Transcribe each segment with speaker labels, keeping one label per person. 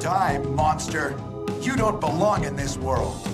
Speaker 1: time, monster. You don't belong in this world.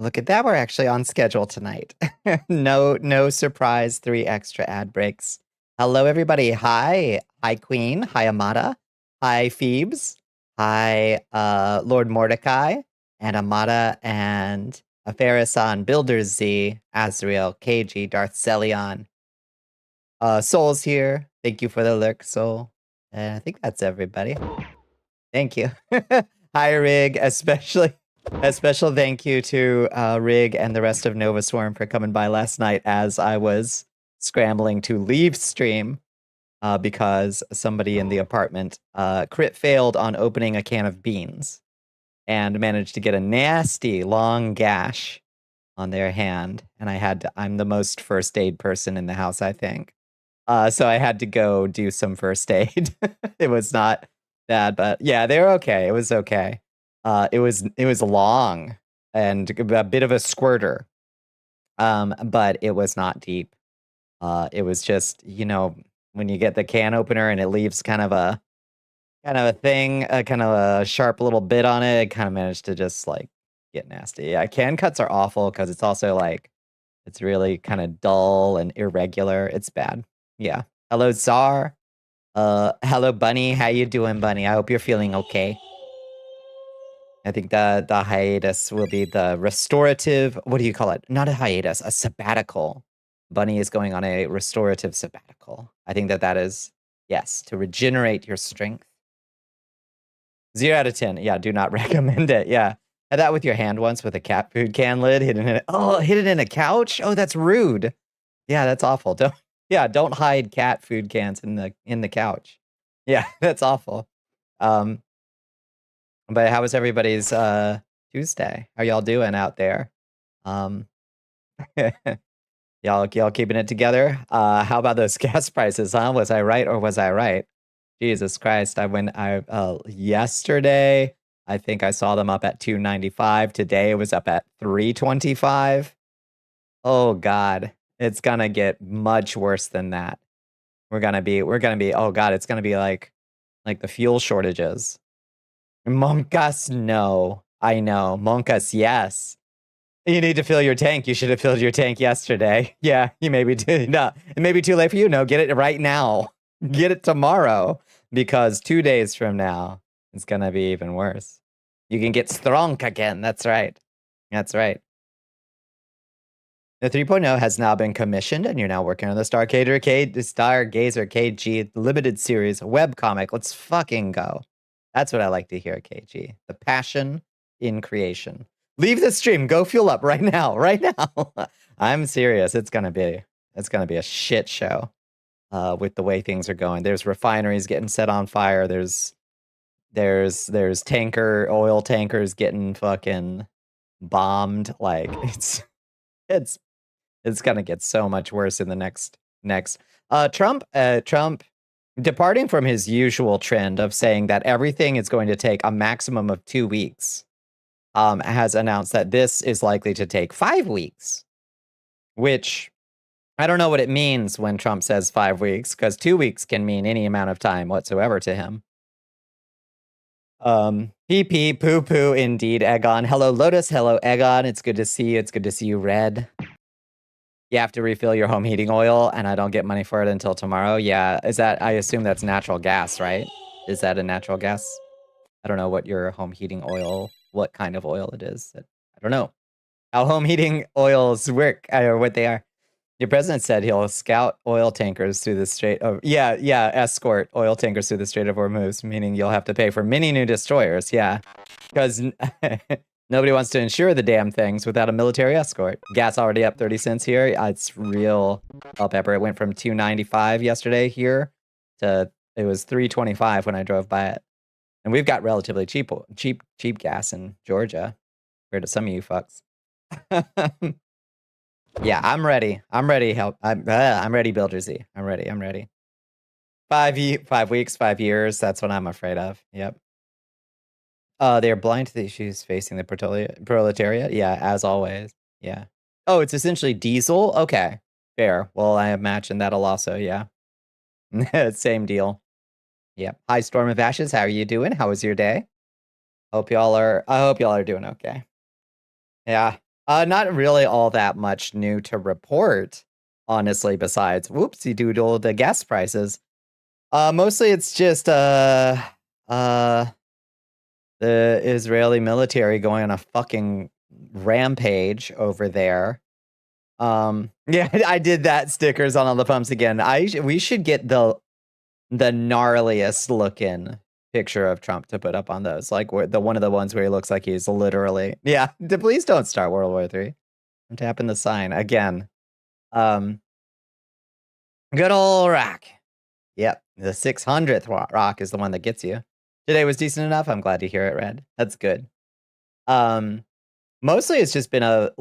Speaker 2: Look at that, we're actually on schedule tonight. No surprise, 3 extra ad breaks. Hello, everybody. Hi. Hi, Queen. Hi, Amada. Hi, Phoebes. Hi, Lord Mordecai, and Amada, and Afarisan, Builders Z, Azrael, KG, Darth Celion. Soul's here. Thank you for the lurk, Soul. And I think that's everybody. Thank you. Hi, Rig, especially a special thank you to Rig and the rest of Nova Swarm for coming by last night as I was scrambling to leave stream because somebody in the apartment crit failed on opening a can of beans and managed to get a nasty long gash on their hand. And I'm the most first aid person in the house, I think. So I had to go do some first aid. It was not bad, but yeah, they were okay. It was okay. It was long and a bit of a squirter. But it was not deep. It was just, when you get the can opener and it leaves kind of a thing, kind of a sharp little bit on it, it kind of managed to just like get nasty. Yeah, can cuts are awful because it's also like it's really kind of dull and irregular. It's bad. Yeah. Hello, Czar. Hello, Bunny. How you doing, Bunny? I hope you're feeling okay. I think the hiatus will be the restorative. What do you call it? Not a hiatus, a sabbatical. Bunny is going on a restorative sabbatical. I think that is, yes, to regenerate your strength. 0 out of 10. Yeah, do not recommend it. Yeah. Had that with your hand once with a cat food can lid hidden in it. Oh, hid it in a couch? Oh, that's rude. Yeah, that's awful. Don't hide cat food cans in the couch. Yeah, that's awful. But how was everybody's Tuesday? How y'all doing out there? Y'all keeping it together? How about those gas prices, huh? Was I right or was I right? Jesus Christ. Yesterday, I think I saw them up at $2.95. Today it was up at $3.25. Oh God. It's gonna get much worse than that. We're gonna be, oh God, it's gonna be like the fuel shortages. Monkas, no. I know. Monkas, yes. You need to fill your tank. You should have filled your tank yesterday. Yeah, it may be too late for you. No, get it right now. Get it tomorrow. Because 2 days from now, it's gonna be even worse. You can get strong again. That's right. That's right. The 3.0 has now been commissioned, and you're now working on the Stargazer KG limited series webcomic. Let's fucking go. That's what I like to hear, KG. The passion in creation. Leave the stream. Go fuel up right now. Right now. I'm serious. It's gonna be a shit show with the way things are going. There's refineries getting set on fire. There's oil tankers getting fucking bombed. Like it's gonna get so much worse in the next. Trump departing from his usual trend of saying that everything is going to take a maximum of 2 weeks, has announced that this is likely to take 5 weeks, which I don't know what it means when Trump says 5 weeks, because 2 weeks can mean any amount of time whatsoever to him. Pee pee poo poo indeed, Egon. Hello, Lotus. Hello, Egon. It's good to see you. It's good to see you, Red. You have to refill your home heating oil, and I don't get money for it until tomorrow. Yeah, I assume that's natural gas, right? Is that a natural gas? I don't know what your home heating oil, what kind of oil it is. I don't know how home heating oils work or what they are. Your president said he'll scout oil tankers through the Strait of... escort oil tankers through the Strait of Hormuz, meaning you'll have to pay for many new destroyers, yeah. Because nobody wants to insure the damn things without a military escort. Gas already up 30 cents here. It's real bell pepper. It went from $2.95 yesterday here to... It was $3.25 when I drove by it. And we've got relatively cheap gas in Georgia, compared to some of you fucks. Yeah, I'm ready. I'm ready. I'm ready, Builder Z. I'm ready. 5 weeks, 5 years. That's what I'm afraid of. Yep. They are blind to the issues facing the proletariat. Yeah, as always. Yeah. Oh, it's essentially diesel. Okay, fair. Well, I imagine that'll also. Yeah. Same deal. Yep. Hi, Storm of Ashes. How are you doing? How was your day? I hope y'all are doing okay. Yeah. Not really all that much new to report, honestly, besides whoopsie doodle, the gas prices. Mostly it's just uh the Israeli military going on a fucking rampage over there. Yeah, I did that stickers on all the pumps again. We should get the gnarliest looking picture of Trump to put up on those. Like the one of the ones where he looks like he's literally, yeah, please don't start World War III. I'm tapping the sign again. Um, good old rock. Yep, the 600th rock is the one that gets you. Today was decent enough. I'm glad to hear it, Red. That's good. Mostly it's just been a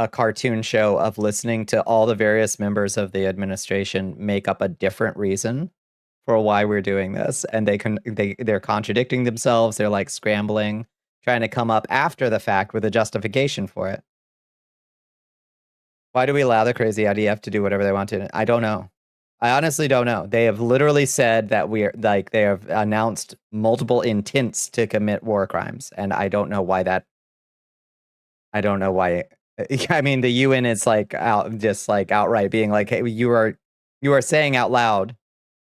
Speaker 2: cartoon show of listening to all the various members of the administration make up a different reason for why we're doing this, and they're contradicting themselves. They're like scrambling, trying to come up after the fact with a justification for it. Why do we allow the crazy IDF to do whatever they want to? I don't know. I honestly don't know. They have literally said that they have announced multiple intents to commit war crimes, and I don't know why that. I don't know why. I mean, the UN is outright being like, "Hey, you are saying out loud,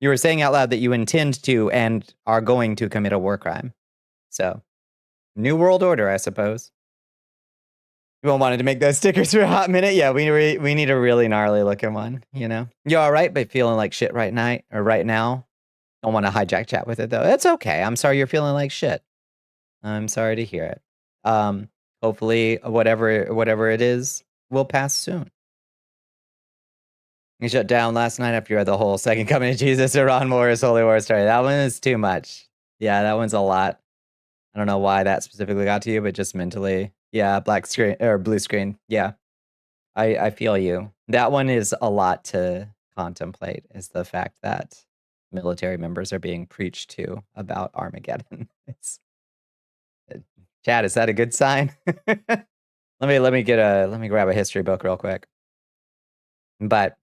Speaker 2: that you intend to and are going to commit a war crime." So, new world order, I suppose. You all wanted to make those stickers for a hot minute. Yeah, we need a really gnarly looking one. You know, you all right? But feeling like shit right now. Don't want to hijack chat with it though. It's okay. I'm sorry you're feeling like shit. I'm sorry to hear it. Hopefully, whatever it is, will pass soon. You shut down last night after you had the whole second coming of Jesus, Iran Wars, Holy War story. That one is too much. Yeah, that one's a lot. I don't know why that specifically got to you, but just mentally. Yeah, black screen or blue screen. Yeah, I feel you. That one is a lot to contemplate, is the fact that military members are being preached to about Armageddon. It's Chad, is that a good sign? Let me grab a history book real quick. But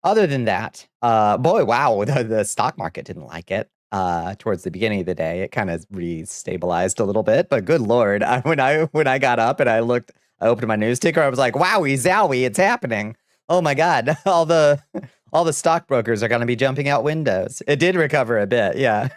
Speaker 2: other than that, boy, wow, the stock market didn't like it. Towards the beginning of the day, it kind of re-stabilized a little bit, but good lord, when I got up and I opened my news ticker, I was like, wowie zowie, it's happening. Oh my god, all the stockbrokers are going to be jumping out windows. It did recover a bit, yeah.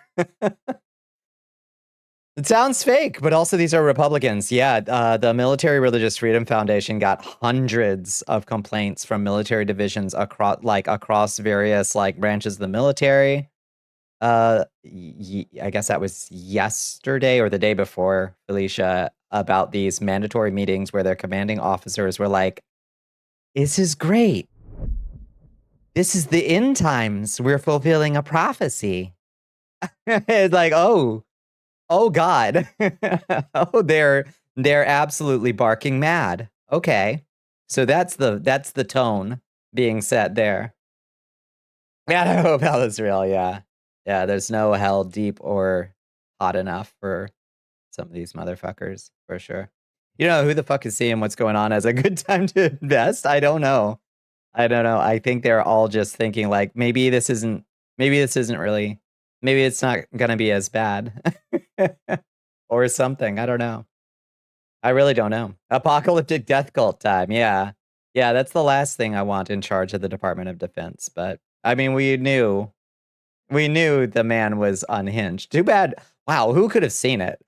Speaker 2: It sounds fake, but also these are Republicans. Yeah, the Military Religious Freedom Foundation got hundreds of complaints from military divisions across various branches of the military. I guess that was yesterday or the day before, Felicia, about these mandatory meetings where their commanding officers were like, "This is great. This is the end times. We're fulfilling a prophecy." It's like, oh God. Oh, they're absolutely barking mad. Okay. So that's the tone being set there. Yeah, I hope hell is real, yeah. Yeah, there's no hell deep or hot enough for some of these motherfuckers, for sure. You know, who the fuck is seeing what's going on as a good time to invest? I don't know. I think they're all just thinking like, maybe this isn't really, maybe it's not gonna be as bad. Or something, I don't know. I really don't know. Apocalyptic death cult time, yeah. Yeah, that's the last thing I want in charge of the Department of Defense, but, I mean, we knew the man was unhinged. Too bad. Wow, who could have seen it?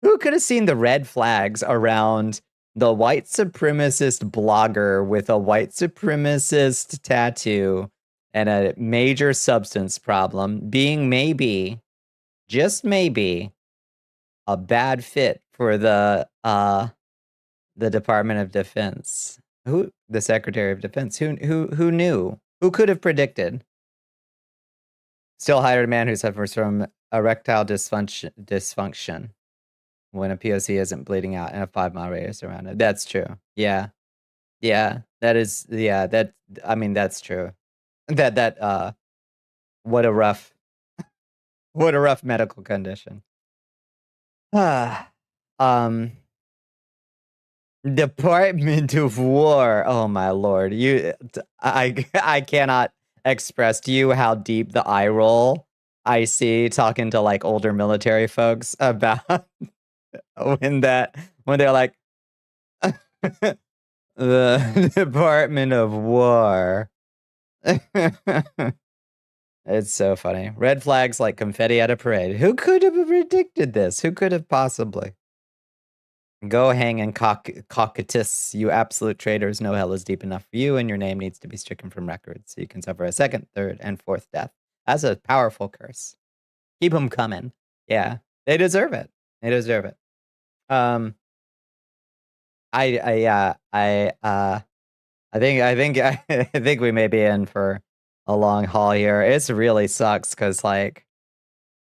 Speaker 2: Who could have seen the red flags around the white supremacist blogger with a white supremacist tattoo and a major substance problem being maybe, just maybe, a bad fit for the Department of Defense? The Secretary of Defense? Who knew? Who could have predicted? Still hired a man who suffers from erectile dysfunction when a POC isn't bleeding out in a 5-mile radius around it. That's true. Yeah. Yeah. That is, yeah, I mean, that's true. What a rough medical condition. um, Department of War. Oh my lord. I cannot express to you how deep the eye roll I see talking to older military folks about when they're like, The Department of War. It's so funny. Red flags like confetti at a parade. Who could have predicted this? Who could have possibly? Go hang in cocytus, you absolute traitors. No hell is deep enough for you, and your name needs to be stricken from records so you can suffer a second, third, and fourth death. That's a powerful curse. Keep them coming. Yeah, they deserve it. They deserve it. I think we may be in for a long haul here. It really sucks because, like,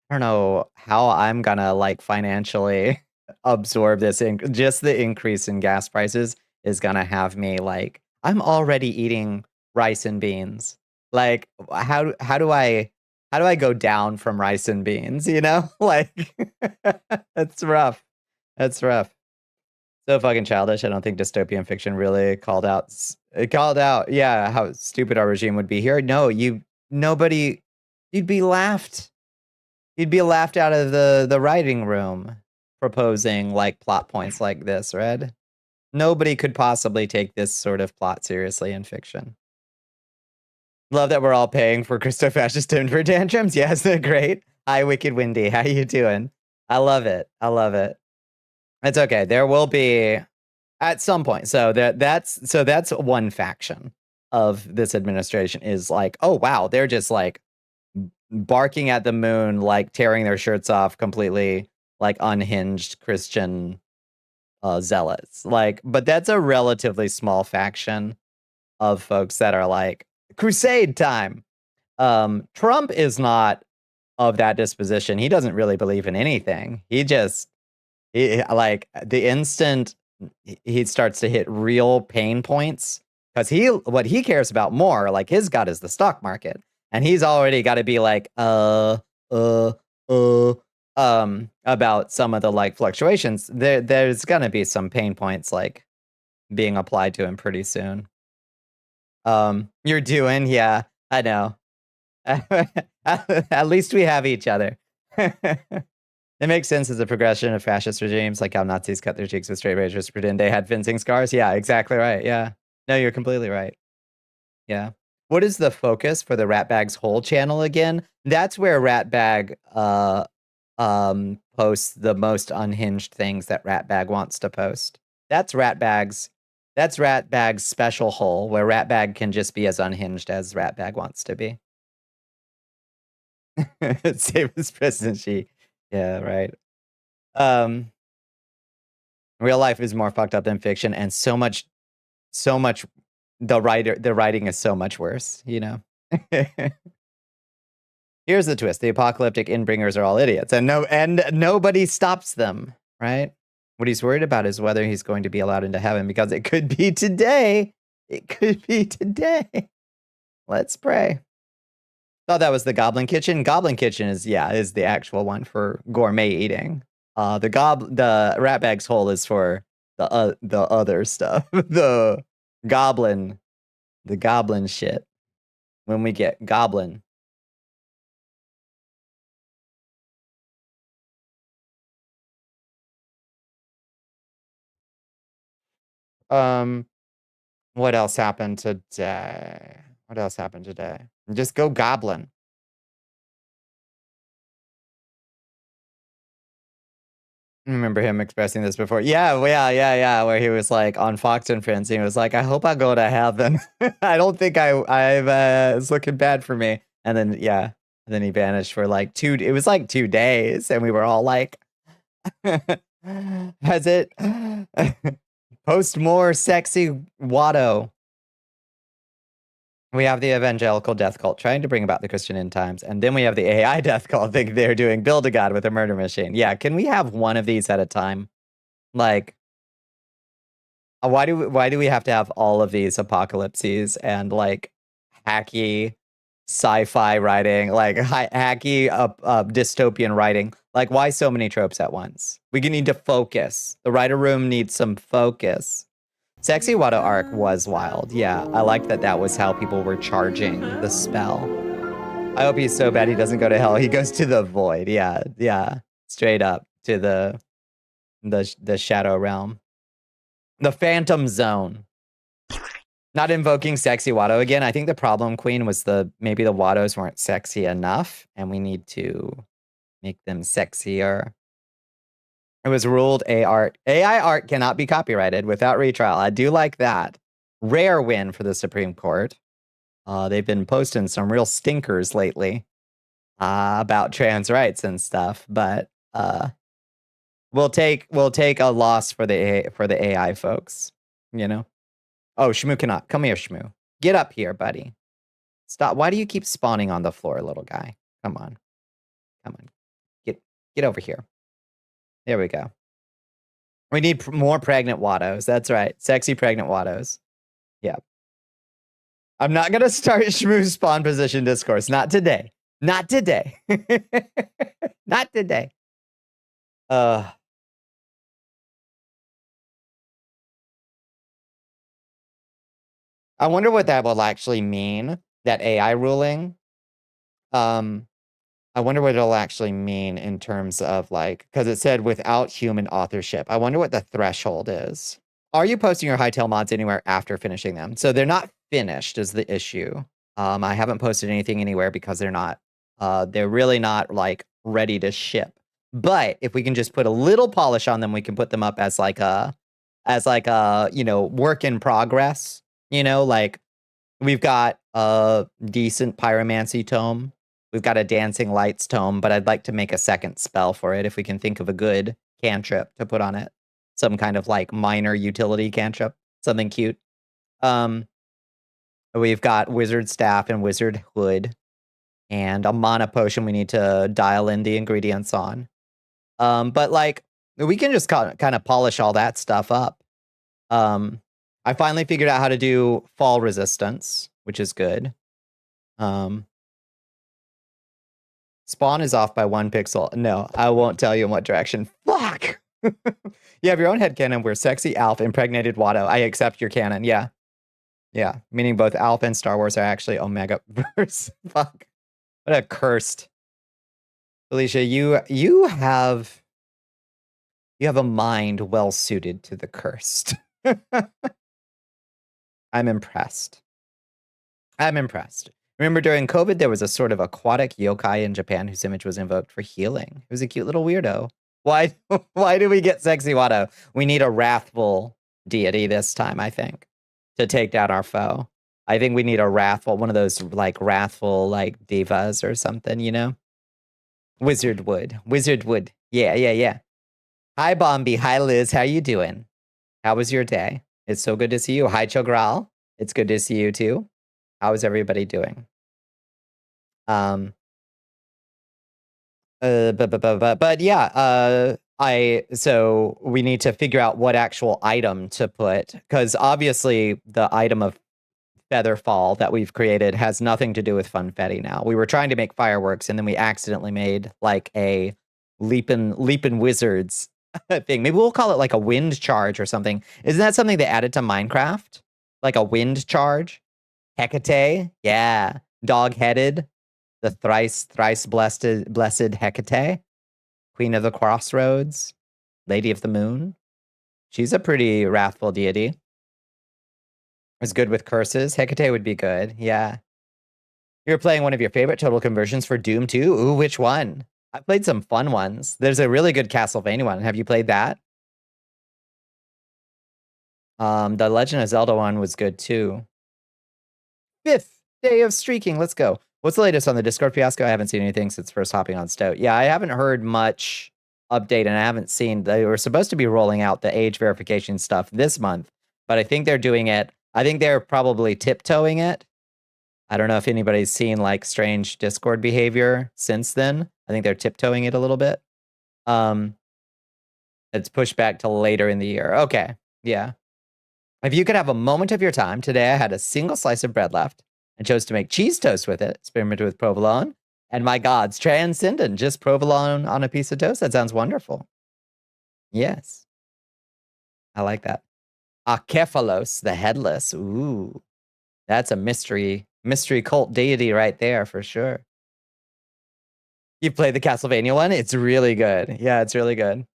Speaker 2: I don't know how I'm gonna, like, financially absorb this. Just the increase in gas prices is gonna have me, like, I'm already eating rice and beans. Like, how do I go down from rice and beans, you know? Like, that's rough. That's rough. So fucking childish. I don't think dystopian fiction really called out, yeah, how stupid our regime would be here. No, nobody, you'd be laughed. You'd be laughed out of the writing room proposing, like, plot points like this, Red. Nobody could possibly take this sort of plot seriously in fiction. Love that we're all paying for Christo-fascist temper tantrums. Yes, they're great. Hi, Wicked Windy. How you doing? I love it. I love it. It's okay. There will be at some point. So that's one faction of this administration is like, oh wow, they're just like barking at the moon, like tearing their shirts off, completely like unhinged Christian zealots. Like, but that's a relatively small faction of folks that are like crusade time. Trump is not of that disposition. He doesn't really believe in anything. Like the instant he starts to hit real pain points, because what he cares about more, like his god is the stock market, and he's already got to be like about some of the like fluctuations. There's gonna be some pain points like being applied to him pretty soon. You're doing, yeah, I know. At least we have each other. It makes sense as a progression of fascist regimes, like how Nazis cut their cheeks with straight razors to pretend they had fencing scars. Yeah, exactly right. Yeah. No, you're completely right. Yeah. What is the focus for the Ratbag's whole channel again? That's where Ratbag posts the most unhinged things that Ratbag wants to post. That's Ratbag's special hole, where Ratbag can just be as unhinged as Ratbag wants to be. Same as presidency. Yeah, right. Real life is more fucked up than fiction, and so much the writing is so much worse, you know. Here's the twist: the apocalyptic inbringers are all idiots, and nobody stops them, right? What he's worried about is whether he's going to be allowed into heaven, because it could be today. It could be today. Let's pray. Thought that was the Goblin Kitchen. Goblin Kitchen is the actual one for gourmet eating. The Ratbag's hole is for the other stuff. the goblin shit. When we get goblin. What else happened today? Just go goblin. I remember him expressing this before. Yeah, where he was like on Fox and Friends, he was like, I hope I go to heaven. I don't think it's looking bad for me. And then, yeah, then he vanished for like 2 days, and we were all like, has it? Post more sexy Watto. We have the evangelical death cult trying to bring about the Christian end times, and then we have the AI death cult think they're doing build a god with a murder machine. Yeah, can we have one of these at a time? Like, why do we have to have all of these apocalypses and like hacky sci-fi writing, like hacky dystopian writing? Like, why so many tropes at once? We need to focus. The writer room needs some focus. Sexy Watto arc was wild. Yeah, I liked that was how people were charging the spell. I hope he's so bad he doesn't go to hell. He goes to the void. Yeah. Straight up to the shadow realm. The Phantom Zone. Not invoking sexy Watto again. I think the problem, Queen, was maybe the Wattos weren't sexy enough, and we need to make them sexier. It was ruled AI art cannot be copyrighted without retrial. I do like that. Rare win for the Supreme Court. They've been posting some real stinkers lately about trans rights and stuff, but we'll take a loss for the AI folks, you know. Oh, Shmoo cannot. Come here, Shmoo. Get up here, buddy. Stop. Why do you keep spawning on the floor, little guy? Come on. Come on. Get over here. There we go. We need more pregnant Wattos. That's right. Sexy pregnant Wattos. Yeah. I'm not going to start Shmoo's spawn position discourse. Not today. Not today. Not today. I wonder what that will actually mean, that AI ruling. I wonder what it'll actually mean in terms of like, because it said without human authorship. I wonder what the threshold is. Are you posting your Hightail mods anywhere after finishing them? So they're not finished is the issue. I haven't posted anything anywhere because they're really not like ready to ship. But if we can just put a little polish on them, we can put them up as like a, work in progress. Like we've got a decent pyromancy tome. We've got a Dancing Lights tome, but I'd like to make a second spell for it if we can think of a good cantrip to put on it. Some kind of like minor utility cantrip, something cute. We've got Wizard Staff and Wizard Hood and a mana potion we need to dial in the ingredients on. But like we can just kind of polish all that stuff up. I finally figured out how to do fall resistance, which is good. Spawn is off by 1 pixel. No, I won't tell you in what direction. Fuck! You have your own headcanon where sexy Alf impregnated Watto. I accept your canon. Yeah. Yeah. Meaning both Alf and Star Wars are actually Omega verse. Fuck. What a cursed. Felicia, you have a mind well suited to the cursed. I'm impressed. Remember during COVID, there was a sort of aquatic yokai in Japan whose image was invoked for healing. It was a cute little weirdo. Why do we get sexy Watto? We need a wrathful deity this time, I think, to take down our foe. I think we need a wrathful, one of those like wrathful like divas or something, Wizardwood. Yeah. Hi, Bombi. Hi, Liz. How you doing? How was your day? It's so good to see you. Hi, Chogral. It's good to see you too. How is everybody doing? But yeah, so we need to figure out what actual item to put, because obviously the item of Featherfall that we've created has nothing to do with Funfetti now. We were trying to make fireworks, and then we accidentally made like a leapin' wizards thing. Maybe we'll call it like a wind charge or something. Isn't that something they added to Minecraft? Like a wind charge? Hecate? Yeah. Dog-headed. The thrice blessed Hecate. Queen of the Crossroads. Lady of the Moon. She's a pretty wrathful deity. Is good with curses. Hecate would be good. Yeah. You're playing one of your favorite total conversions for Doom 2? Ooh, which one? I played some fun ones. There's a really good Castlevania one. Have you played that? The Legend of Zelda one was good too. 5th day of streaking. Let's go. What's the latest on the Discord fiasco? I haven't seen anything since first hopping on Stout. Yeah, I haven't heard much update, and I haven't seen. They were supposed to be rolling out the age verification stuff this month, but I think they're doing it. I think they're probably tiptoeing it. I don't know if anybody's seen like strange Discord behavior since then. I think they're tiptoeing it a little bit. It's pushed back till later in the year. Okay, yeah. If you could have a moment of your time, today I had a single slice of bread left and chose to make cheese toast with it, experimented with provolone, and my gods, transcendent, just provolone on a piece of toast. That sounds wonderful. Yes. I like that. Acephalos, the headless. Ooh, that's a mystery cult deity right there for sure. You played the Castlevania one? It's really good. Yeah, it's really good.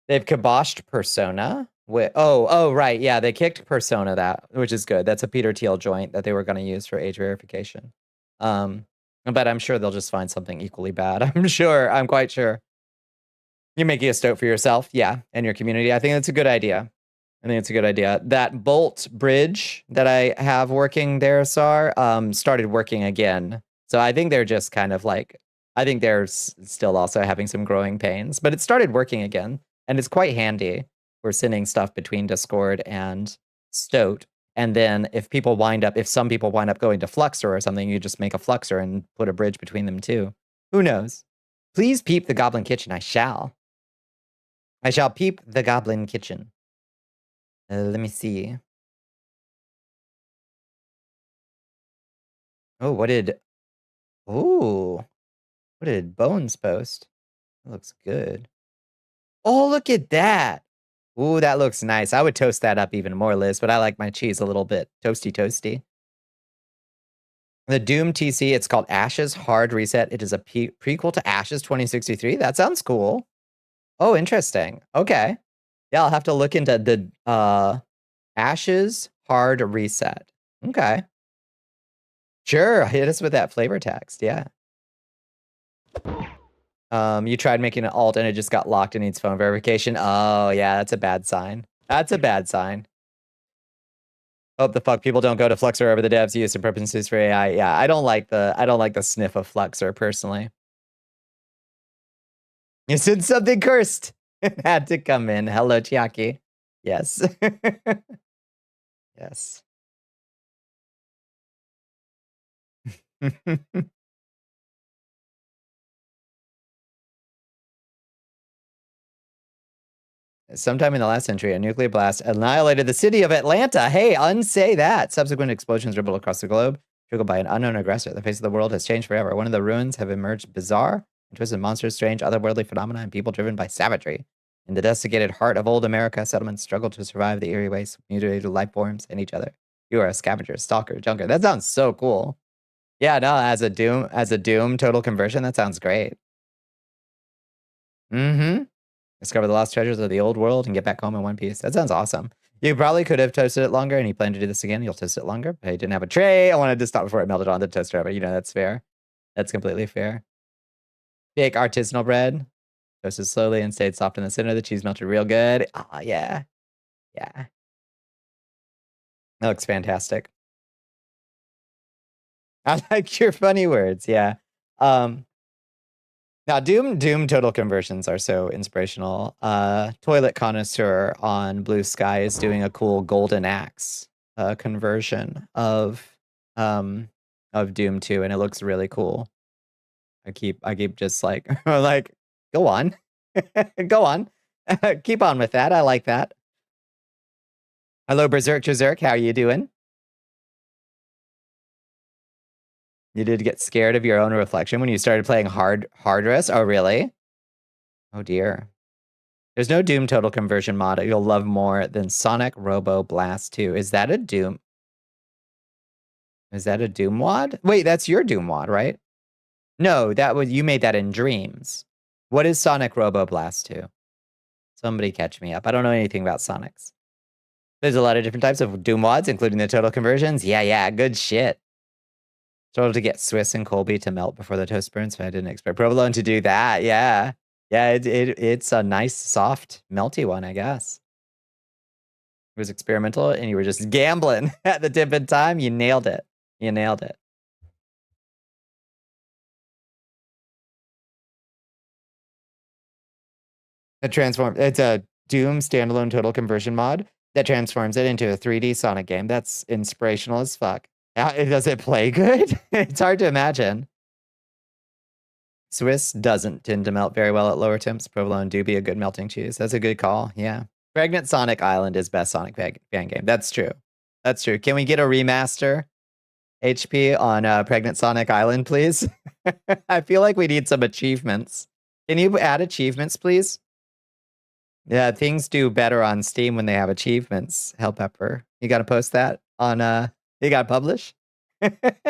Speaker 2: They've kiboshed Persona. Oh, right. Yeah, they kicked Persona that, which is good. That's a Peter Thiel joint that they were going to use for age verification. But I'm sure they'll just find something equally bad. I'm quite sure. You're making a stoat for yourself, yeah, and your community. I think that's a good idea. That Bolt bridge that I have working there, Sar, started working again. So I think they're just kind of like, I think they're still also having some growing pains, but it started working again, and it's quite handy for sending stuff between Discord and Stoat. And then if some people wind up going to Fluxor or something, you just make a Fluxor and put a bridge between them too. Who knows? Please peep the Goblin Kitchen. I shall peep the Goblin Kitchen. Let me see. Oh, what did Bones post? That looks good. Oh, look at that. Ooh, that looks nice. I would toast that up even more, Liz, but I like my cheese a little bit toasty. The Doom TC, it's called Ashes Hard Reset. It is a prequel to Ashes 2063. That sounds cool. Oh, interesting. Okay. Yeah, I'll have to look into the Ashes Hard Reset. Okay. Sure, hit us with that flavor text. Yeah. You tried making an alt and it just got locked and needs phone verification. Oh, yeah, that's a bad sign. Hope the fuck people don't go to Fluxor over the devs use and purposes for AI. Yeah, I don't like the sniff of Fluxor personally. You said something cursed. It had to come in. Hello, Chiaki. Yes. Yes. Sometime in the last century, a nuclear blast annihilated the city of Atlanta. Hey, unsay that. Subsequent explosions rippled across the globe, triggered by an unknown aggressor. The face of the world has changed forever. One of the ruins have emerged bizarre and twisted monsters, strange, otherworldly phenomena, and people driven by savagery. In the desiccated heart of old America, settlements struggle to survive the eerie waste, mutilated life forms, and each other. You are a scavenger, stalker, junker. That sounds so cool. Yeah, no, as a Doom total conversion, that sounds great. Mm-hmm. Discover the lost treasures of the old world and get back home in one piece. That sounds awesome. You probably could have toasted it longer, and you plan to do this again. You'll toast it longer, but I didn't have a tray. I wanted to stop before it melted on the toaster. But that's fair. That's completely fair. Bake artisanal bread. Toasted slowly and stayed soft in the center. The cheese melted real good. Oh, yeah. Yeah. That looks fantastic. I like your funny words. Yeah. Now, Doom total conversions are so inspirational. Toilet Connoisseur on Blue Sky is doing a cool golden axe conversion of Doom 2, and it looks really cool. I keep just like like, go on. Go on. Keep on with that. I like that. Hello, Berserk Berserk. How are you doing? You did get scared of your own reflection when you started playing hard dress? Oh, really? Oh, dear. There's no Doom total conversion mod you'll love more than Sonic Robo Blast 2. Is that a Doom? Is that a Doom mod? Wait, that's your Doom mod, right? No, you made that in Dreams. What is Sonic Robo Blast 2? Somebody catch me up. I don't know anything about Sonics. There's a lot of different types of Doom mods, including the total conversions. Yeah, good shit. Total to get Swiss and Colby to melt before the toast burns, but I didn't expect Provolone to do that. Yeah. Yeah, it's a nice, soft, melty one, I guess. It was experimental, and you were just gambling at the tip in time. You nailed it. You nailed it. It's a Doom standalone total conversion mod that transforms it into a 3D Sonic game. That's inspirational as fuck. Does it play good? It's hard to imagine. Swiss doesn't tend to melt very well at lower temps. Provolone do be a good melting cheese. That's a good call. Yeah. Pregnant Sonic Island is best Sonic fan game. That's true. That's true. Can we get a remaster HP on Pregnant Sonic Island, please? I feel like we need some achievements. Can you add achievements, please? Yeah, things do better on Steam when they have achievements. Hell Pepper. You got to post that on, you got to publish? It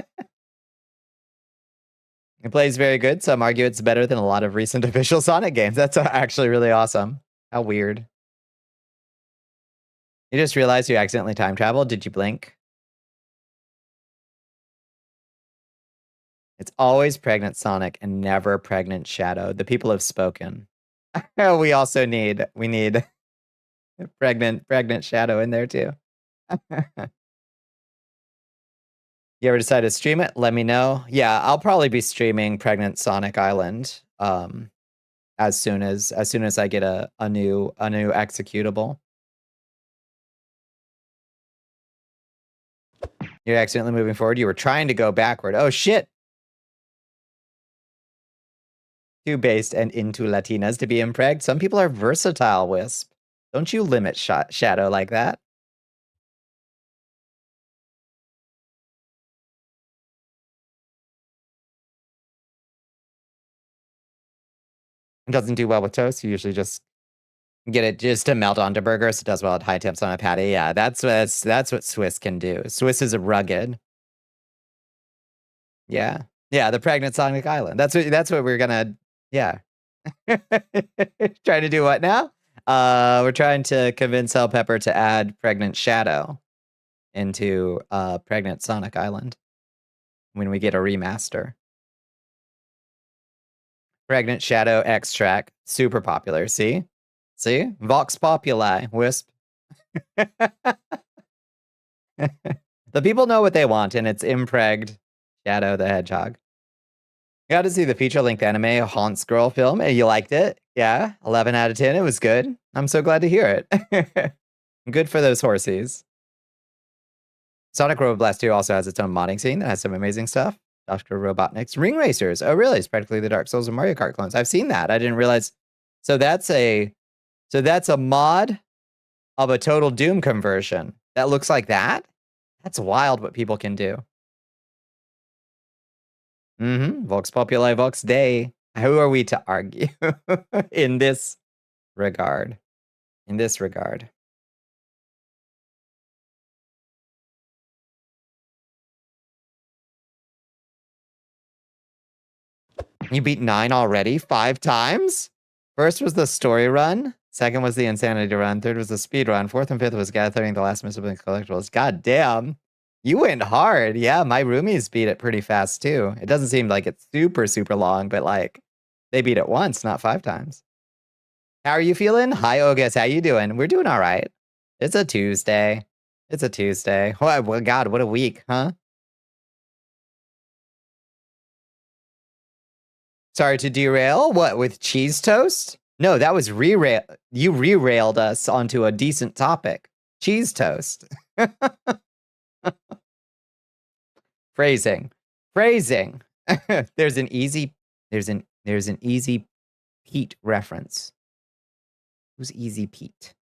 Speaker 2: plays very good. Some argue it's better than a lot of recent official Sonic games. That's actually really awesome. How weird. You just realized you accidentally time traveled. Did you blink? It's always pregnant Sonic and never pregnant Shadow. The people have spoken. we need pregnant Shadow in there too. You ever decide to stream it? Let me know. Yeah, I'll probably be streaming Pregnant Sonic Island as soon as I get a new executable. You're accidentally moving forward. You were trying to go backward. Oh shit. Too based and into Latinas to be impreg. Some people are versatile, Wisp. Don't you limit Shadow like that. It doesn't do well with toast. You usually just get it just to melt onto burgers. It does well at high temps on a patty. Yeah, that's what Swiss can do. Swiss is rugged. Yeah. Yeah, the pregnant Sonic Island. That's what we're gonna, yeah. Trying to do what now? We're trying to convince Hell Pepper to add pregnant Shadow into pregnant Sonic Island when we get a remaster. Pregnant Shadow extract, super popular. See? Vox Populi, Wisp. The people know what they want, and it's impregged Shadow the Hedgehog. You got to see the feature-length anime Haunts Girl film, and you liked it? Yeah, 11 out of 10. It was good. I'm so glad to hear it. Good for those horsies. Sonic Robo Blast 2 also has its own modding scene that has some amazing stuff. Dr. Robotnik's Ring Racers. Oh, really? It's practically the Dark Souls and Mario Kart clones. I've seen that. I didn't realize. So that's a mod of a Total Doom conversion that looks like that. That's wild what people can do. Vox Populi, Vox Dei. Who are we to argue in this regard? You beat 9 already? 5 times? First was the story run. Second was the insanity run. Third was the speed run. Fourth and fifth was gathering the last missile collectibles. God damn. You went hard. Yeah, my roomies beat it pretty fast too. It doesn't seem like it's super, super long, but like they beat it once, not 5 times. How are you feeling? Hi, Ogus. How you doing? We're doing all right. It's a Tuesday. Oh, God, what a week, huh? Sorry to derail. What, with cheese toast? No, that was you re-railed us onto a decent topic. Cheese toast. Phrasing. There's an easy Pete reference. Who's Easy Pete?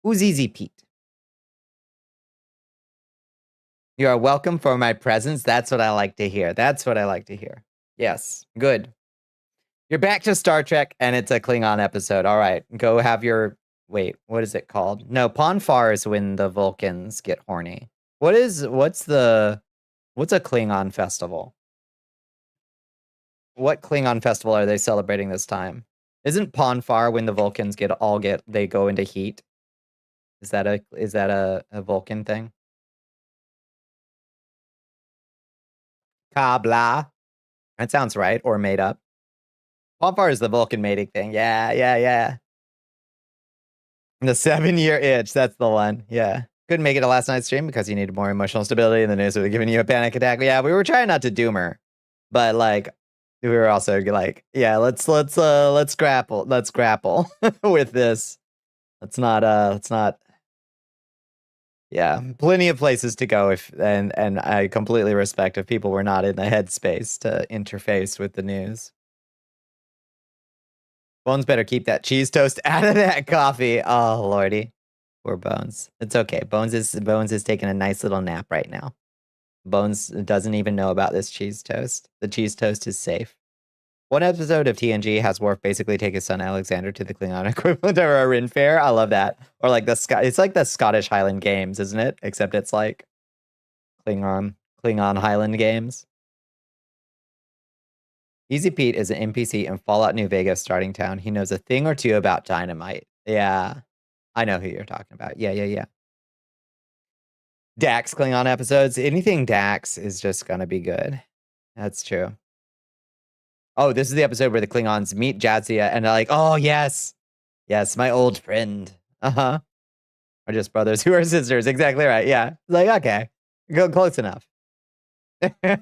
Speaker 2: Who's Easy Pete? You are welcome for my presence. That's what I like to hear. Yes, good. You're back to Star Trek, and it's a Klingon episode. All right, go have your... Wait, what is it called? No, Ponfar is when the Vulcans get horny. What's a Klingon festival? What Klingon festival are they celebrating this time? Isn't Ponfar when the Vulcans they go into heat? Is that a Vulcan thing? Kabla. That sounds right, or made up. Ponfar is the Vulcan mating thing. Yeah. The 7-year itch, that's the one. Yeah. Couldn't make it to last night's stream because you needed more emotional stability and the news would have given you a panic attack. Yeah, we were trying not to doom her. But like we were also like, yeah, let's grapple with this. Let's not yeah, plenty of places to go and I completely respect if people were not in the headspace to interface with the news. Bones better keep that cheese toast out of that coffee. Oh lordy. Poor Bones. It's okay. Bones is taking a nice little nap right now. Bones doesn't even know about this cheese toast. The cheese toast is safe. One episode of TNG has Worf basically take his son Alexander to the Klingon equivalent of a Rin Fair. I love that. Or like it's like the Scottish Highland Games, isn't it? Except it's like Klingon Highland Games. Easy Pete is an NPC in Fallout New Vegas starting town. He knows a thing or two about dynamite. Yeah. I know who you're talking about. Yeah. Dax Klingon episodes. Anything Dax is just gonna be good. That's true. Oh, this is the episode where the Klingons meet Jadzia and they're like, oh, yes. Yes, my old friend. Uh-huh. Or just brothers who are sisters. Exactly right. Yeah. Like, okay. Go close enough.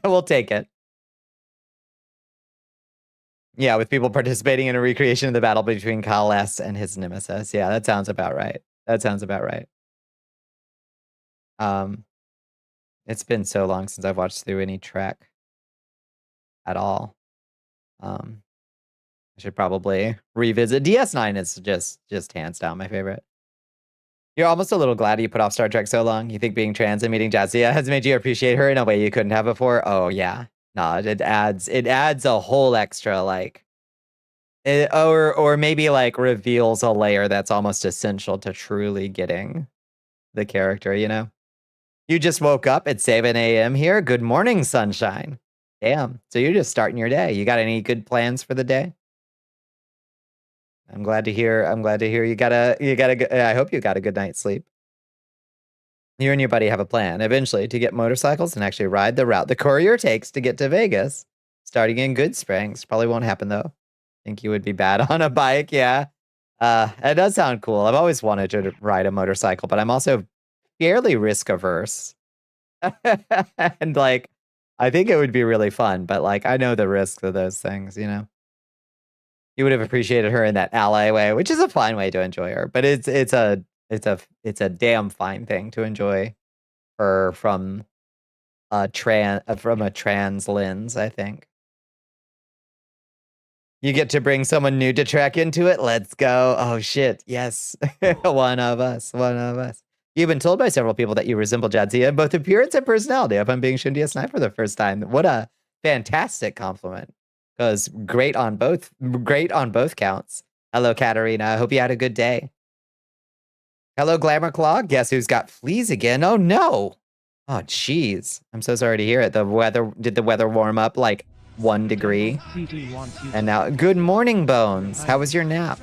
Speaker 2: We'll take it. Yeah, with people participating in a recreation of the battle between Kyle S. and his nemesis. Yeah, that sounds about right. That sounds about right. It's been so long since I've watched through any Trek at all. I should probably revisit. DS9 is just hands down my favorite. You're almost a little glad you put off Star Trek so long. You think being trans and meeting Jadzia has made you appreciate her in a way you couldn't have before? Oh yeah. No, it adds a whole extra like or maybe like reveals a layer that's almost essential to truly getting the character, you know? You just woke up at 7 a.m. here. Good morning, sunshine. Damn. So you're just starting your day. You got any good plans for the day? I'm glad to hear you got a I hope you got a good night's sleep. You and your buddy have a plan eventually to get motorcycles and actually ride the route the courier takes to get to Vegas, starting in Good Springs. Probably won't happen though. Think you would be bad on a bike, yeah. It does sound cool. I've always wanted to ride a motorcycle, but I'm also fairly risk averse. And like I think it would be really fun, but like I know the risks of those things, you know. You would have appreciated her in that ally way, which is a fine way to enjoy her, but it's a damn fine thing to enjoy her from a trans lens, I think. You get to bring someone new to Trek into it. Let's go. Oh shit. Yes. One of us. You've been told by several people that you resemble Jadzia in both appearance and personality. If I'm being shown DS9 for the first time. What a fantastic compliment. Because great on both counts. Hello, Katarina. I hope you had a good day. Hello, Glamour Claw. Guess who's got fleas again? Oh no. Oh jeez. I'm so sorry to hear it. Did the weather warm up like 1 degree? And now, good morning, Bones. How was your nap?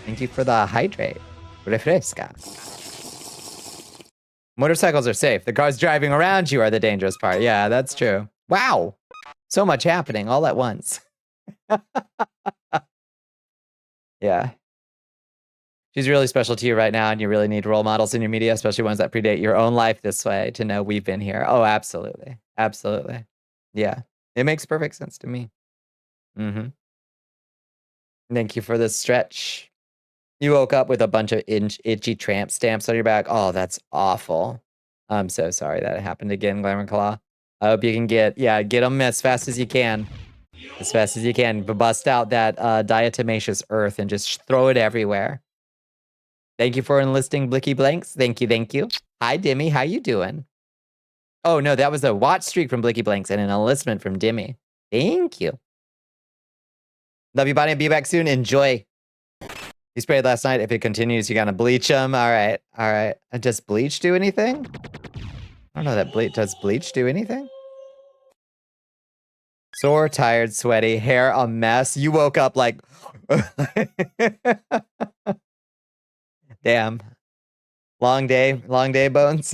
Speaker 2: Thank you for the hydrate. Refresca. Motorcycles are safe. The cars driving around you are the dangerous part. Yeah, that's true. Wow. So much happening all at once. Yeah. She's really special to you right now, and you really need role models in your media, especially ones that predate your own life this way, to know we've been here. Oh, absolutely. Absolutely. Yeah. It makes perfect sense to me. Mm-hmm. Thank you for this stretch. You woke up with a bunch of itchy tramp stamps on your back. Oh, that's awful. I'm so sorry that happened again, Glamour Claw. I hope you can get them as fast as you can. As fast as you can. Bust out that diatomaceous earth and just throw it everywhere. Thank you for enlisting Blicky Blanks. Thank you. Hi, Dimmy. How you doing? Oh, no, that was a watch streak from Blicky Blanks and an enlistment from Dimmy. Thank you. Love you, Bonnie. Be back soon. Enjoy. You sprayed last night. If it continues, you gotta bleach them. All right. Does bleach do anything? I don't know that does bleach do anything? Sore, tired, sweaty, hair a mess. You woke up like... Damn. Long day, Bones.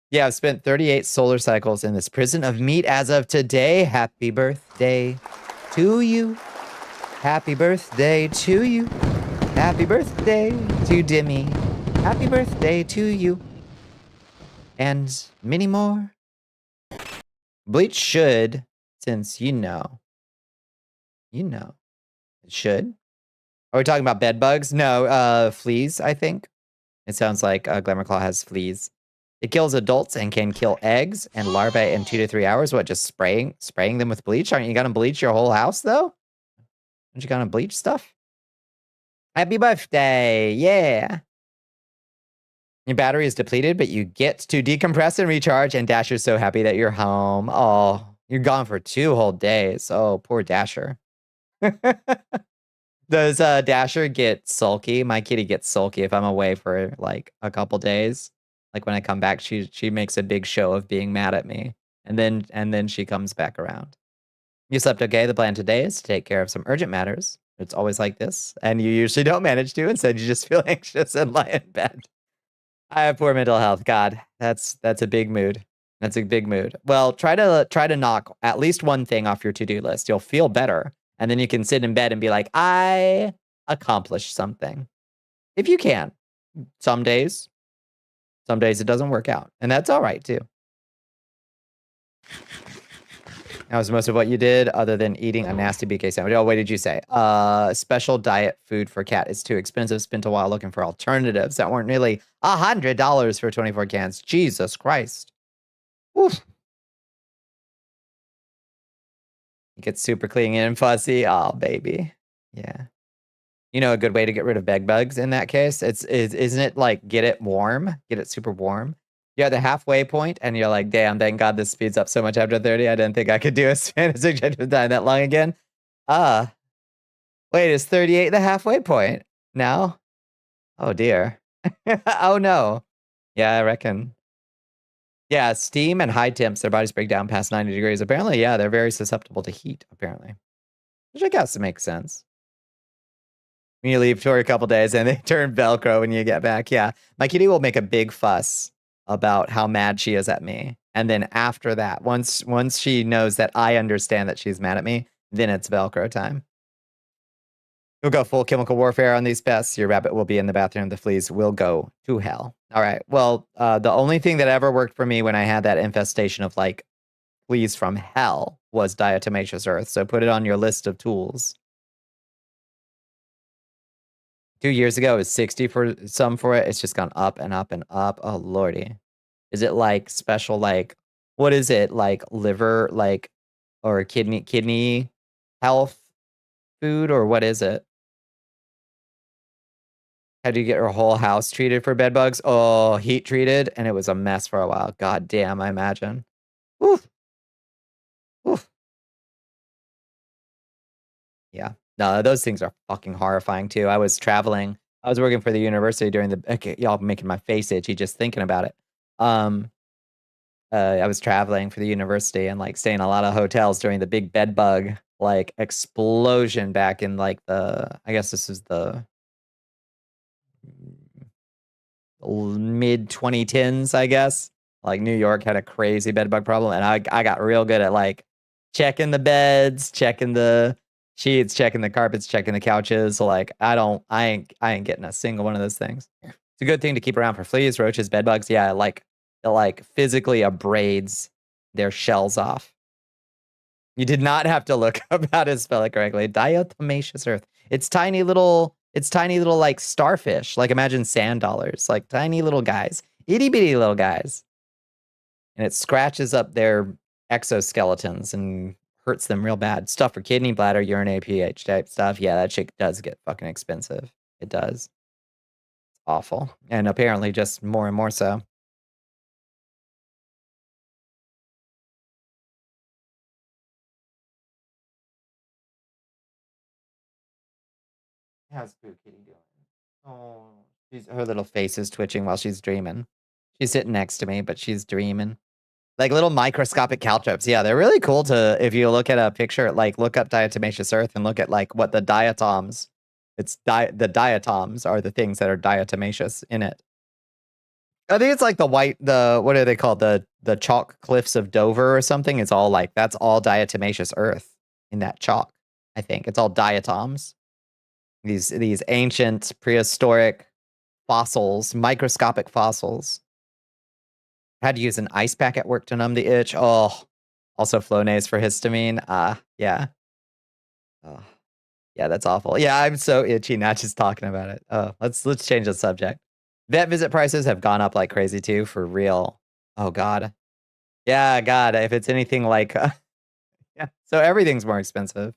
Speaker 2: Yeah, I've spent 38 solar cycles in this prison of meat as of today. Happy birthday to you. Happy birthday to you. Happy birthday to Dimmy. Happy birthday to you. And many more. Bleach should, since you know, it should. Are we talking about bed bugs? No, fleas, I think. It sounds like Glamour Claw has fleas. It kills adults and can kill eggs and larvae in 2 to 3 hours. What, just spraying them with bleach? Aren't you gonna bleach your whole house, though? Aren't you gonna bleach stuff? Happy birthday, yeah. Your battery is depleted, but you get to decompress and recharge, and Dasher's so happy that you're home. Oh, you're gone for 2 whole days. Oh, poor Dasher. Does Dasher get sulky? My kitty gets sulky if I'm away for like a couple days. Like when I come back, she makes a big show of being mad at me, and then she comes back around. You slept okay. The plan today is to take care of some urgent matters It's always like this, and you usually don't manage to. Instead, you just feel anxious and lie in bed. I have poor mental health. God, that's a big mood. That's a big mood. Well, try to knock at least one thing off your to-do list. You'll feel better, and then you can sit in bed and be like, I accomplished something. If you can. Some days it doesn't work out, and that's all right too. That was most of what you did, other than eating a nasty BK sandwich. Oh, what did you say? Special diet food for cat is too expensive. Spent a while looking for alternatives that weren't nearly $100 for 24 cans. Jesus Christ. Oof. You get super clean and fuzzy. Oh, baby. Yeah. You know a good way to get rid of bed bugs in that case? Isn't it like get it warm? Get it super warm? You're at the halfway point and you're like, damn, thank God this speeds up so much after 30. I didn't think I could do a Spanish suggestion time that long again. Wait, is 38 the halfway point now? Oh dear. Oh no. Yeah, I reckon. Yeah, steam and high temps, their bodies break down past 90 degrees. Apparently, yeah, they're very susceptible to heat, apparently. Which I guess makes sense. When you leave for a couple days and they turn Velcro when you get back. Yeah. My kitty will make a big fuss about how mad she is at me. And then after that, once she knows that I understand that she's mad at me, then it's Velcro time. We'll go full chemical warfare on these pests. Your rabbit will be in the bathroom. The fleas will go to hell. All right. Well, the only thing that ever worked for me when I had that infestation of like fleas from hell was diatomaceous earth. So put it on your list of tools. 2 years ago, it was 60 for it. It's just gone up and up and up. Oh, lordy. Is it like special, like, what is it? Like liver, like, or kidney health food, or what is it? How do you get her whole house treated for bed bugs? Oh, heat treated, and it was a mess for a while. God damn, I imagine. Oof. Oof. Yeah. No, those things are fucking horrifying too. I was traveling. I was working for the university during the okay, y'all making my face itchy just thinking about it. I was traveling for the university and like staying in a lot of hotels during the big bed bug like explosion back in like I guess this is the mid 2010s, I guess. Like New York had a crazy bed bug problem, and I got real good at like checking the beds, checking the sheets, checking the carpets, checking the couches. So, like I ain't getting a single one of those things. It's a good thing to keep around for fleas, roaches, bed bugs. Yeah, like it like physically abrades their shells off. You did not have to look up how to spell it correctly. Diatomaceous earth. It's tiny little like starfish. Like imagine sand dollars, like tiny little guys, itty bitty little guys. And it scratches up their exoskeletons and hurts them real bad. Stuff for kidney, bladder, urinary, pH type stuff. Yeah, that shit does get fucking expensive. It does. It's awful. And apparently just more and more so. How's Boo Kitty doing? Oh, her little face is twitching while she's dreaming. She's sitting next to me, but she's dreaming. Like little microscopic caltrops. Yeah, they're really cool to, if you look at a picture, like look up diatomaceous earth and look at like what the diatoms, the diatoms are the things that are diatomaceous in it. I think it's like what are they called? The chalk cliffs of Dover or something. It's all like, that's all diatomaceous earth in that chalk. I think it's all diatoms. These ancient prehistoric fossils, microscopic fossils. Had to use an ice pack at work to numb the itch. Oh, also Flonase for histamine. Yeah. Oh, yeah, that's awful. Yeah, I'm so itchy not just talking about it. Oh, let's change the subject. Vet visit prices have gone up like crazy too, for real. Oh God. Yeah, God, if it's anything like yeah. So everything's more expensive.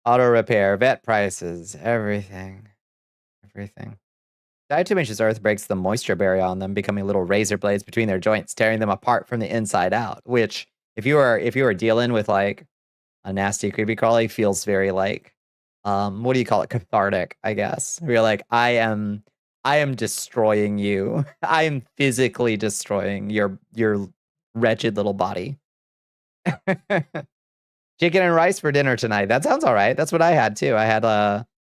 Speaker 2: Auto repair, vet prices, everything. Everything. Diatomaceous earth breaks the moisture barrier on them, becoming little razor blades between their joints, tearing them apart from the inside out. Which, if you are dealing with like a nasty creepy crawly, feels very like, what do you call it? Cathartic, I guess. Where you're like, I am destroying you. I am physically destroying your wretched little body. Chicken and rice for dinner tonight. That sounds all right. That's what I had too. I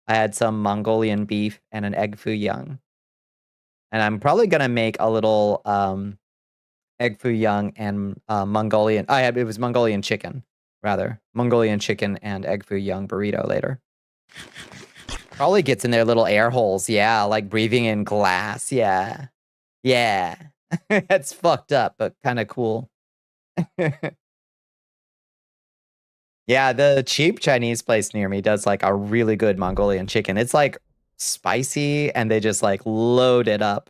Speaker 2: had some Mongolian beef and an egg foo young. And I'm probably gonna make a little egg foo young and Mongolian. It was Mongolian chicken, rather. Mongolian chicken and egg foo young burrito later. Probably gets in their little air holes. Yeah, like breathing in glass. Yeah. Yeah. That's fucked up, but kind of cool. Yeah, the cheap Chinese place near me does like a really good Mongolian chicken. It's like spicy and they just like load it up.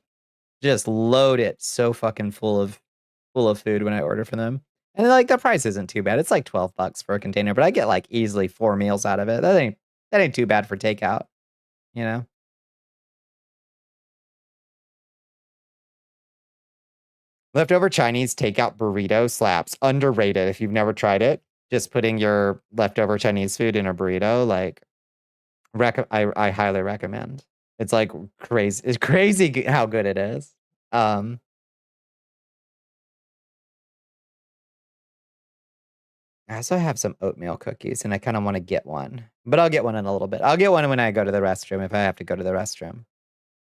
Speaker 2: Just load it so fucking full of food when I order from them. And like the price isn't too bad. It's like $12 for a container, but I get like easily 4 meals out of it. That ain't too bad for takeout, you know? Leftover Chinese takeout burrito slaps. Underrated if you've never tried it. Just putting your leftover Chinese food in a burrito, like I highly recommend. It's like crazy. It's crazy how good it is. I also have some oatmeal cookies and I kind of want to get one, but I'll get one in a little bit. I'll get one when I go to the restroom if I have to go to the restroom,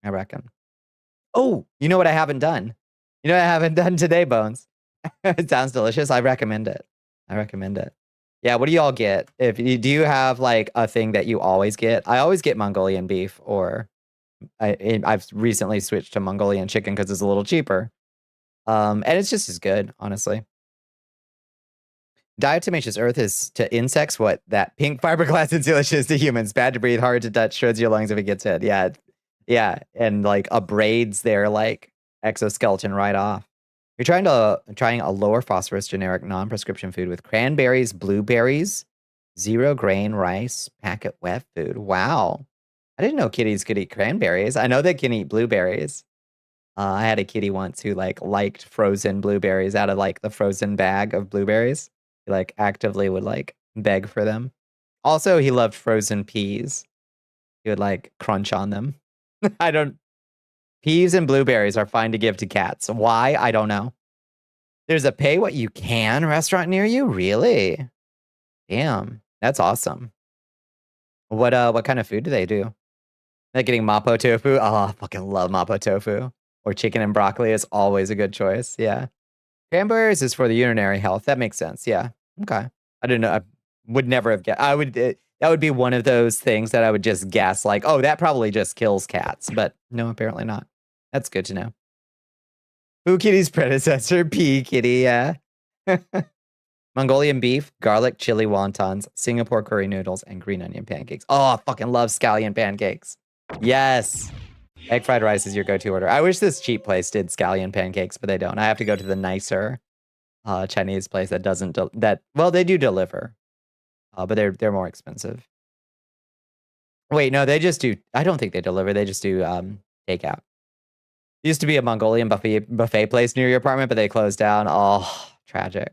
Speaker 2: I reckon. Oh, you know what I haven't done? You know what I haven't done today, Bones? It sounds delicious. I recommend it. I recommend it. Yeah, what do y'all get? Do you have like a thing that you always get? I always get Mongolian beef, or I've recently switched to Mongolian chicken because it's a little cheaper. And it's just as good, honestly. Diatomaceous earth is to insects what that pink fiberglass insulation is to humans. Bad to breathe, hard to touch, shreds your lungs if it gets hit. Yeah, yeah, and like abrades their like exoskeleton right off. You're trying a lower phosphorus generic non-prescription food with cranberries, blueberries, zero grain rice, packet wet food. Wow. I didn't know kitties could eat cranberries. I know they can eat blueberries. I had a kitty once who like liked frozen blueberries out of like the frozen bag of blueberries. He like actively would like beg for them. Also, he loved frozen peas. He would like crunch on them. I don't Peas and blueberries are fine to give to cats. Why? I don't know. There's a pay what you can restaurant near you? Really? Damn. That's awesome. What kind of food do they do? Like getting mapo tofu? Oh, I fucking love mapo tofu. Or chicken and broccoli is always a good choice. Yeah. Cranberries is for the urinary health. That makes sense. Yeah. Okay. I don't know. I would never have guessed. That would be one of those things that I would just guess like, oh, that probably just kills cats. But no, apparently not. That's good to know. Poo Kitty's predecessor, Pea Kitty, yeah. Mongolian beef, garlic chili wontons, Singapore curry noodles, and green onion pancakes. Oh, I fucking love scallion pancakes. Yes. Egg fried rice is your go-to order. I wish this cheap place did scallion pancakes, but they don't. I have to go to the nicer Chinese place that doesn't well, they do deliver, but they're more expensive. Wait, no, they just do. I don't think they deliver. They just do takeout. Used to be a Mongolian buffet place near your apartment, but they closed down. Oh, tragic.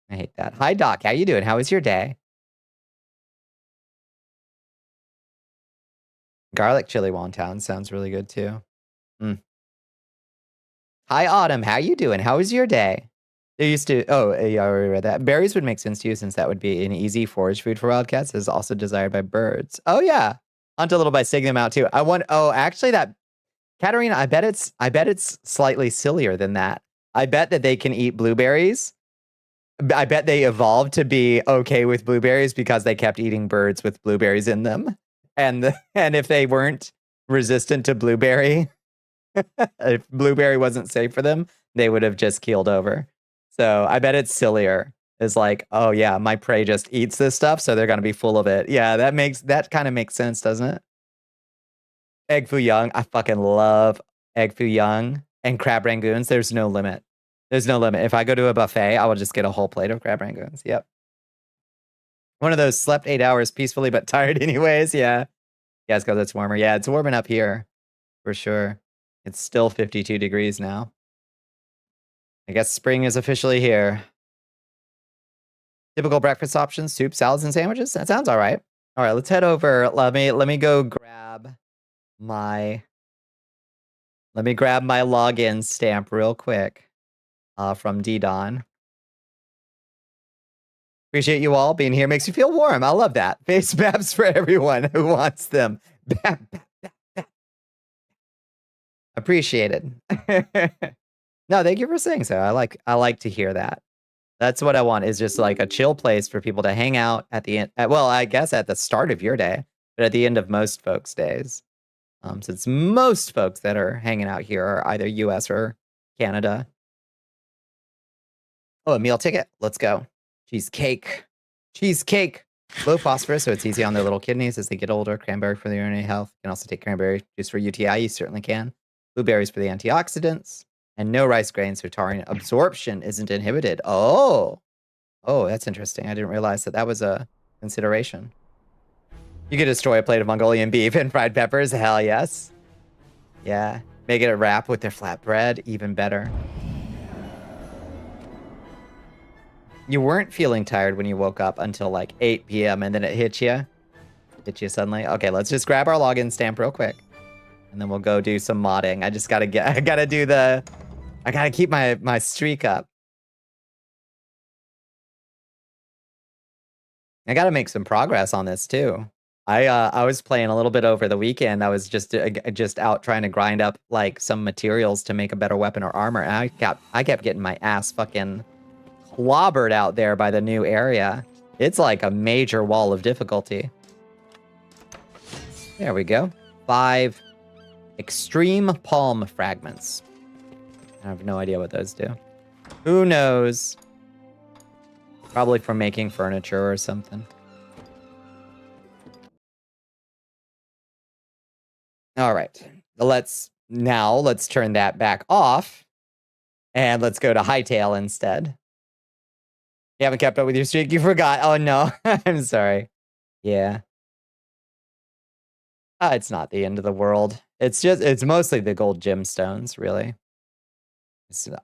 Speaker 2: I hate that. Hi, Doc. How you doing? How was your day? Garlic chili wonton sounds really good too. Mm. Hi, Autumn. How you doing? How was your day? They used to. Oh, yeah, I already read that. Berries would make sense to you since that would be an easy forage food for wildcats. Is also desired by birds. Oh yeah, hunt a little by singing them out too. I want. Oh, actually, that Katarina. I bet it's slightly sillier than that. I bet that they can eat blueberries. I bet they evolved to be okay with blueberries because they kept eating birds with blueberries in them. And if they weren't resistant to blueberry, if blueberry wasn't safe for them, they would have just keeled over. So I bet it's sillier. It's like, oh yeah, my prey just eats this stuff, so they're gonna be full of it. Yeah, that kind of makes sense, doesn't it? Egg foo young. I fucking love egg foo young and crab rangoons. There's no limit. There's no limit. If I go to a buffet, I will just get a whole plate of crab rangoons. Yep. One of those slept 8 hours peacefully but tired anyways. Yeah. Yeah, it's because it's warmer. Yeah, it's warming up here for sure. It's still 52 degrees now. I guess spring is officially here. Typical breakfast options, soup, salads, and sandwiches. That sounds all right. All right, let's head over. Let me go grab my login stamp real quick from D-Don. Appreciate you all being here. Makes you feel warm. I love that. Face maps for everyone who wants them. Appreciated. No, thank you for saying so. I like to hear that. That's what I want, is just like a chill place for people to hang out at the end. Well, I guess at the start of your day, but at the end of most folks' days. Since most folks that are hanging out here are either US or Canada. Oh, a meal ticket. Let's go. Cheesecake. Cheesecake. Low phosphorus, so it's easy on their little kidneys as they get older. Cranberry for the urinary health. You can also take cranberry juice for UTI. You certainly can. Blueberries for the antioxidants. And no rice grains, so taurine absorption isn't inhibited. Oh, that's interesting. I didn't realize that was a consideration. You could destroy a plate of Mongolian beef and fried peppers. Hell yes. Yeah. Make it a wrap with their flatbread. Even better. You weren't feeling tired when you woke up until like 8 p.m. and then it hit you. Hit you suddenly. Okay, let's just grab our login stamp real quick. And then we'll go do some modding. I just gotta I gotta keep my streak up. I gotta make some progress on this too. I was playing a little bit over the weekend. I was just out trying to grind up like some materials to make a better weapon or armor. And I kept getting my ass fucking clobbered out there by the new area. It's like a major wall of difficulty. There we go. 5 extreme palm fragments. I have no idea what those do. Who knows? Probably for making furniture or something. All right. Let's turn that back off. And let's go to Hightail instead. You haven't kept up with your streak? You forgot. Oh, no. I'm sorry. Yeah. It's not the end of the world. It's mostly the gold gemstones, really.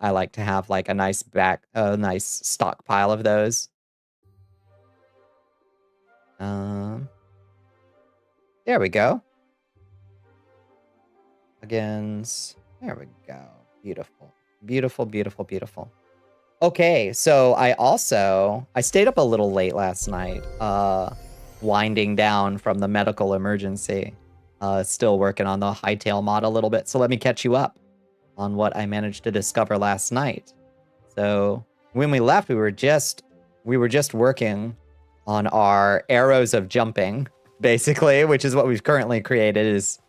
Speaker 2: I like to have like a nice stockpile of those. There we go. Agains. There we go. Beautiful. Beautiful, beautiful, beautiful. Okay, so I stayed up a little late last night, winding down from the medical emergency. Still working on the Hightail mod a little bit, so let me catch you up on what I managed to discover last night. So when we left, we were just working on our arrows of jumping, basically, which is what we've currently created, is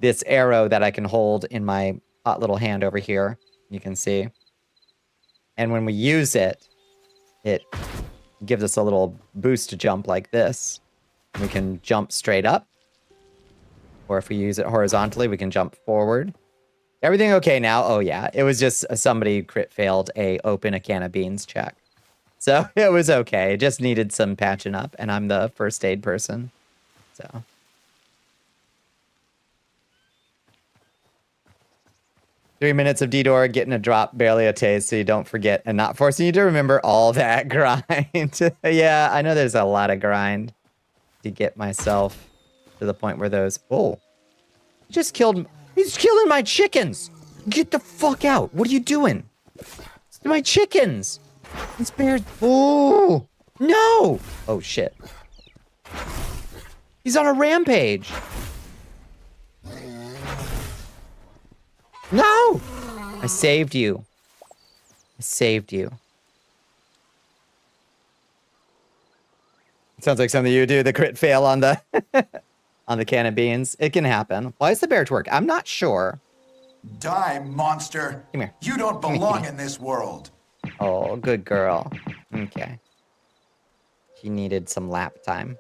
Speaker 2: this arrow that I can hold in my hot little hand over here. You can see. And when we use it, it gives us a little boost to jump like this. We can jump straight up. Or if we use it horizontally, we can jump forward. Everything okay now? Oh yeah, it was just somebody crit failed a open a can of beans check. So it was okay. It just needed some patching up, and I'm the first aid person. So. Three minutes of D-Door, getting a drop, barely a taste, so you don't forget, and not forcing you to remember all that grind. Yeah, I know there's a lot of grind to get myself to the point where those... Oh, he's killing my chickens! Get the fuck out! What are you doing? It's my chickens! This bear... Oh, no! Oh, shit. He's on a rampage! No! I saved you. I saved you. It sounds like something you do, the crit fail on the on the can of beans. It can happen. Why is the bear twerk? I'm not sure.
Speaker 1: Die, monster.
Speaker 2: Come here.
Speaker 1: You don't belong in this world.
Speaker 2: Oh, good girl. Okay. She needed some lap time.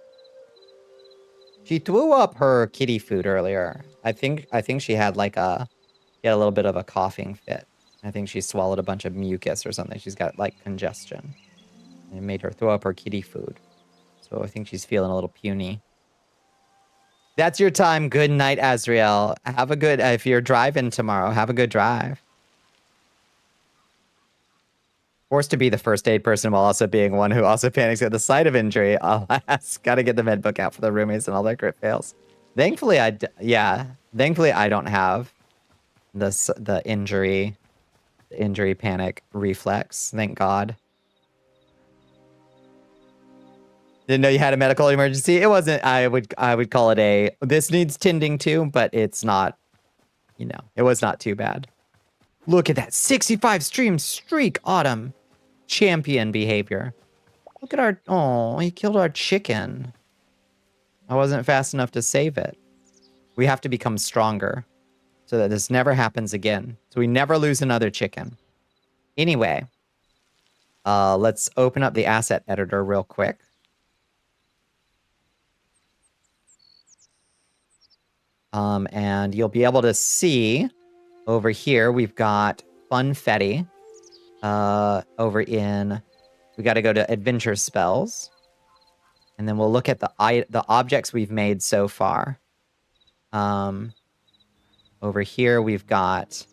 Speaker 2: She threw up her kitty food earlier. I think she had like a little bit of a coughing fit. I think she swallowed a bunch of mucus or something. She's got like congestion. And it made her throw up her kitty food. So I think she's feeling a little puny. That's your time. Good night, Azrael. Have a good, if you're driving tomorrow, have a good drive. Forced to be the first aid person while also being one who also panics at the sight of injury. Alas, gotta get the med book out for the roommates and all their crit fails. Thankfully, I don't have the injury panic reflex. Thank God. Didn't know you had a medical emergency. It wasn't. I would call it a. This needs tending to, but it's not. You know, it was not too bad. Look at that 65 stream streak, Autumn. Champion behavior. Look at our. Oh, he killed our chicken. I wasn't fast enough to save it. We have to become stronger so that this never happens again. So we never lose another chicken. Anyway, let's open up the asset editor real quick. And you'll be able to see over here, we've got Funfetti. Over in, we got to go to adventure spells. And then we'll look at the objects we've made so far. Over here, we've got,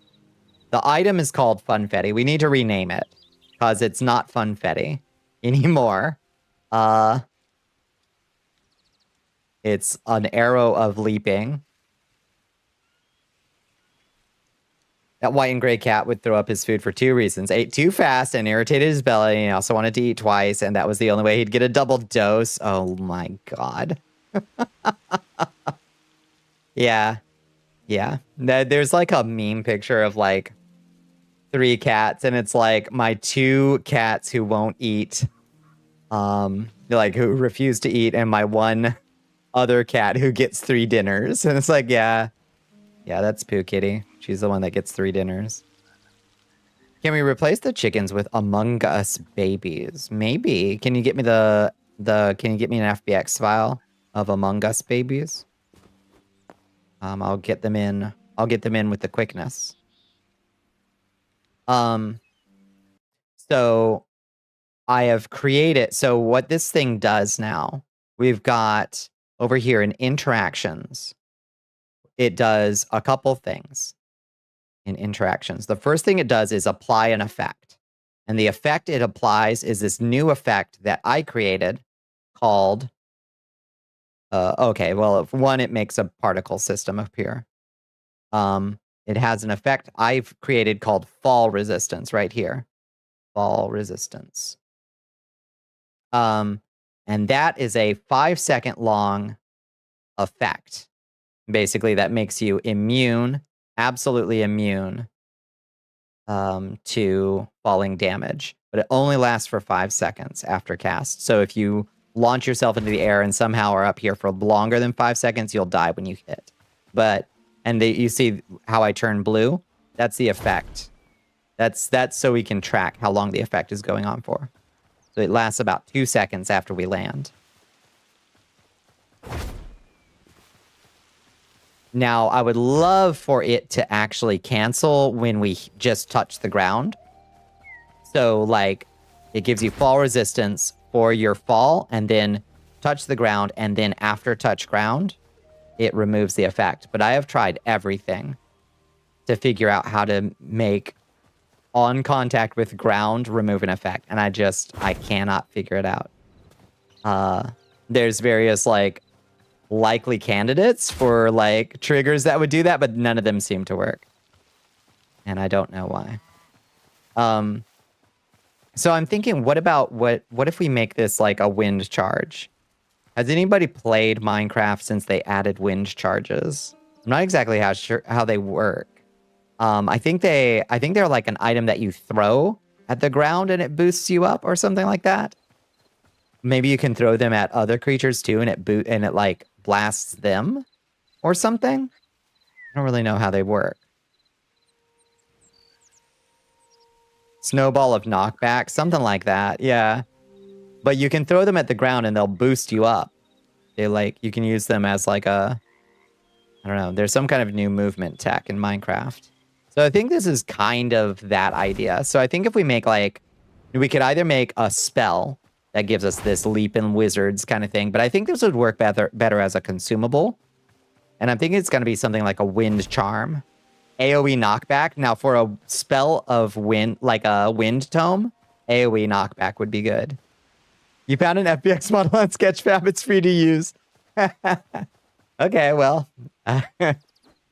Speaker 2: the item is called Funfetti. We need to rename it because it's not Funfetti anymore. It's an arrow of leaping. That white and gray cat would throw up his food for 2 reasons. Ate too fast and irritated his belly, and he also wanted to eat twice, and that was the only way he'd get a double dose. Oh my god. Yeah. Yeah. There's like a meme picture of like 3 cats, and it's like my 2 cats who won't eat, like who refuse to eat, and my 1 other cat who gets 3 dinners. And it's like, yeah, that's Pooh Kitty. She's the one that gets 3 dinners. Can we replace the chickens with Among Us babies? Maybe. Can you get me can you get me an FBX file of Among Us babies? I'll get them in with the quickness. So I have created, so what this thing does now, we've got over here in interactions, it does a couple things in interactions. The first thing it does is apply an effect. And the effect it applies is this new effect that I created called, okay, well, if one, it makes a particle system appear. It has an effect I've created called fall resistance right here. Fall resistance. And that is a 5-second long effect. Basically, that makes you immune, absolutely immune to falling damage. But it only lasts for 5 seconds after cast. So if you launch yourself into the air and somehow are up here for longer than 5 seconds, you'll die when you hit. You see how I turn blue? That's the effect. That's so we can track how long the effect is going on for. So it lasts about 2 seconds after we land. Now, I would love for it to actually cancel when we just touch the ground. So, like, it gives you fall resistance for your fall, and then touch the ground, and then after touch ground, it removes the effect. But I have tried everything to figure out how to make on contact with ground remove an effect, and I cannot figure it out. There's various, like, likely candidates for like triggers that would do that, but none of them seem to work, and I don't know why. So I'm thinking, what if we make this like a wind charge? Has anybody played Minecraft since they added wind charges? I'm not exactly sure how they work. I think they're like an item that you throw at the ground and it boosts you up or something like that. Maybe you can throw them at other creatures too, and it like blasts them or something. I don't really know how they work. Snowball of knockback, something like that. Yeah. But you can throw them at the ground and they'll boost you up. You can use them as like I don't know. There's some kind of new movement tech in Minecraft. So I think this is kind of that idea. So I think if we make we could either make a spell that gives us this leap in wizards kind of thing, but I think this would work better as a consumable. And I'm thinking it's going to be something like a wind charm. AoE knockback. Now for a spell of wind, like a wind tome, AoE knockback would be good. You found an FBX model on Sketchfab. It's free to use. Okay, well,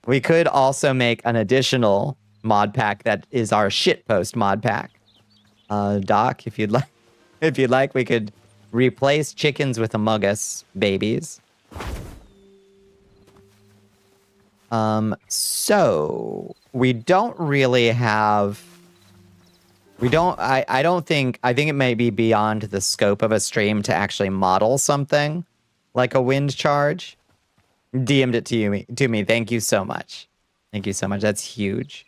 Speaker 2: we could also make an additional mod pack that is our shitpost mod pack. Doc, if you'd like, we could Replace chickens with Among-Us babies. So we don't really have... I don't think... I think it may be beyond the scope of a stream to actually model something like a wind charge. DM'd it to me. Thank you so much. Thank you so much. That's huge.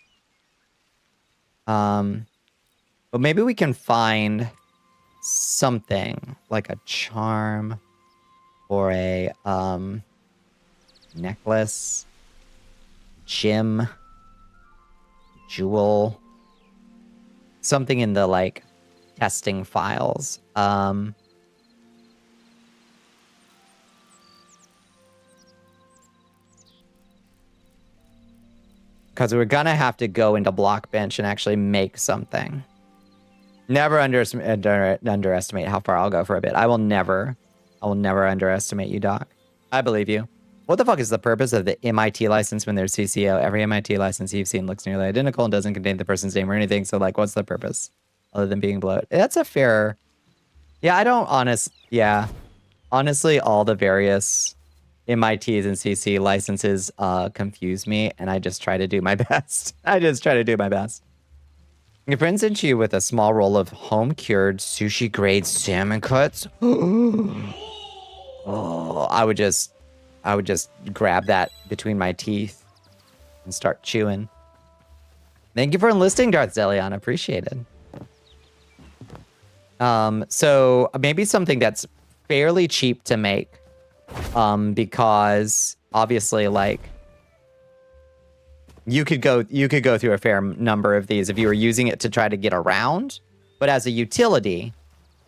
Speaker 2: But maybe we can find something like a charm or a necklace, gem, jewel, something in the like testing files. Because we're gonna have to go into Blockbench and actually make something. Never underestimate how far I'll go for a bit. I will never underestimate you, Doc. I believe you. What the fuck is the purpose of the MIT license when there's CCO? Every MIT license you've seen looks nearly identical and doesn't contain the person's name or anything. So, like, what's the purpose other than being bloat? That's a fair... Yeah, I don't honestly, all the various MITs and CC licenses confuse me, and I just try to do my best. Your friend sent you with a small roll of home-cured sushi-grade salmon cuts. Oh, I would just grab that between my teeth and start chewing. Thank you for enlisting, Darth Zelion. Appreciated. So maybe something that's fairly cheap to make, because obviously, like, you could go through a fair number of these if you were using it to try to get around. But as a utility,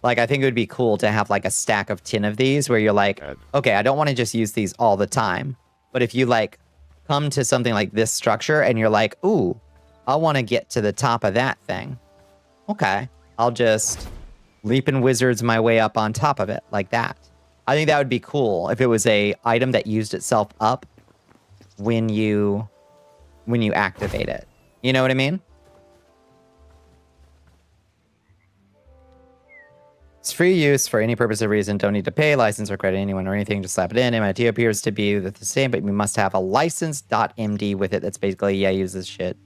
Speaker 2: like, I think it would be cool to have like a stack of 10 of these where you're like, okay, I don't want to just use these all the time. But if you like come to something like this structure and you're like, ooh, I want to get to the top of that thing. Okay, I'll just leap and wizards my way up on top of it like that. I think that would be cool if it was a item that used itself up when you activate it. You know what I mean? It's free use for any purpose or reason. Don't need to pay, license, or credit anyone or anything. Just slap it in. MIT appears to be the same, but we must have a license.md with it. That's basically, yeah, use this shit.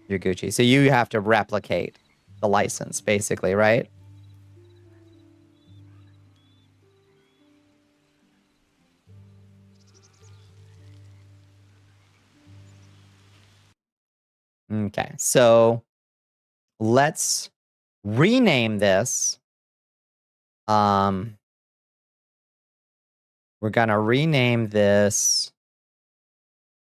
Speaker 2: You're Gucci. So you have to replicate the license, basically, right? Okay, so let's rename this. We're gonna rename this.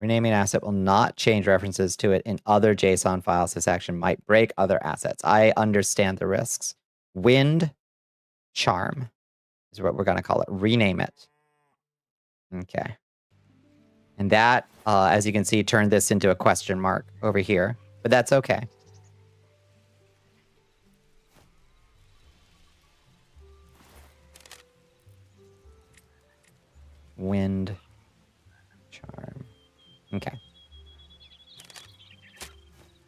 Speaker 2: Renaming asset will not change references to it in other JSON files. This action might break other assets. I understand the risks. Wind charm is what we're gonna call it. Rename it. Okay. And that, as you can see, turned this into a question mark over here. But that's okay. Wind charm. Okay.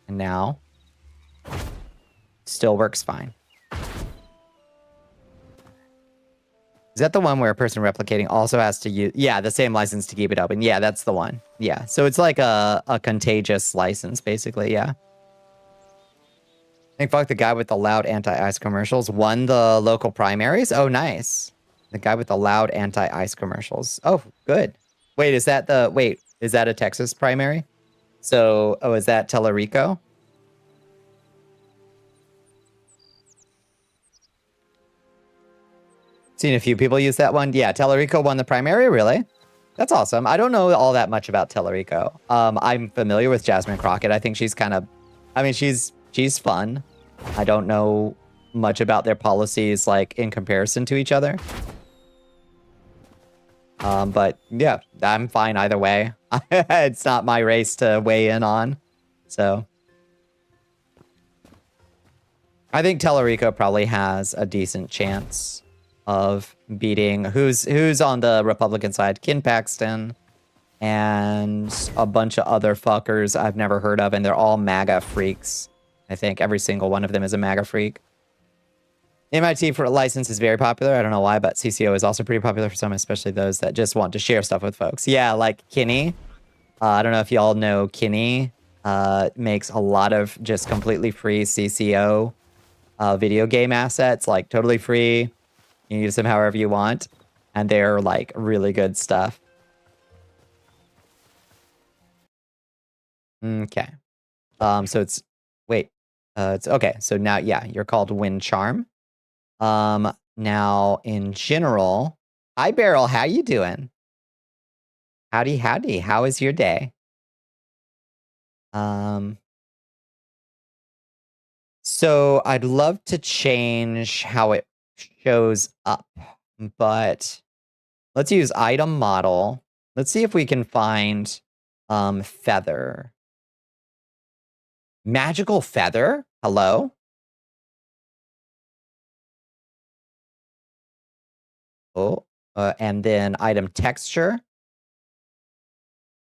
Speaker 2: And now, still works fine. Is that the one where a person replicating also has to use... Yeah, the same license to keep it open. Yeah, that's the one. Yeah, so it's like a contagious license, basically, yeah. I think fuck the guy with the loud anti-ice commercials won the local primaries. Oh, nice. The guy with the loud anti-ice commercials. Oh, good. Wait, is that the... Wait, is that a Texas primary? So, oh, is that Tellerico? Seen a few people use that one. Yeah, Tellerico won the primary, really? That's awesome. I don't know all that much about Tellerico. I'm familiar with Jasmine Crockett. I think she's kind of... I mean, she's fun. I don't know much about their policies, like, in comparison to each other. But, yeah, I'm fine either way. It's not my race to weigh in on, so... I think Tellerico probably has a decent chance of beating who's on the Republican side, Ken Paxton, and a bunch of other fuckers I've never heard of, and they're all MAGA freaks. I think every single one of them is a MAGA freak. MIT for license is very popular. I don't know why, but CCO is also pretty popular for some, especially those that just want to share stuff with folks. Yeah, like Kinney. I don't know if y'all know Kinney. Makes a lot of just completely free CCO video game assets, like totally free. You can use them however you want. And they're like really good stuff. Okay. So it's, wait, it's okay. So now, yeah, you're called Wind Charm. Now in general, hi Beryl, how you doing? Howdy, howdy. How is your day? So I'd love to change how it shows up, but let's use item model. Let's see if we can find feather. Magical feather? Hello? Oh, and then item texture.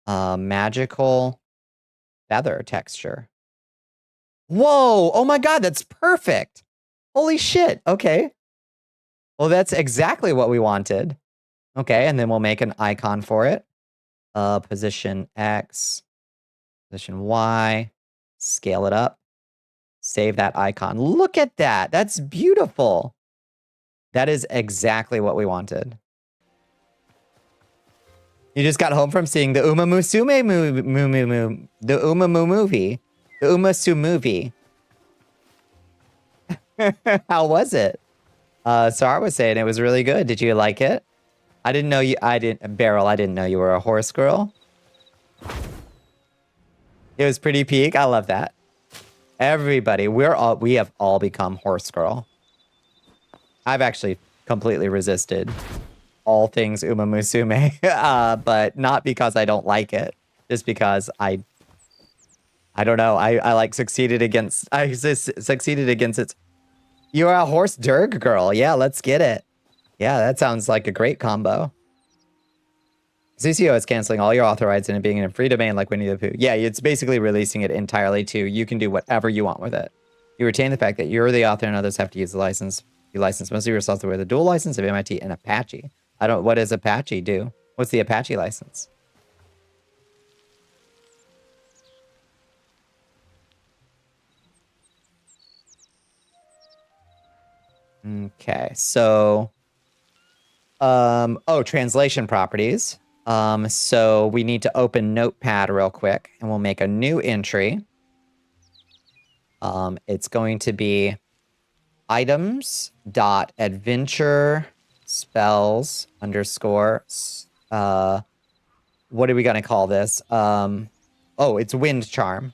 Speaker 2: Magical feather texture. Whoa! Oh my god, that's perfect! Holy shit, okay. Well, that's exactly what we wanted. Okay, and then we'll make an icon for it. Position X, position Y, scale it up, save that icon. Look at that, that's beautiful. That is exactly what we wanted. You just got home from seeing the Uma Musume movie, the Uma movie, the Uma Su movie. How was it? Sarah was saying it was really good. Did you like it? I didn't know you. Beryl, I didn't know you were a horse girl. It was pretty peak. I love that. Everybody, we have all become horse girl. I've actually completely resisted all things Uma Musume, but not because I don't like it, just because I don't know. I like succeeded against its. You're a horse Durg girl. Yeah, let's get it. Yeah, that sounds like a great combo. CCO is canceling all your author rights and it being in a free domain like Winnie the Pooh. Yeah, it's basically releasing it entirely to you can do whatever you want with it. You retain the fact that you're the author and others have to use the license. You license most of your software with a dual license of MIT and Apache. What does Apache do? What's the Apache license? Okay, so, translation properties. So we need to open Notepad real quick and we'll make a new entry. It's going to be items.adventure spells underscore, what are we going to call this? It's wind charm.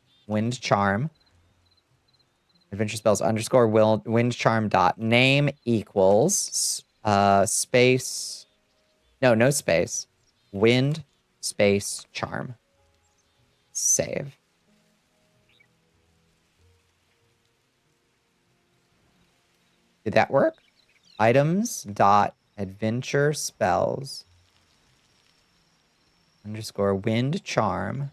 Speaker 2: Adventure spells underscore wind charm dot name equals space. No space. Wind space charm. Save. Did that work? Items dot adventure spells underscore wind charm.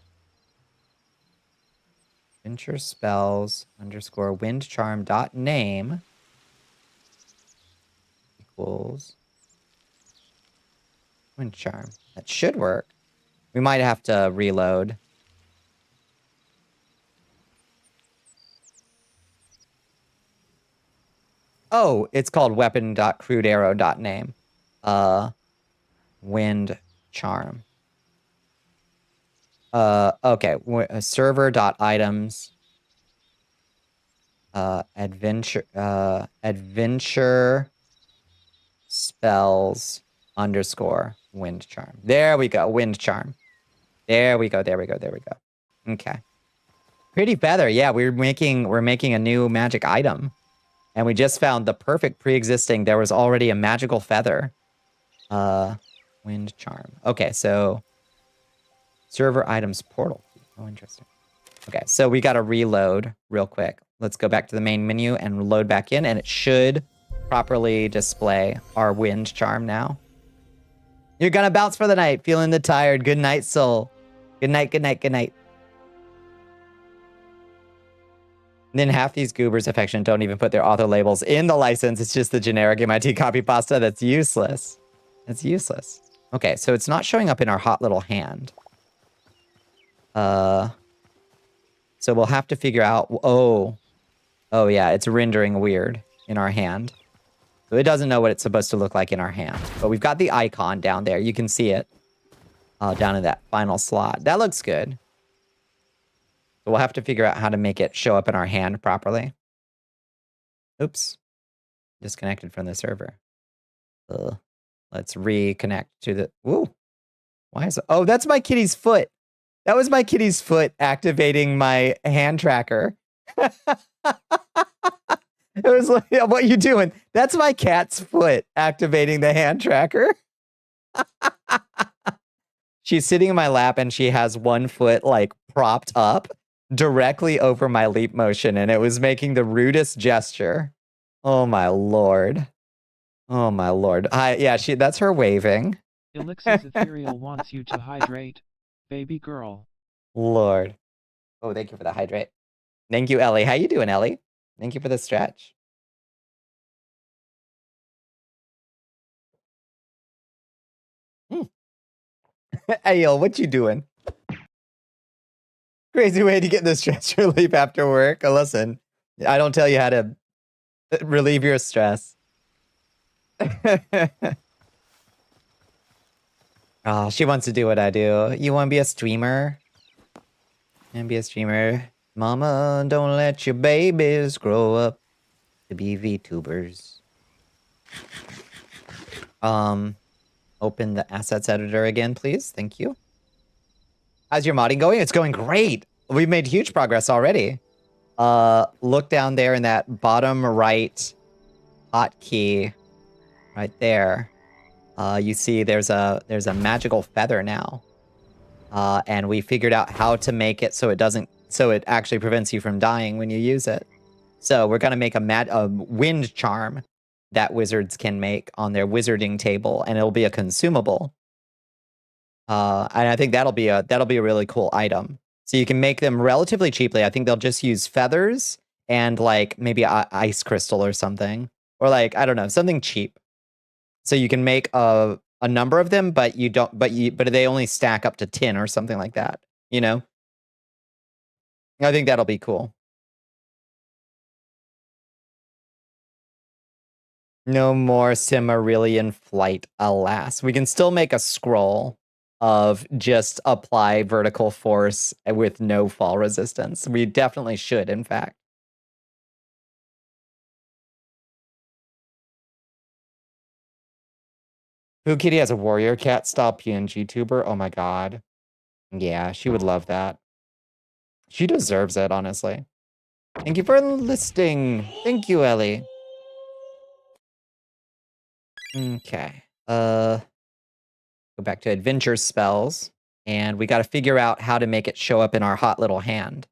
Speaker 2: Adventure spells underscore wind charm dot name equals wind charm. That should work. We might have to reload. Oh, it's called weapon.crudearrow.name. Wind charm. Okay. Server.items. Adventure spells underscore wind charm. There we go. Wind charm. There we go. Okay. Pretty feather. Yeah, we're making a new magic item. And we just found the perfect pre-existing. There was already a magical feather. Wind charm. Okay, so server items portal. Oh, interesting. Okay, so we got to reload real quick. Let's go back to the main menu and load back in, and it should properly display our wind charm now. You're gonna bounce for the night, feeling the tired. Good night, soul. Good night, good night, good night. And then half these goobers affection don't even put their author labels in the license. It's just the generic MIT copy pasta. That's useless. That's useless. Okay, so it's not showing up in our hot little hand. So we'll have to figure out... Oh, yeah, it's rendering weird in our hand. So it doesn't know what it's supposed to look like in our hand. But we've got the icon down there. You can see it down in that final slot. That looks good. So we'll have to figure out how to make it show up in our hand properly. Oops. Disconnected from the server. Let's reconnect to the... Ooh. Why is it... Oh, that's my kitty's foot. That was my kitty's foot activating my hand tracker. It was like, what are you doing? That's my cat's foot activating the hand tracker. She's sitting in my lap and she has one foot like propped up directly over my leap motion, and it was making the rudest gesture. Oh my lord. Oh my lord. Yeah, that's her waving.
Speaker 3: Elixir's ethereal wants you to hydrate, baby girl.
Speaker 2: Lord. Oh, thank you for the hydrate. Thank you, Ellie. How you doing, Ellie? Thank you for the stretch. Hey, yo, what you doing? Crazy way to get the stress relief after work. Listen, I don't tell you how to relieve your stress. Oh, she wants to do what I do. You want to be a streamer? And be a streamer. Mama, don't let your babies grow up to be VTubers. Open the assets editor again, please. Thank you. How's your modding going? It's going great. We've made huge progress already. Look down there in that bottom right hotkey right there. You see there's a magical feather now. And we figured out how to make it so it actually prevents you from dying when you use it. So we're gonna make a wind charm that wizards can make on their wizarding table, and it'll be a consumable. And I think that'll be a really cool item. So you can make them relatively cheaply. I think they'll just use feathers and like maybe ice crystal or something, or like I don't know, something cheap. So you can make a number of them, but they only stack up to 10 or something like that. You know, I think that'll be cool. No more Silmarillion flight, alas. We can still make a scroll of just apply vertical force with no fall resistance. We definitely should, in fact. Pooh Kitty has a warrior cat style PNG tuber. Oh my god. Yeah, she would love that. She deserves it, honestly. Thank you for listing. Thank you, Ellie. Okay. Go back to adventure spells. And we got to figure out how to make it show up in our hot little hand.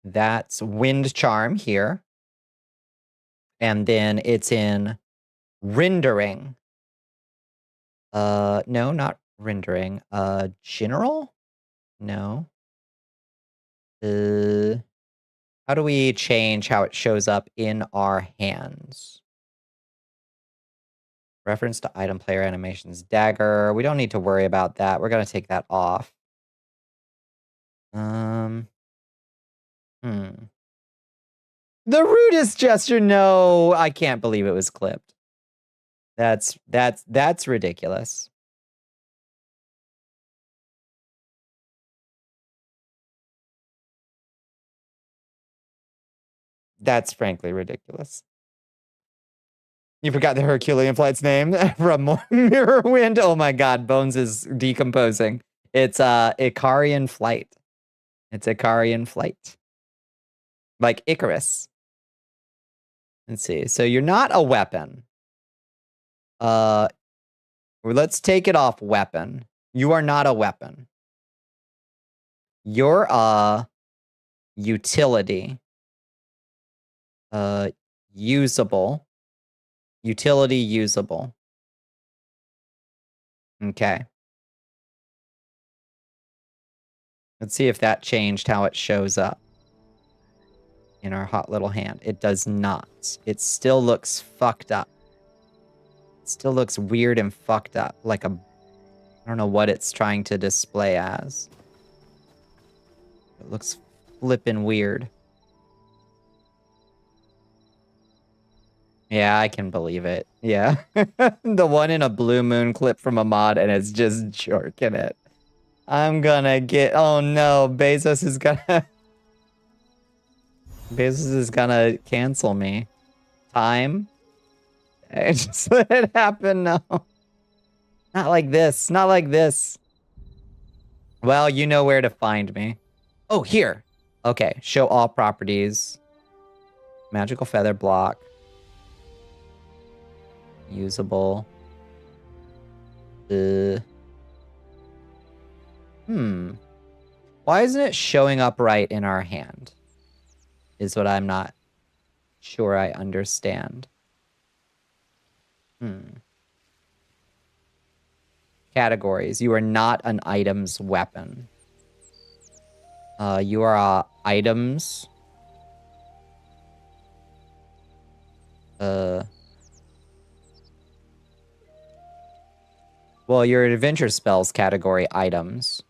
Speaker 2: That's wind charm here. And then it's in rendering. No, not rendering. General? No. How do we change how it shows up in our hands? Reference to item player animations. Dagger. We don't need to worry about that. We're going to take that off. The rudest gesture. No, I can't believe it was clipped. That's ridiculous. That's frankly ridiculous. You forgot the Herculean flight's name from Mirrorwind. Oh my god, Bones is decomposing. It's Icarian flight. It's Icarian flight. Like Icarus. Let's see. So you're not a weapon. Let's take it off weapon. You are not a weapon. You're a utility. Usable. Utility usable. Okay. Let's see if that changed how it shows up in our hot little hand. It does not. It still looks fucked up. It still looks weird and fucked up. Like a... I don't know what it's trying to display as. It looks flippin' weird. Yeah, I can believe it. Yeah. The one in a Blue Moon clip from a mod and it's just jerking it. I'm gonna get... Oh no, Bezos is gonna... Bezos is gonna cancel me. Time? Just let it happen now. Not like this. Not like this. Well, you know where to find me. Oh, here. Okay, show all properties. Magical feather block. Usable. Why isn't it showing up right in our hand? Is what I'm not sure I understand. Categories. You are not an items weapon. You are items. Well, your adventure spells category items.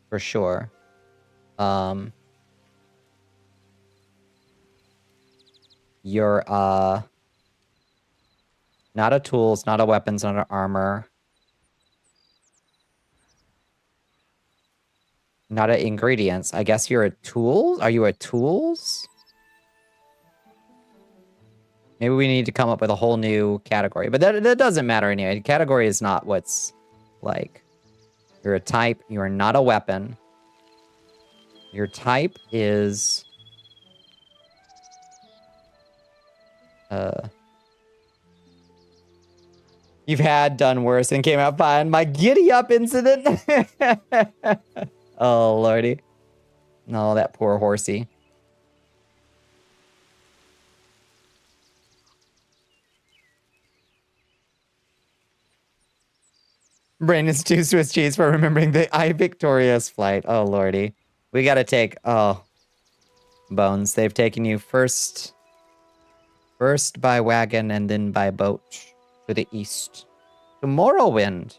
Speaker 2: For sure. You're not a tools, not a weapons, not an armor. Not a ingredients. I guess you're a tools? Are you a tools? Maybe we need to come up with a whole new category. But that doesn't matter anyway. Category is not what's like. You're a type. You are not a weapon. Your type is... You've had done worse and came out fine. My giddy up incident. Oh, lordy. No, that poor horsey. Brandon's 2 Swiss cheese for remembering the I Victorious flight. Oh, lordy. We gotta take... Oh. Bones, they've taken you first by wagon and then by boat to the east. To Morrowind.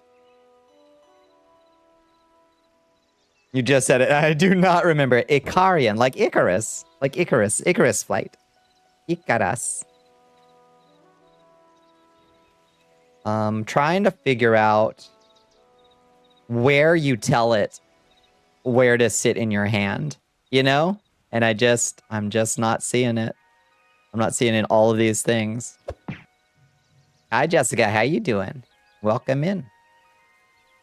Speaker 2: You just said it. I do not remember. Icarian, like Icarus. Like Icarus. Icarus flight. Icarus. Trying to figure out where you tell it where to sit in your hand, you know? And I'm just not seeing it. I'm not seeing it in all of these things. Hi, Jessica. How you doing? Welcome in.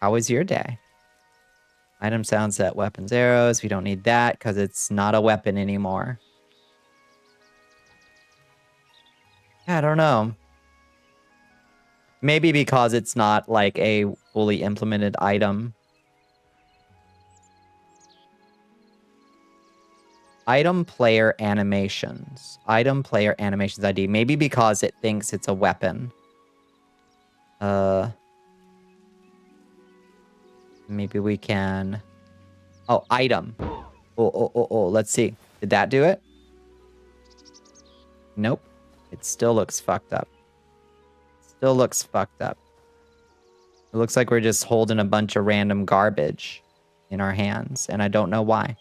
Speaker 2: How was your day? Item sound set, weapons, arrows. We don't need that because it's not a weapon anymore. I don't know. Maybe because it's not like a fully implemented item. Item player animations. Item player animations ID. Maybe because it thinks it's a weapon. Maybe we can... Oh, item. Oh, let's see. Did that do it? Nope. It still looks fucked up. Still looks fucked up. It looks like we're just holding a bunch of random garbage in our hands, and I don't know why.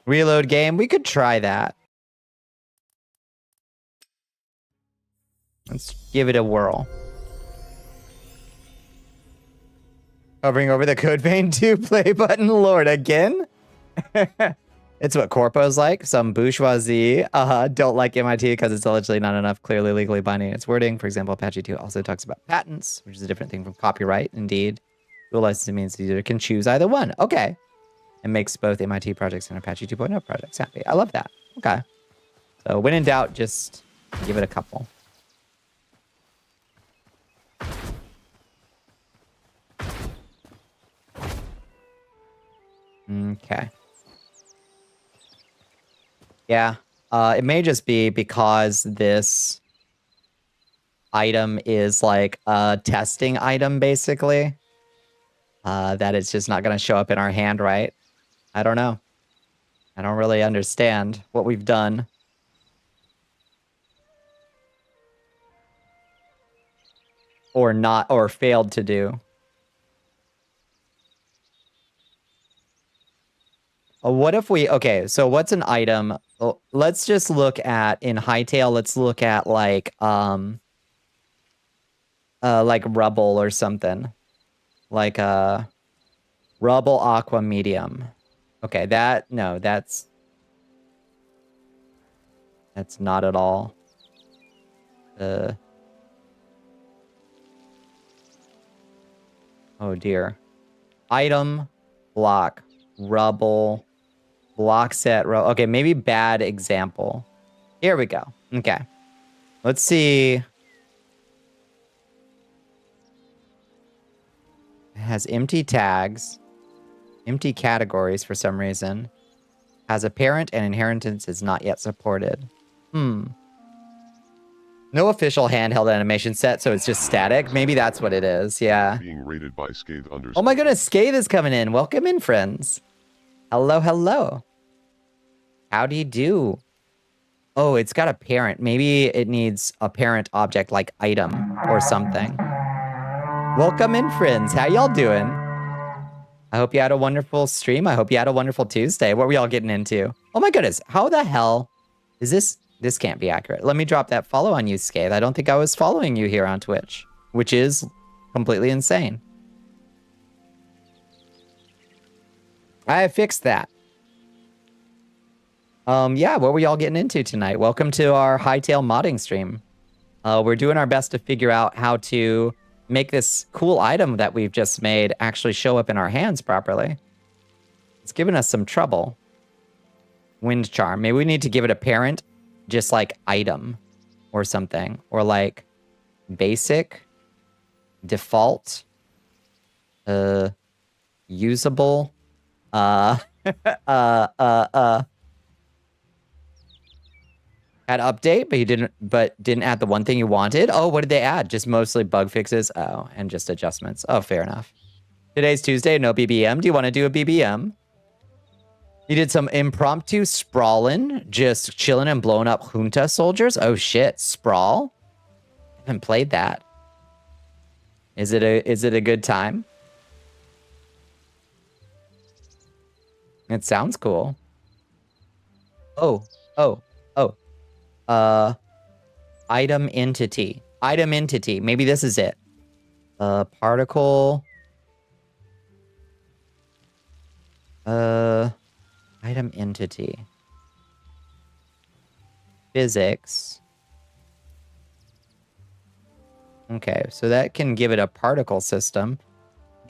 Speaker 2: Reload game. We could try that. Let's give it a whirl. Hovering over the code vein to play button. Lord, again? It's what Corpo's like. Some bourgeoisie don't like MIT because it's allegedly not enough clearly legally binding in its wording. For example, Apache 2 also talks about patents, which is a different thing from copyright. Indeed, dual licensing means the user can choose either one. Okay. It makes both MIT projects and Apache 2.0 projects happy. I love that. Okay. So when in doubt, just give it a couple. Okay. Yeah. It may just be because this item is like a testing item, basically. That it's just not going to show up in our hand, right? I don't know. I don't really understand what we've done. Or not, or failed to do. What if we, okay, so what's an item? Oh, let's just look at, in Hightail, let's look at like rubble or something. Like rubble aqua medium. Okay, that's not at all. Oh dear. Item, block, rubble, block set, okay, maybe bad example. Here we go. Okay. Let's see. It has empty tags, empty categories for some reason. Has a parent and inheritance is not yet supported. No official handheld animation set, so it's just static. Maybe that's what it is. Yeah.
Speaker 4: Being rated by Scathe _
Speaker 2: Oh my goodness, Scathe is coming in. Welcome in, friends. Hello, hello. How do you do? Oh, it's got a parent. Maybe it needs a parent object like item or something. Welcome in, friends. How y'all doing? I hope you had a wonderful stream. I hope you had a wonderful Tuesday. What were y'all getting into? Oh my goodness. How the hell is this? This can't be accurate. Let me drop that follow on you, Scathe. I don't think I was following you here on Twitch, which is completely insane. I fixed that. Yeah, what were y'all getting into tonight? Welcome to our Hightail modding stream. We're doing our best to figure out how to make this cool item that we've just made actually show up in our hands properly. It's giving us some trouble. Wind charm. Maybe we need to give it a parent, just like item or something, or like basic, default, usable, had update, but didn't add the one thing you wanted. Oh, what did they add? Just mostly bug fixes. Oh, and just adjustments. Oh, fair enough. Today's Tuesday, no BBM. Do you want to do a BBM? You did some impromptu sprawling, just chilling and blowing up junta soldiers. Oh shit, sprawl. I haven't played that. Is it a good time? It sounds cool. Oh. Item entity. Item entity. Maybe this is it. Particle. Item entity. Physics. Okay, so that can give it a particle system.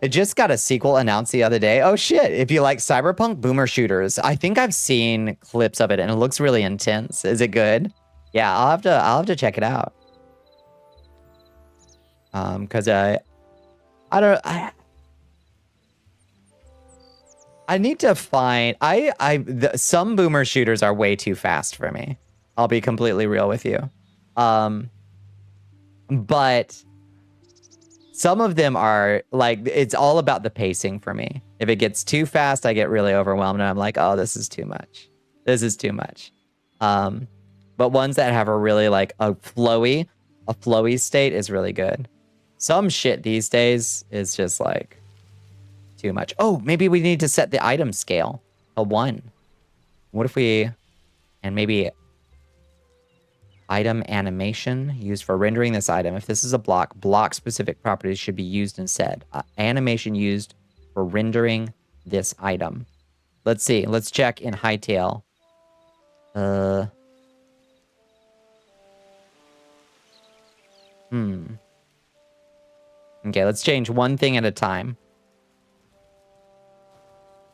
Speaker 2: It just got a sequel announced the other day. Oh shit, if you like Cyberpunk Boomer Shooters, I think I've seen clips of it and it looks really intense. Is it good? Yeah, I'll have to check it out. Cause I need to find some boomer shooters are way too fast for me. I'll be completely real with you. But some of them are like, it's all about the pacing for me. If it gets too fast, I get really overwhelmed and I'm like, oh, this is too much. This is too much. But ones that have a really like a flowy state is really good. Some shit these days is just like too much. Oh, maybe we need to set the item scale a 1. What if we, and maybe item animation used for rendering this item. If this is a block specific properties should be used instead. Animation used for rendering this item. Let's see. Let's check in Hightail. Okay, let's change one thing at a time.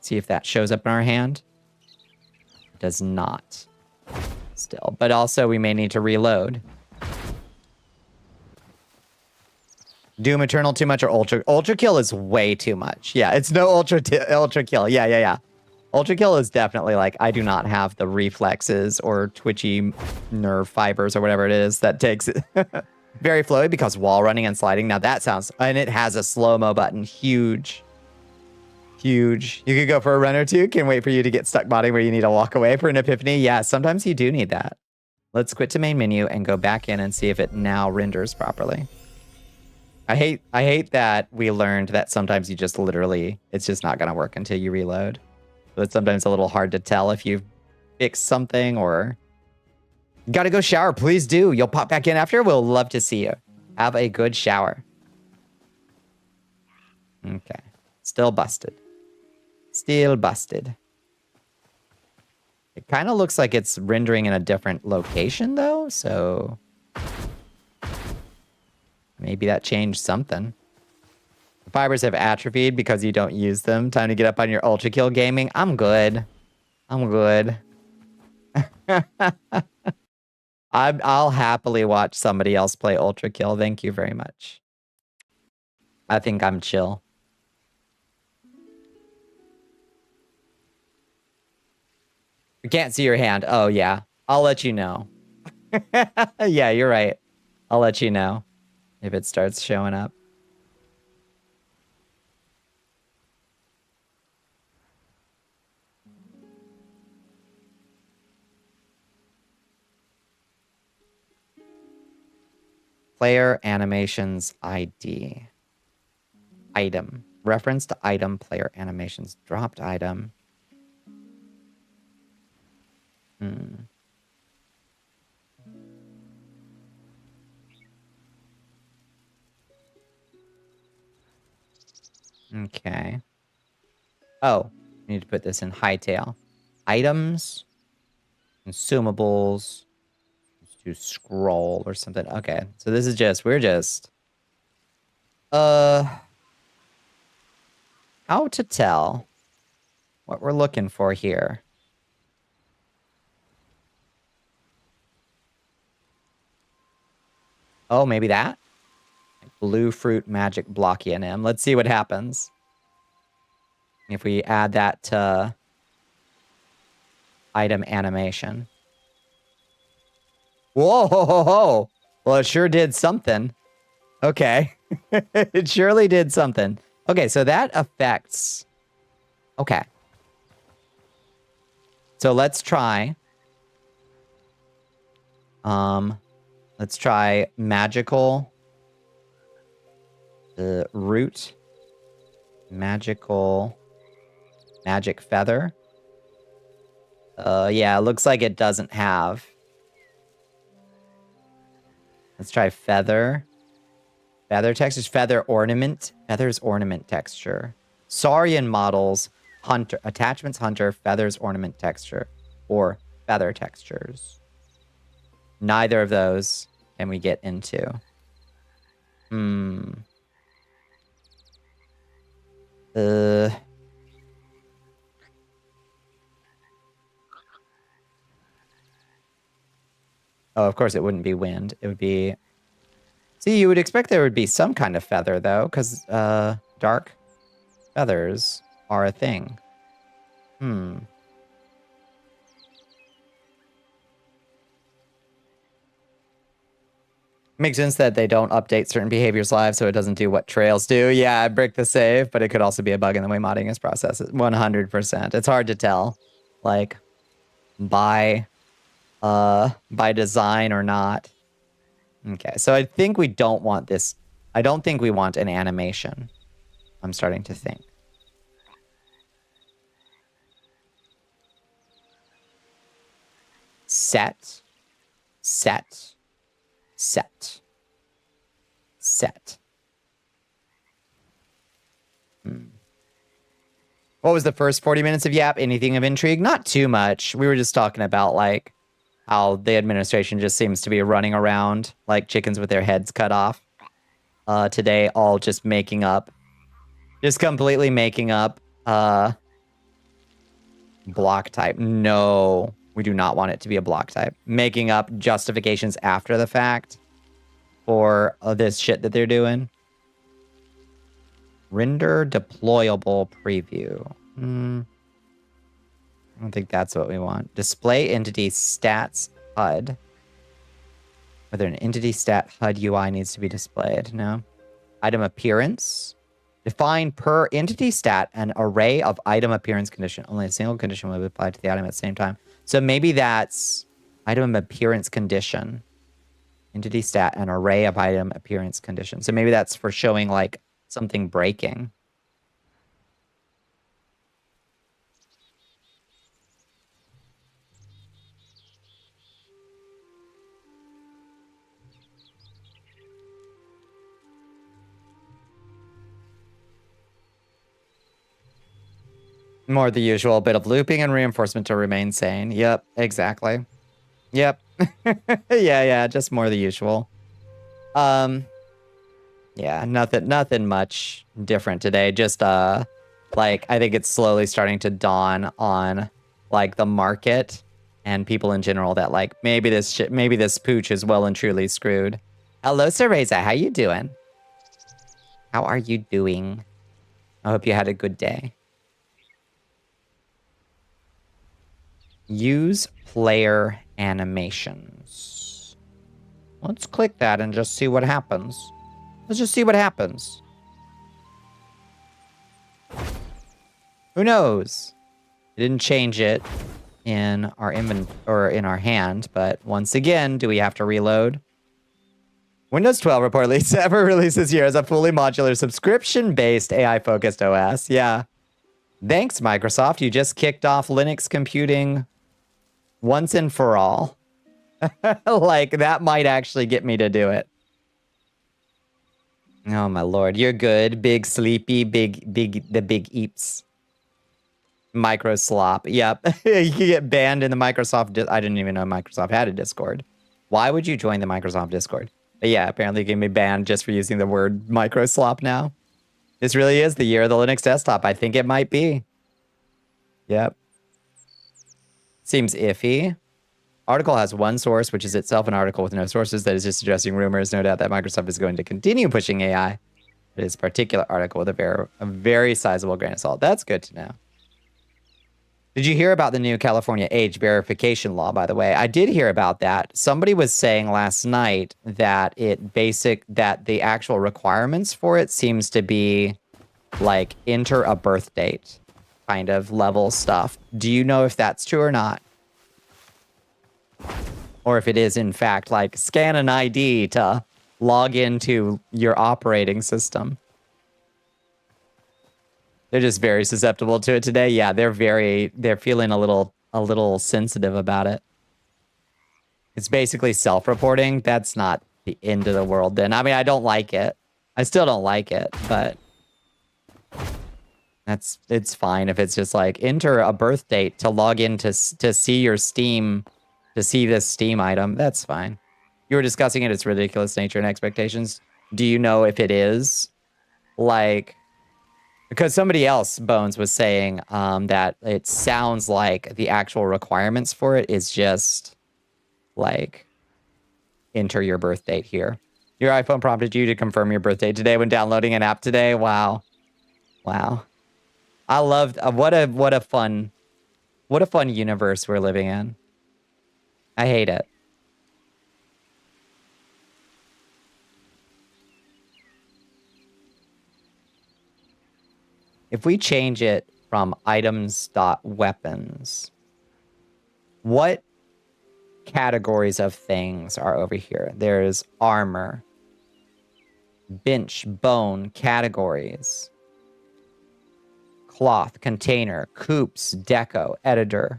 Speaker 2: See if that shows up in our hand. It does not. Still. But also, we may need to reload. Doom Eternal too much or Ultra? Ultra Kill is way too much. Yeah, it's no Ultra Kill. Yeah. Ultra Kill is definitely like, I do not have the reflexes or twitchy nerve fibers or whatever it is that takes it. Very flowy because wall running and sliding. Now that sounds, and it has a slow-mo button. Huge. Huge. You could go for a run or two. Can't wait for you to get stuck modding where you need to walk away for an epiphany. Yeah, sometimes you do need that. Let's quit to main menu and go back in and see if it now renders properly. I hate that we learned that sometimes you just literally, it's just not going to work until you reload. So it's sometimes a little hard to tell if you've fixed something or... Gotta go shower. Please do. You'll pop back in after. We'll love to see you. Have a good shower. Okay. Still busted. Still busted. It kind of looks like it's rendering in a different location, though, so... Maybe that changed something. The fibers have atrophied because you don't use them. Time to get up on your ultra kill gaming. I'm good. I'm good. I'll happily watch somebody else play ultra kill. Thank you very much. I think I'm chill. I can't see your hand. Oh, yeah. I'll let you know. Yeah, you're right. I'll let you know if it starts showing up. Player animations ID. Item. Reference to item player animations. Dropped item. Okay. Oh, I need to put this in hightail. Items. Consumables. To scroll or something. Okay. So this is just, we're just... How to tell what we're looking for here. Oh, maybe that? Blue fruit magic block ENM. Let's see what happens. If we add that to item animation. Whoa, ho, ho, ho. Well, it sure did something. Okay. It surely did something. Okay, so that affects... Okay. So let's try... Let's try magical... root. Magical... Magic feather. Yeah, it looks like it doesn't have... Let's try feather. Feather textures, feather ornament. Feathers ornament texture. Saurian models, hunter, attachments hunter, feathers ornament texture, or feather textures. Neither of those can we get into. Oh, of course it wouldn't be wind. It would be... See, you would expect there would be some kind of feather, though, because dark feathers are a thing. Makes sense that they don't update certain behaviors live, so it doesn't do what trails do. Yeah, I break the save, but it could also be a bug in the way modding is processed. 100%. It's hard to tell, like, by design or not. Okay, so I think we don't want this. I don't think we want an animation. I'm starting to think. Set. Set. Set. Set. What was the first 40 minutes of Yap? Anything of intrigue? Not too much. We were just talking about, like, how the administration just seems to be running around like chickens with their heads cut off. Today, all just making up. Just completely making up block type. No, we do not want it to be a block type. Making up justifications after the fact for this shit that they're doing. Render deployable preview. I don't think that's what we want. Display entity stats HUD Whether an entity stat HUD UI needs to be displayed. No. Item appearance. Define per entity stat an array of item appearance condition. Only a single condition will be applied to the item at the same time. So maybe that's item appearance condition. Entity stat an array of item appearance conditions. So maybe that's for showing like something breaking. More the usual bit of looping and reinforcement to remain sane. Yep, exactly. Yep. yeah, just more the usual. Yeah, nothing much different today. Just like I think it's slowly starting to dawn on like the market and people in general that like maybe this pooch is well and truly screwed. Hello, Cereza, how you doing? How are you doing? I hope you had a good day. Use player animations. Let's click that and just see what happens. Let's just see what happens. Who knows? It didn't change it in our in our hand, but once again, do we have to reload? Windows 12 reportedly ever released this year as a fully modular subscription-based AI-focused OS. Yeah. Thanks, Microsoft. You just kicked off Linux computing once and for all. Like, that might actually get me to do it. Oh, my lord. You're good. Big sleepy, the big eeps. Micro slop. Yep. You get banned in the Microsoft. I didn't even know Microsoft had a Discord. Why would you join the Microsoft Discord? But yeah, apparently you can be banned just for using the word micro slop now. This really is the year of the Linux desktop. I think it might be. Yep. Seems iffy. Article has one source, which is itself an article with no sources that is just addressing rumors. No doubt that Microsoft is going to continue pushing AI. But this particular article with a very sizable grain of salt. That's good to know. Did you hear about the new California age verification law, by the way? I did hear about that. Somebody was saying last night that that the actual requirements for it seems to be like enter a birth date kind of level stuff. Do you know if that's true or not? Or if it is, in fact, like scan an ID to log into your operating system. They're just very susceptible to it today. Yeah, they're feeling a little sensitive about it. It's basically self-reporting. That's not the end of the world then. I mean, I don't like it. I still don't like it, but it's fine if it's just like enter a birth date to log in to see your Steam, to see this Steam item. That's fine. You were discussing its ridiculous nature and expectations. Do you know if it is like, because somebody else, Bones, was saying that it sounds like the actual requirements for it is just like enter your birth date here. Your iPhone prompted you to confirm your birth date today when downloading an app today. Wow. Wow. I loved what a fun universe we're living in. I hate it. If we change it from items.weapons, what categories of things are over here? There's armor, bench, bone, categories, cloth, container, coops, deco, editor,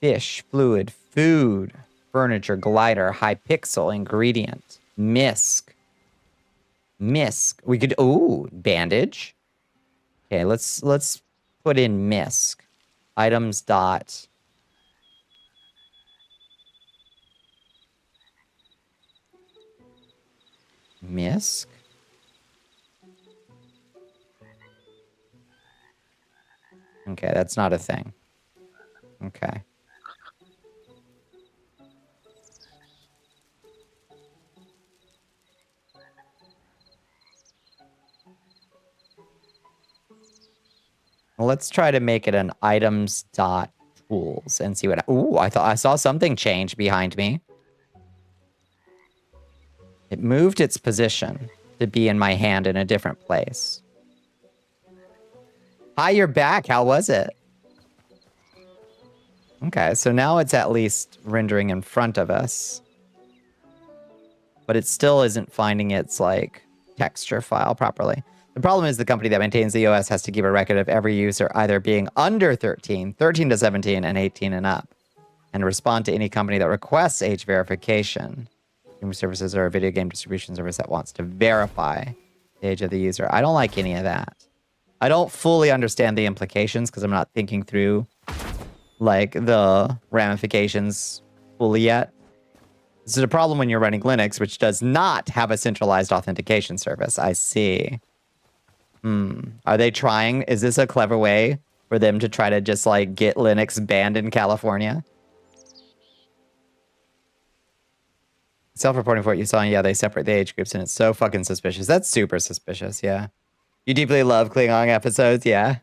Speaker 2: fish, fluid, food, furniture, glider, high pixel, ingredient, misc. We could, ooh, bandage. Okay, let's put in misc. Items dot. Misc? Okay, that's not a thing. Okay. Well, let's try to make it an items.tools and see what. Ooh, I thought I saw something change behind me. It moved its position to be in my hand in a different place. Hi, you're back. How was it? Okay, so now it's at least rendering in front of us. But it still isn't finding its, like, texture file properly. The problem is the company that maintains the OS has to keep a record of every user either being under 13, 13 to 17, and 18 and up, and respond to any company that requests age verification. Consumer services are a video game distribution service that wants to verify the age of the user. I don't like any of that. I don't fully understand the implications because I'm not thinking through like the ramifications fully yet. This is a problem when you're running Linux, which does not have a centralized authentication service. I see. Are they trying? Is this a clever way for them to try to just like get Linux banned in California? Self-reporting for what you saw, yeah, they separate the age groups, and it's so fucking suspicious. That's super suspicious, yeah. You deeply love Klingon episodes, yeah.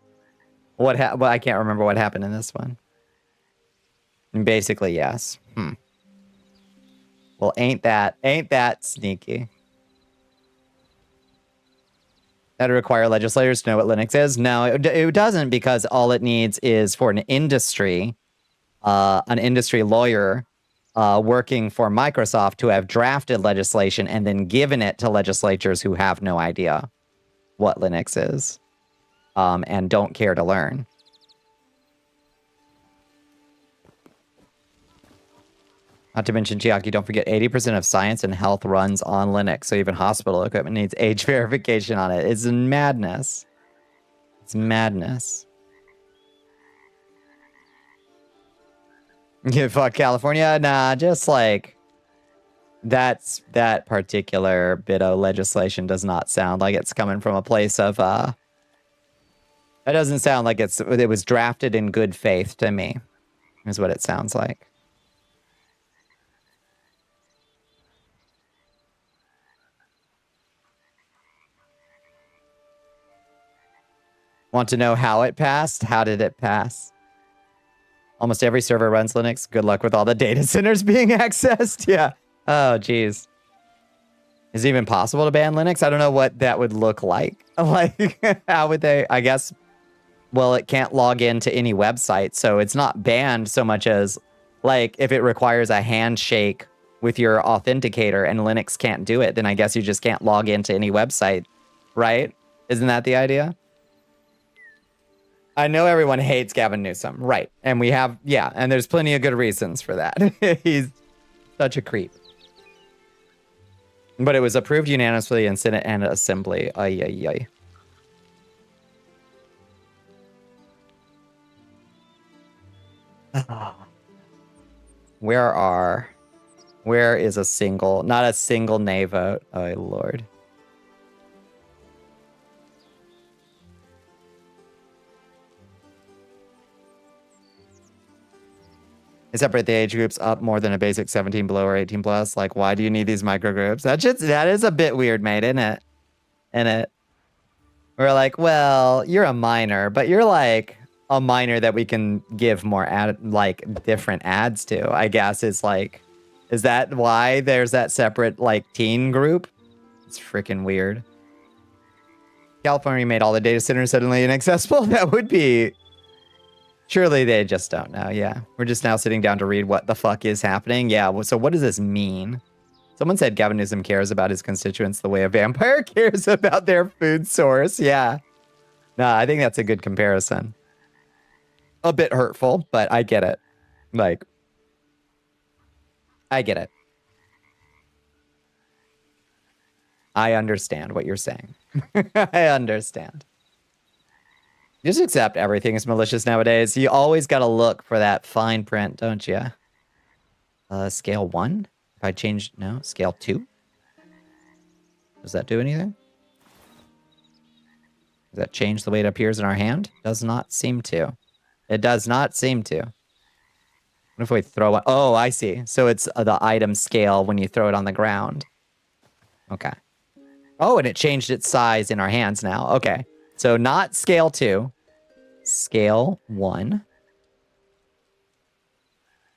Speaker 2: Well, I can't remember what happened in this one. Basically, yes. Well, ain't that sneaky? That'd require legislators to know what Linux is? No, it doesn't, because all it needs is for an industry lawyer working for Microsoft to have drafted legislation and then given it to legislatures who have no idea what Linux is and don't care to learn. Not to mention, Chiaki, don't forget 80% of science and health runs on Linux, so even hospital equipment needs age verification on it. It's madness. It's madness. Yeah, fuck California? Nah, just like... That particular bit of legislation does not sound like it's coming from a place of... That doesn't sound like it was drafted in good faith to me, is what it sounds like. Want to know how it passed? How did it pass? Almost every server runs Linux. Good luck with all the data centers being accessed. Yeah. Oh, geez. Is it even possible to ban Linux? I don't know what that would look like. Like, how would they? I guess, well, it can't log into any website, so it's not banned so much as, like, if it requires a handshake with your authenticator and Linux can't do it, then I guess you just can't log into any website, right? Isn't that the idea? I know everyone hates Gavin Newsom, right? And we have, yeah, and there's plenty of good reasons for that. He's such a creep. But it was approved unanimously in Senate and Assembly. Ay, ay, ay. Where is a single, not a single nay vote? Oh, Lord. They separate the age groups up more than a basic 17 below or 18 plus. Like, why do you need these micro groups? That is a bit weird, mate, isn't it? We're like, well, you're a minor, but you're like a minor that we can give more different ads to, I guess. Is like, is that why there's that separate like teen group? It's freaking weird. California made all the data centers suddenly inaccessible. That would be... Surely they just don't know. Yeah. We're just now sitting down to read what the fuck is happening. Yeah. So what does this mean? Someone said Gavin Newsom cares about his constituents the way a vampire cares about their food source. Yeah. Nah, I think that's a good comparison. A bit hurtful, but I get it. Like, I get it. I understand what you're saying. I understand. Just accept everything is malicious nowadays. You always got to look for that fine print, don't you? Scale 1? If I change... No, scale 2? Does that do anything? Does that change the way it appears in our hand? Does not seem to. It does not seem to. What if we throw it? Oh, I see. So it's the item scale when you throw it on the ground. Okay. Oh, and it changed its size in our hands now. Okay. So not scale 2, scale 1.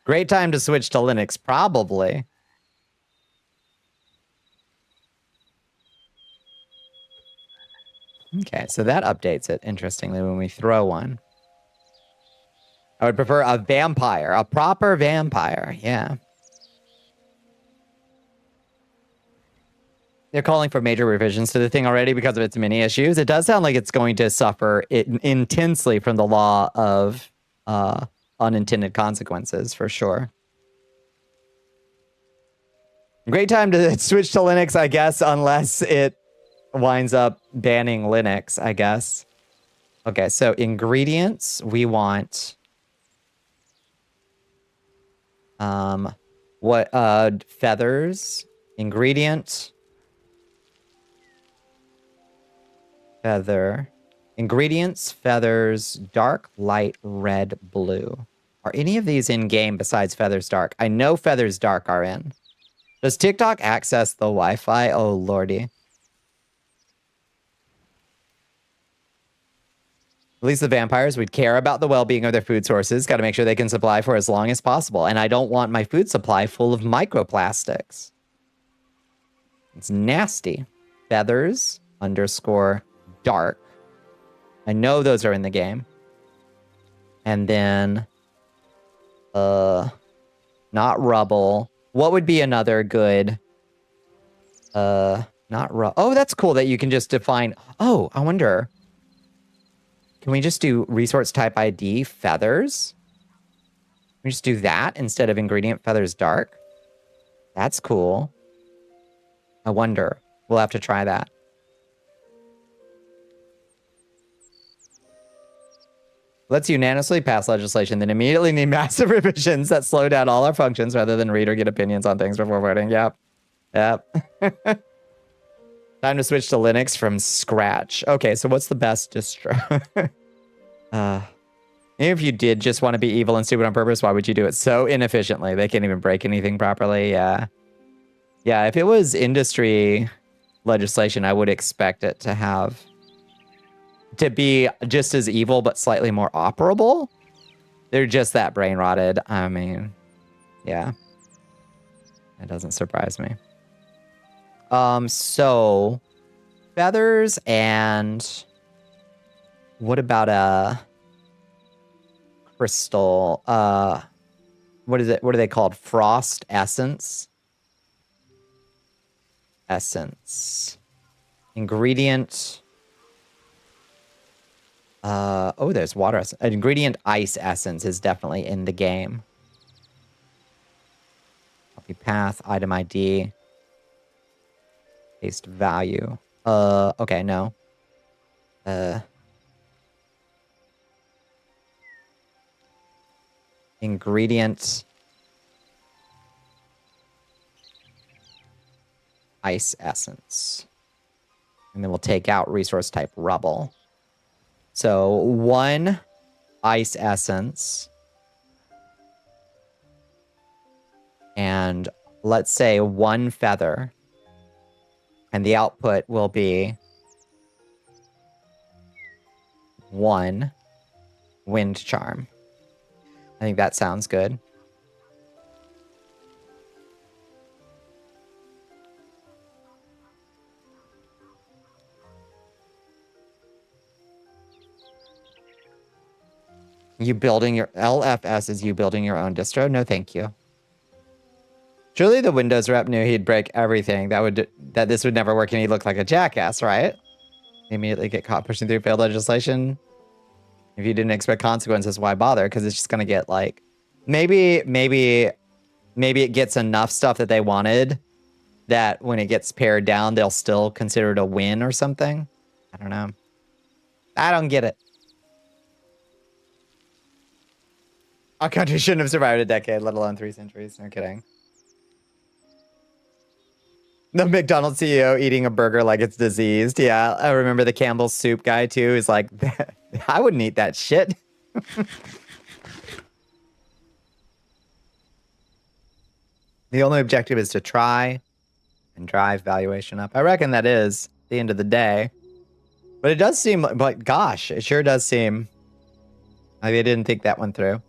Speaker 2: Great time to switch to Linux, probably. Okay, so that updates it, interestingly, when we throw one. I would prefer a vampire, a proper vampire, yeah. They're calling for major revisions to the thing already because of its many issues. It does sound like it's going to suffer intensely from the law of unintended consequences, for sure. Great time to switch to Linux, I guess, unless it winds up banning Linux, I guess. Okay, so ingredients, we want... feathers, ingredient... Feather. Ingredients, feathers, dark, light, red, blue. Are any of these in game besides feathers dark? I know feathers dark are in. Does TikTok access the Wi-Fi? Oh, lordy. At least the vampires would care about the well-being of their food sources. Got to make sure they can supply for as long as possible. And I don't want my food supply full of microplastics. It's nasty. Feathers _ dark. I know those are in the game. And then, not rubble. What would be another good, not rubble. Oh, that's cool that you can just define. Oh, I wonder. Can we just do resource type ID feathers? Can we just do that instead of ingredient feathers dark? That's cool. I wonder. We'll have to try that. Let's unanimously pass legislation, then immediately need massive revisions that slow down all our functions rather than read or get opinions on things before voting. Yep. Yep. Time to switch to Linux from scratch. Okay, so what's the best distro? If you did just want to be evil and stupid on purpose, why would you do it so inefficiently? They can't even break anything properly. Yeah. Yeah, if it was industry legislation, I would expect it to be just as evil, but slightly more operable. They're just that brain rotted. I mean, yeah. It doesn't surprise me. So feathers and what about a crystal? What is it? What are they called? Frost essence? Essence. Ingredient. Oh, there's water essence. Ingredient ice essence is definitely in the game. Copy path, item ID. Paste value. Okay, no. Ingredient. Ice essence. And then we'll take out resource type rubble. So 1 ice essence. And let's say 1 feather. And the output will be 1 wind charm. I think that sounds good. You building your LFS is you building your own distro? No, thank you. Surely the Windows rep knew he'd break everything. That this would never work, and he'd look like a jackass, right? Immediately get caught pushing through failed legislation. If you didn't expect consequences, why bother? Because it's just gonna get like, maybe it gets enough stuff that they wanted that when it gets pared down, they'll still consider it a win or something. I don't know. I don't get it. Our country shouldn't have survived a decade, let alone 3 centuries. No kidding. The McDonald's CEO eating a burger like it's diseased. Yeah, I remember the Campbell's soup guy too. He's like, I wouldn't eat that shit. The only objective is to try and drive valuation up. I reckon that is at the end of the day. But it does seem, but gosh, it sure does seem like they didn't think that one through.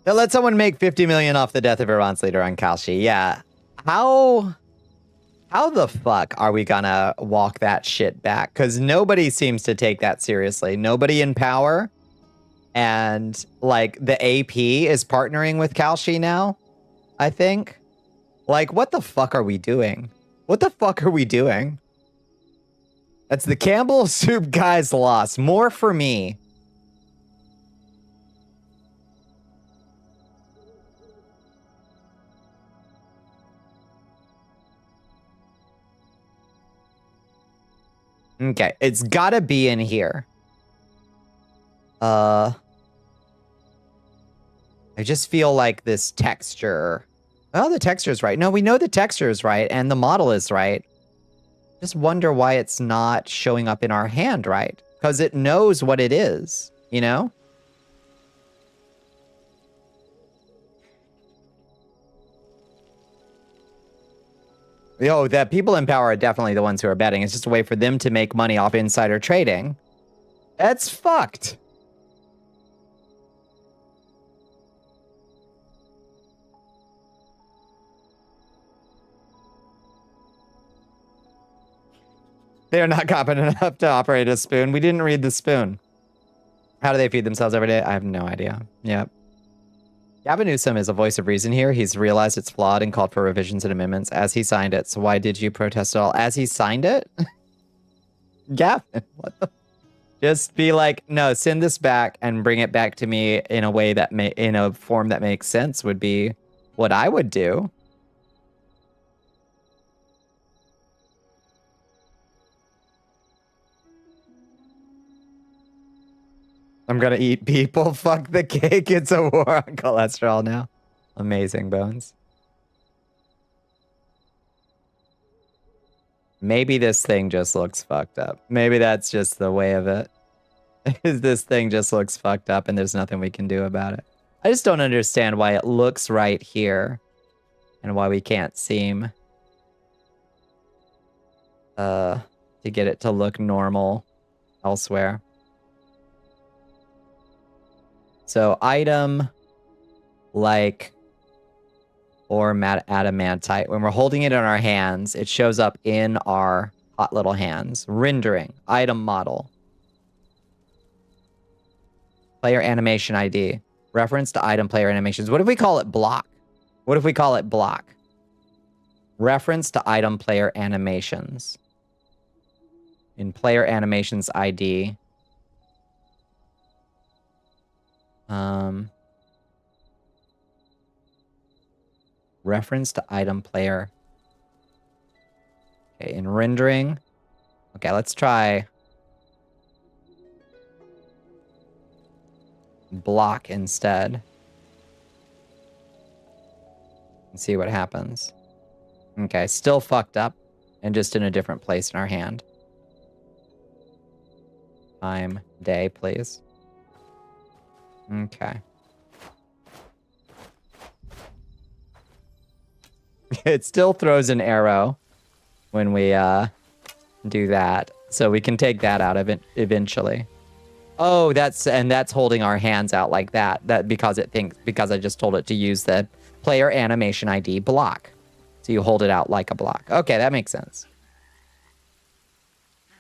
Speaker 2: They'll let someone make 50 million off the death of Iran's leader on Kalshi. Yeah. How How the fuck are we gonna walk that shit back? Because nobody seems to take that seriously. Nobody in power. And, like, the AP is partnering with Kalshi now, I think. Like, what the fuck are we doing? What the fuck are we doing? That's the Campbell Soup guy's loss. More for me. Okay, it's gotta be in here. I just feel like this texture. Oh, the texture's right. No, we know the texture is right, and the model is right. Just wonder why it's not showing up in our hand right. Because it knows what it is, you know? Yo, the people in power are definitely the ones who are betting. It's just a way for them to make money off insider trading. That's fucked. They are not competent enough to operate a spoon. We didn't read the spoon. How do they feed themselves every day? I have no idea. Yep. Gavin Newsom is a voice of reason here. He's realized it's flawed and called for revisions and amendments as he signed it. So why did you protest at all? As he signed it? Gavin, what the? Just be like, no, send this back and bring it back to me in a way that in a form that makes sense would be what I would do. I'm gonna eat people. Fuck the cake. It's a war on cholesterol now. Amazing, Bones. Maybe this thing just looks fucked up. Maybe that's just the way of it. This thing just looks fucked up and there's nothing we can do about it. I just don't understand why it looks right here and why we can't seem to get it to look normal elsewhere. So item like or adamantite. When we're holding it in our hands, it shows up in our hot little hands. Rendering. Item model. Player animation ID. Reference to item player animations. What if we call it block? What if we call it block? Reference to item player animations. In player animations ID. Reference to item player. Okay, in rendering. Okay, let's try block instead. And see what happens. Okay, still fucked up and just in a different place in our hand. Time, day, please. Okay. It still throws an arrow when we do that. So we can take that out of it eventually. Oh, that's holding our hands out like that. Because I just told it to use the player animation ID block. So you hold it out like a block. Okay, that makes sense.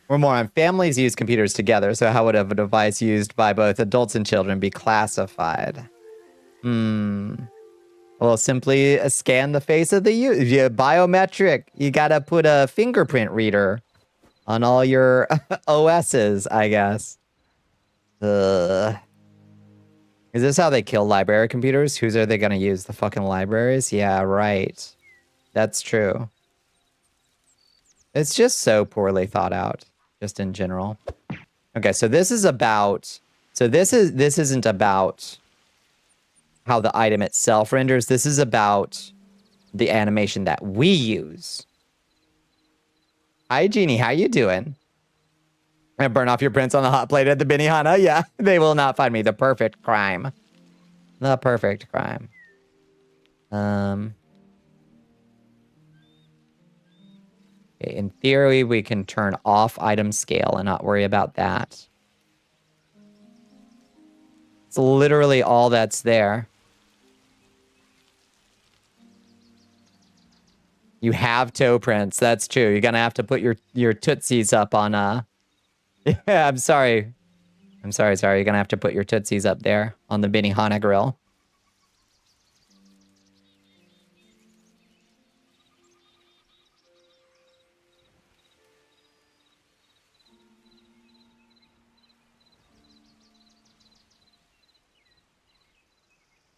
Speaker 2: We're more on families use computers together, so how would a device used by both adults and children be classified? Well, simply scan the face of the user. Biometric. You gotta put a fingerprint reader on all your OSs, I guess. Is this how they kill library computers? Whose are they gonna use? The fucking libraries? Yeah, right. That's true. It's just so poorly thought out, just in general. Okay, so this is about... So this isn't about how the item itself renders. This is about the animation that we use. Hi, Jeannie. How you doing? And burn off your prints on the hot plate at the Benihana? Yeah, they will not find me. The perfect crime. The perfect crime. Okay, in theory, we can turn off item scale and not worry about that. It's literally all that's there. You have toe prints. That's true. You're gonna have to put your tootsies up on Yeah, I'm sorry. Sorry. You're gonna have to put your tootsies up there on the Benihana grill.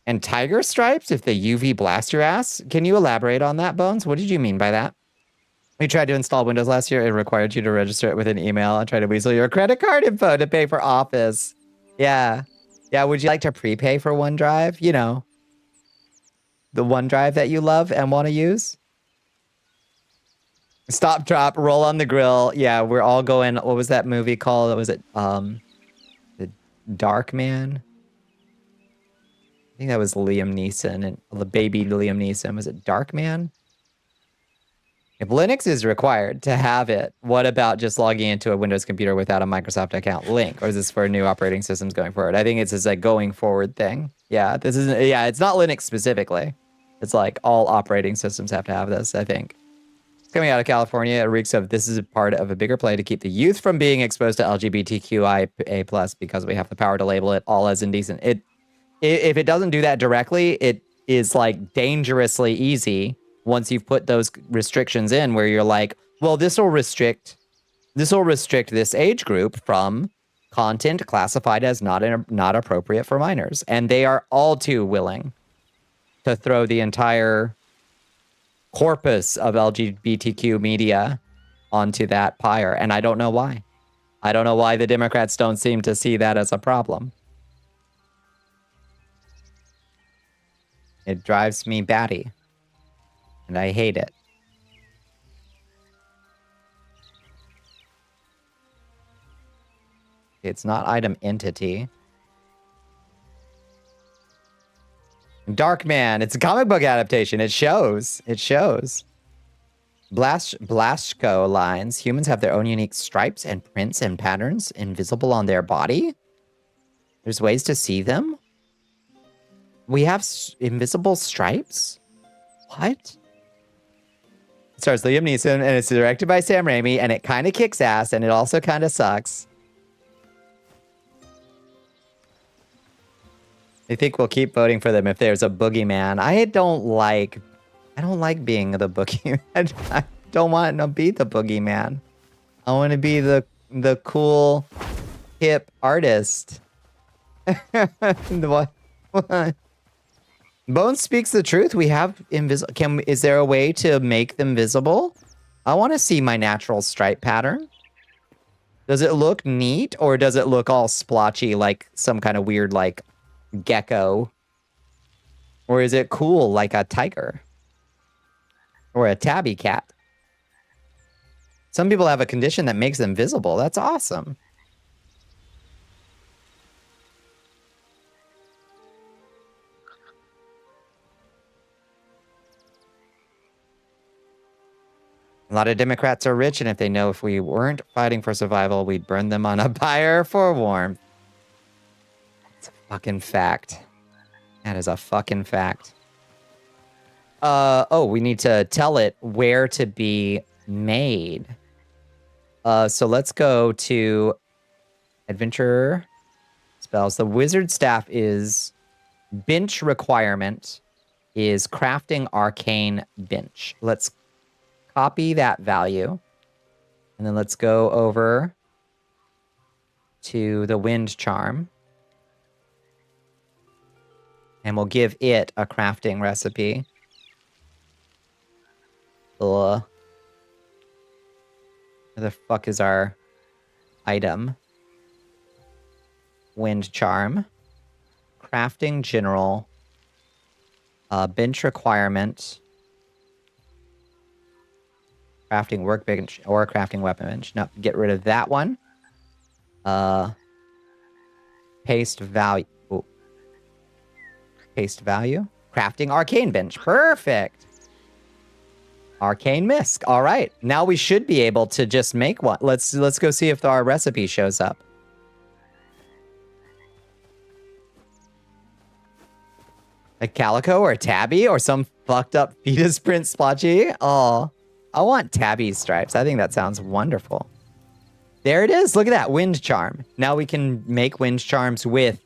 Speaker 2: And tiger stripes if the UV blast your ass? Can you elaborate on that, Bones? What did you mean by that? We tried to install Windows last year. It required you to register it with an email and try to weasel your credit card info to pay for Office. Yeah. Yeah, would you like to prepay for OneDrive? You know, the OneDrive that you love and want to use? Stop, drop, roll on the grill. Yeah, we're all going. What was that movie called? Was it The Dark Man? I think that was Liam Neeson and the baby Liam Neeson. Was it Dark Man? If Linux is required to have it, what about just logging into a Windows computer without a Microsoft account link? Or is this for new operating systems going forward? I think it's just a going forward thing. Yeah, this isn't. Yeah, it's not Linux specifically. It's like all operating systems have to have this, I think. It's coming out of California. It reeks of this is a part of a bigger play to keep the youth from being exposed to LGBTQIA+ because we have the power to label it all as indecent. If it doesn't do that directly, it is like dangerously easy once you've put those restrictions in where you're like, well, this will restrict this age group from content classified as not appropriate for minors. And they are all too willing to throw the entire corpus of LGBTQ media onto that pyre. And I don't know why. I don't know why the Democrats don't seem to see that as a problem. It drives me batty. And I hate it. It's not item entity. Darkman. It's a comic book adaptation. It shows. It shows. Blashko lines. Humans have their own unique stripes and prints and patterns invisible on their body. There's ways to see them. We have invisible stripes? What? It stars Liam Neeson, and it's directed by Sam Raimi, and it kind of kicks ass, and it also kind of sucks. I think we'll keep voting for them if there's a boogeyman. I don't like being the boogeyman. I don't want to be the boogeyman. I want to be the cool, hip artist. What? Bones speaks the truth. We have invisible. Is there a way to make them visible? I want to see my natural stripe pattern. Does it look neat or does it look all splotchy like some kind of weird like gecko? Or is it cool like a tiger? Or a tabby cat? Some people have a condition that makes them visible. That's awesome. A lot of Democrats are rich, and if they know if we weren't fighting for survival, we'd burn them on a pyre for warmth. It's a fucking fact. That is a fucking fact. Oh, we need to tell it where to be made. So let's go to adventure spells. The wizard staff is bench requirement is crafting arcane bench. Let's copy that value. And then let's go over to the wind charm. And we'll give it a crafting recipe. Where the fuck is our item? Wind charm. Crafting general. Bench requirement. Crafting workbench or crafting weapon bench. No, get rid of that one. Paste value. Ooh. Paste value. Crafting arcane bench. Perfect. Arcane misc. All right. Now we should be able to just make one. Let's go see if our recipe shows up. A Calico or a Tabby or some fucked up fetus print splotchy? Oh, I want Tabby stripes. I think that sounds wonderful. There it is. Look at that. Wind charm. Now we can make wind charms with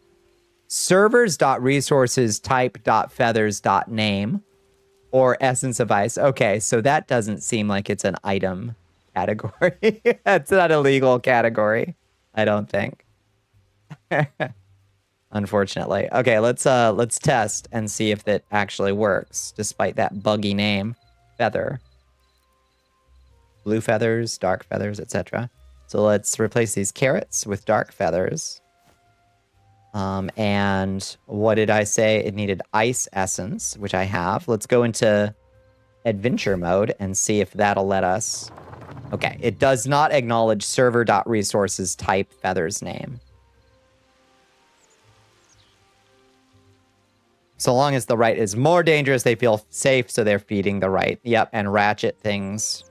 Speaker 2: servers.resources type.feathers.name or essence of ice. Okay, so that doesn't seem like it's an item category. That's not a legal category, I don't think. Unfortunately. Okay, let's test and see if that actually works, despite that buggy name. Feather. Blue feathers, dark feathers, etc. So let's replace these carrots with dark feathers. And what did I say? It needed ice essence, which I have. Let's go into adventure mode and see if that'll let us. Okay, it does not acknowledge server.resources type feathers name. So long as the right is more dangerous, they feel safe, so they're feeding the right. Yep, and ratchet things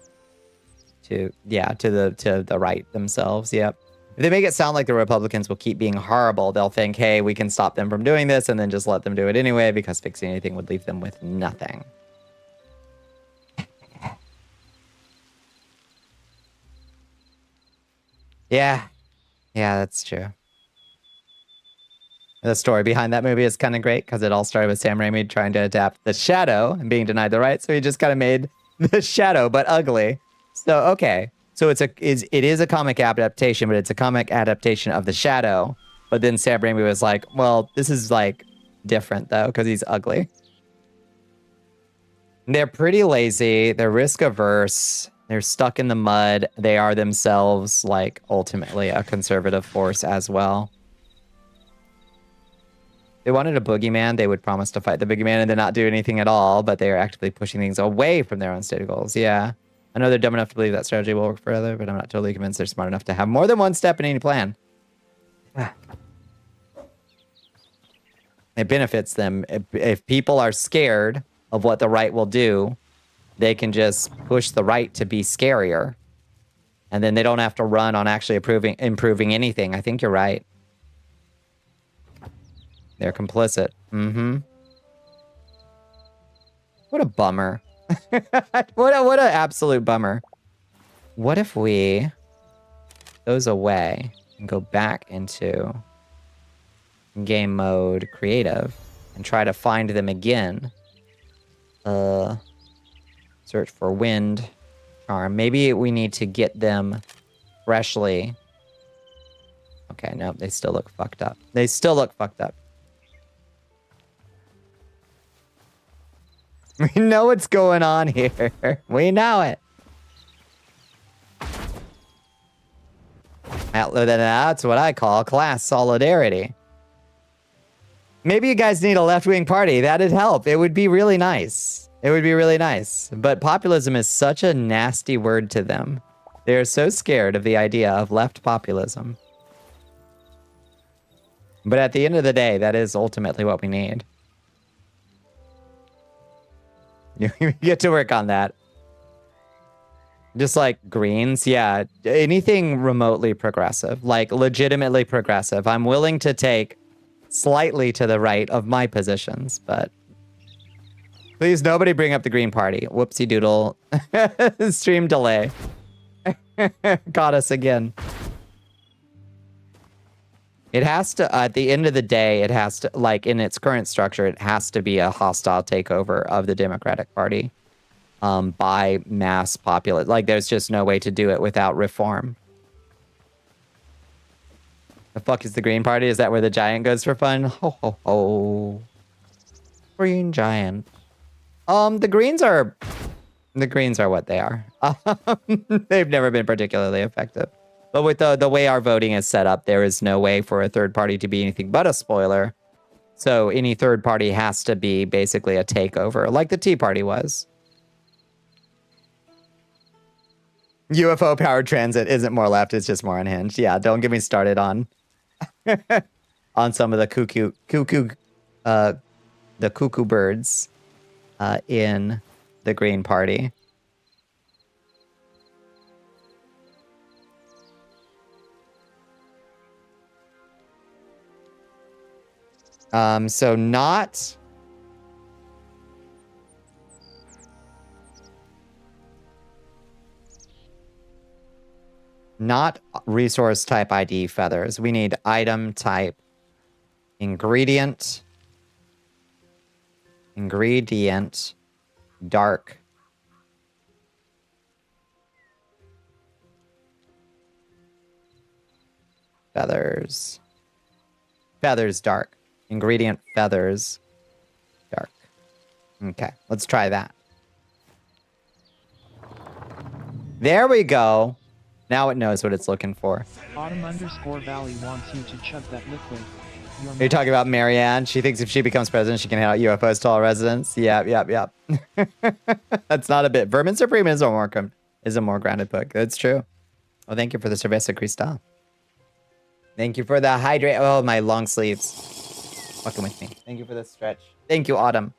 Speaker 2: to the right themselves. Yep. If they make it sound like the Republicans will keep being horrible, they'll think, hey, we can stop them from doing this, and then just let them do it anyway, because fixing anything would leave them with nothing. Yeah. Yeah, that's true. The story behind that movie is kind of great, because it all started with Sam Raimi trying to adapt The Shadow and being denied the right, so he just kind of made The Shadow, but ugly. So, okay. So it is a comic adaptation, but it's a comic adaptation of The Shadow. But then Sam Raimi was like, well, this is like different though, because he's ugly. They're pretty lazy. They're risk averse. They're stuck in the mud. They are themselves like ultimately a conservative force as well. If they wanted a boogeyman, they would promise to fight the boogeyman and then not do anything at all, but they are actively pushing things away from their own stated goals. Yeah. I know they're dumb enough to believe that strategy will work further, but I'm not totally convinced they're smart enough to have more than one step in any plan. It benefits them. If people are scared of what the right will do, they can just push the right to be scarier. And then they don't have to run on actually improving anything. I think you're right. They're complicit. Mm-hmm. What a bummer. what an absolute bummer. What if we goes away and go back into game mode creative and try to find them again? Search for wind charm. Maybe we need to get them freshly. Okay, no, they still look fucked up. They still look fucked up. We know what's going on here. We know it. That's what I call class solidarity. Maybe you guys need a left-wing party. That'd help. It would be really nice. It would be really nice. But populism is such a nasty word to them. They're so scared of the idea of left populism. But at the end of the day, that is ultimately what we need. You get to work on that. Just like Greens, yeah. Anything remotely progressive, like legitimately progressive. I'm willing to take slightly to the right of my positions, but please nobody bring up the Green Party. Whoopsie doodle. Stream delay. Got us again. It has to, at the end of the day, it has to, like in its current structure, it has to be a hostile takeover of the Democratic Party by mass populace. Like there's just no way to do it without reform. The fuck is the Green Party? Is that where the giant goes for fun? Ho, ho, ho. Green giant. The Greens are what they are. They've never been particularly effective. But with the way our voting is set up, there is no way for a third party to be anything but a spoiler. So any third party has to be basically a takeover, like the Tea Party was. UFO-powered transit isn't more left, it's just more unhinged. Yeah, don't get me started on on some of the cuckoo birds in the Green Party. So not Not resource type ID feathers. We need item type ingredient. Ingredient dark. Feathers. Feathers dark. Ingredient feathers dark. Okay, let's try that. There we go. Now it knows what it's looking for.
Speaker 3: Autumn_Valley wants you to chug that liquid.
Speaker 2: Are you talking about Marianne? She thinks if she becomes president, she can hand out UFOs to all residents. Yep. That's not a bit. Vermin Supreme is a more grounded book. That's true. Well, thank you for the Cerveza Cristal. Thank you for the hydrate. Oh, my long sleeves. Fucking with me. Thank you for the stretch. Thank you, Autumn.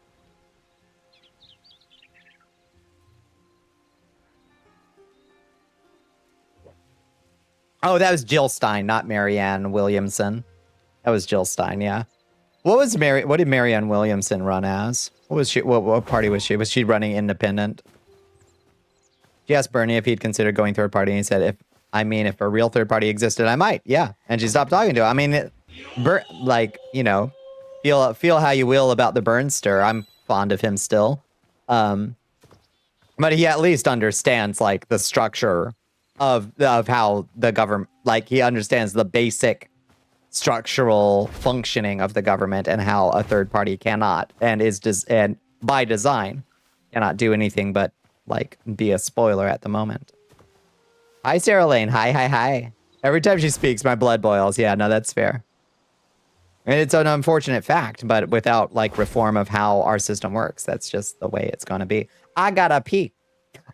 Speaker 2: Oh, that was Jill Stein, not Marianne Williamson. That was Jill Stein, yeah. What did Marianne Williamson run as? What was she? What party was she? Was she running independent? She asked Bernie if he'd considered going third party, and he said, if a real third party existed, I might. Yeah, and she stopped talking to him. I mean, feel how you will about the Burnster. I'm fond of him still, but he at least understands like the structure of how the government, like he understands the basic structural functioning of the government and how a third party cannot and by design cannot do anything but like be a spoiler at the moment. Hi, Sarah Lane. Hi. Every time she speaks, my blood boils. Yeah, no, that's fair. And it's an unfortunate fact, but without like reform of how our system works, that's just the way it's going to be. I gotta pee.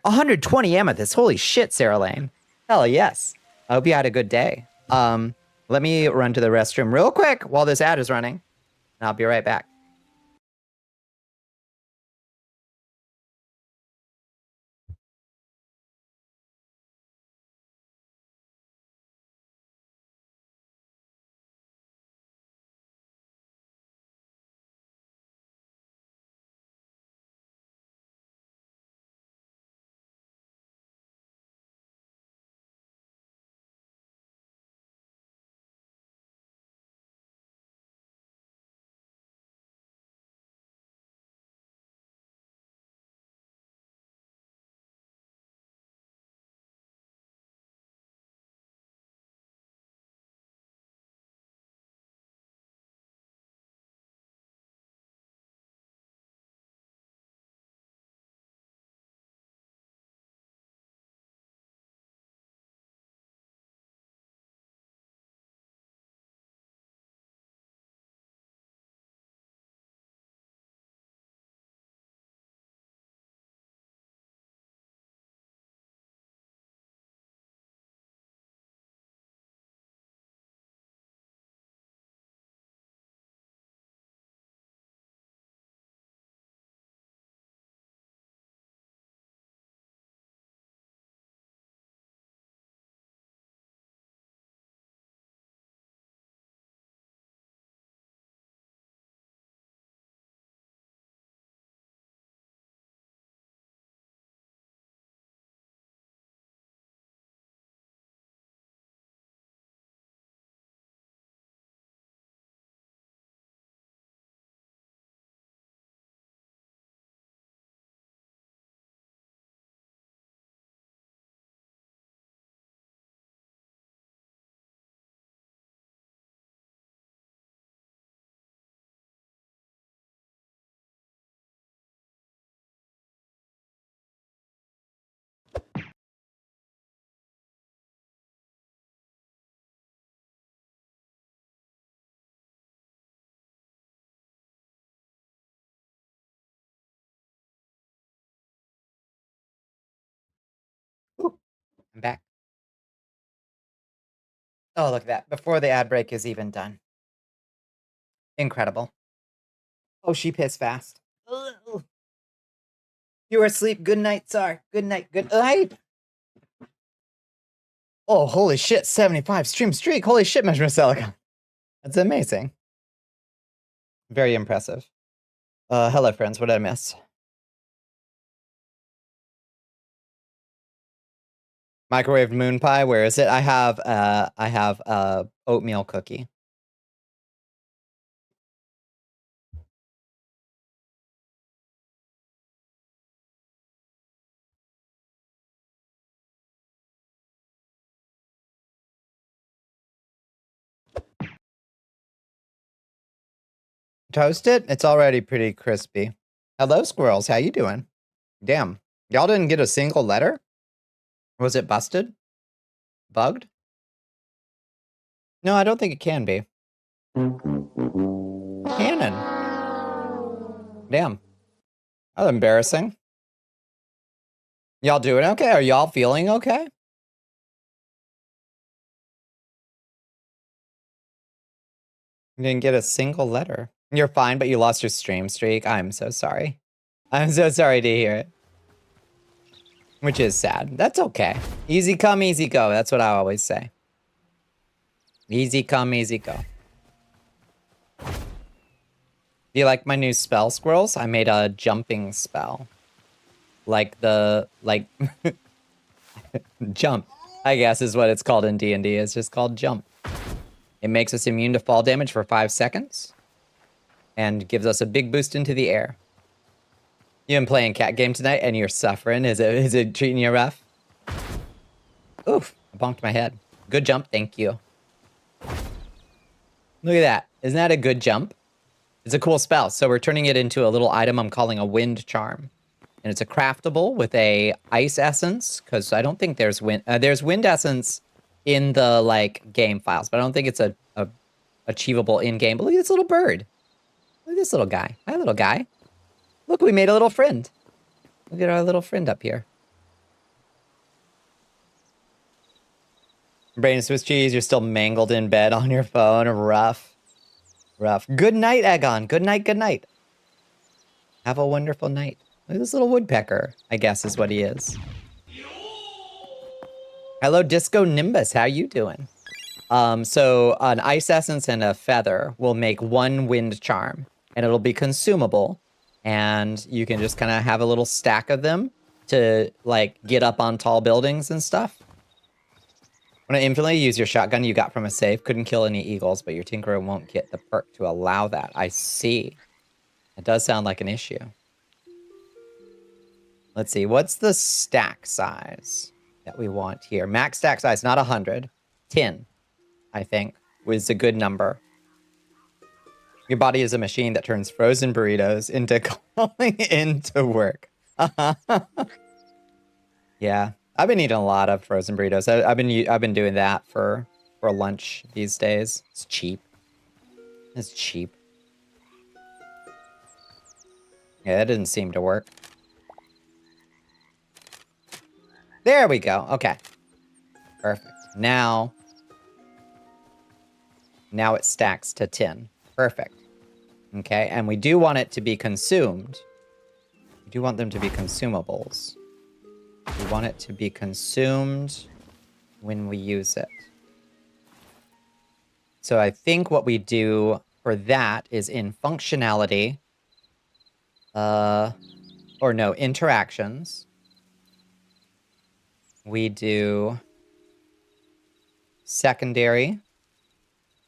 Speaker 2: 120 amethysts. Holy shit, Sarah Lane. Hell yes. I hope you had a good day. Let me run to the restroom real quick while this ad is running, and I'll be right back. Ooh, I'm back. Oh, look at that. Before the ad break is even done. Incredible. Oh, she pissed fast. Ugh. You are asleep. Good night, Tsar. Good night. Good night. Oh, holy shit. 75 stream streak. Holy shit, Measure Silicon. That's amazing. Very impressive. Hello, friends. What did I miss? Microwaved moon pie, where is it? I have oatmeal cookie. Toast it? It's already pretty crispy. Hello, squirrels. How you doing? Damn. Y'all didn't get a single letter? Was it busted? Bugged? No, I don't think it can be. Cannon. Damn. That's embarrassing. Y'all doing okay? Are y'all feeling okay? You didn't get a single letter. You're fine, but you lost your stream streak. I'm so sorry. I'm so sorry to hear it. Which is sad. That's okay. Easy come, easy go. That's what I always say. Easy come, easy go. Do you like my new spell, squirrels? I made a jumping spell. Like jump, I guess is what it's called in D&D. It's just called jump. It makes us immune to fall damage for 5 seconds. And gives us a big boost into the air. You've been playing cat game tonight and you're suffering. Is it treating you rough? Oof, I bonked my head. Good jump, thank you. Look at that. Isn't that a good jump? It's a cool spell. So we're turning it into a little item I'm calling a wind charm. And it's a craftable with a ice essence, because I don't think there's wind essence in the like game files, but I don't think it's a achievable in game. But look at this little bird. Look at this little guy. Hi, little guy. Look, we made a little friend. Look at our little friend up here. Brain Swiss cheese, you're still mangled in bed on your phone. Rough. Rough. Good night, Egon. Good night, good night. Have a wonderful night. Look at this little woodpecker, I guess is what he is. Hello, Disco Nimbus. How you doing? So an ice essence and a feather will make 1 wind charm, and it'll be consumable. And you can just kind of have a little stack of them to like get up on tall buildings and stuff. When I infinitely use your shotgun you got from a save, couldn't kill any eagles, but your tinkerer won't get the perk to allow that. I see. It does sound like an issue. Let's see, what's the stack size that we want here? Max stack size, not 100. 10, I think, was a good number. Your body is a machine that turns frozen burritos into calling into work. Yeah, I've been eating a lot of frozen burritos. I've been doing that for lunch these days. It's cheap. It's cheap. Yeah, that didn't seem to work. There we go. Okay. Perfect. Now it stacks to 10. Perfect. Okay, and we do want it to be consumed. We do want them to be consumables. We want it to be consumed when we use it. So I think what we do for that is in functionality, or no, interactions. We do secondary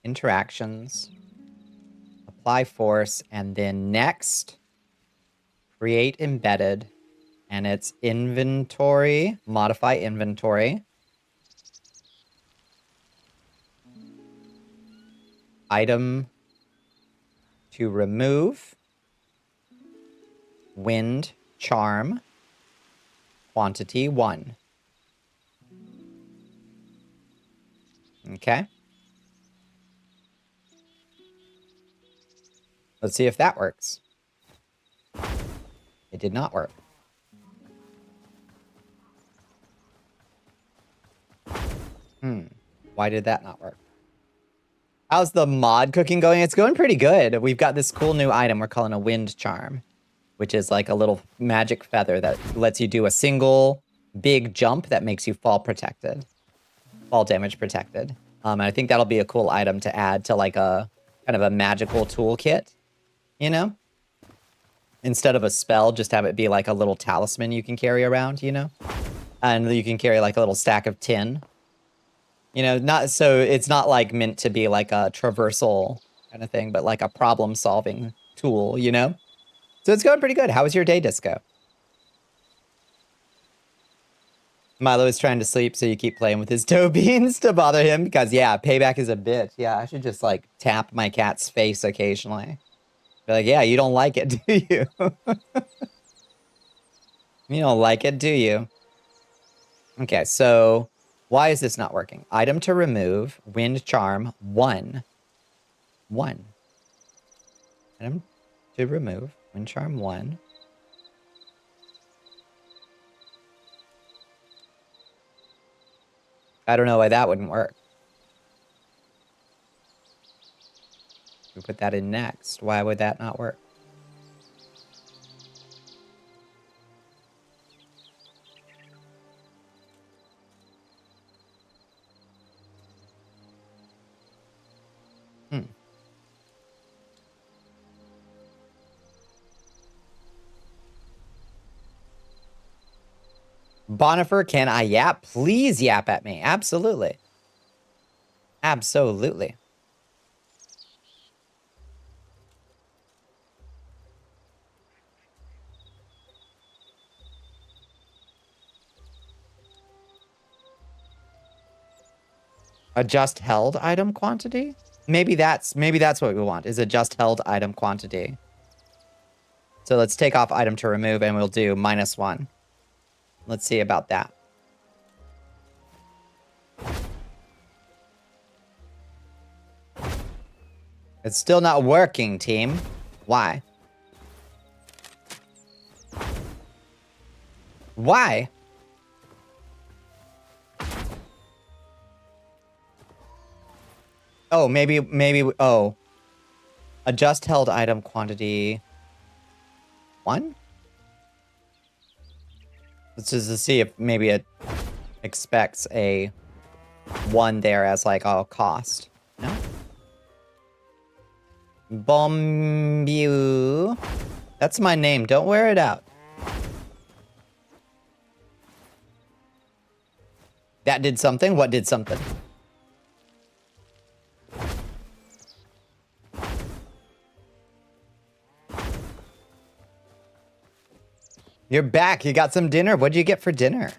Speaker 2: interactions, apply force, and then next, create embedded, and it's inventory, modify inventory, item to remove, wind charm, quantity 1. Okay. Let's see if that works. It did not work. Why did that not work? How's the mod cooking going? It's going pretty good. We've got this cool new item we're calling a wind charm, which is like a little magic feather that lets you do a single big jump that makes you fall protected. Fall damage protected. And I think that'll be a cool item to add to like a kind of a magical toolkit, you know? Instead of a spell, just have it be like a little talisman you can carry around, you know? And you can carry like a little stack of tin. You know, not so it's not like meant to be like a traversal kind of thing, but like a problem solving tool, you know? So it's going pretty good. How was your day, Disco? Milo is trying to sleep, so you keep playing with his toe beans to bother him because, yeah, payback is a bitch. Yeah, I should just like tap my cat's face occasionally. Be like, yeah, you don't like it, do you? You don't like it, do you? Okay, so why is this not working? Item to remove, wind charm, 1. 1. Item to remove, wind charm, 1. I don't know why that wouldn't work. We put that in next. Why would that not work? Bonifer, can I yap? Please yap at me. Absolutely. Absolutely. Adjust held item quantity? Maybe that's what we want, is adjust held item quantity. So let's take off item to remove and we'll do -1. Let's see about that. It's still not working, team. Why? Why? Oh, maybe, oh. Adjust held item quantity 1? Let's just see if maybe it expects a 1 there as like a cost. No? Bombu. That's my name. Don't wear it out. That did something? What did something? You're back. You got some dinner. What'd you get for dinner?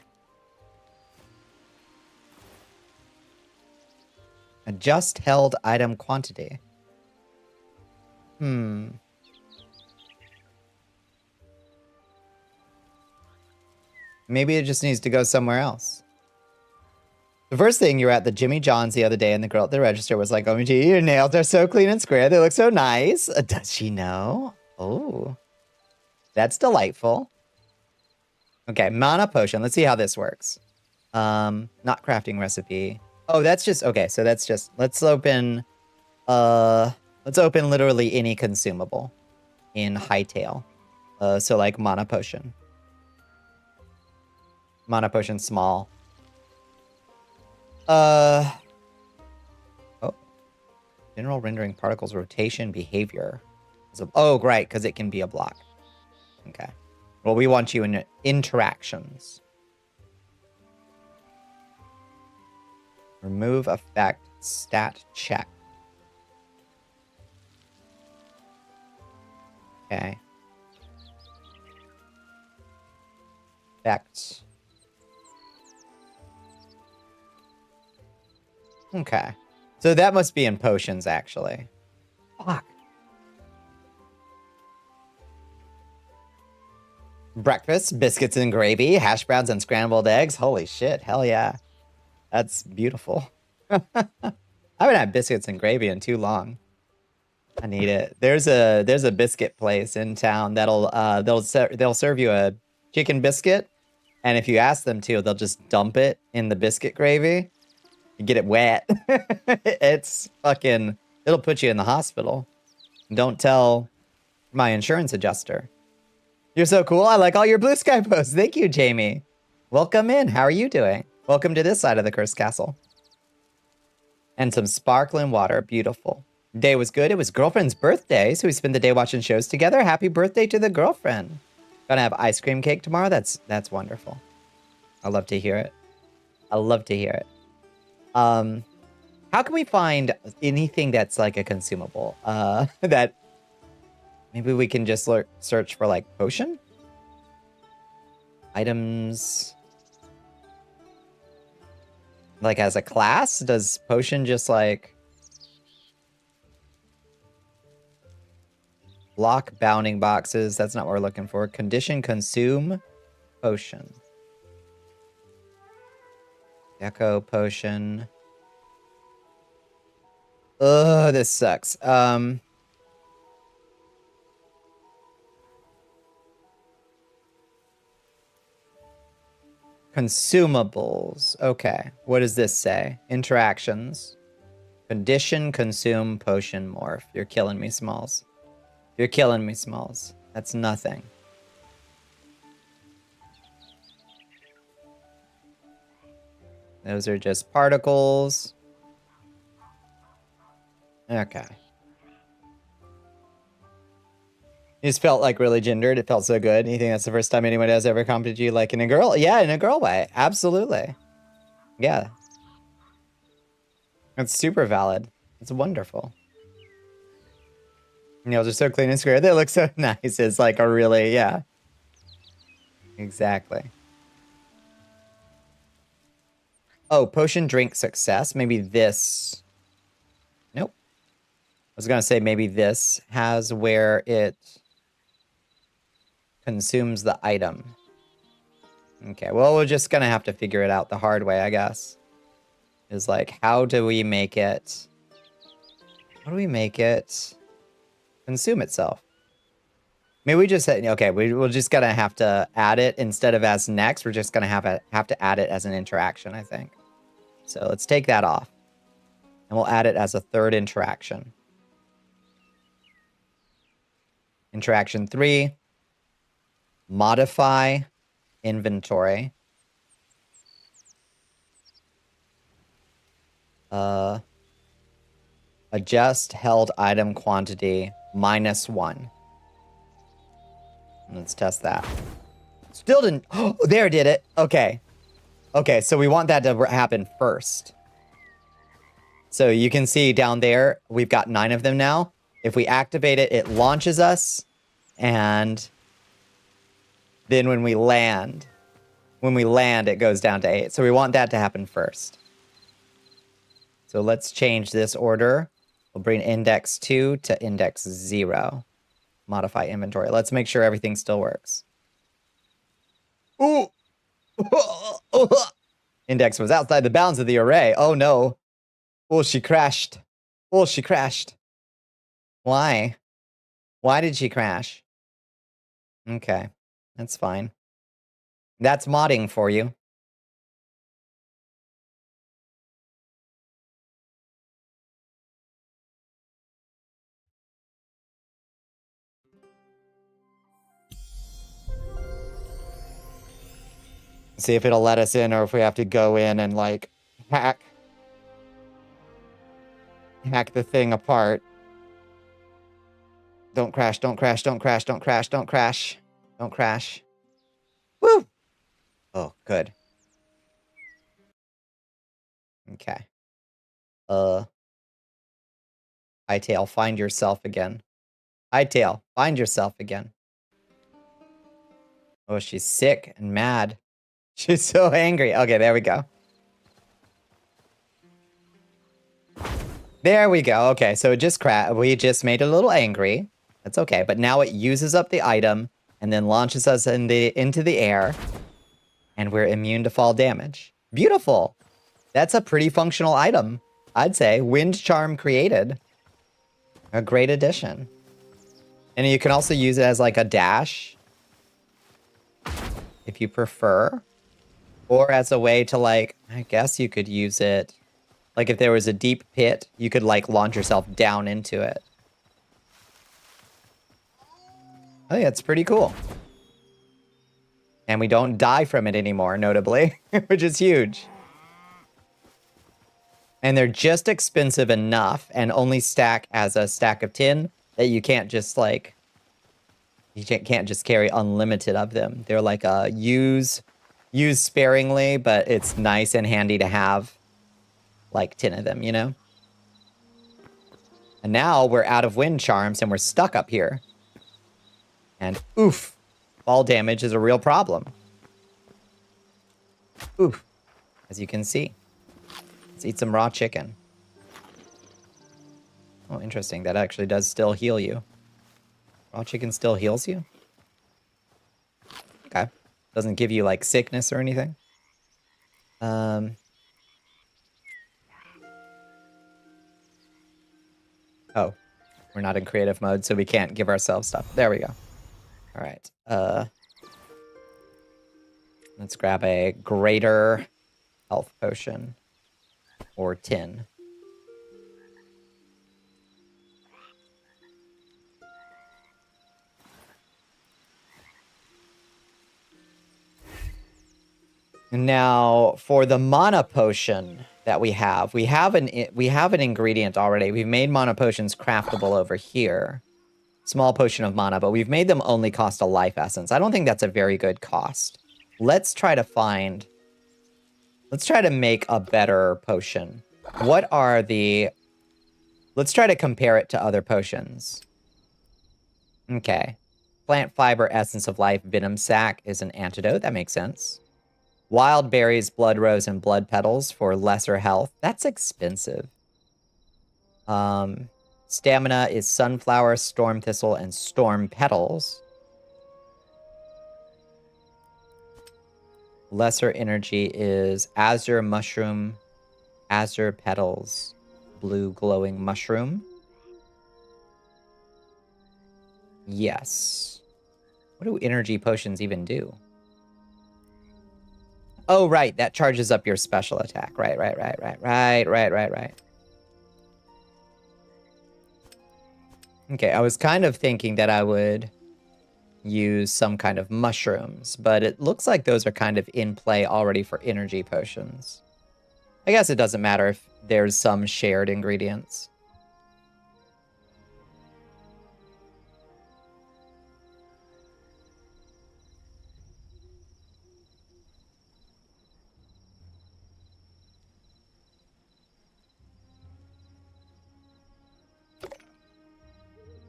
Speaker 2: Adjust held item quantity. Maybe it just needs to go somewhere else. The first thing, you were at the Jimmy John's the other day and the girl at the register was like, OMG, your nails are so clean and square. They look so nice. Does she know? Oh, that's delightful. Okay, mana potion. Let's see how this works. Not crafting recipe. Oh, that's just, okay, so that's just, let's open literally any consumable in Hightail. So like mana potion. Mana potion small. Oh. General rendering particles rotation behavior. Oh, right, because it can be a block. Okay. Well, we want you in interactions. Remove effect, stat check. Okay. Effect. Okay. So that must be in potions, actually. Fuck. Breakfast, biscuits and gravy, hash browns and scrambled eggs. Holy shit, hell yeah. That's beautiful. I haven't had biscuits and gravy in too long. I need it. There's a biscuit place in town that'll they'll serve you a chicken biscuit, and if you ask them to, they'll just dump it in the biscuit gravy. You get it wet. It's fucking, it'll put you in the hospital. Don't tell my insurance adjuster. You're so cool. I like all your blue sky posts. Thank you, Jamie. Welcome in. How are you doing? Welcome to this side of the cursed castle. And some sparkling water. Beautiful. Day was good. It was girlfriend's birthday, so we spent the day watching shows together. Happy birthday to the girlfriend. Gonna have ice cream cake tomorrow. That's wonderful. I love to hear it. I love to hear it. How can we find anything that's like a consumable? That maybe we can just search for like potion? Items. Like as a class? Does potion just like block bounding boxes? That's not what we're looking for. Condition, consume, potion. Echo, potion. Ugh, this sucks. Consumables. Okay. What does this say? Interactions. Condition, consume, potion, morph. You're killing me, Smalls. You're killing me, Smalls. That's nothing. Those are just particles. Okay. You just felt like really gendered. It felt so good. You think that's the first time anyone has ever commented you like in a girl? Yeah, in a girl way. Absolutely. Yeah. It's super valid. It's wonderful. Nails are so clean and square. They look so nice. It's like a really, yeah. Exactly. Oh, potion drink success. Maybe this. Nope. I was going to say maybe this has where it consumes the item. Okay, well, we're just going to have to figure it out the hard way, I guess. Is like, how do we make it... How do we make it consume itself? Maybe we just said, okay, we're just going to have to add it instead of as next. We're just going to have to add it as an interaction, I think. So let's take that off. And we'll add it as a third interaction. Interaction 3. Modify inventory. Adjust held item quantity -1. Let's test that. Still didn't... Oh, there, did it. Okay. Okay, so we want that to happen first. So you can see down there, we've got 9 of them now. If we activate it, it launches us. And then when we land, it goes down to 8. So we want that to happen first. So let's change this order. We'll bring index 2 to index 0. Modify inventory. Let's make sure everything still works. Ooh! Index was outside the bounds of the array. Oh no. Oh, she crashed. Oh, she crashed. Why? Why did she crash? Okay, that's fine. That's modding for you. See if it'll let us in or if we have to go in and like hack the thing apart. Don't crash, don't crash, don't crash, don't crash, don't crash. Don't crash. Woo! Oh, good. Okay. Hightail, find yourself again. Hightail, find yourself again. Oh, she's sick and mad. She's so angry. Okay, there we go. There we go. Okay, so it just we just made it a little angry. That's okay, but now it uses up the item and then launches us into the air, and we're immune to fall damage. Beautiful. That's a pretty functional item, I'd say. Wind charm created. A great addition. And you can also use it as like a dash, if you prefer, or as a way to like, I guess you could use it. Like if there was a deep pit, you could like launch yourself down into it. I think that's pretty cool. And we don't die from it anymore, notably, which is huge. And they're just expensive enough and only stack as a stack of 10 that you can't just like, you can't just carry unlimited of them. They're like a use use sparingly, but it's nice and handy to have like 10 of them, you know? And now we're out of wind charms and we're stuck up here. And oof, fall damage is a real problem. Oof, as you can see. Let's eat some raw chicken. Oh, interesting. That actually does still heal you. Raw chicken still heals you? Okay. Doesn't give you, like, sickness or anything. Oh, we're not in creative mode, so we can't give ourselves stuff. There we go. All right. Let's grab a greater health potion. Or 10. Now, for the mana potion that we have an ingredient already. We've made mana potions craftable over here. Small potion of mana, but we've made them only cost a life essence. I don't think that's a very good cost. Let's try to make a better potion. What are the... Let's try to compare it to other potions. Okay. Plant fiber, essence of life, venom sac is an antidote. That makes sense. Wild berries, blood rose, and blood petals for lesser health. That's expensive. Stamina is sunflower, storm thistle, and storm petals. Lesser energy is azure mushroom, azure petals, blue glowing mushroom. Yes. What do energy potions even do? Oh, right. That charges up your special attack. Right. Okay, I was kind of thinking that I would use some kind of mushrooms, but it looks like those are kind of in play already for energy potions. I guess it doesn't matter if there's some shared ingredients.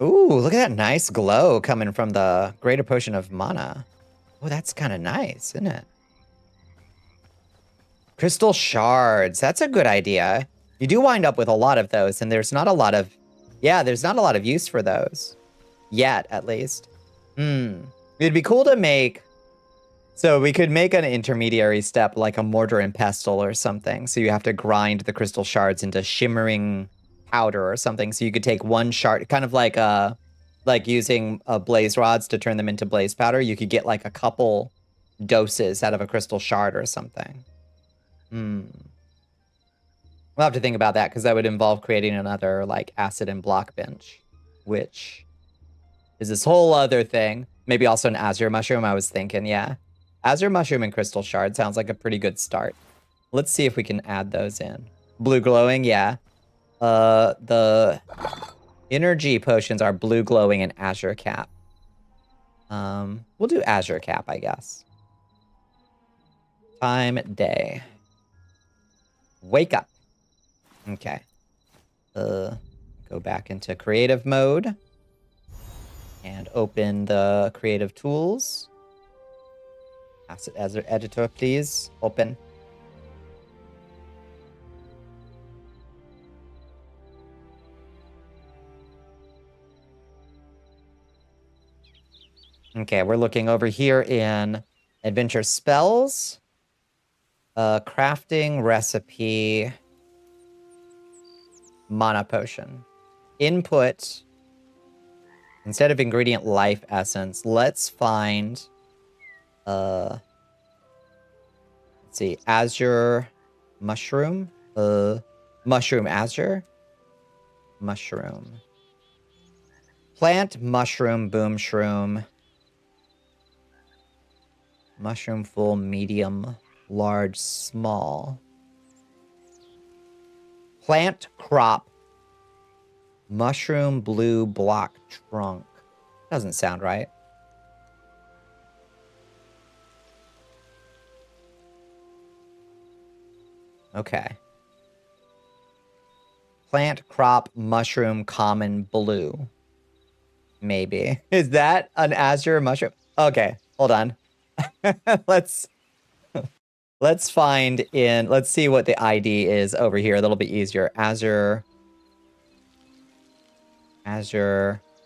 Speaker 2: Ooh, look at that nice glow coming from the greater potion of mana. Oh, that's kind of nice, isn't it? Crystal shards. That's a good idea. You do wind up with a lot of those, and there's not a lot of... Yeah, there's not a lot of use for those. Yet, at least. It'd be cool to make... So we could make an intermediary step like a mortar and pestle or something. So you have to grind the crystal shards into shimmering powder or something. So you could take one shard, kind of like using blaze rods to turn them into blaze powder. You could get like a couple doses out of a crystal shard or something. We'll have to think about that because that would involve creating another like acid and block bench, which is this whole other thing. Maybe also an azure mushroom, I was thinking, yeah. Azure mushroom and crystal shard sounds like a pretty good start. Let's see if we can add those in. Blue glowing, yeah. The energy potions are blue glowing and azure cap. We'll do azure cap, I guess. Time, day. Wake up. Okay. Go back into creative mode. And open the creative tools. Asset editor, please. Open. Okay, we're looking over here in adventure spells. Crafting recipe. Mana potion. Input. Instead of ingredient life essence, let's find let's see, azure mushroom. Mushroom azure. Mushroom. Plant mushroom boom shroom. Mushroom full medium large small. Plant crop. Mushroom blue block trunk. Doesn't sound right. Okay. Plant, crop, mushroom, common, blue. Maybe. Is that an azure mushroom? Okay, hold on. let's find in, let's see what the ID is over here. That'll be easier. Azure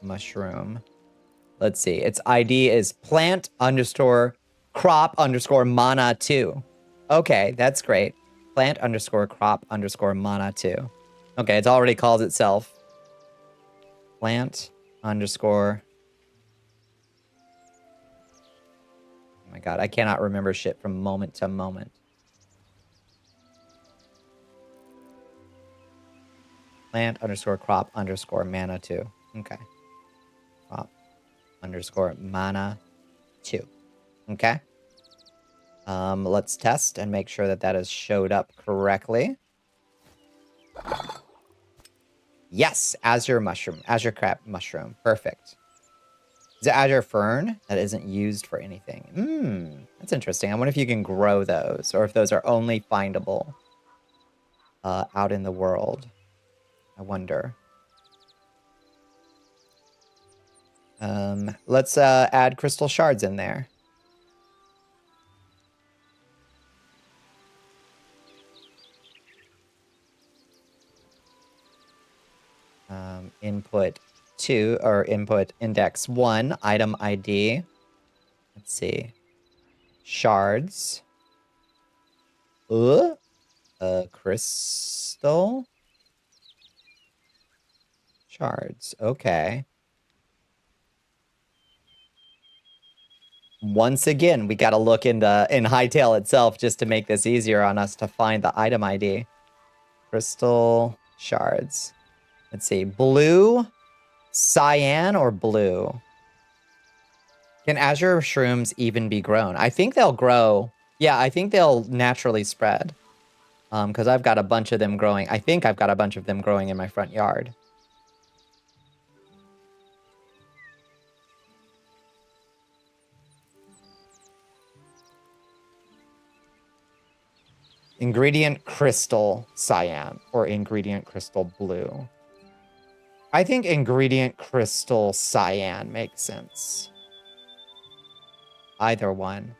Speaker 2: mushroom. Let's see. Its ID is plant underscore crop underscore mana 2. Okay, that's great. Plant underscore crop underscore mana 2. Okay, it's already calls itself. Plant underscore. Oh my god, I cannot remember shit from moment to moment. Plant underscore crop underscore mana 2. Okay. Crop underscore mana 2. Okay. Let's test and make sure that that has showed up correctly. Yes, azure mushroom, azure crab mushroom. Perfect. Is it azure fern that isn't used for anything? That's interesting. I wonder if you can grow those or if those are only findable out in the world. I wonder. Let's add crystal shards in there. Input 2 or input index 1 item ID. Let's see. Shards. Crystal shards. Okay. Once again, we got to look in Hytale itself just to make this easier on us to find the item ID. Crystal shards. Let's see. Blue, cyan, or blue? Can azure shrooms even be grown? I think they'll grow. Yeah, I think they'll naturally spread. Because I've got a bunch of them growing. I think I've got a bunch of them growing in my front yard. Ingredient crystal cyan or ingredient crystal blue. I think ingredient crystal cyan makes sense. Either one.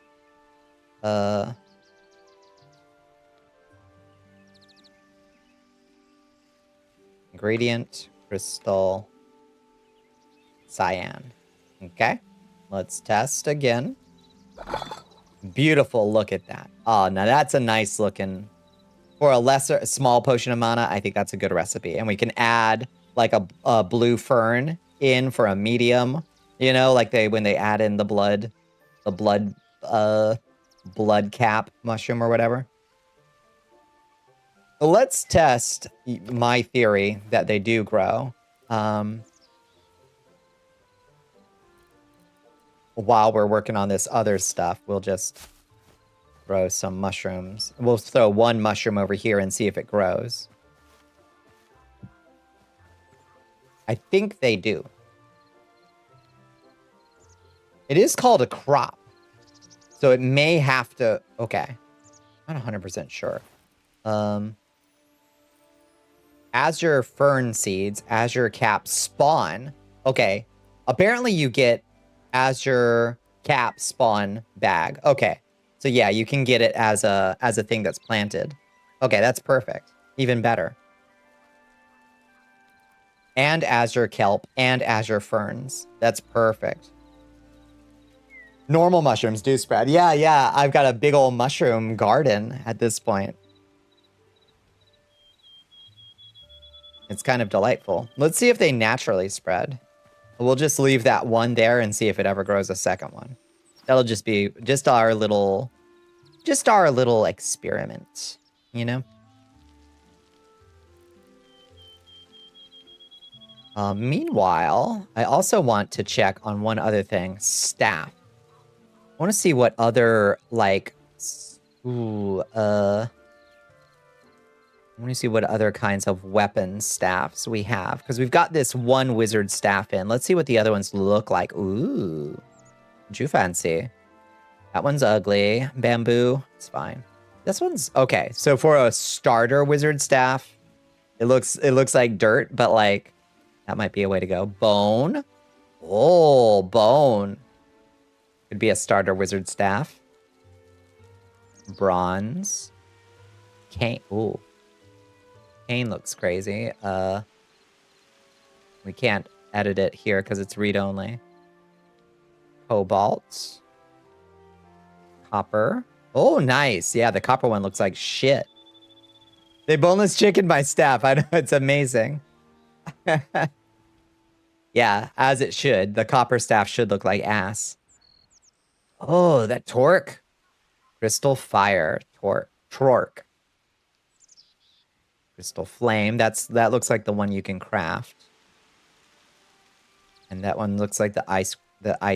Speaker 2: Ingredient crystal cyan. Okay. Let's test again. Beautiful. Look at that. Oh, now that's a nice looking. For a small potion of mana, I think that's a good recipe. And we can add like a blue fern in for a medium. You know, like when they add in the blood cap mushroom or whatever. Let's test my theory that they do grow. While we're working on this other stuff, we'll just throw some mushrooms. We'll throw one mushroom over here and see if it grows. I think they do. It is called a crop. So it may have to... Okay. Not 100% sure. Azure fern seeds, azure cap spawn. Okay. Apparently you get azure cap spawn bag. Okay. So yeah, you can get it as a thing that's planted. Okay, that's perfect. Even better. And azure kelp and azure ferns. That's perfect. Normal mushrooms do spread. Yeah. I've got a big old mushroom garden at this point. It's kind of delightful. Let's see if they naturally spread. We'll just leave that one there and see if it ever grows a second one. That'll just be just our little experiment, you know? Meanwhile, I also want to check on one other thing. Staff. I want to see what other, like... I want to see what other kinds of weapon staffs we have. Because we've got this one wizard staff in. Let's see what the other ones look like. Ooh. What'd you fancy? That one's ugly. Bamboo. It's fine. This one's okay. So for a starter wizard staff, it looks like dirt, but like that might be a way to go. Bone. Oh, bone. Could be a starter wizard staff. Bronze. Cane. Ooh. Cane looks crazy. We can't edit it here because it's read-only. Cobalt. Copper. Oh, nice. Yeah, the copper one looks like shit. They boneless chicken my staff. I know, it's amazing. Yeah, as it should. The copper staff should look like ass. Oh, that torque. Crystal fire. Torque. Crystal flame. That looks like the one you can craft. And that one looks like the ice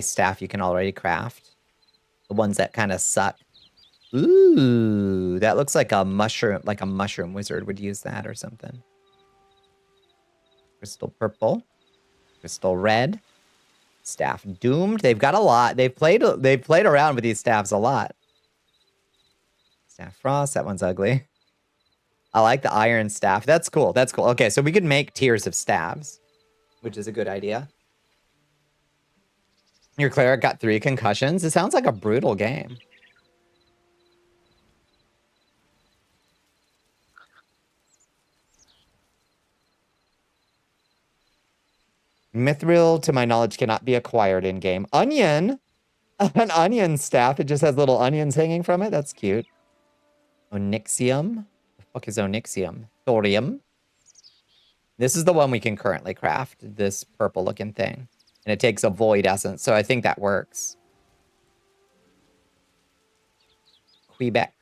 Speaker 2: staff you can already craft. The ones that kind of suck. Ooh, that looks like a mushroom wizard would use that or something. Crystal purple. Crystal red. Staff doomed. They've got a lot. They've played around with these staffs a lot. Staff frost. That one's ugly. I like the iron staff. That's cool. That's cool. Okay, so we could make tiers of staves, which is a good idea. Your cleric got 3 concussions. It sounds like a brutal game. Mithril, to my knowledge, cannot be acquired in-game. Onion! An onion staff. It just has little onions hanging from it. That's cute. Onyxium. The fuck is onyxium? Thorium. This is the one we can currently craft. This purple-looking thing. And it takes a void essence, so I think that works. Quebec.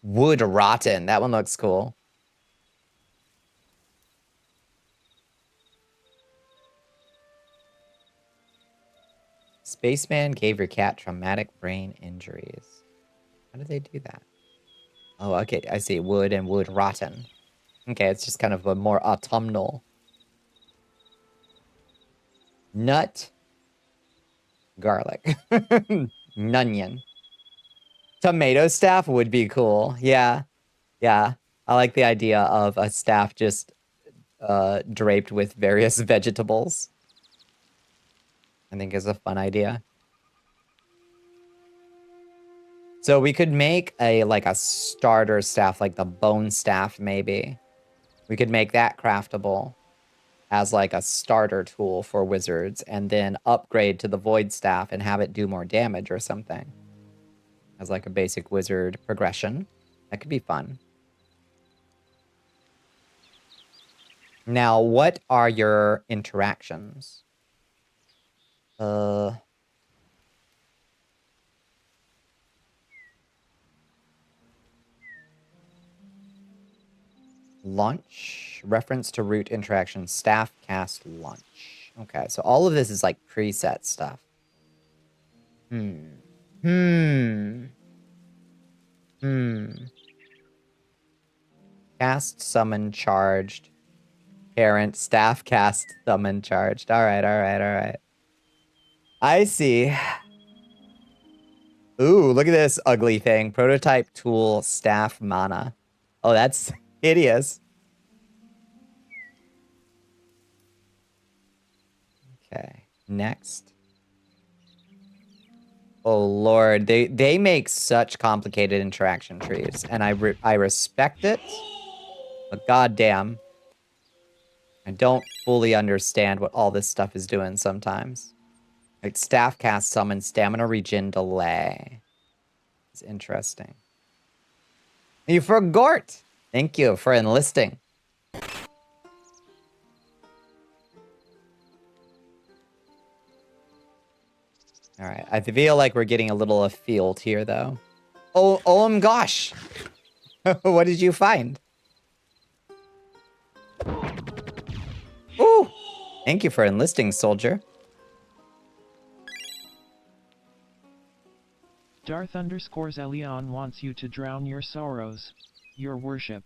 Speaker 2: Wood rotten. That one looks cool. Spaceman gave your cat traumatic brain injuries. How did they do that? Oh, okay. I see. Wood and wood rotten. Okay, it's just kind of a more autumnal. Nut. Garlic. Nunion. Tomato staff would be cool. Yeah. Yeah. I like the idea of a staff just draped with various vegetables. I think is a fun idea. So we could make a starter staff, like the bone staff, maybe. We could make that craftable as like a starter tool for wizards, and then upgrade to the void staff and have it do more damage or something. As like a basic wizard progression. That could be fun. Now, what are your interactions? Launch. Reference to root interaction. Staff cast launch. Okay, so all of this is like preset stuff. Cast, summon, charged. Parent, staff, cast, summon, charged. Alright. I see. Ooh, look at this ugly thing. Prototype tool, staff, mana. Oh, that's hideous. Okay, next. Oh, Lord. They make such complicated interaction trees, and I respect it, but goddamn. I don't fully understand what all this stuff is doing sometimes. Like staff cast, summon, stamina regen, delay. It's interesting. You forgot. Thank you for enlisting. All right, I feel like we're getting a little afield here, though. Oh, gosh. What did you find? Ooh, thank you for enlisting, soldier.
Speaker 3: Darth_Elion wants you to drown your sorrows. Your worship.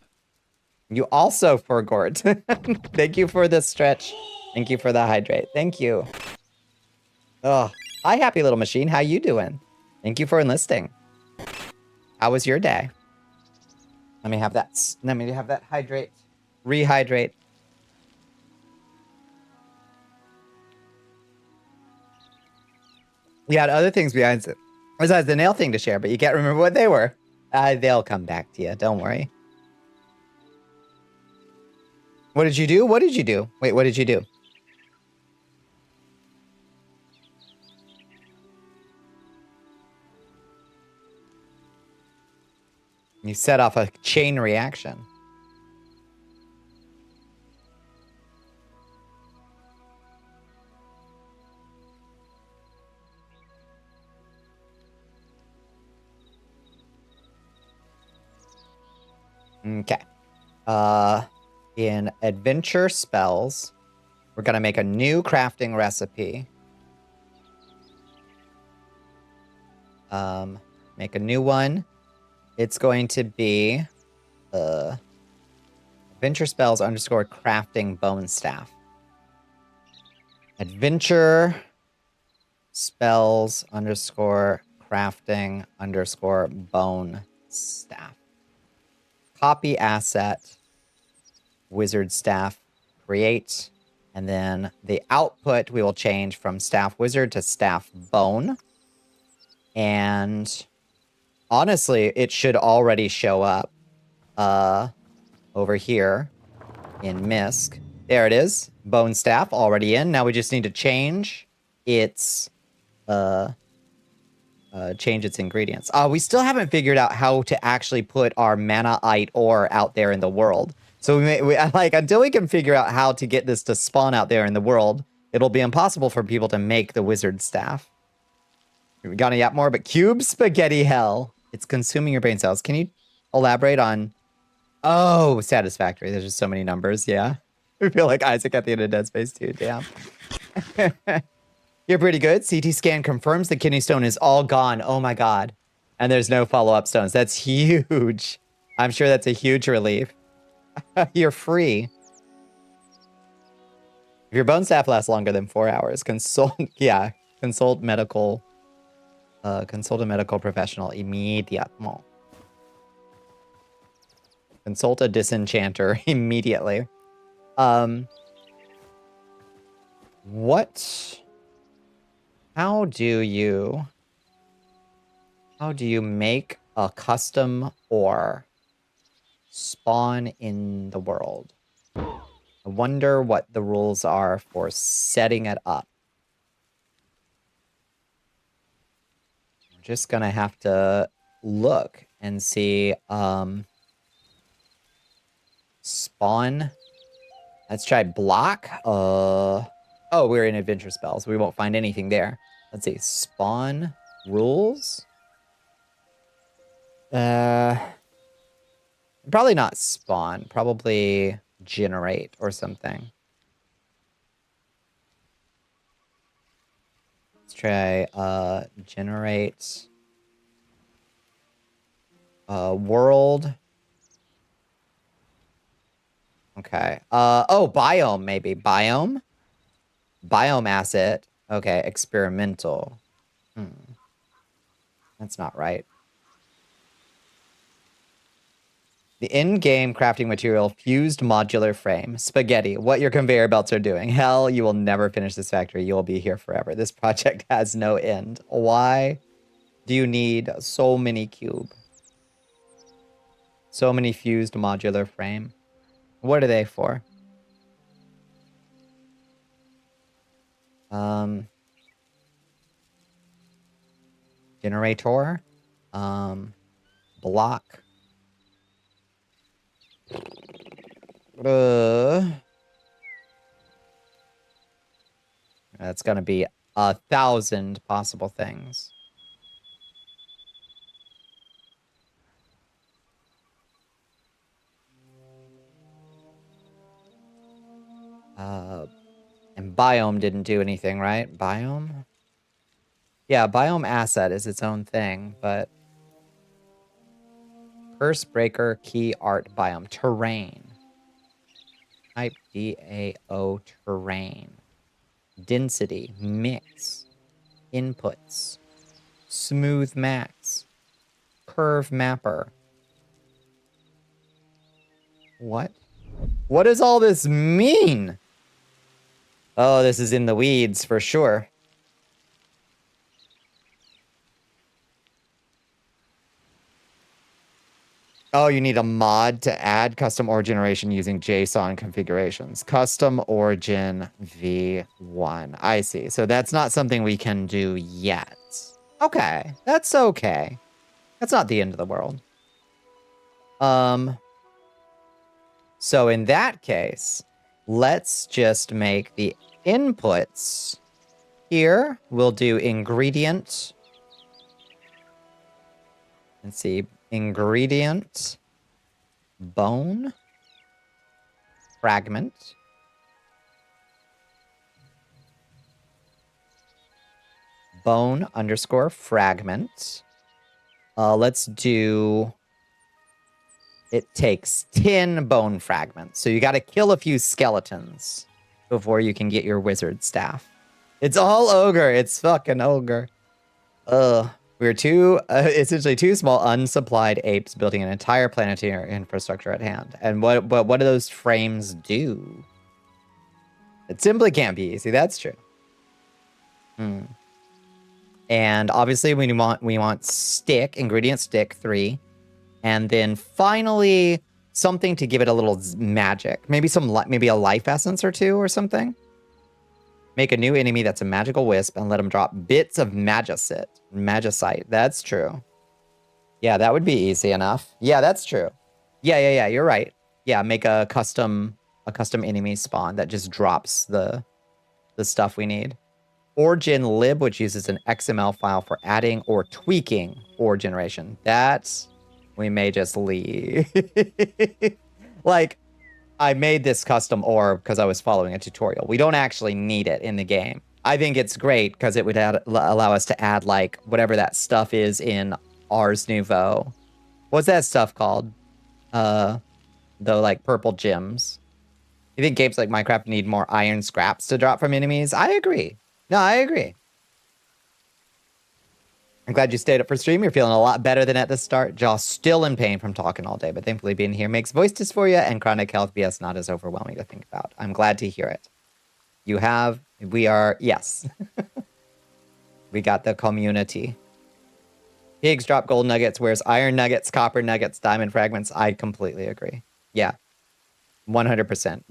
Speaker 2: You also forgot. Thank you for the stretch. Thank you for the hydrate. Thank you. Oh, hi, happy little machine. How you doing? Thank you for enlisting. How was your day? Let me have that. Let me have that hydrate. Rehydrate. We had other things besides the nail thing to share, but you can't remember what they were. They'll come back to you. Don't worry. What did you do? What did you do? Wait, what did you do? You set off a chain reaction. Okay. In adventure spells, we're going to make a new crafting recipe. Make a new one. It's going to be adventure spells _ crafting bone staff. Adventure spells _ crafting _ bone staff. Copy asset, wizard staff, create, and then the output we will change from staff wizard to staff bone. And honestly, it should already show up over here in Misk. There it is. Bone staff already in. Now we just need to change its ingredients. We still haven't figured out how to actually put our mana-ite ore out there in the world. So until we can figure out how to get this to spawn out there in the world, it'll be impossible for people to make the wizard staff. We got to yap more, but cube spaghetti hell. It's consuming your brain cells. Can you elaborate on... Oh, satisfactory. There's just so many numbers, yeah. I feel like Isaac at the end of Dead Space 2, damn. You're pretty good. CT scan confirms the kidney stone is all gone. Oh my god. And there's no follow-up stones. That's huge. I'm sure that's a huge relief. You're free. If your bone staff lasts longer than 4 hours, consult a medical professional immediately. Consult a disenchanter immediately. How do you make a custom ore spawn in the world? I wonder what the rules are for setting it up. I'm just gonna have to look and see. Spawn. Let's try block. Oh, we're in adventure spells. We won't find anything there. Let's see. Spawn rules. Probably not spawn. Probably generate or something. Let's try generate world. Okay. Oh, biome, maybe. Biome? Biome asset. Okay, experimental. That's not right. The in-game crafting material, fused modular frame. Spaghetti, what your conveyor belts are doing. Hell, you will never finish this factory. You will be here forever. This project has no end. Why do you need so many cube? So many fused modular frame. What are they for? Generator. Block. That's gonna be 1,000 possible things. And biome didn't do anything, right? Biome? Yeah, biome asset is its own thing, but... Curse breaker, key art, biome. Terrain. Type DAO terrain. Density, mix. Inputs. Smooth max. Curve mapper. What? What does all this mean? Oh, this is in the weeds for sure. Oh, you need a mod to add custom ore generation using JSON configurations. Custom origin V1. I see. So that's not something we can do yet. Okay, that's okay. That's not the end of the world. So in that case, let's just make the inputs here. We'll do ingredient. Let's see. Ingredient, bone, fragment, bone underscore fragment. Let's do, it takes 10 bone fragments. So you got to kill a few skeletons before you can get your wizard staff. It's all ogre. It's fucking ogre. Ugh. We're essentially two small unsupplied apes building an entire planetary infrastructure at hand. And what do those frames do? It simply can't be easy. That's true. And obviously we want stick, ingredient stick 3. And then finally something to give it a little magic. Maybe maybe a life essence or 2 or something. Make a new enemy that's a magical wisp and let them drop bits of magicite. That's true. Yeah, that would be easy enough. Yeah, that's true. Yeah, you're right. Yeah, make a custom enemy spawn that just drops the stuff we need. Origin lib, which uses an XML file for adding or tweaking ore generation. That's we may just leave. Like, I made this custom ore because I was following a tutorial. We don't actually need it in the game. I think it's great because it would allow us to add, like, whatever that stuff is in Ars Nouveau. What's that stuff called? The, like, purple gems. You think games like Minecraft need more iron scraps to drop from enemies? I agree. No, I agree. I'm glad you stayed up for stream. You're feeling a lot better than at the start. Jaw still in pain from talking all day, but thankfully being here makes voice dysphoria and chronic health BS not as overwhelming to think about. I'm glad to hear it. Yes. We got the community. Pigs drop gold nuggets, whereas iron nuggets, copper nuggets, diamond fragments. I completely agree. Yeah. 100%.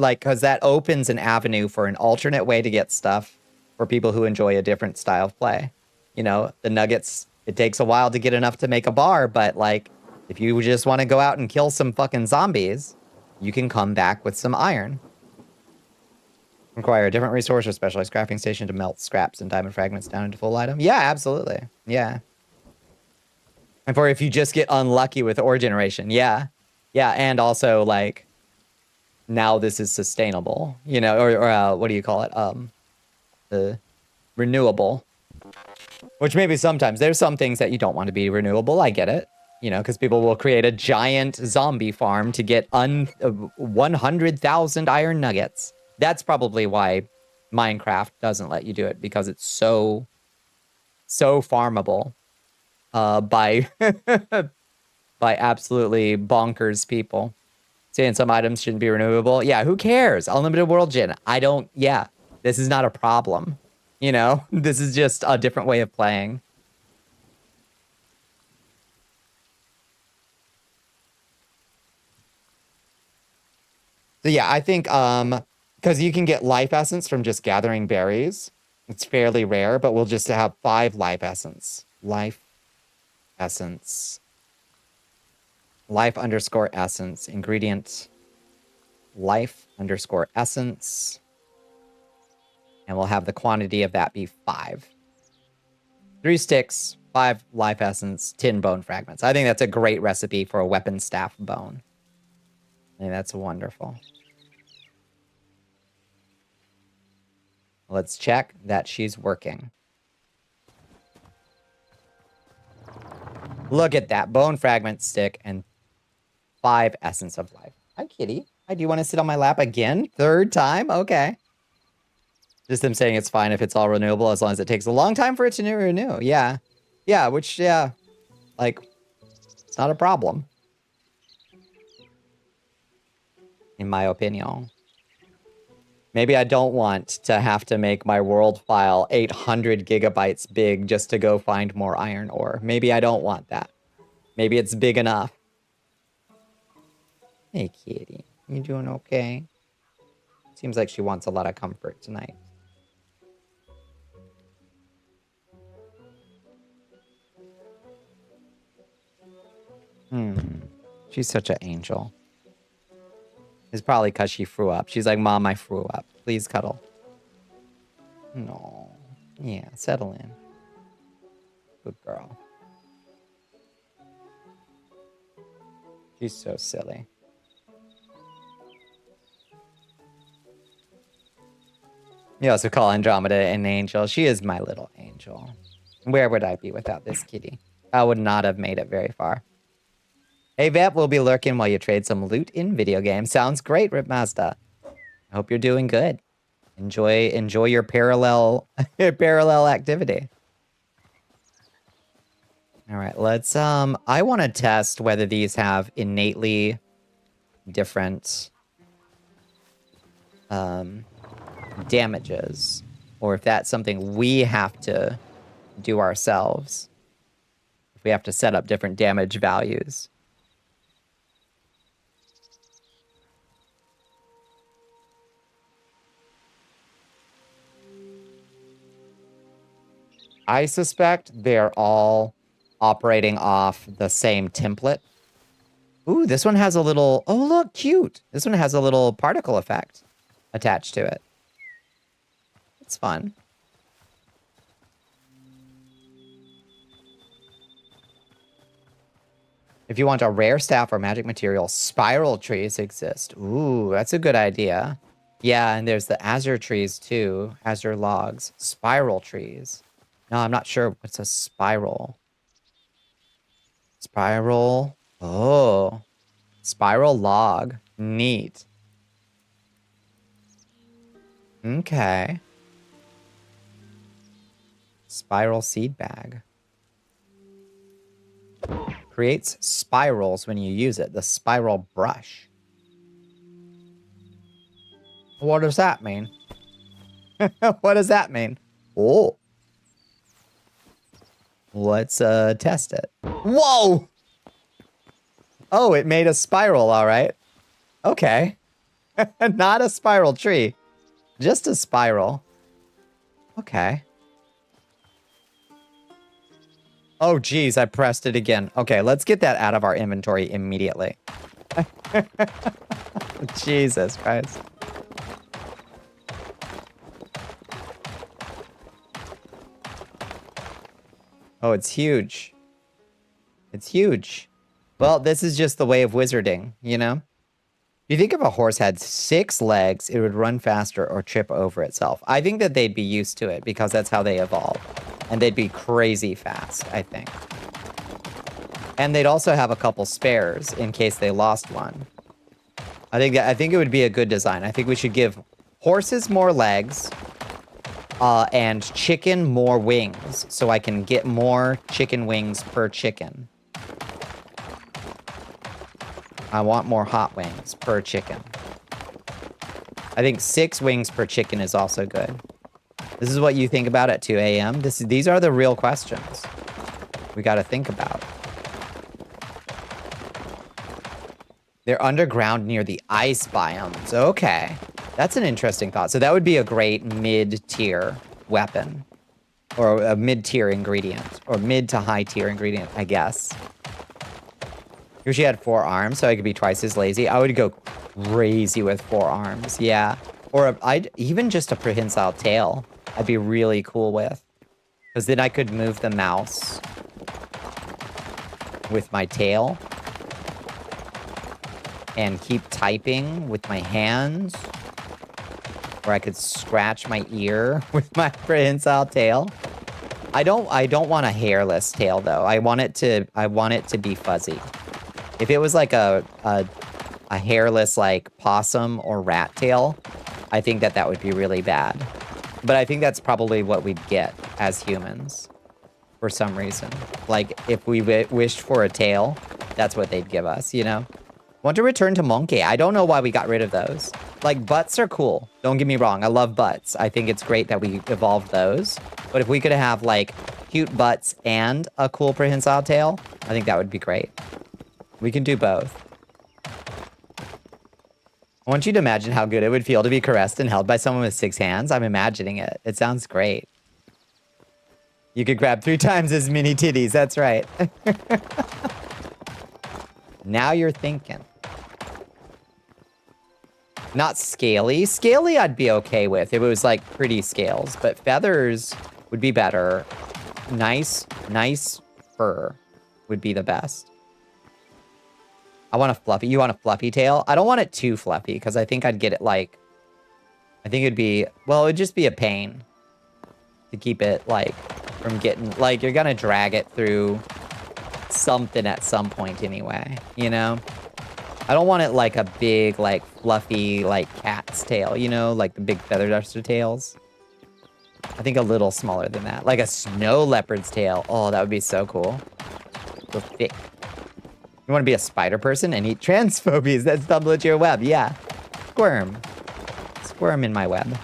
Speaker 2: Because that opens an avenue for an alternate way to get stuff for people who enjoy a different style of play. You know, the nuggets, it takes a while to get enough to make a bar, but, like, if you just want to go out and kill some fucking zombies, you can come back with some iron. Require a different resource or specialized crafting station to melt scraps and diamond fragments down into full item. Yeah, absolutely. Yeah. And for if you just get unlucky with ore generation. Yeah. Yeah, and also, like, now this is sustainable, you know, or what do you call it? The renewable. Which maybe sometimes there's some things that you don't want to be renewable. I get it. You know, because people will create a giant zombie farm to get 100,000 iron nuggets. That's probably why Minecraft doesn't let you do it, because it's so farmable by absolutely bonkers people. Saying some items shouldn't be renewable. Yeah, who cares? Unlimited world gen. Yeah, this is not a problem. You know, this is just a different way of playing. So yeah, I think, because you can get life essence from just gathering berries. It's fairly rare, but we'll just have 5 life essence. Life essence. Life underscore essence. Ingredient. Life underscore essence. And we'll have the quantity of that be 5. 3 sticks, 5 life essence, 10 bone fragments. I think that's a great recipe for a weapon staff bone. I think that's wonderful. Let's check that she's working. Look at that. Bone fragment stick and 5 essence of life. Hi, kitty. Hi, do you want to sit on my lap again? 3rd time? Okay. Just them saying it's fine if it's all renewable as long as it takes a long time for it to renew. Yeah. Yeah, which, yeah. Like, it's not a problem. in my opinion. Maybe I don't want to have to make my world file 800 gigabytes big just to go find more iron ore. Maybe I don't want that. Maybe it's big enough. Hey, kitty. You doing okay? Seems like she wants a lot of comfort tonight. She's such an angel. It's probably because she threw up. She's like, Mom, I threw up. Please cuddle. No. Yeah, settle in. Good girl. She's so silly. You also call Andromeda an angel. She is my little angel. Where would I be without this kitty? I would not have made it very far. Hey, Vep, we'll be lurking while you trade some loot in video games. Sounds great, Rip Mazda. I hope you're doing good. Enjoy your parallel activity. All right, let's I want to test whether these have innately different damages, or if that's something we have to do ourselves. If we have to set up different damage values. I suspect they're all operating off the same template. Ooh, this one has a little... Oh, look, cute. This one has a little particle effect attached to it. It's fun. If you want a rare staff or magic material, spiral trees exist. Ooh, that's a good idea. Yeah, and there's the azure trees too. Azure logs. Spiral trees. No, I'm not sure what's a spiral. Spiral. Oh. Spiral log. Neat. Okay. Spiral seed bag. Creates spirals when you use it. The spiral brush. What does that mean? What does that mean? Oh. Let's test it. Whoa! Oh, it made a spiral, all right. Okay. Not a spiral tree. Just a spiral. Okay. Oh, geez, I pressed it again. Okay, let's get that out of our inventory immediately. Jesus Christ. Oh, it's huge. It's huge. Well, this is just the way of wizarding, you know? You think if a horse had 6 legs, it would run faster or trip over itself. I think that they'd be used to it because that's how they evolved. And they'd be crazy fast, I think. And they'd also have a couple spares in case they lost one. I think it would be a good design. I think we should give horses more legs and chicken more wings so I can get more chicken wings per chicken. I want more hot wings per chicken. I think 6 wings per chicken is also good. This is what you think about at 2 a.m. These are the real questions we got to think about. They're underground near the ice biomes. Okay. That's an interesting thought. So that would be a great mid-tier weapon. Or a mid-tier ingredient. Or mid to high-tier ingredient, I guess. Here she had 4 arms, so I could be twice as lazy. I would go crazy with 4 arms. Yeah. Or I'd even just a prehensile tail. I'd be really cool with. Because then I could move the mouse with my tail. And keep typing with my hands. Or I could scratch my ear with my prehensile tail. I don't want a hairless tail though. I want it to be fuzzy. If it was like a hairless like possum or rat tail, I think that would be really bad. But I think that's probably what we'd get as humans for some reason. Like if we wished for a tail, that's what they'd give us, you know? Want to return to monkey. I don't know why we got rid of those. Like, butts are cool. Don't get me wrong. I love butts. I think it's great that we evolved those. But if we could have, like, cute butts and a cool prehensile tail, I think that would be great. We can do both. I want you to imagine how good it would feel to be caressed and held by someone with 6 hands. I'm imagining it. It sounds great. You could grab 3 times as many titties. That's right. Now you're thinking. Not scaly. Scaly I'd be okay with if it was like pretty scales, but feathers would be better. Nice fur would be the best. I want a fluffy. You want a fluffy tail? I don't want it too fluffy because I think I'd get it like... I think it'd be... Well, it would just be a pain to keep it like from getting... Like you're gonna drag it through something at some point anyway, you know? I don't want it like a big, like, fluffy, like, cat's tail, you know? Like the big feather duster tails. I think a little smaller than that. Like a snow leopard's tail. Oh, that would be so cool. So thick. You want to be a spider person and eat transphobies that stumble into your web. Yeah. Squirm. Squirm in my web.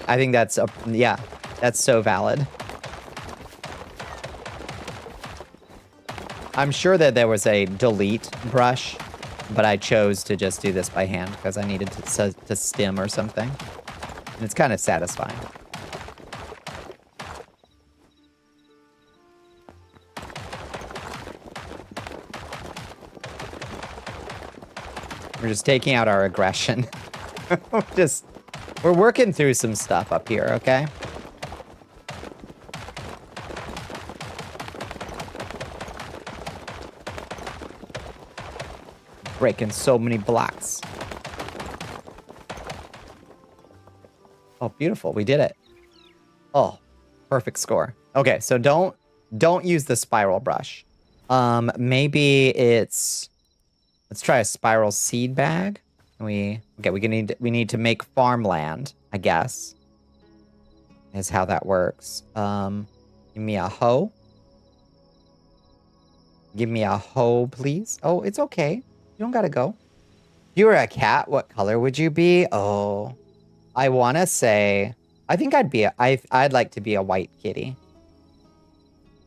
Speaker 2: I think that's, yeah, that's so valid. I'm sure that there was a delete brush, but I chose to just do this by hand because I needed to stim or something. And it's kind of satisfying. We're just taking out our aggression. We're working through some stuff up here, okay? Breaking so many blocks. Oh, beautiful. We did it. Oh, perfect score. Okay, so don't use the spiral brush. Maybe it's... Let's try a spiral seed bag. We need to make farmland, I guess. Is how that works. Give me a hoe. Give me a hoe, please. Oh, it's okay. You don't gotta go. If you were a cat, what color would you be? Oh, I want to say, I think I'd like to be a white kitty.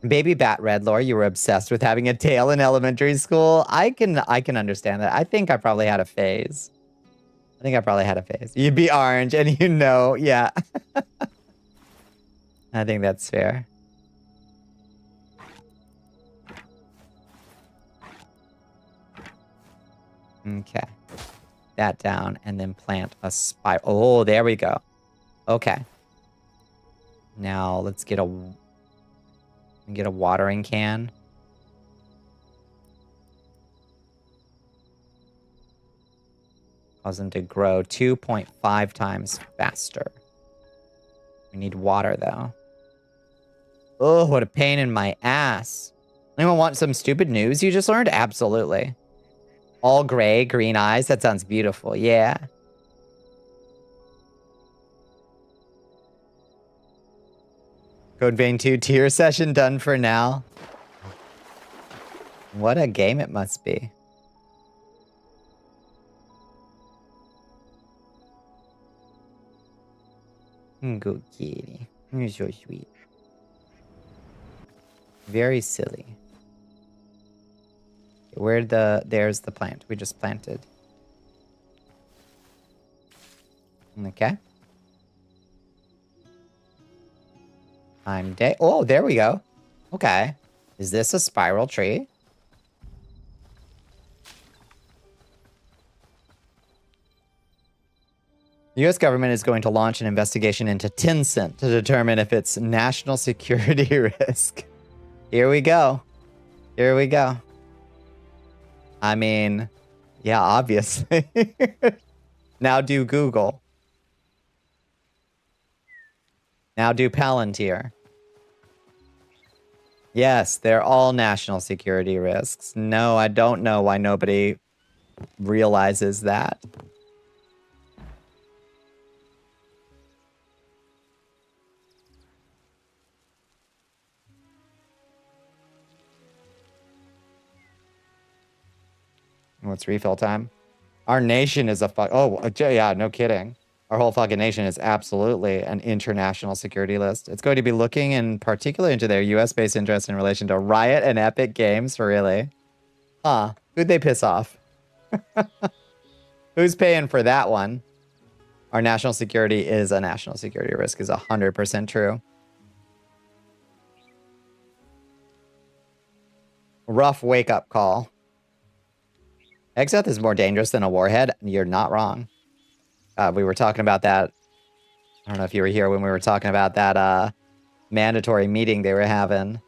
Speaker 2: Baby Bat Redlore, you were obsessed with having a tail in elementary school. I can understand that. I think I probably had a phase. You'd be orange and you know, yeah. I think that's fair. Okay. That down and then plant a spiral. Oh, there we go. Okay. Now let's get a watering can. Cause them to grow 2.5 times faster. We need water though. Oh, what a pain in my ass. Anyone want some stupid news you just learned? Absolutely. All gray, green eyes. That sounds beautiful. Yeah. Code Vein 2 tier session done for now. What a game it must be. Good kitty. You're so sweet. Very silly. There's the plant we just planted. Okay. Oh, there we go. Okay. Is this a spiral tree? The U.S. government is going to launch an investigation into Tencent to determine if it's national security risk. Here we go. Here we go. I mean, yeah, obviously. Now do Google. Now do Palantir. Yes, they're all national security risks. No, I don't know why nobody realizes that. What's refill time? Our nation is a yeah, no kidding. Our whole fucking nation is absolutely an international security list. It's going to be looking in particular into their US-based interests in relation to Riot and Epic Games, for really. Huh. Who'd they piss off? Who's paying for that one? Our national security is a national security risk is 100% true. Rough wake-up call. Exeth is more dangerous than a warhead. You're not wrong. We were talking about that. I don't know if you were here when we were talking about that mandatory meeting they were having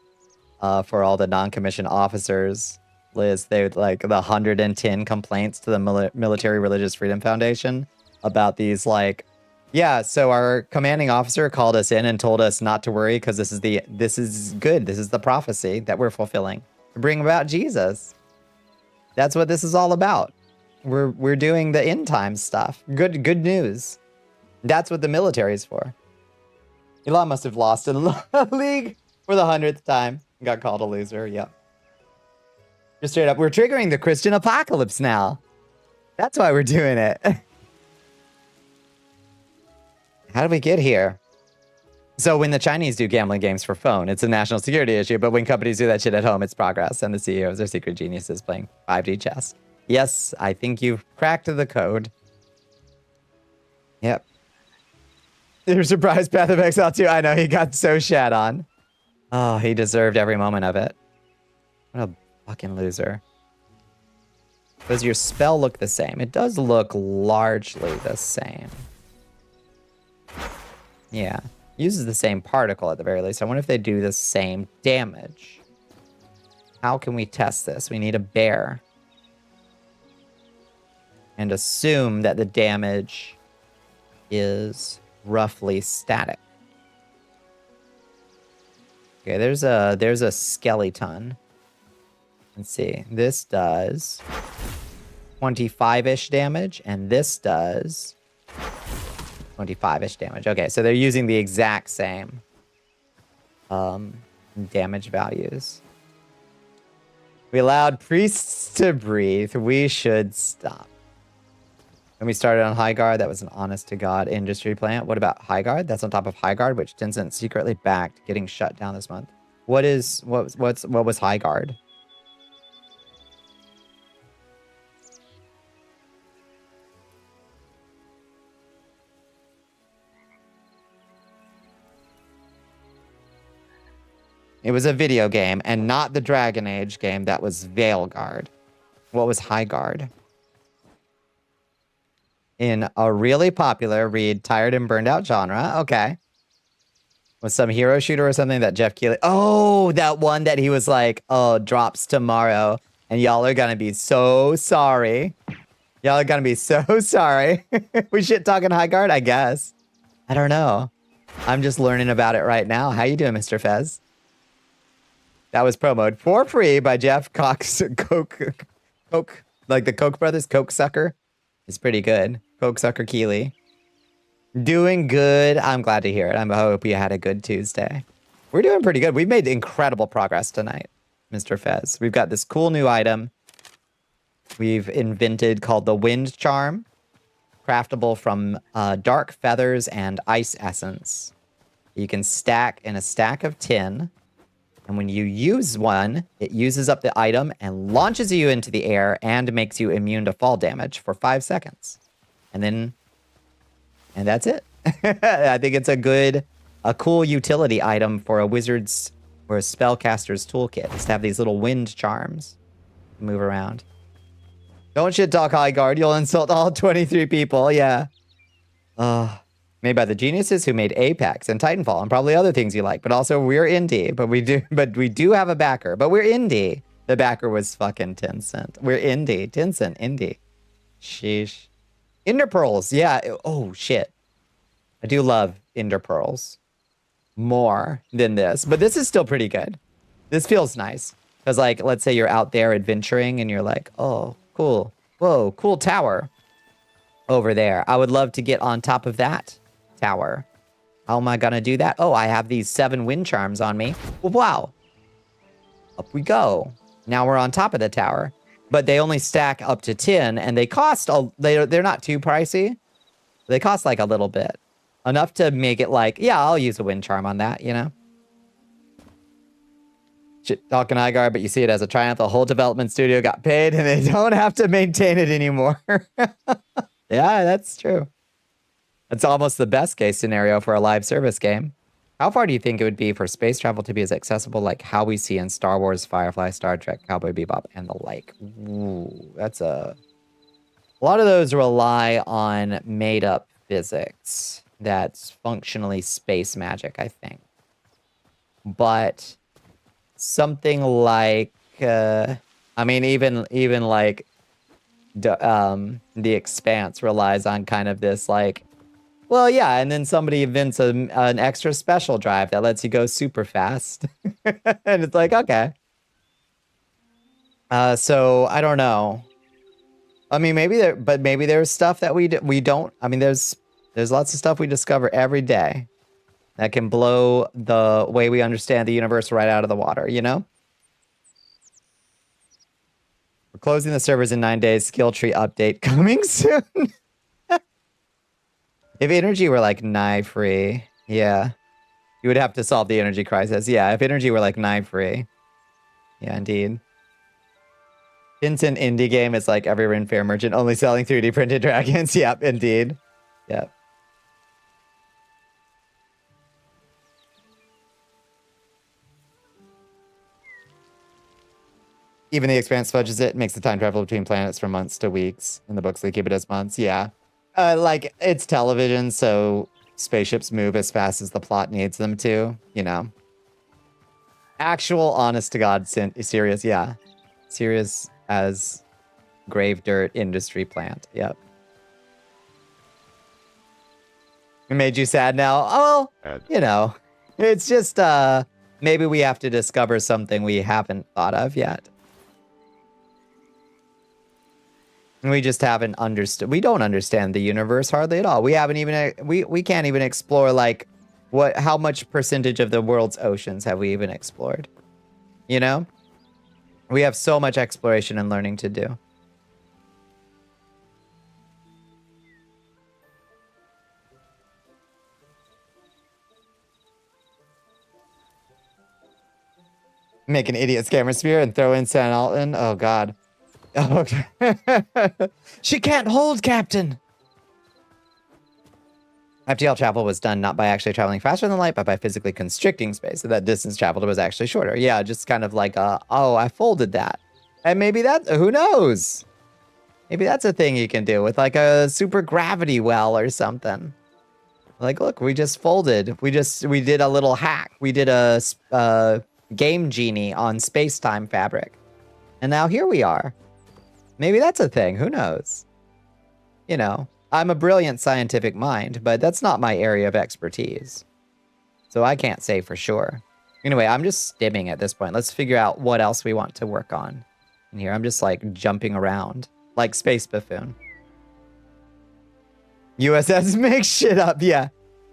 Speaker 2: for all the non-commissioned officers. Liz, they like the 110 complaints to the Military Religious Freedom Foundation about these like, yeah, so our commanding officer called us in and told us not to worry because this is good. This is the prophecy that we're fulfilling. Bring about Jesus. That's what this is all about. We're doing the end time stuff. Good news. That's what the military is for. Elon must have lost in the league for the 100th time. Got called a loser. Yep. Just straight up, we're triggering the Christian apocalypse now. That's why we're doing it. How did we get here? So when the Chinese do gambling games for phone, it's a national security issue. But when companies do that shit at home, it's progress. And the CEOs are secret geniuses playing 5D chess. Yes, I think you've cracked the code. Yep. You're surprised Path of Exile too. I know, he got so shat on. Oh, he deserved every moment of it. What a fucking loser. Does your spell look the same? It does look largely the same. Yeah. Uses the same particle at the very least. I wonder if they do the same damage. How can we test this? We need a bear. And assume that the damage is roughly static. Okay, there's a skeleton. Let's see. This does 25-ish damage, and this does 25-ish damage. Okay, so they're using the exact same damage values. We allowed priests to breathe. We should stop. When we started on High Guard, that was an honest-to-God industry plant. What about High Guard? That's on top of High Guard, which Tencent secretly backed, getting shut down this month. What was High Guard? It was a video game, and not the Dragon Age game. That was Veilguard. What was High Guard? In a really popular, read tired and burned out genre. Okay. Was some hero shooter or something that Jeff Keighley... Oh, that one that he was like, oh, drops tomorrow. And y'all are gonna be so sorry. Y'all are gonna be so sorry. We shit talking High Guard, I guess. I don't know. I'm just learning about it right now. How you doing, Mr. Fez? That was promoted for free by Jeff Cox, Coke, like the Koch brothers, Coke Sucker. It's pretty good. Coke Sucker Keeley. Doing good. I'm glad to hear it. I hope you had a good Tuesday. We're doing pretty good. We've made incredible progress tonight, Mr. Fez. We've got this cool new item we've invented called the Wind Charm. Craftable from dark feathers and ice essence. You can stack in a stack of 10. And when you use one, it uses up the item and launches you into the air and makes you immune to fall damage for 5 seconds. And that's it. I think it's a cool utility item for a wizard's or a spellcaster's toolkit is to have these little wind charms to move around. Don't shit talk High Guard. You'll insult all 23 people. Yeah. Made by the geniuses who made Apex and Titanfall and probably other things you like. But also we're indie. But we do have a backer. But we're indie. The backer was fucking Tencent. We're indie. Tencent, indie. Sheesh. Ender Pearls. Yeah. Oh, shit. I do love Ender Pearls more than this. But this is still pretty good. This feels nice. Because, like, let's say you're out there adventuring and you're like, oh, cool. Whoa, cool tower over there. I would love to get on top of that tower. How am I gonna do that? Oh, I have these 7 wind charms on me. Well, wow. Up we go. Now we're on top of the tower. but they only stack up to 10, and they cost they're not too pricey. They cost like a little bit, enough to make it like, yeah, I'll use a wind charm on that, you know. Shit, talking Igar, but you see it as a triumph. The whole development studio got paid, and they don't have to maintain it anymore. Yeah, that's true. That's almost the best case scenario for a live service game. How far do you think it would be for space travel to be as accessible like how we see in Star Wars, Firefly, Star Trek, Cowboy Bebop, and the like? Ooh, that's a lot of those rely on made-up physics that's functionally space magic, I think. But something like, I mean, even like The Expanse relies on kind of this like, well, yeah, and then somebody invents an extra special drive that lets you go super fast. And it's like, okay. So I don't know. I mean, maybe there's stuff that we don't. I mean, there's lots of stuff we discover every day that can blow the way we understand the universe right out of the water, you know? We're closing the servers in 9 days. Skill tree update coming soon. If energy were like nigh free, yeah. You would have to solve the energy crisis. Yeah, if energy were like nigh free. Yeah, indeed. Instant indie game is like every Ren Fair merchant only selling 3D printed dragons. Yep, indeed. Yep. Even the Expanse fudges it, makes the time travel between planets from months to weeks. In the books, they keep it as months. Yeah. Like, it's television, so spaceships move as fast as the plot needs them to, you know. Actual, honest-to-God, serious, yeah. Serious as grave dirt industry plant, yep. It made you sad now? Oh, well, you know. It's just, maybe we have to discover something we haven't thought of yet. We just haven't understood. We don't understand the universe hardly at all. We haven't even, we can't even explore like how much percentage of the world's oceans have we even explored? You know? We have so much exploration and learning to do. Make an idiot scammer spear and throw in San Alton. Oh, God. Oh, she can't hold, Captain. FTL travel was done not by actually traveling faster than light, but by physically constricting space. So that distance traveled was actually shorter. Yeah, just kind of like, oh, I folded that. And maybe that, who knows? Maybe that's a thing you can do with like a super gravity well or something. Like, look, we just folded. We did a little hack. We did a game genie on space-time fabric. And now here we are. Maybe that's a thing. Who knows? You know, I'm a brilliant scientific mind, but that's not my area of expertise. So I can't say for sure. Anyway, I'm just stimming at this point. Let's figure out what else we want to work on. And here, I'm just like jumping around like Space Buffoon. USS makes shit up. Yeah,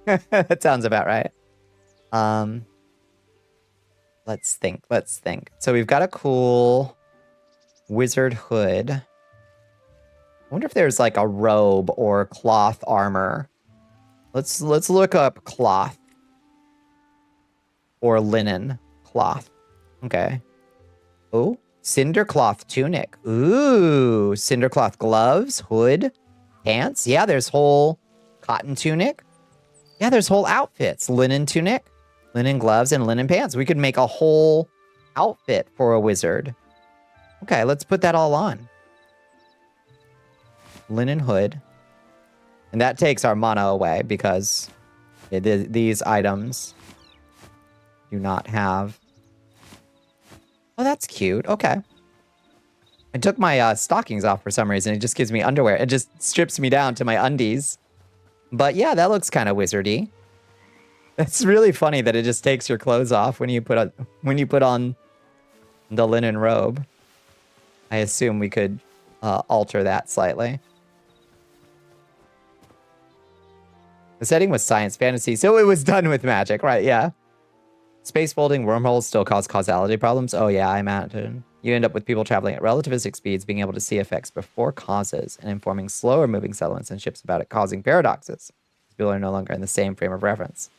Speaker 2: that sounds about right. Let's think. So we've got a cool wizard hood. I wonder if there's like a robe or cloth armor. Let's look up cloth or linen cloth. Okay. Oh, cinder cloth tunic. Ooh, cinder cloth gloves, hood, pants. Yeah, there's whole cotton tunic. Yeah, there's whole outfits. Linen tunic, linen gloves, and linen pants. We could make a whole outfit for a wizard. Okay, let's put that all on. Linen hood. And that takes our mana away because these items do not have... Oh, that's cute. Okay. I took my stockings off for some reason. It just gives me underwear. It just strips me down to my undies. But yeah, that looks kind of wizardy. It's really funny that it just takes your clothes off when you put on the linen robe. I assume we could alter that slightly. The setting was science fantasy, so it was done with magic, right? Yeah. Space folding wormholes still cause causality problems. Oh yeah, I imagine. You end up with people traveling at relativistic speeds, being able to see effects before causes, and informing slower moving settlements and ships about it, causing paradoxes. People are no longer in the same frame of reference.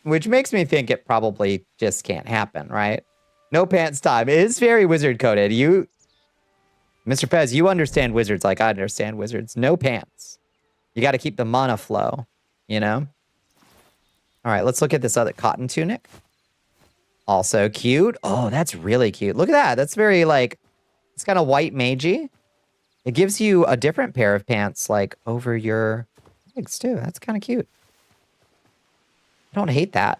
Speaker 2: Which makes me think it probably just can't happen, right? No pants time. It is very wizard coded. You, Mr. Pez, you understand wizards like I understand wizards. No pants. You got to keep the mana flow, you know? All right, let's look at this other cotton tunic. Also cute. Oh, that's really cute. Look at that. That's very, like, it's kind of white magey. It gives you a different pair of pants, like, over your legs, too. That's kind of cute. I don't hate that.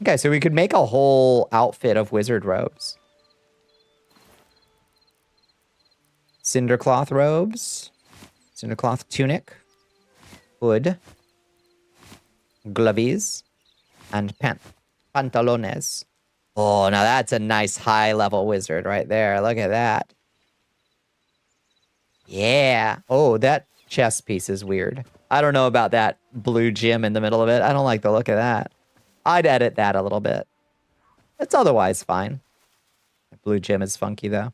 Speaker 2: Okay, so we could make a whole outfit of wizard robes. Cindercloth robes. Cindercloth tunic. Hood. Gloves. And pantalones. Oh, now that's a nice high-level wizard right there. Look at that. Yeah. Oh, that chest piece is weird. I don't know about that blue gem in the middle of it. I don't like the look of that. I'd edit that a little bit. It's otherwise fine. The blue gem is funky, though.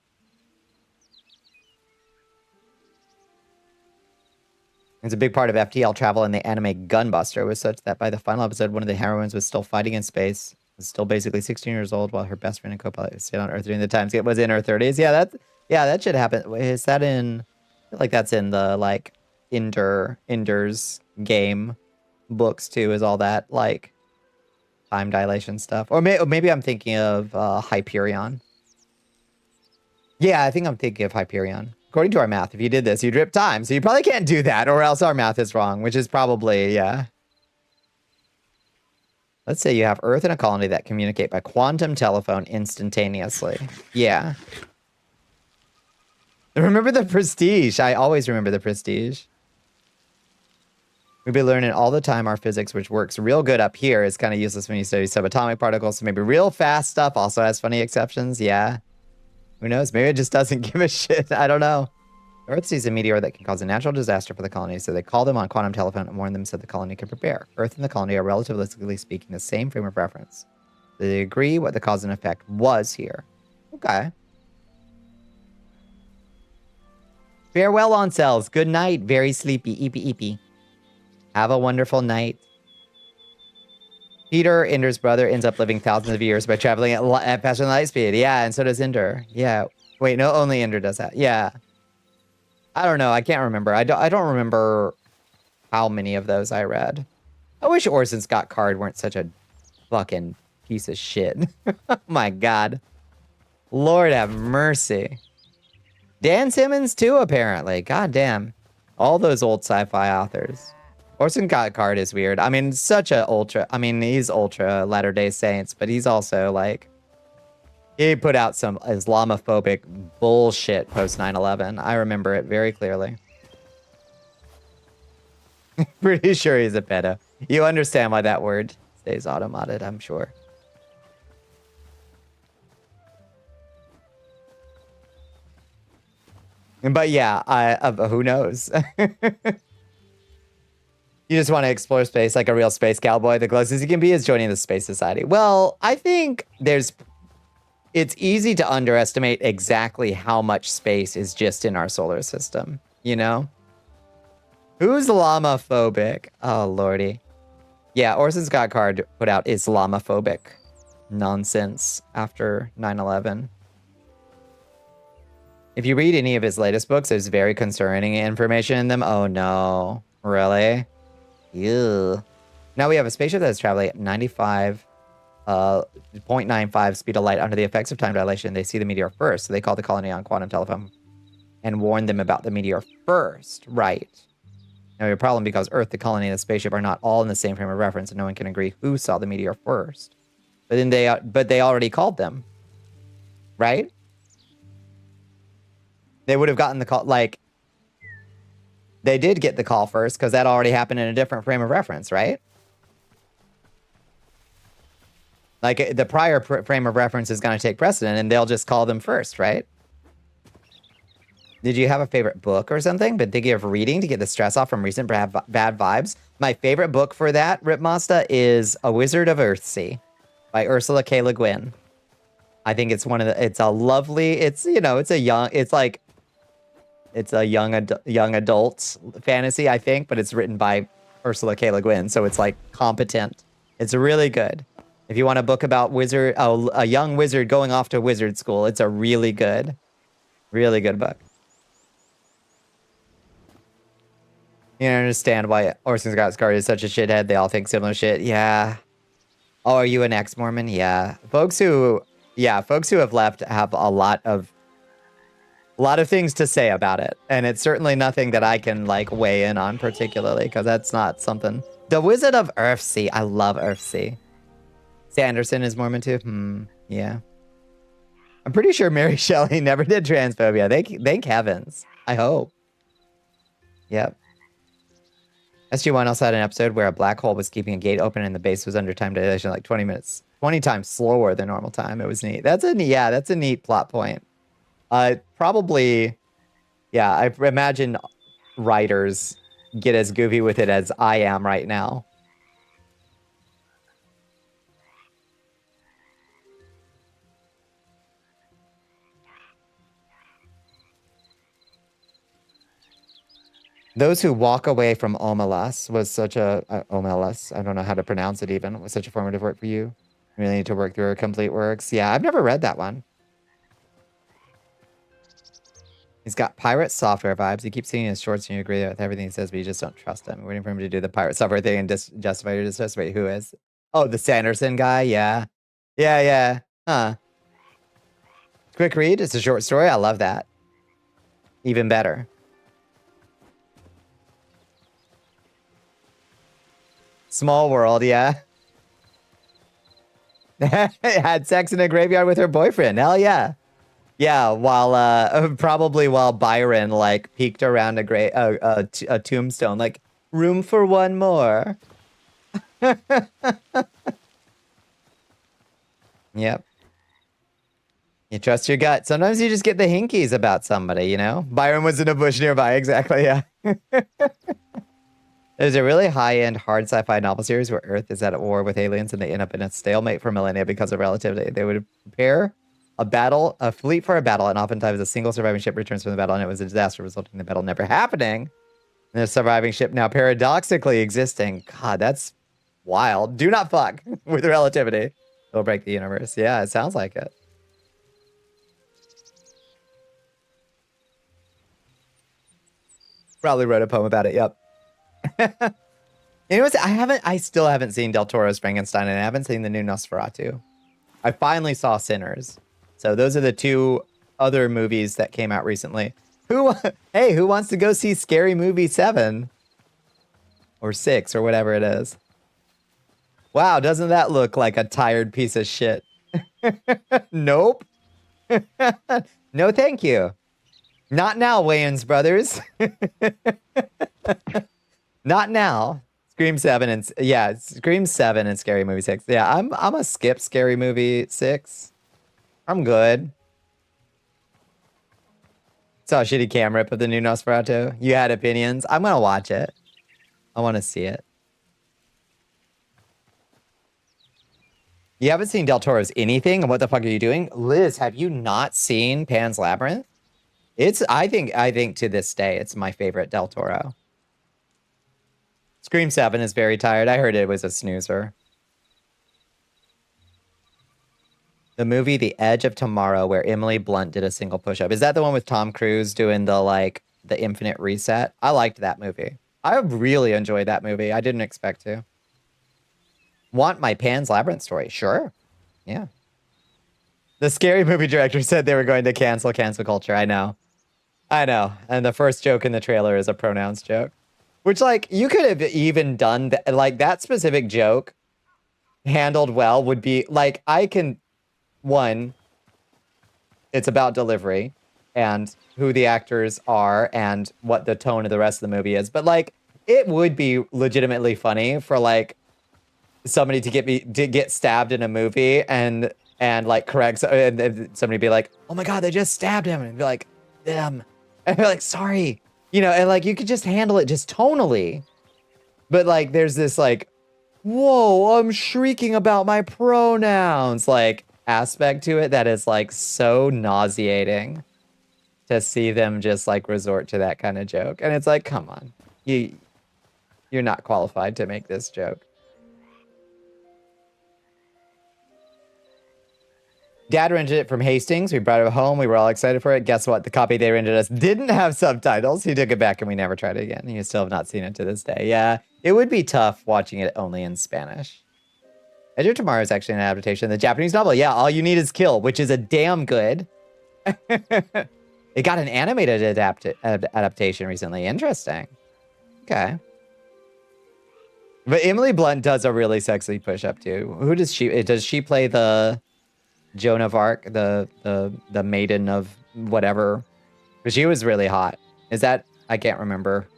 Speaker 2: It's a big part of FTL travel in the anime Gunbuster was such that by the final episode, one of the heroines was still fighting in space, was still basically 16 years old, while her best friend and co-pilot stayed on Earth during the time skip was in her 30s. Yeah, that should happen. Is that in? I feel like that's in the like Ender's game books too. Is all that like time dilation stuff, or maybe I'm thinking of Hyperion. Yeah, I think I'm thinking of Hyperion. According to our math, if you did this, you'd rip time. So you probably can't do that, or else our math is wrong, which is probably, yeah. Let's say you have Earth and a colony that communicate by quantum telephone instantaneously. Yeah. Remember the Prestige. I always remember the Prestige. We've been learning all the time our physics, which works real good up here, is kind of useless when you study subatomic particles. So maybe real fast stuff also has funny exceptions. Yeah. Who knows? Maybe it just doesn't give a shit. I don't know. Earth sees a meteor that can cause a natural disaster for the colony, so they call them on quantum telephone and warn them so the colony can prepare. Earth and the colony are relatively speaking the same frame of reference. They agree what the cause and effect was here. Okay. Farewell on cells. Good night. Very sleepy. Eepy eepy. Have a wonderful night. Peter, Ender's brother, ends up living thousands of years by traveling at faster than light speed. Yeah, and so does Ender. Yeah. Wait, no, only Ender does that. Yeah. I don't know. I can't remember. I don't remember how many of those I read. I wish Orson Scott Card weren't such a fucking piece of shit. Oh my God. Lord have mercy. Dan Simmons too, apparently. God damn. All those old sci-fi authors. Orson Scott Card is weird. I mean, such a ultra... I mean, he's ultra Latter-day Saints, but he's also, like... He put out some Islamophobic bullshit post 9/11. I remember it very clearly. Pretty sure he's a pedo. You understand why that word stays automated, I'm sure. But yeah, who knows? You just want to explore space like a real space cowboy. The closest you can be is joining the Space Society. Well, I think it's easy to underestimate exactly how much space is just in our solar system, you know? Who's Islamophobic? Oh, lordy. Yeah, Orson Scott Card put out Islamophobic nonsense after 9/11. If you read any of his latest books, there's very concerning information in them. Oh, no. Really? Ew. Now we have a spaceship that is traveling at 0.95 speed of light under the effects of time dilation. They see the meteor first, so they call the colony on quantum telephone and warn them about the meteor first. Right. Now we have a problem because Earth, the colony, and the spaceship are not all in the same frame of reference, and no one can agree who saw the meteor first. But then they already called them. Right? They would have gotten the call, like, they did get the call first because that already happened in a different frame of reference, right? Like, the prior frame of reference is going to take precedent, and they'll just call them first, right? Did you have a favorite book or something? But thinking of reading to get the stress off from recent bad vibes? My favorite book for that, Rip Masta, is A Wizard of Earthsea by Ursula K. Le Guin. I think it's one of the, it's a lovely, it's, you know, it's a young, it's like, it's a young adult fantasy, I think, but it's written by Ursula K. Le Guin, so it's like competent. It's really good. If you want a book about a young wizard going off to wizard school, it's a really good book. You don't understand why Orson Scott Card is such a shithead. They all think similar shit. Yeah. Oh, are you an ex-Mormon? Yeah. Folks who have left have a lot of things to say about it. And it's certainly nothing that I can like weigh in on particularly, because that's not something. The Wizard of Earthsea. I love Earthsea. Sanderson is Mormon too? Yeah. I'm pretty sure Mary Shelley never did transphobia. Thank heavens. I hope. Yep. SG1 also had an episode where a black hole was keeping a gate open and the base was under time dilation like 20 minutes. 20 times slower than normal time. It was neat. That's a neat plot point. Probably, yeah, I imagine writers get as goofy with it as I am right now. Those who walk away from Omelas was such a... Omelas, I don't know how to pronounce it even. It was such a formative work for you. You really need to work through her complete works. Yeah, I've never read that one. He's got pirate software vibes. You keep seeing his shorts and you agree with everything he says, but you just don't trust him. You're waiting for him to do the pirate software thing and justify your distrust. Wait, who is? Oh, the Sanderson guy? Yeah. Yeah. Huh. Quick read. It's a short story. I love that. Even better. Small world, yeah. Had sex in a graveyard with her boyfriend. Hell yeah. Yeah, while probably while Byron like peeked around a tombstone, like room for one more. Yep. You trust your gut. Sometimes you just get the hinkies about somebody, you know? Byron was in a bush nearby, exactly, yeah. There's a really high-end hard sci-fi novel series where Earth is at war with aliens and they end up in a stalemate for millennia because of relativity. They would prepare a fleet for a battle, and oftentimes a single surviving ship returns from the battle, and it was a disaster, resulting in the battle never happening. And the surviving ship now paradoxically existing. God, that's wild. Do not fuck with relativity. It'll break the universe. Yeah, it sounds like it. Probably wrote a poem about it, yep. Anyways, I still haven't seen Del Toro's Frankenstein, and I haven't seen the new Nosferatu. I finally saw Sinners. So those are the two other movies that came out recently. Hey, who wants to go see Scary Movie 7? Or 6, or whatever it is. Wow, doesn't that look like a tired piece of shit? Nope. No, thank you. Not now, Wayans Brothers. Not now. Scream 7 and Scream 7 and Scary Movie 6. Yeah, I'm a skip Scary Movie 6. I'm good. Saw a shitty cam rip of the new Nosferatu. You had opinions. I'm gonna watch it. I want to see it. You haven't seen Del Toro's anything? And what the fuck are you doing? Liz, have you not seen Pan's Labyrinth? I think to this day, it's my favorite Del Toro. Scream 7 is very tired. I heard it was a snoozer. The movie The Edge of Tomorrow, where Emily Blunt did a single push-up. Is that the one with Tom Cruise doing the infinite reset? I liked that movie. I really enjoyed that movie. I didn't expect to. Want my Pan's Labyrinth story? Sure. Yeah. The Scary Movie director said they were going to cancel culture. I know. And the first joke in the trailer is a pronouns joke. Which, you could have even done that. That specific joke handled well would be, one, it's about delivery and who the actors are and what the tone of the rest of the movie is. But, it would be legitimately funny for, somebody to get stabbed in a movie and correct, and somebody be like, oh my God, they just stabbed him. And be like, them. And be like, sorry. You know, and you could just handle it just tonally. But there's this whoa, I'm shrieking about my pronouns. aspect to it that is like so nauseating to see them just like resort to that kind of joke. And it's like, come on, you're not qualified to make this joke. Dad rented it from Hastings. We brought it home. We were all excited for it. Guess what? The copy they rented us didn't have subtitles. He took it back and we never tried it again. You still have not seen it to this day. Yeah, it would be tough watching it only in Spanish. Edge of Tomorrow is actually an adaptation of the Japanese novel. Yeah, All You Need Is Kill, which is a damn good. It got an animated adaptation recently. Interesting. Okay. But Emily Blunt does a really sexy push-up too. Who does she? Does she play the Joan of Arc, the maiden of whatever? But she was really hot. Is that? I can't remember.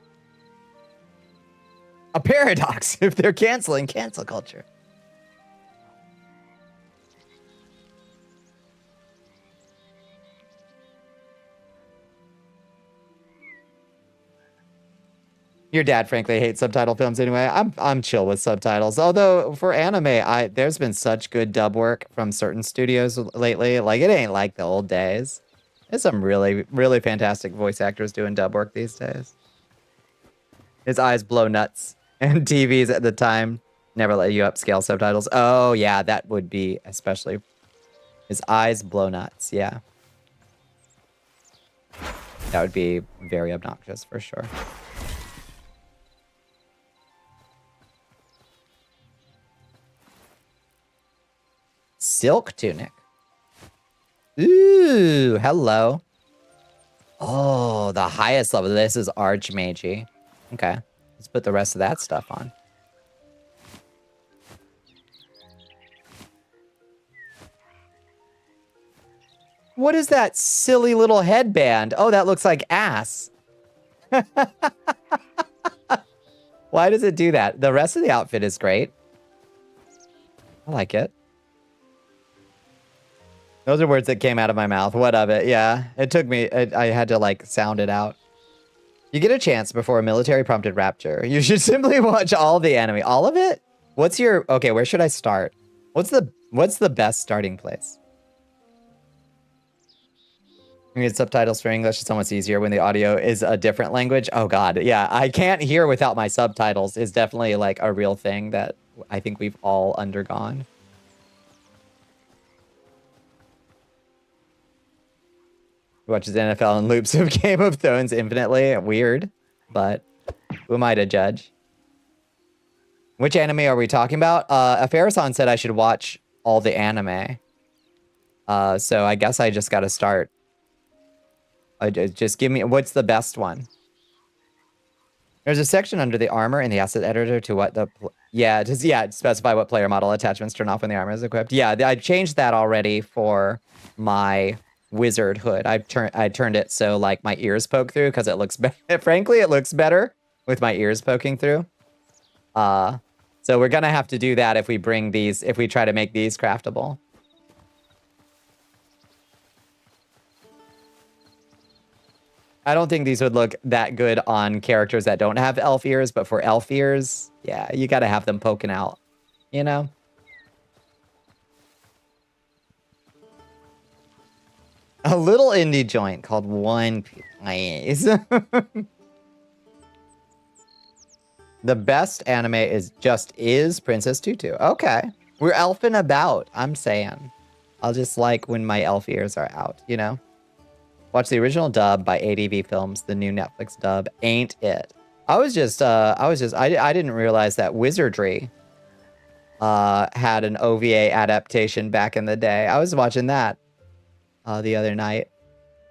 Speaker 2: A paradox if they're canceling cancel culture. Your dad, frankly, hates subtitle films anyway. I'm chill with subtitles. Although for anime, there's been such good dub work from certain studios lately. Like it ain't like the old days. There's some really, really fantastic voice actors doing dub work these days. His eyes blow nuts. And TVs at the time never let you upscale subtitles. Oh yeah, that would be especially. His eyes blow nuts. Yeah. That would be very obnoxious for sure. Silk tunic. Ooh, hello. Oh, the highest level. This is Archmage. Okay, let's put the rest of that stuff on. What is that silly little headband? Oh, that looks like ass. Why does it do that? The rest of the outfit is great. I like it. Those are words that came out of my mouth. What of it? Yeah, it took me. I had to like sound it out. You get a chance before a military prompted rapture. You should simply watch all the anime. All of it? What's your... Okay, where should I start? What's the best starting place? You get subtitles for English. It's almost easier when the audio is a different language. Oh God, yeah. I can't hear without my subtitles is definitely like a real thing that I think we've all undergone. Watches NFL and loops of Game of Thrones infinitely. Weird, but who am I to judge? Which anime are we talking about? Afarasan said I should watch all the anime. So I guess I just got to start. Just give me, what's the best one? There's a section under the armor in the asset editor to what the... Yeah, specify what player model attachments turn off when the armor is equipped. Yeah, I changed that already for my... wizard hood. I turned it so like my ears poke through because it looks frankly it looks better with my ears poking through. So we're gonna have to do that if we try to make these craftable. I don't think these would look that good on characters that don't have elf ears, but for elf ears, yeah, you gotta have them poking out, you know? A little indie joint called One Piece. The best anime is Princess Tutu. Okay. We're elfing about, I'm saying. I'll just like when my elf ears are out, you know? Watch the original dub by ADV Films. The new Netflix dub ain't it. I didn't realize that Wizardry had an OVA adaptation back in the day. I was watching that the other night.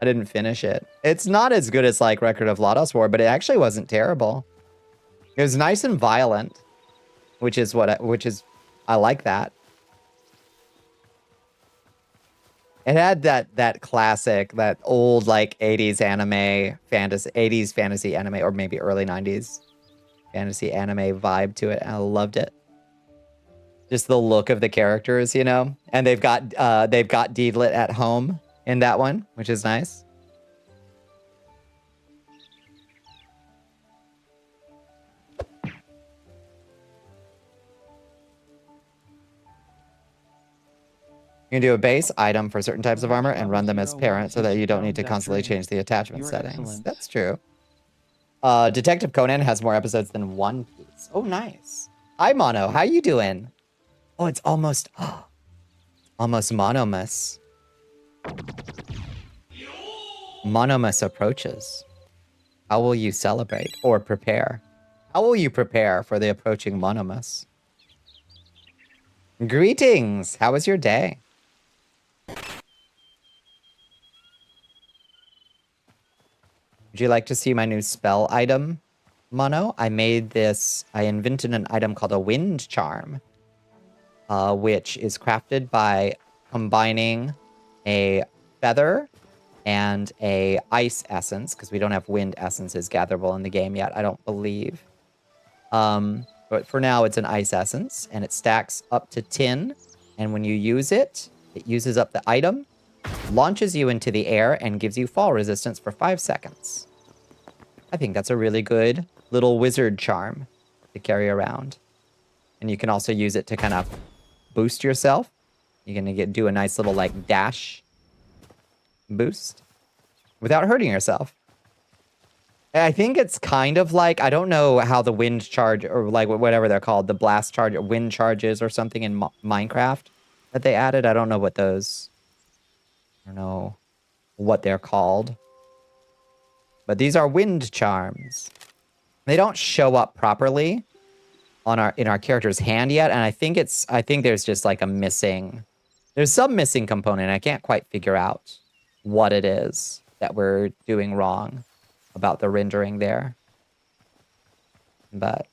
Speaker 2: I didn't finish it. It's not as good as like Record of Lodos War, but it actually wasn't terrible. It was nice and violent, which is I like that. It had that classic, that old like 80s anime fantasy, 80s fantasy anime, or maybe early 90s fantasy anime vibe to it. I loved it. Just the look of the characters, you know? And they've got Deedlit at home in that one, which is nice. You can do a base item for certain types of armor and run them as
Speaker 3: Zero
Speaker 2: parent so
Speaker 3: wants
Speaker 2: that
Speaker 3: you
Speaker 2: you
Speaker 3: to
Speaker 2: don't need to
Speaker 3: drown
Speaker 2: constantly
Speaker 3: Vtuber.
Speaker 2: change the attachment
Speaker 3: You're
Speaker 2: settings.
Speaker 3: excellent.
Speaker 2: That's true. Detective Conan has more episodes than One Piece. Oh, nice. Hi, Mono. How you doing? Oh, it's almost Monomus. Monomus approaches. How will you celebrate or prepare? How will you prepare for the approaching Monomus? Greetings. How was your day? Would you like to see my new spell item, Mono? I invented an item called a wind charm, which is crafted by combining a feather and a ice essence, because we don't have wind essences gatherable in the game yet, I don't believe. But for now, it's an ice essence, and it stacks up to 10, and when you use it, it uses up the item, launches you into the air, and gives you fall resistance for 5 seconds. I think that's a really good little wizard charm to carry around. And you can also use it to kind of boost yourself. You're going to do a nice little, like, dash boost without hurting yourself. I think it's kind of like, I don't know how the wind charge, or like whatever they're called, the blast charge, or wind charges or something in Minecraft that they added. I don't know what those, I don't know what they're called. But these are wind charms. They don't show up properly on in our character's hand yet, and I think there's just like there's some missing component. I can't quite figure out what it is that we're doing wrong about the rendering there. But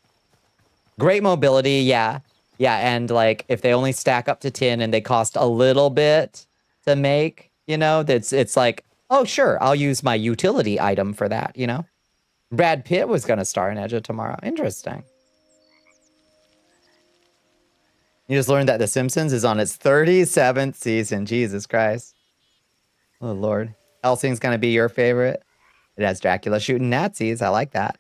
Speaker 2: great mobility, yeah. Yeah, and like if they only stack up to 10 and they cost a little bit to make, you know, it's like, oh sure, I'll use my utility item for that, you know? Brad Pitt was gonna star in Edge of Tomorrow. Interesting. You just learned that The Simpsons is on its 37th season. Jesus Christ. Oh Lord. Helsing's gonna be your favorite. It has Dracula shooting Nazis. I like that.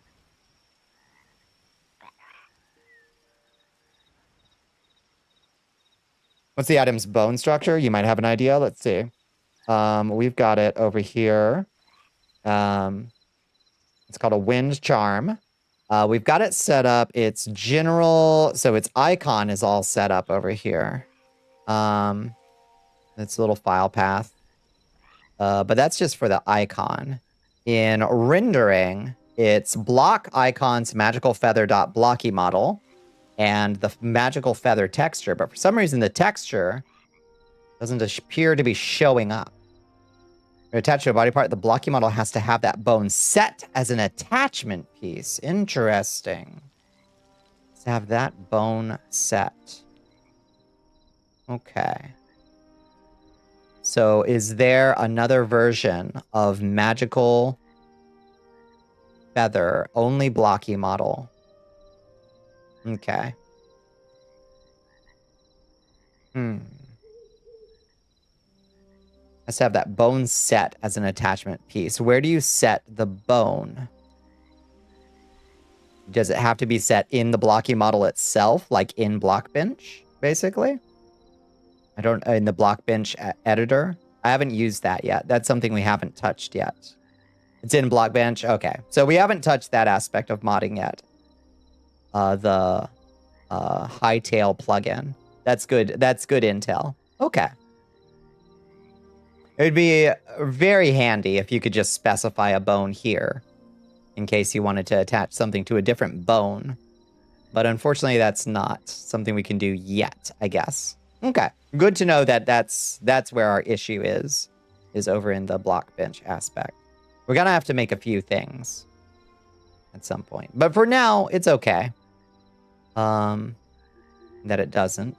Speaker 2: What's the item's bone structure? You might have an idea. Let's see. We've got it over here. It's called a wind charm. We've got it set up. Its general, so its icon is all set up over here. It's a little file path. But that's just for the icon. In rendering, it's block icons magical feather dot blocky model and the magical feather texture. But for some reason, the texture doesn't appear to be showing up. Attached to a body part, the blocky model has to have that bone set as an attachment piece. Interesting. Let's have that bone set. Okay. So is there another version of magical feather, only blocky model? Okay. Let's have that bone set as an attachment piece. Where do you set the bone? Does it have to be set in the blocky model itself, like in Blockbench, basically? In the Blockbench editor? I haven't used that yet. That's something we haven't touched yet. It's in Blockbench? Okay. So we haven't touched that aspect of modding yet. The Hightail plugin. That's good. That's good intel. Okay. It would be very handy if you could just specify a bone here in case you wanted to attach something to a different bone. But unfortunately, that's not something we can do yet, I guess. Okay. Good to know that that's where our issue is over in the Blockbench aspect. We're going to have to make a few things at some point. But for now, it's okay. That it doesn't.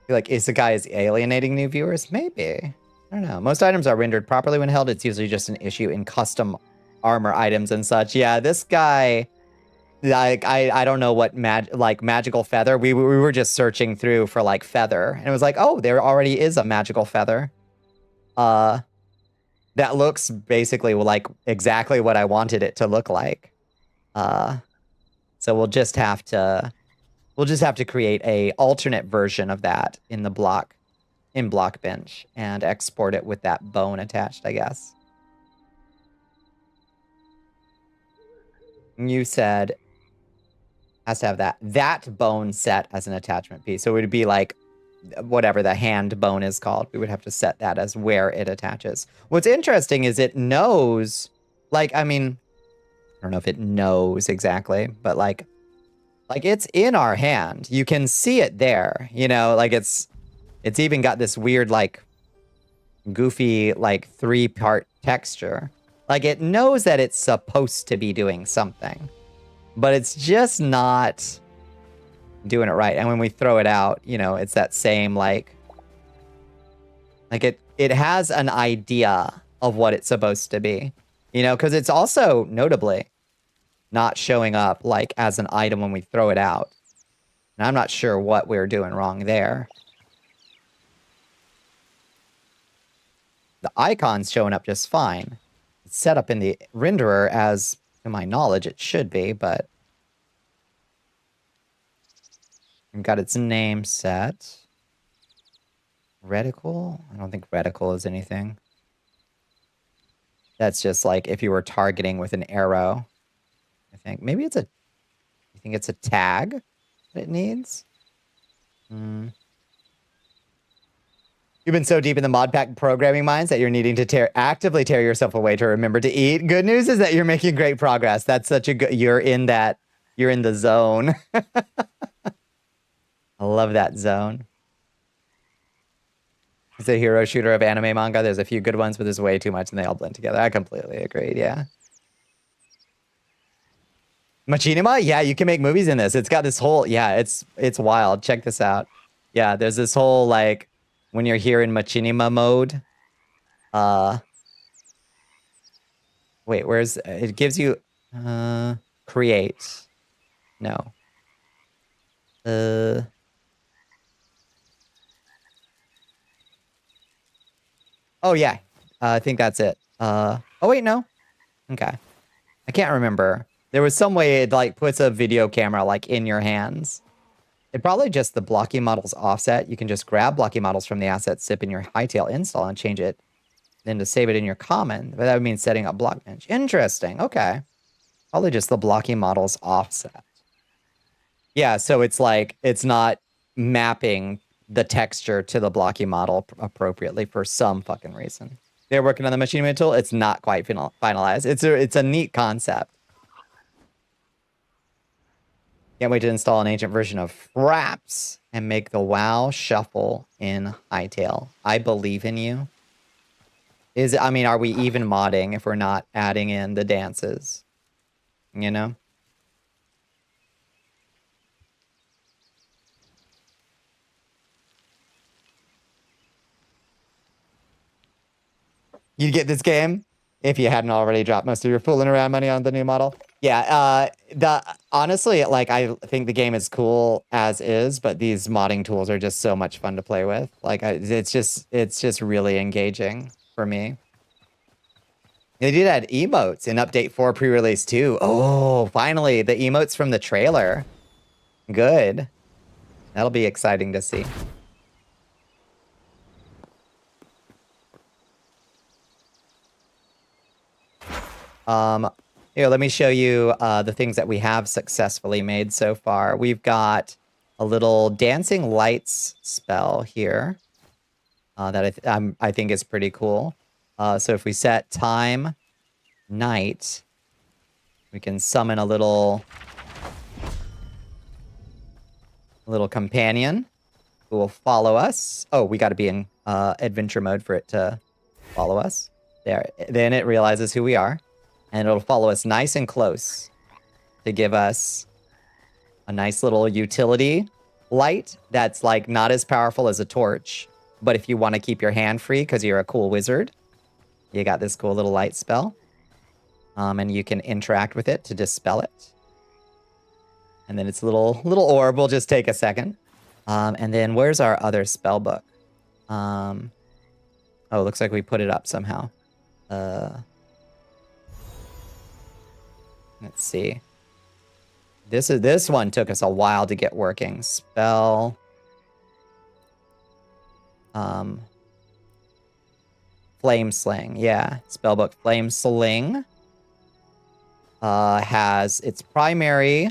Speaker 2: Like, Isekai is alienating new viewers? Maybe. I don't know. Most items are rendered properly when held. It's usually just an issue in custom armor items and such. Yeah, this guy, like, I don't know what magical feather. We were just searching through for like feather, and it was like, oh, there already is a magical feather. That looks basically like exactly what I wanted it to look like. So we'll just have to create a alternate version of that in the Blockbench and export it with that bone attached, I guess. You said has to have that bone set as an attachment piece. So it would be like whatever the hand bone is called. We would have to set that as where it attaches. What's interesting is it knows, like, I mean, I don't know if it knows exactly, but like it's in our hand. You can see it there, you know, like it's even got this weird, like, goofy, like, 3-part texture. Like, it knows that it's supposed to be doing something, but it's just not doing it right. And when we throw it out, you know, it's that same, like it has an idea of what it's supposed to be, you know, because it's also notably not showing up like as an item when we throw it out. And I'm not sure what we're doing wrong there. The icon's showing up just fine. It's set up in the renderer as, to my knowledge, it should be, but we've got its name set. Reticle? I don't think reticle is anything. That's just like if you were targeting with an arrow. I think maybe it's a, you think it's a tag that it needs? You've been so deep in the mod pack programming minds that you're needing to actively tear yourself away to remember to eat. Good news is that you're making great progress. That's such a good, you're in the zone. I love that zone. It's a hero shooter of anime manga. There's a few good ones, but there's way too much and they all blend together. I completely agree, yeah. Machinima? Yeah, you can make movies in this. It's got this whole, yeah, it's wild. Check this out. Yeah, there's this whole, like, when you're here in Machinima mode, wait, where's, it gives you, create. No. Oh, yeah. I think that's it. Oh, wait, no. Okay. I can't remember. There was some way it, like, puts a video camera, like, in your hands. It probably just the blocky models offset. You can just grab blocky models from the asset SIP in your Hightail install and change it, then to save it in your common. But that would mean setting up Blockbench. Interesting. Okay. Probably just the blocky models offset. Yeah, so it's like, it's not mapping the texture to the blocky model appropriately for some fucking reason. They're working on the machinima tool. It's not quite finalized. It's a neat concept. Can't wait to install an ancient version of Fraps and make the WoW shuffle in Hightail. I believe in you. I mean, are we even modding if we're not adding in the dances? You know? You'd get this game if you hadn't already dropped most of your fooling around money on the new model. Yeah, honestly, like, I think the game is cool as is, but these modding tools are just so much fun to play with. Like, it's just really engaging for me. They did add emotes in Update 4 pre-release too. Oh, finally, the emotes from the trailer. Good. That'll be exciting to see. Here, let me show you the things that we have successfully made so far. We've got a little dancing lights spell here that I think is pretty cool. So if we set time night, we can summon a little companion who will follow us. Oh, we got to be in adventure mode for it to follow us. There. Then it realizes who we are. And it'll follow us nice and close to give us a nice little utility light that's, like, not as powerful as a torch. But if you want to keep your hand free because you're a cool wizard, you got this cool little light spell. And you can interact with it to dispel it. And then its little orb will just take a second. And then where's our other spell book? Oh, looks like we put it up somehow. Let's see. This one took us a while to get working. Spell. Flame Sling. Yeah. Spellbook Flame Sling. Has its primary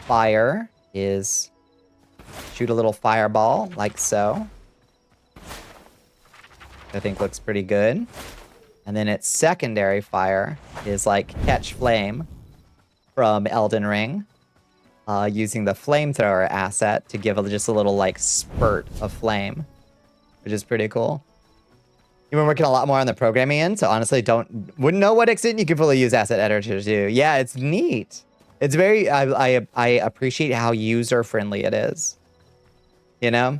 Speaker 2: fire is shoot a little fireball like so. I think looks pretty good. And then its secondary fire is like catch flame from Elden Ring, using the flamethrower asset to give just a little like spurt of flame, which is pretty cool. You've been working a lot more on the programming end, so honestly wouldn't know what extent you could fully use asset editor to do. Yeah, it's neat. It's very, I appreciate how user friendly it is. You know?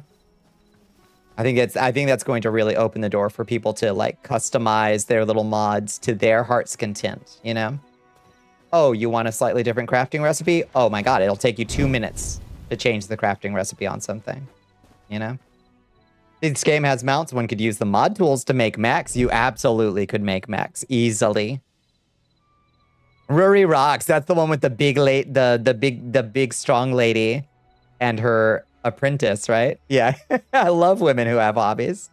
Speaker 2: I think that's going to really open the door for people to like customize their little mods to their heart's content, you know? Oh, you want a slightly different crafting recipe? Oh my god, it'll take you 2 minutes to change the crafting recipe on something, you know? This game has mounts. One could use the mod tools to make mechs. You absolutely could make mechs easily. Rory rocks. That's the one with the big strong lady and her apprentice, right? Yeah. I love women who have hobbies.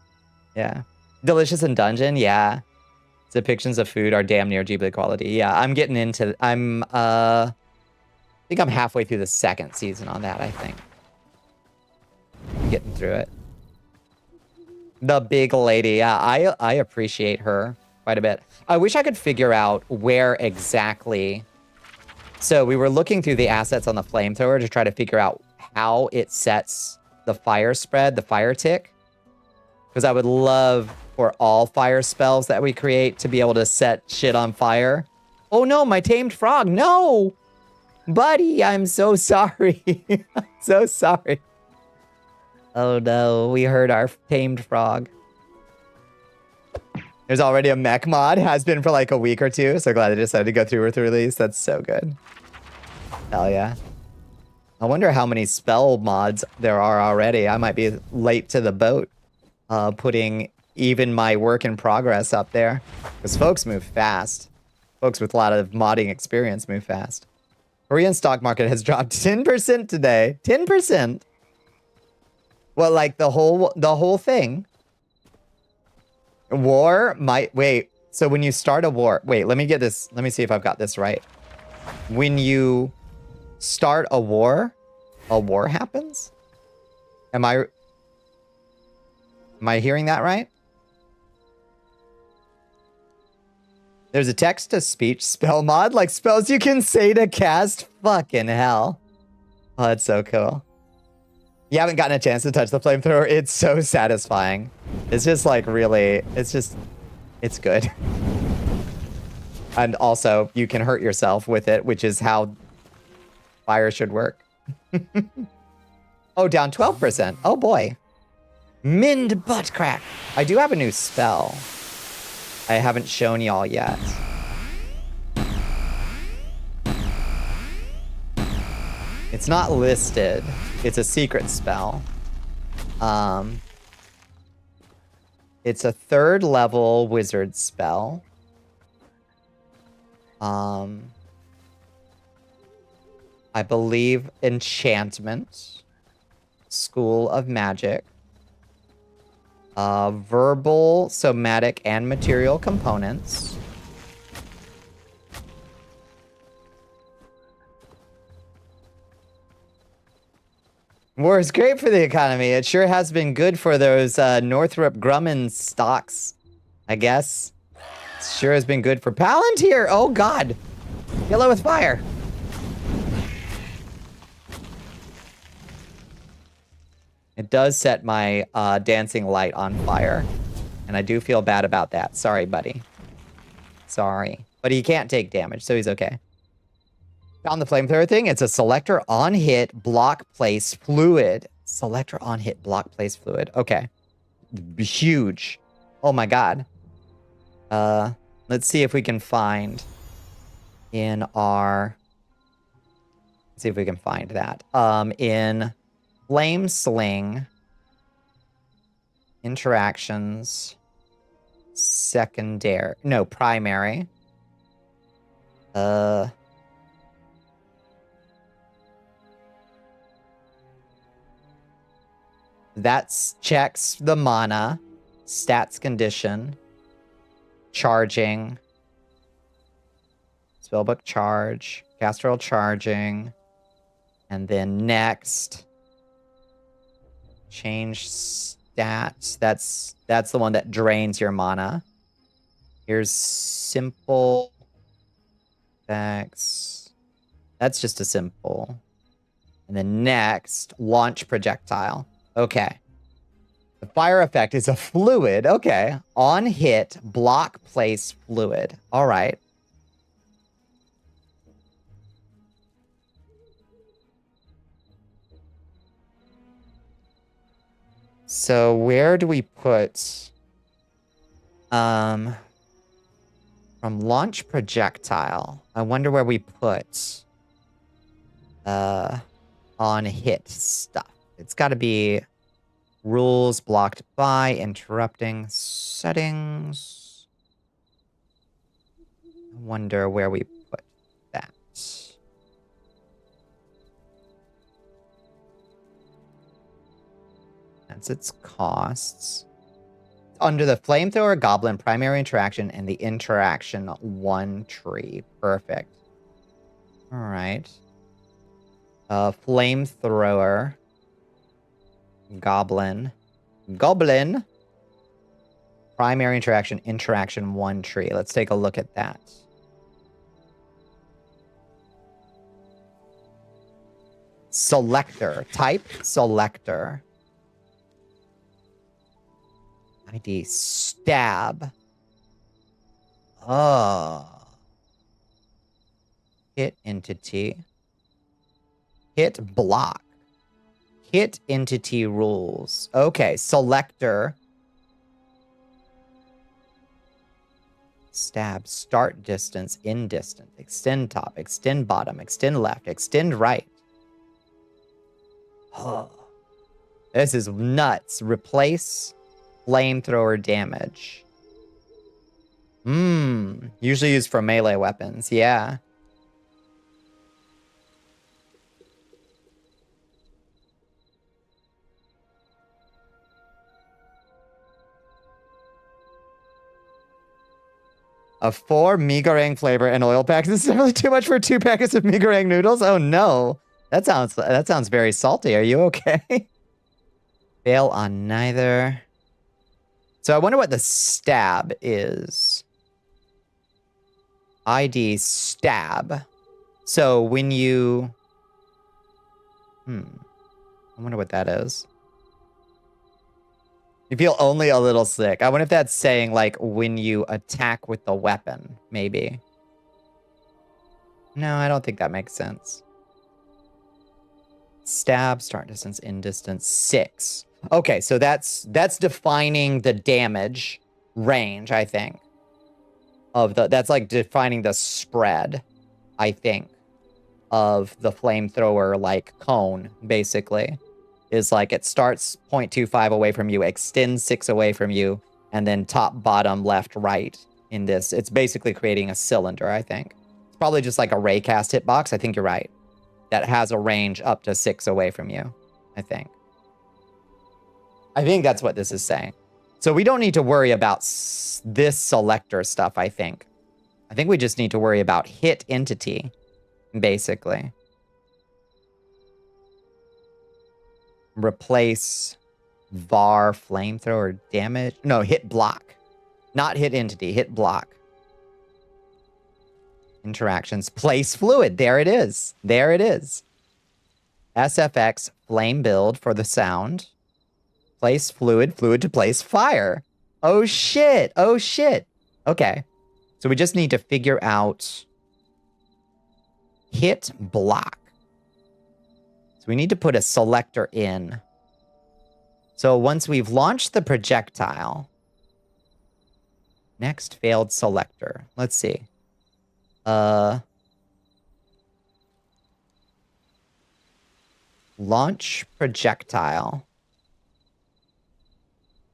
Speaker 2: Yeah. Delicious in Dungeon. Yeah. Depictions of food are damn near Ghibli quality. Yeah, I'm getting into... I think I'm halfway through the second season on that, I think. I'm getting through it. The big lady. Yeah, I appreciate her quite a bit. I wish I could figure out where exactly... So we were looking through the assets on the flamethrower to try to figure out how it sets the fire spread, the fire tick. Because I would love for all fire spells that we create to be able to set shit on fire. Oh no, my tamed frog. No! Buddy, I'm so sorry. I'm so sorry. Oh no, we hurt our tamed frog. There's already a mech mod. Has been for like a week or two. So glad I decided to go through with the release. That's so good. Hell yeah. I wonder how many spell mods there are already. I might be late to the boat. Putting even my work in progress up there. Because folks move fast. Folks with a lot of modding experience move fast. Korean stock market has dropped 10% today. 10%. Well, like the whole thing. War might... Wait, so when you start a war... Wait, let me get this... Let me see if I've got this right. When you start a war happens? Am I hearing that right? There's a text-to-speech spell mod, like spells you can say to cast. Fucking hell. Oh, that's so cool. You haven't gotten a chance to touch the flamethrower. It's so satisfying. It's just like really, it's good. And also, you can hurt yourself with it, which is how fire should work. Oh, down 12%. Oh boy. Mind butt crack. I do have a new spell. I haven't shown y'all yet. It's not listed. It's a secret spell. It's a 3rd level wizard spell. I believe enchantment. School of Magic. Verbal, somatic, and material components. War is great for the economy. It sure has been good for those Northrop Grumman stocks, I guess. It sure has been good for Palantir. Oh, God. Yellow with fire. It does set my dancing light on fire. And I do feel bad about that. Sorry, buddy. Sorry. But he can't take damage, so he's okay. Found the flamethrower thing. It's a selector on hit, block place fluid. Selector on hit, block place fluid. Okay. Huge. Oh my god. Let's see if we can find in our... Let's see if we can find that. In Flame Sling, interactions, secondary. No, primary. That checks the mana, stats condition, charging, spellbook charge, caster charging, and then next, change stats. That's the one that drains your mana. Here's simple effects. That's just a simple. And then next, launch projectile. Okay. The fire effect is a fluid. Okay. On hit, block, place, fluid. All right. So where do we put... From launch projectile, I wonder where we put... on hit stuff. It's got to be rules blocked by interrupting settings. I wonder where we put that. That's its costs. Under the flamethrower, goblin, primary interaction, and the interaction 1 tree. Perfect. All right. Flamethrower. Goblin. Primary interaction 1 tree. Let's take a look at that. Selector. Type selector. ID stab. Oh. Hit entity. Hit block. Hit entity rules. Okay, selector. Stab, start distance, end distance, extend top, extend bottom, extend left, extend right. Oh. This is nuts. Replace flamethrower damage. Usually used for melee weapons, yeah. A 4 mee goreng flavor and oil pack. This is definitely too much for 2 packets of mee goreng noodles. Oh no. That sounds very salty. Are you okay? Fail on neither. So I wonder what the stab is. ID stab. So when you... I wonder what that is. You feel only a little sick. I wonder if that's saying, like, when you attack with the weapon, maybe. No, I don't think that makes sense. Stab, start distance, end distance, 6. Okay, so that's defining the damage range, I think. That's like defining the spread, I think, of the flamethrower, like, cone, basically. Is like it starts 0.25 away from you, extends 6 away from you, and then top, bottom, left, right in this. It's basically creating a cylinder, I think. It's probably just like a raycast hitbox. I think you're right. That has a range up to 6 away from you, I think. I think that's what this is saying. So we don't need to worry about this selector stuff, I think. I think we just need to worry about hit entity, basically. Replace var flamethrower damage. No, hit block. Not hit entity, hit block. Interactions. Place fluid. There it is. There it is. SFX flame build for the sound. Place fluid. Fluid to place fire. Oh shit. Oh shit. Okay. So we just need to figure out hit block. We need to put a selector in. So once we've launched the projectile, next failed selector. Let's see. Launch projectile.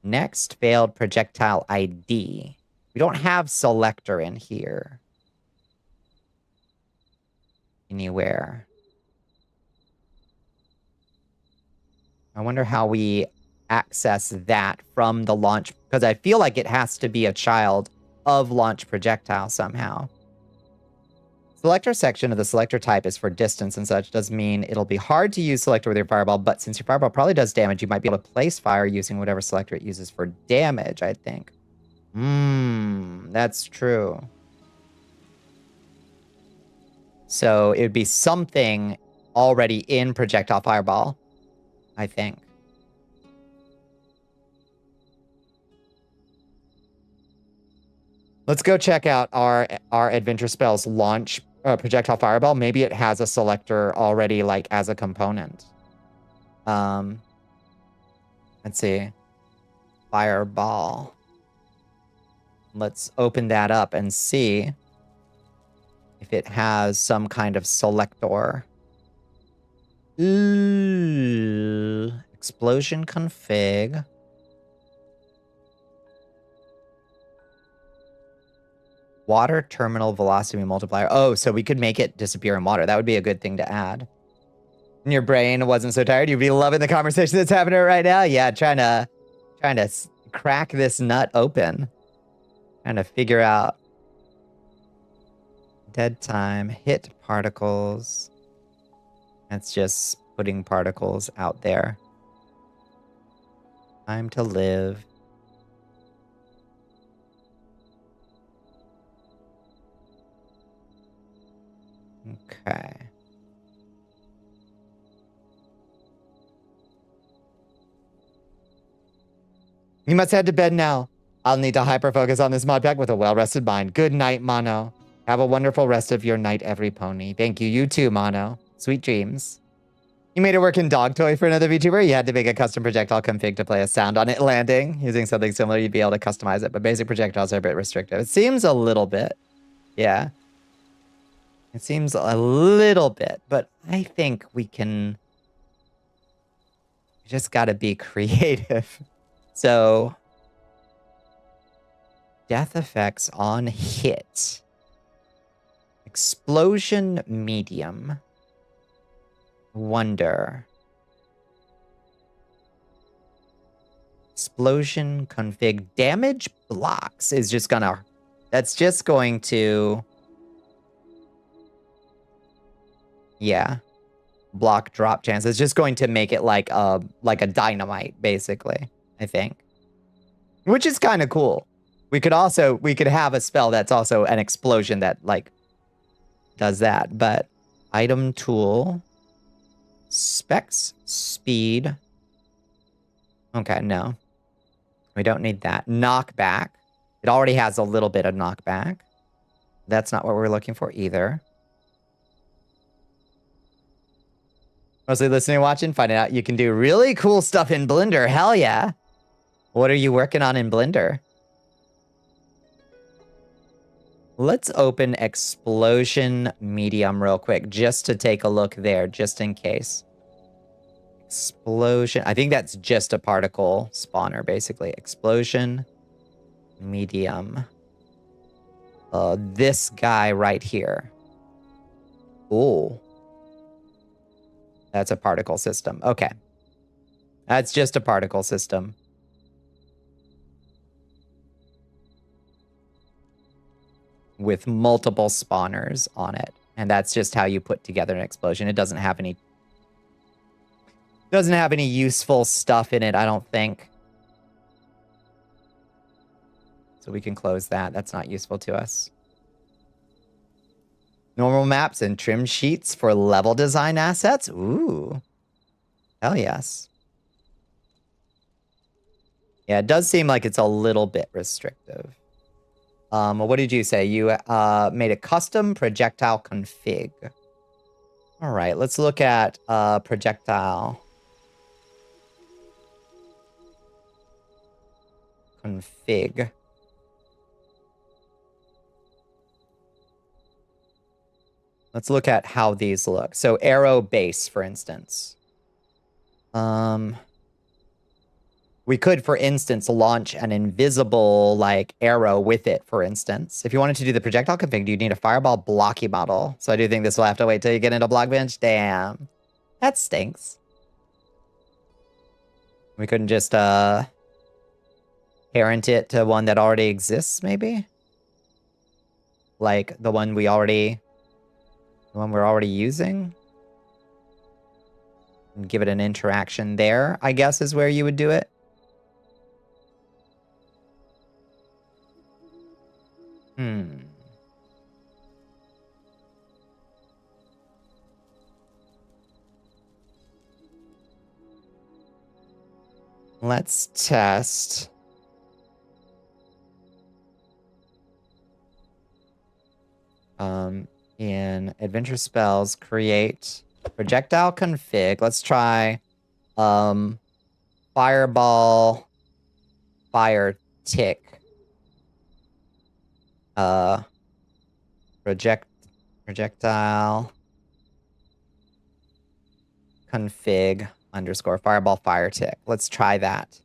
Speaker 2: Next, failed projectile ID. We don't have selector in here. Anywhere. I wonder how we access that from the launch, because I feel like it has to be a child of launch projectile somehow. Selector section of the selector type is for distance and such. Does mean it'll be hard to use selector with your fireball, but since your fireball probably does damage, you might be able to place fire using whatever selector it uses for damage, I think. That's true. So it would be something already in projectile fireball, I think. Let's go check out our adventure spells launch projectile fireball. Maybe it has a selector already, like, as a component. Let's see. Fireball. Let's open that up and see if it has some kind of selector. Ooh. Explosion config. Water terminal velocity multiplier. Oh, so we could make it disappear in water. That would be a good thing to add. And your brain wasn't so tired. You'd be loving the conversation that's happening right now. Yeah, trying to crack this nut open. Trying to figure out dead time, hit particles. That's just putting particles out there. Time to live. Okay. You must head to bed now. I'll need to hyper-focus on this mod pack with a well-rested mind. Good night, Mono. Have a wonderful rest of your night, every pony. Thank you. You too, Mono. Sweet dreams. You made a working dog toy for another VTuber. You had to make a custom projectile config to play a sound on it landing. Using something similar, you'd be able to customize it, but basic projectiles are a bit restrictive. It seems a little bit. Yeah. It seems a little bit, but I think we can... We just gotta be creative. So... Death effects on hit. Explosion medium. Wonder. Explosion config. Damage blocks is just gonna... That's just going to... Yeah. Block drop chance. It's just going to make it like a dynamite, basically, I think. Which is kind of cool. We could have a spell that's also an explosion that, like, does that. But item tool. Specs speed. Okay, no. We don't need that. Knockback. It already has a little bit of knockback. That's not what we're looking for either. Mostly listening, watching, finding out you can do really cool stuff in Blender. Hell yeah. What are you working on in Blender? Let's open Explosion Medium real quick, just to take a look there, just in case. Explosion. I think that's just a particle spawner, basically. Explosion Medium. This guy right here. Ooh. That's a particle system. Okay. That's just a particle system. With multiple spawners on it. And that's just how you put together an explosion. It doesn't have any useful stuff in it, I don't think. So we can close that. That's not useful to us. Normal maps and trim sheets for level design assets. Ooh. Hell yes. Yeah, it does seem like it's a little bit restrictive. What did you say? You made a custom projectile config. All right, let's look at projectile config. Let's look at how these look. So arrow base, for instance. We could, for instance, launch an invisible, like, arrow with it, for instance. If you wanted to do the projectile config, you'd need a fireball blocky model. So I do think this will have to wait till you get into Blockbench. Damn. That stinks. We couldn't just, parent it to one that already exists, maybe? Like, the one we're already using? And give it an interaction there, I guess, is where you would do it. Let's test. In adventure spells, create projectile config. Let's try fireball fire tick. Projectile config _ fireball fire tick. Let's try that.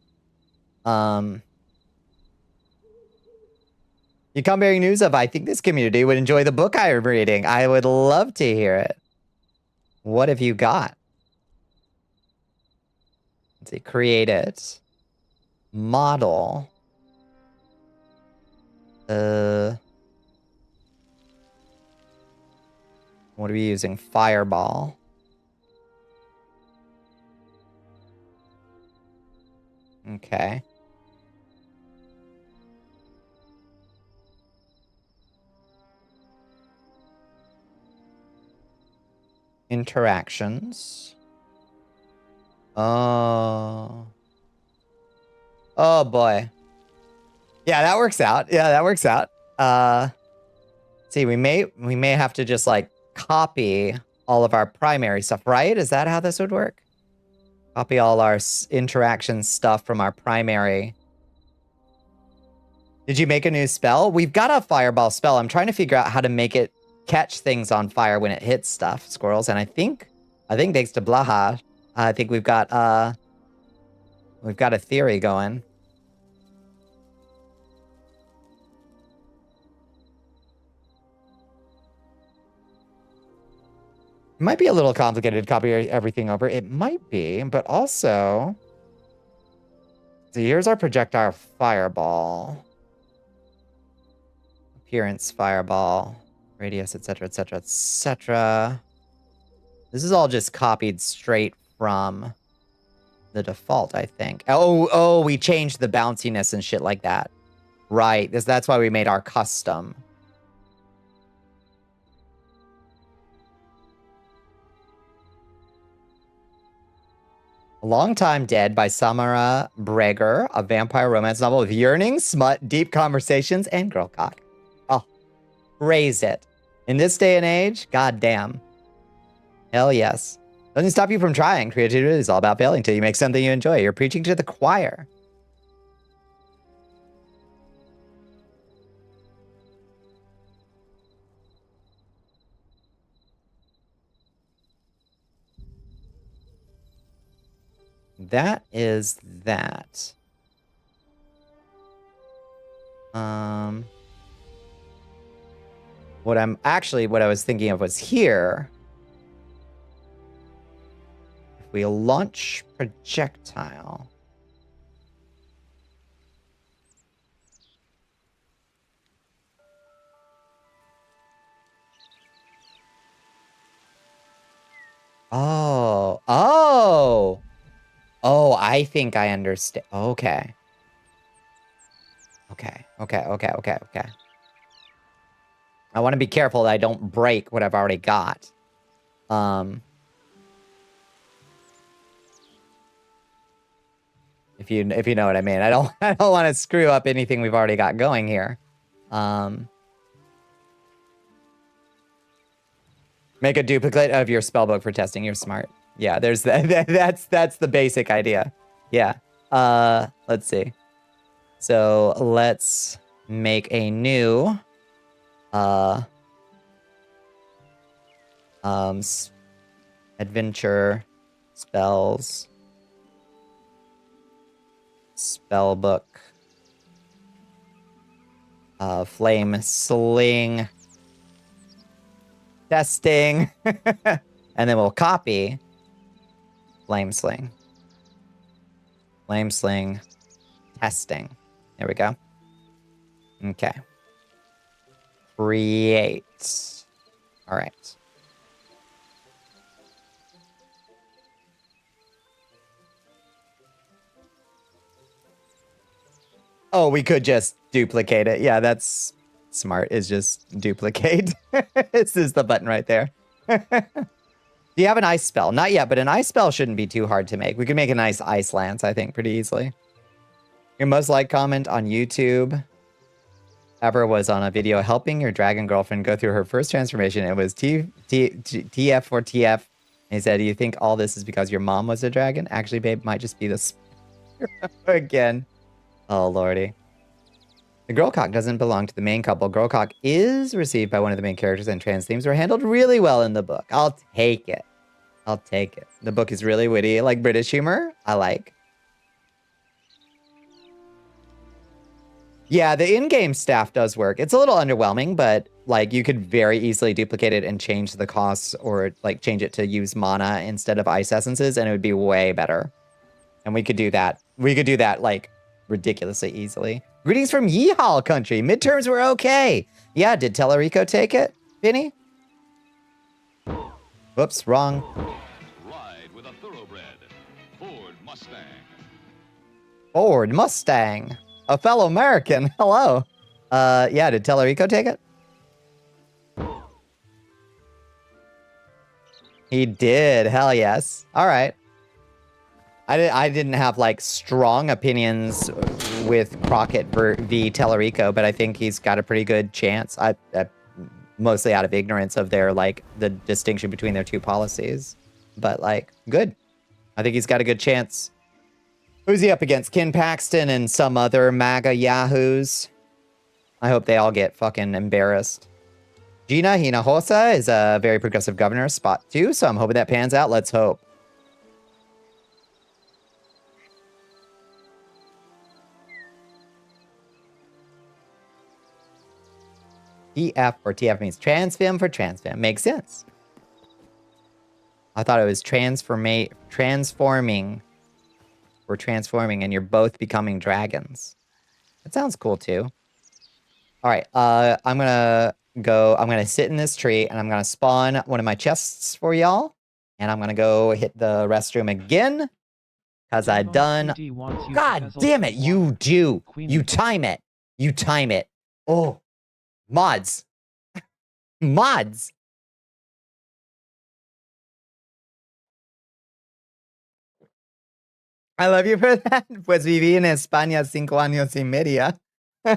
Speaker 2: You come bearing news of, I think this community would enjoy the book I am reading. I would love to hear it. What have you got? Let's see, create it. Model. What are we using? Fireball. Okay. Interactions. Oh. Oh boy. Yeah, that works out. Yeah, that works out. See, we may have to just like copy all of our primary stuff, right? Is that how this would work? Copy all our interaction stuff from our primary. Did you make a new spell? We've got a fireball spell. I'm trying to figure out how to make it catch things on fire when it hits stuff, squirrels. And I think thanks to Blaha, I think we've got a theory going. It might be a little complicated to copy everything over. It might be, but also, so here's our projectile fireball. Appearance fireball. Radius, etc., etc., etc. This is all just copied straight from the default, I think. Oh, we changed the bounciness and shit like that. Right, that's why we made our custom. A Long Time Dead by Samara Breger, a vampire romance novel with yearning, smut, deep conversations, and girl cock. Oh, praise it. In this day and age, goddamn. Hell yes. Doesn't stop you from trying. Creativity is all about failing till you make something you enjoy. You're preaching to the choir. That is that. What I was thinking of was here. If we launch projectile. Oh, I think I understand. Okay. I want to be careful that I don't break what I've already got. If you know what I mean. I don't want to screw up anything we've already got going here. Make a duplicate of your spellbook for testing. You're smart. Yeah, there's that. That's the basic idea. Yeah. Let's see. So let's make a new adventure spells spell book. Flame sling. Testing. And then we'll copy flame sling. Flame sling. Testing. There we go. Okay. Create. All right. Oh, we could just duplicate it. Yeah, that's smart. Is just duplicate. This is the button right there. Do you have an ice spell? Not yet, but an ice spell shouldn't be too hard to make. We could make a nice ice lance, I think, pretty easily. Your most liked comment on YouTube ever was on a video helping your dragon girlfriend go through her first transformation. It was TF for TF. He said, "Do you think all this is because your mom was a dragon? Actually, babe, might just be this again." Oh, lordy. The girl cock doesn't belong to the main couple. Girl cock is received by one of the main characters, and trans themes were handled really well in the book. I'll take it. I'll take it. The book is really witty, like British humor. I like. Yeah, the in-game staff does work. It's a little underwhelming, but like you could very easily duplicate it and change the costs, or like change it to use mana instead of ice essences, and it would be way better. And we could do that. We could do that like ridiculously easily. Greetings from Yeehaw country. Midterms were okay. Yeah, did Tellerico take it, Vinny? Whoops, wrong.
Speaker 4: Ride with a thoroughbred. Ford Mustang.
Speaker 2: Ford Mustang. A fellow American. Hello. Yeah, did Tellerico take it? He did. Hell yes. All right. I didn't have like strong opinions with Crockett v Tellerico, but I think he's got a pretty good chance. I mostly out of ignorance of their like the distinction between their two policies, but like good. I think he's got a good chance. Who's he up against? Ken Paxton and some other MAGA yahoos. I hope they all get fucking embarrassed. Gina Hinojosa is a very progressive governor, spot 2, so I'm hoping that pans out. Let's hope. TF or TF means transfem for transfem. Makes sense. I thought it was transforming. We're transforming and you're both becoming dragons. That sounds cool too. All right, I'm gonna sit in this tree and I'm gonna spawn one of my chests for y'all. And I'm gonna go hit the restroom again. Cause I done. God damn it, you do. You time it. You time it. Oh, mods. Mods. I love you for that. Pues viví en España 5 años y media. All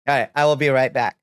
Speaker 2: right, I will be right back.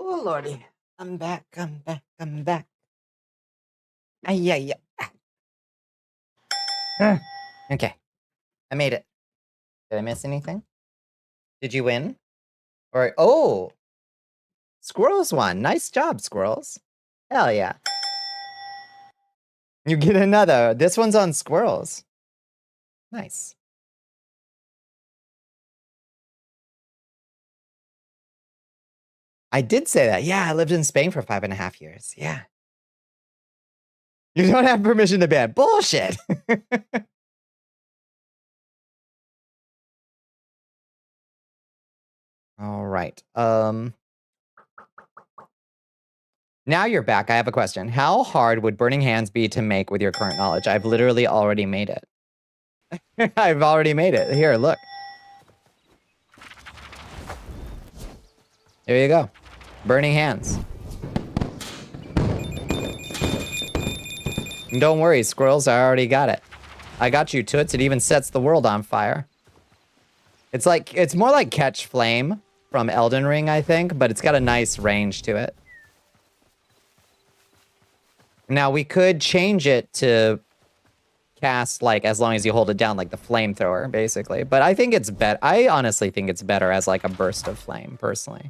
Speaker 2: Oh, lordy. I'm back, I'm back, I'm back. Ay, ay, ay. Okay. I made it. Did I miss anything? Did you win? Or, oh, Squirrels won. Nice job, Squirrels. Hell yeah. You get another. This one's on Squirrels. Nice. I did say that. Yeah, I lived in Spain for 5.5 years. Yeah. You don't have permission to ban. Bullshit. All right. Now you're back. I have a question. How hard would Burning Hands be to make with your current knowledge? I've literally already made it. I've already made it. Here, look. There you go. Burning Hands. And don't worry, Squirrels, I already got it. I got you, Toots. It even sets the world on fire. It's more like Catch Flame from Elden Ring, I think, but it's got a nice range to it. Now, we could change it to cast, like, as long as you hold it down, like the flamethrower, basically. But I think it's better. I honestly think it's better as, like, a burst of flame, personally.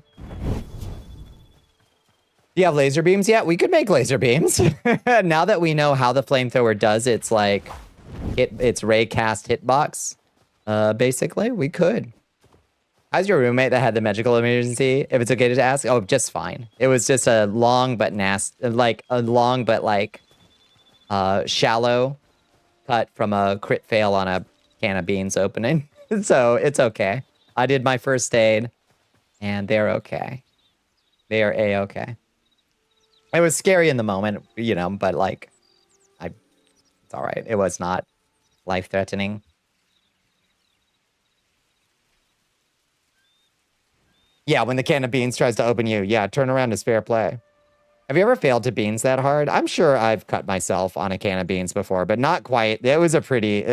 Speaker 2: Do you have laser beams yet? We could make laser beams. Now that we know how the flamethrower does its, like, its ray cast hitbox, basically, we could. How's your roommate that had the magical emergency? If it's okay to ask? Oh, just fine. It was just a long but shallow cut from a crit fail on a can of beans opening. So it's okay. I did my first aid, and they're okay. They are A-okay. It was scary in the moment, you know, but like, it's all right. It was not life-threatening. Yeah, when the can of beans tries to open you, yeah, turnaround is fair play. Have you ever failed to beans that hard? I'm sure I've cut myself on a can of beans before, but not quite. It was a pretty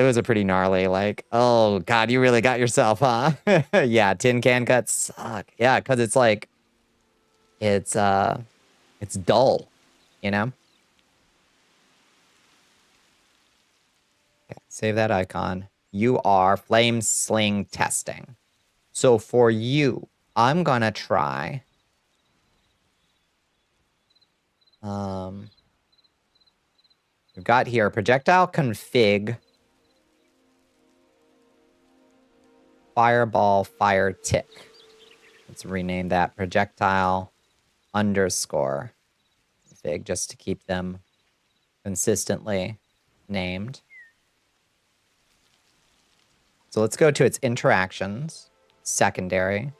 Speaker 2: gnarly, like, oh God, you really got yourself, huh? Yeah, tin can cuts suck. Yeah, because it's like, it's dull, you know? Okay, save that icon. You are flame sling testing. So for you, I'm gonna try. We've got here projectile config, fireball fire tick. Let's rename that projectile underscore config just to keep them consistently named. So let's go to its interactions, secondary.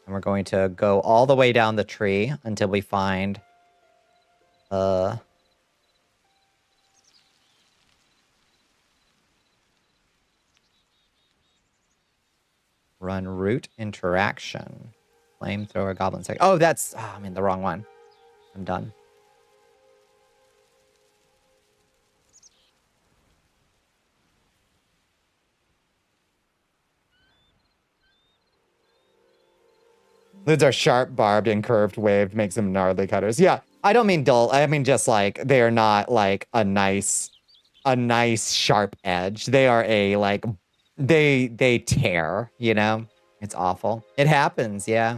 Speaker 2: And we're going to go all the way down the tree until we find run root interaction. Flamethrower goblin second. Oh, I'm in the wrong one. I'm done. Lids are sharp, barbed, and curved, waved, makes them gnarly cutters. Yeah, I don't mean dull. I mean just like they're not like a nice sharp edge. They are a like they tear, you know? It's awful. It happens, yeah.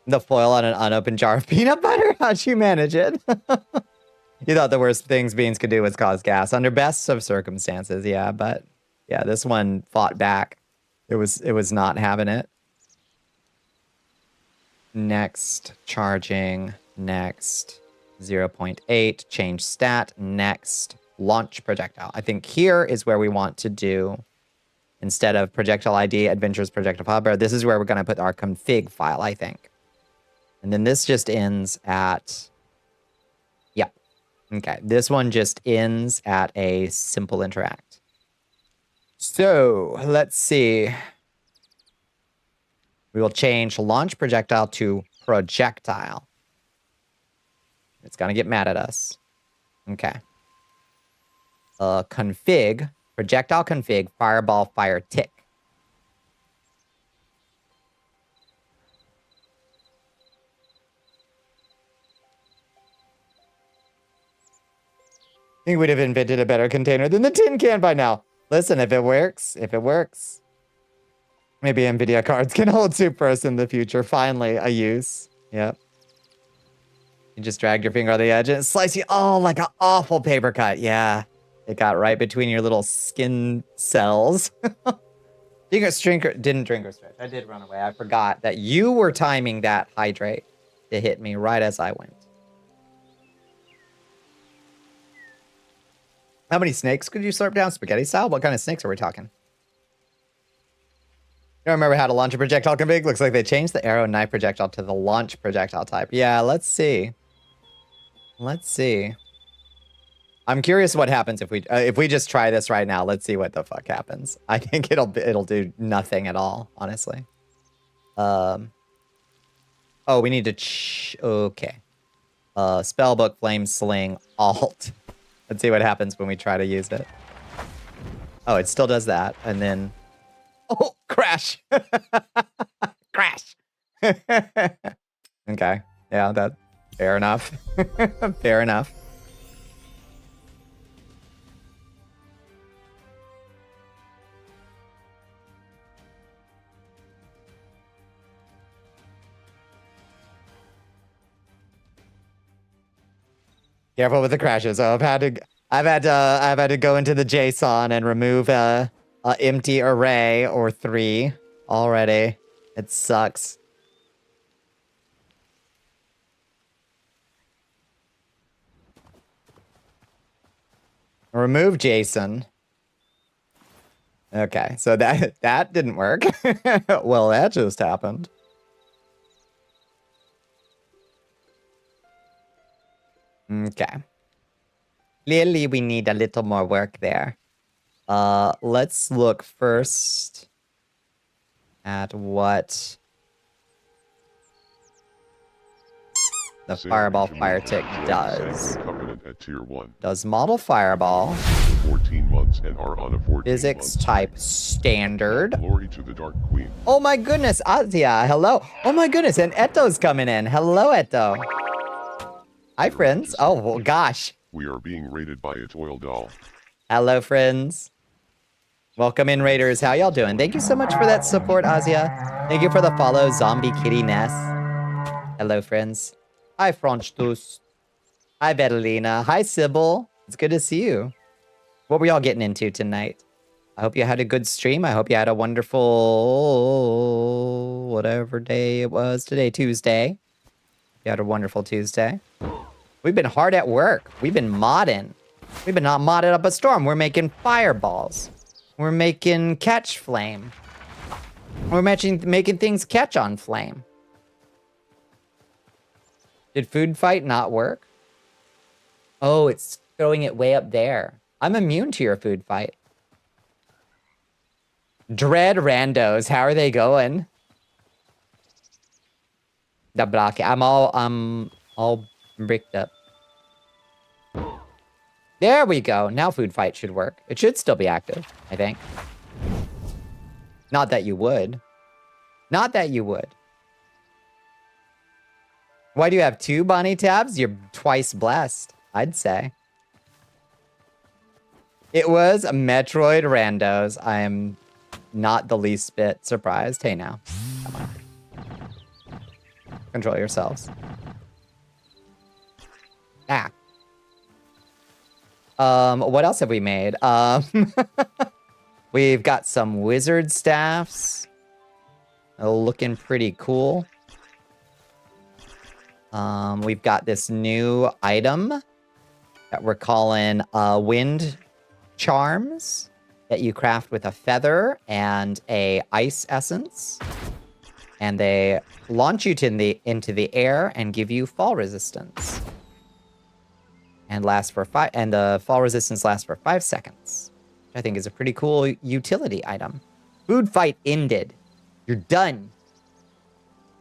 Speaker 2: The foil on an unopened jar of peanut butter? How'd you manage it? You thought the worst things beans could do was cause gas. Under best of circumstances, yeah, but yeah, this one fought back. It was not having it. Next, charging. Next, 0.8, change stat. Next, launch projectile. I think here is where we want to do, instead of projectile ID, adventures projectile hardware, this is where we're going to put our config file, I think. And then this just ends at, yeah. Okay, this one just ends at a simple interact. So, let's see. We will change launch projectile to projectile. It's gonna get mad at us. Okay. Config, projectile config, fireball, fire tick. think we'd have invented a better container than the tin can by now. Listen, if it works, maybe NVIDIA cards can hold Supers in the future. Finally, a use. Yep. You just dragged your finger on the edge and it sliced you. Oh, like an awful paper cut. Yeah. It got right between your little skin cells. Didn't drink or stretch. I did run away. I forgot that you were timing that hydrate to hit me right as I went. How many snakes could you slurp down spaghetti style? What kind of snakes are we talking? You don't remember how to launch a projectile config? Looks like they changed the arrow knife projectile to the launch projectile type. Yeah, let's see. Let's see. I'm curious what happens if we just try this right now. Let's see what the fuck happens. I think it'll do nothing at all, honestly. Oh, we need to okay. Spellbook, flame sling, alt. Let's see what happens when we try to use it. Oh, it still does that, and then oh, crash. Crash. Okay. Yeah, that fair enough. Fair enough. Careful with the crashes. Oh, I've had to go into the JSON and remove a empty array or 3 already. It sucks. Remove JSON. Okay, so that didn't work. Well, that just happened. Okay. Clearly, we need a little more work there. Let's look first at what the Fireball Fire Tick does.
Speaker 5: At tier 1.
Speaker 2: Does Model Fireball
Speaker 5: 14 months and are on a 14
Speaker 2: Physics type standard.
Speaker 5: Glory to the Dark Queen.
Speaker 2: Oh my goodness, Azia, hello. Oh my goodness, and Eto's coming in. Hello, Eto. Hi, friends. Oh, well, gosh.
Speaker 5: We are being raided by a toil doll.
Speaker 2: Hello, friends. Welcome in, Raiders. How y'all doing? Thank you so much for that support, Azia. Thank you for the follow, Zombie Kitty Ness. Hello, friends. Hi, Franchtus. Hi, Betalina. Hi, Sybil. It's good to see you. What were y'all getting into tonight? I hope you had a good stream. I hope you had a wonderful... whatever day it was today, Tuesday. You had a wonderful Tuesday. We've been hard at work. We've been modding. We've been not modded up a storm. We're making fireballs. We're making catch flame. We're making things catch on flame. Did food fight not work? Oh, it's throwing it way up there. I'm immune to your food fight. Dread randos. How are they going? The block. I'm all bricked up. There we go. Now food fight should work. It should still be active, I think. Not that you would. Not that you would. Why do you have 2 Bonnie tabs? You're twice blessed, I'd say. It was a Metroid randos. I am not the least bit surprised. Hey now. Come on. Control yourselves. Ah. What else have we made? We've got some wizard staffs. Looking pretty cool. We've got this new item that we're calling wind charms that you craft with a feather and a ice essence. And they launch you into the air and give you fall resistance. And the fall resistance lasts for 5 seconds. Which I think is a pretty cool utility item. Food fight ended. You're done.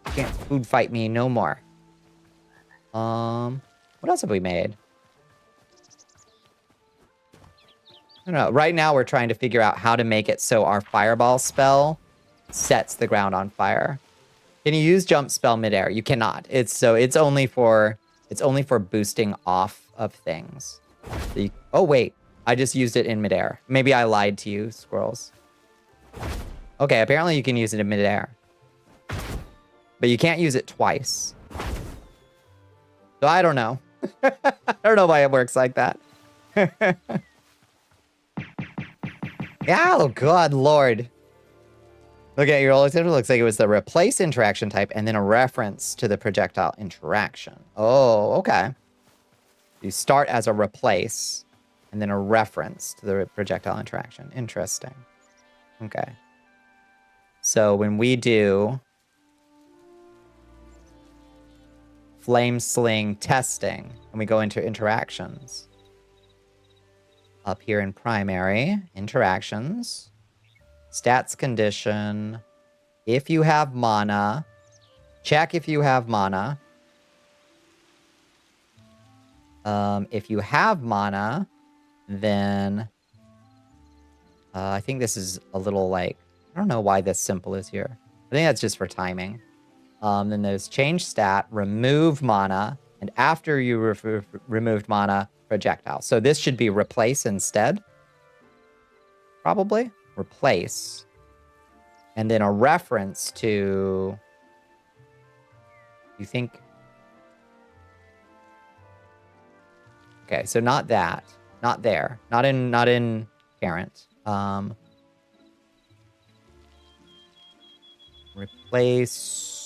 Speaker 2: You can't food fight me no more. What else have we made? I don't know. Right now we're trying to figure out how to make it so our fireball spell sets the ground on fire. Can you use jump spell midair? You cannot. It's only for boosting off of things. Oh, wait. I just used it in midair. Maybe I lied to you, squirrels. Okay, apparently you can use it in midair. But you can't use it twice. So I don't know. I don't know why it works like that. Oh, God, Lord. Okay, your alternative looks like it was the replace interaction type and then a reference to the projectile interaction. Oh, okay. You start as a replace and then a reference to the projectile interaction. Interesting. Okay. So when we do flame sling testing and we go into interactions, up here in primary, interactions, stats condition, if you have mana, check if you have mana. If you have mana, then I think this is a little like, I don't know why this simple is here. I think that's just for timing. Then there's change stat, remove mana, and after you removed mana, projectile. So this should be replace instead. Probably. Replace. And then a reference to... You think... Okay, so not that. Not there. Not in parent. Replace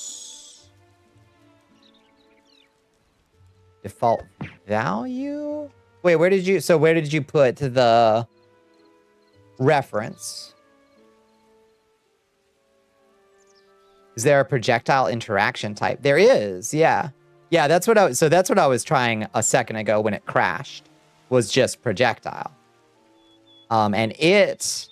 Speaker 2: default value? Wait, where did you put the reference? Is there a projectile interaction type? There is, yeah. Yeah, that's what I was trying a second ago when it crashed, was just projectile. And it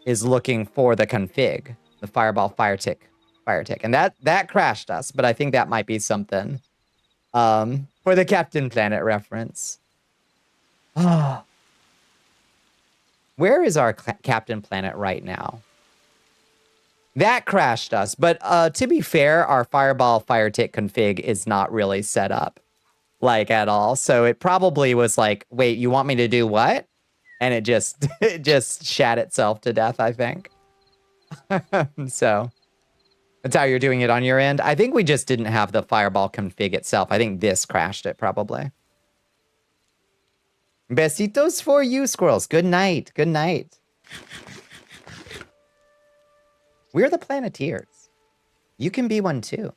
Speaker 2: is looking for the config, the fireball, fire tick. And that crashed us, but I think that might be something for the Captain Planet reference. Where is our Captain Planet right now? That crashed us, but to be fair, our fireball, fire tick config is not really set up like at all. So it probably was like, wait, you want me to do what? And it just shat itself to death, I think. So that's how you're doing it on your end. I think we just didn't have the fireball config itself. I think this crashed it probably. Besitos for you, squirrels. Good night. Good night. We're the Planeteers. You can be one too.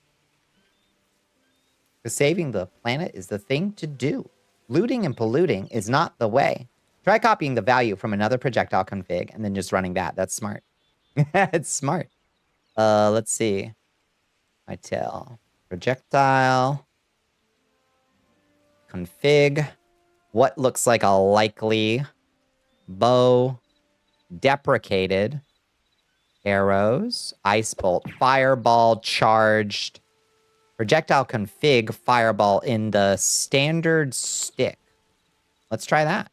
Speaker 2: Because saving the planet is the thing to do. Looting and polluting is not the way. Try copying the value from another projectile config and then just running that. That's smart. It's smart. Let's see. I tell. Projectile. Config. What looks like a likely bow. Deprecated. Arrows. Ice bolt. Fireball charged. Projectile config. Fireball in the standard stick. Let's try that.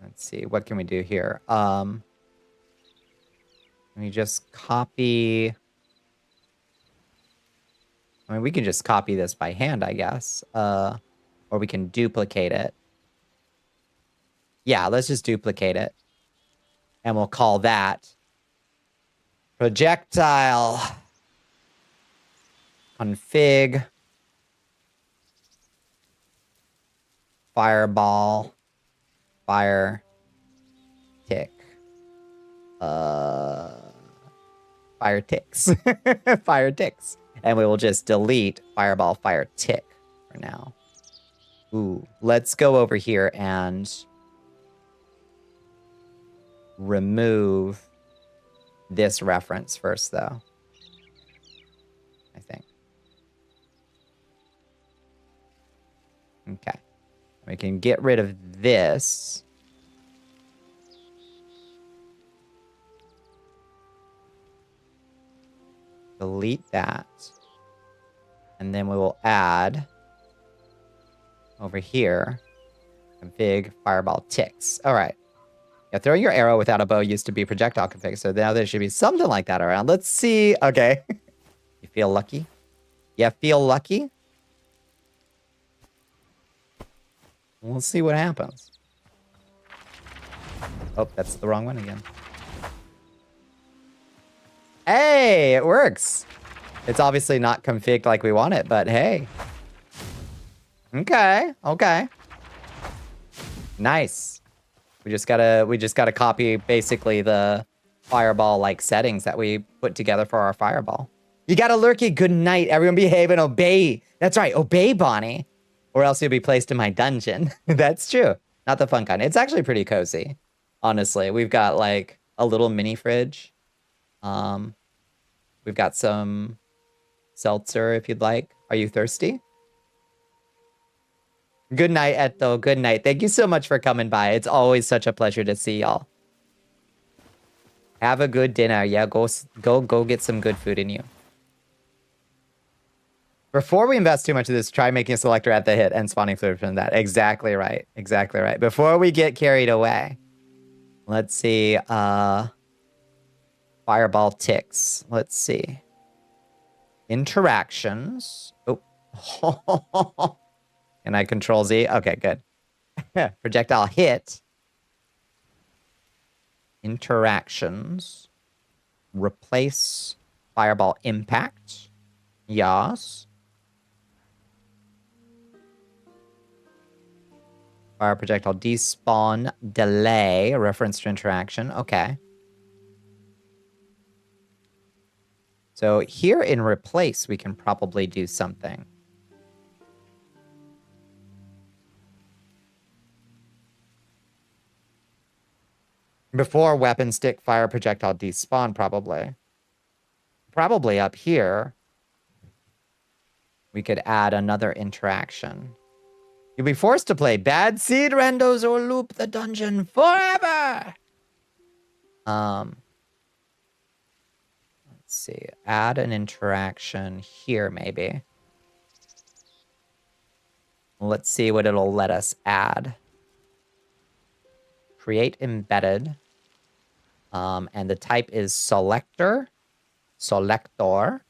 Speaker 2: Let's see, what can we do here? Let me just copy. I mean, we can just copy this by hand, I guess. Or we can duplicate it. Yeah, let's just duplicate it. And we'll call that projectile config fireball fire tick fire ticks fire ticks, and we will just delete fireball fire tick for now. Ooh, let's go over here and remove this reference first, though. I think. Okay. We can get rid of this. Delete that. And then we will add over here config fireball ticks. All right. Yeah, throwing your arrow without a bow used to be projectile config, so now there should be something like that around. Let's see. Okay. You feel lucky? Yeah, feel lucky? We'll see what happens. Oh, that's the wrong one again. Hey, it works. It's obviously not configured like we want it, but hey. Okay, okay. Nice. We just gotta copy basically the fireball like settings that we put together for our fireball. You got a lurky. Good night. Everyone behave and obey. That's right. Obey, Bonnie. Or else you'll be placed in my dungeon. That's true. Not the fun kind. It's actually pretty cozy. Honestly. We've got like a little mini fridge. We've got some seltzer if you'd like. Are you thirsty? Good night, Eto. Good night. Thank you so much for coming by. It's always such a pleasure to see y'all. Have a good dinner. Yeah, go get some good food in you. Before we invest too much of this, try making a selector at the hit and spawning fluid from that. Exactly right. Exactly right. Before we get carried away. Let's see. Fireball ticks. Let's see. Interactions. Oh. Can I control Z? Okay, good. Projectile hit. Interactions. Replace fireball impact. Yes. Fire projectile despawn delay. Reference to interaction. Okay. So here in replace, we can probably do something. Before weapon stick fire projectile despawn, probably. Probably up here, we could add another interaction. You'll be forced to play bad seed randos or loop the dungeon forever. Let's see. Add an interaction here, maybe. Let's see what it'll let us add. Create embedded. And the type is selector. Selector.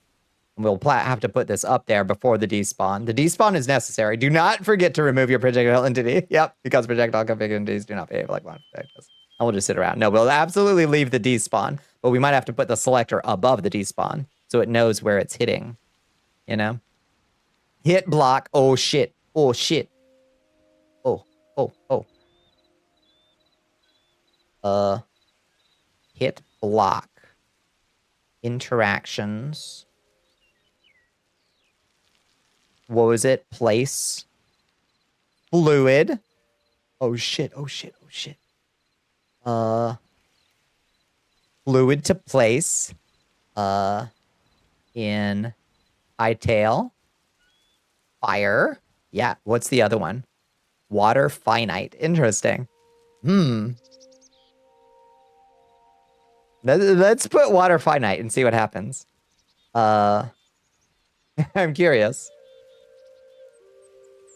Speaker 2: We'll have to put this up there before the despawn. The despawn is necessary. Do not forget to remove your projectile entity. Yep, because projectile config entities do not behave like one projectiles. And we'll just sit around. No, we'll absolutely leave the despawn, but we might have to put the selector above the despawn so it knows where it's hitting. You know? Hit block. Oh, shit. Oh, shit. Oh. Hit block. Interactions. What was it? Place. Fluid. Oh shit. Fluid to place. In hightail. Fire. Yeah, what's the other one? Water finite. Interesting. Let's put water finite and see what happens. I'm curious.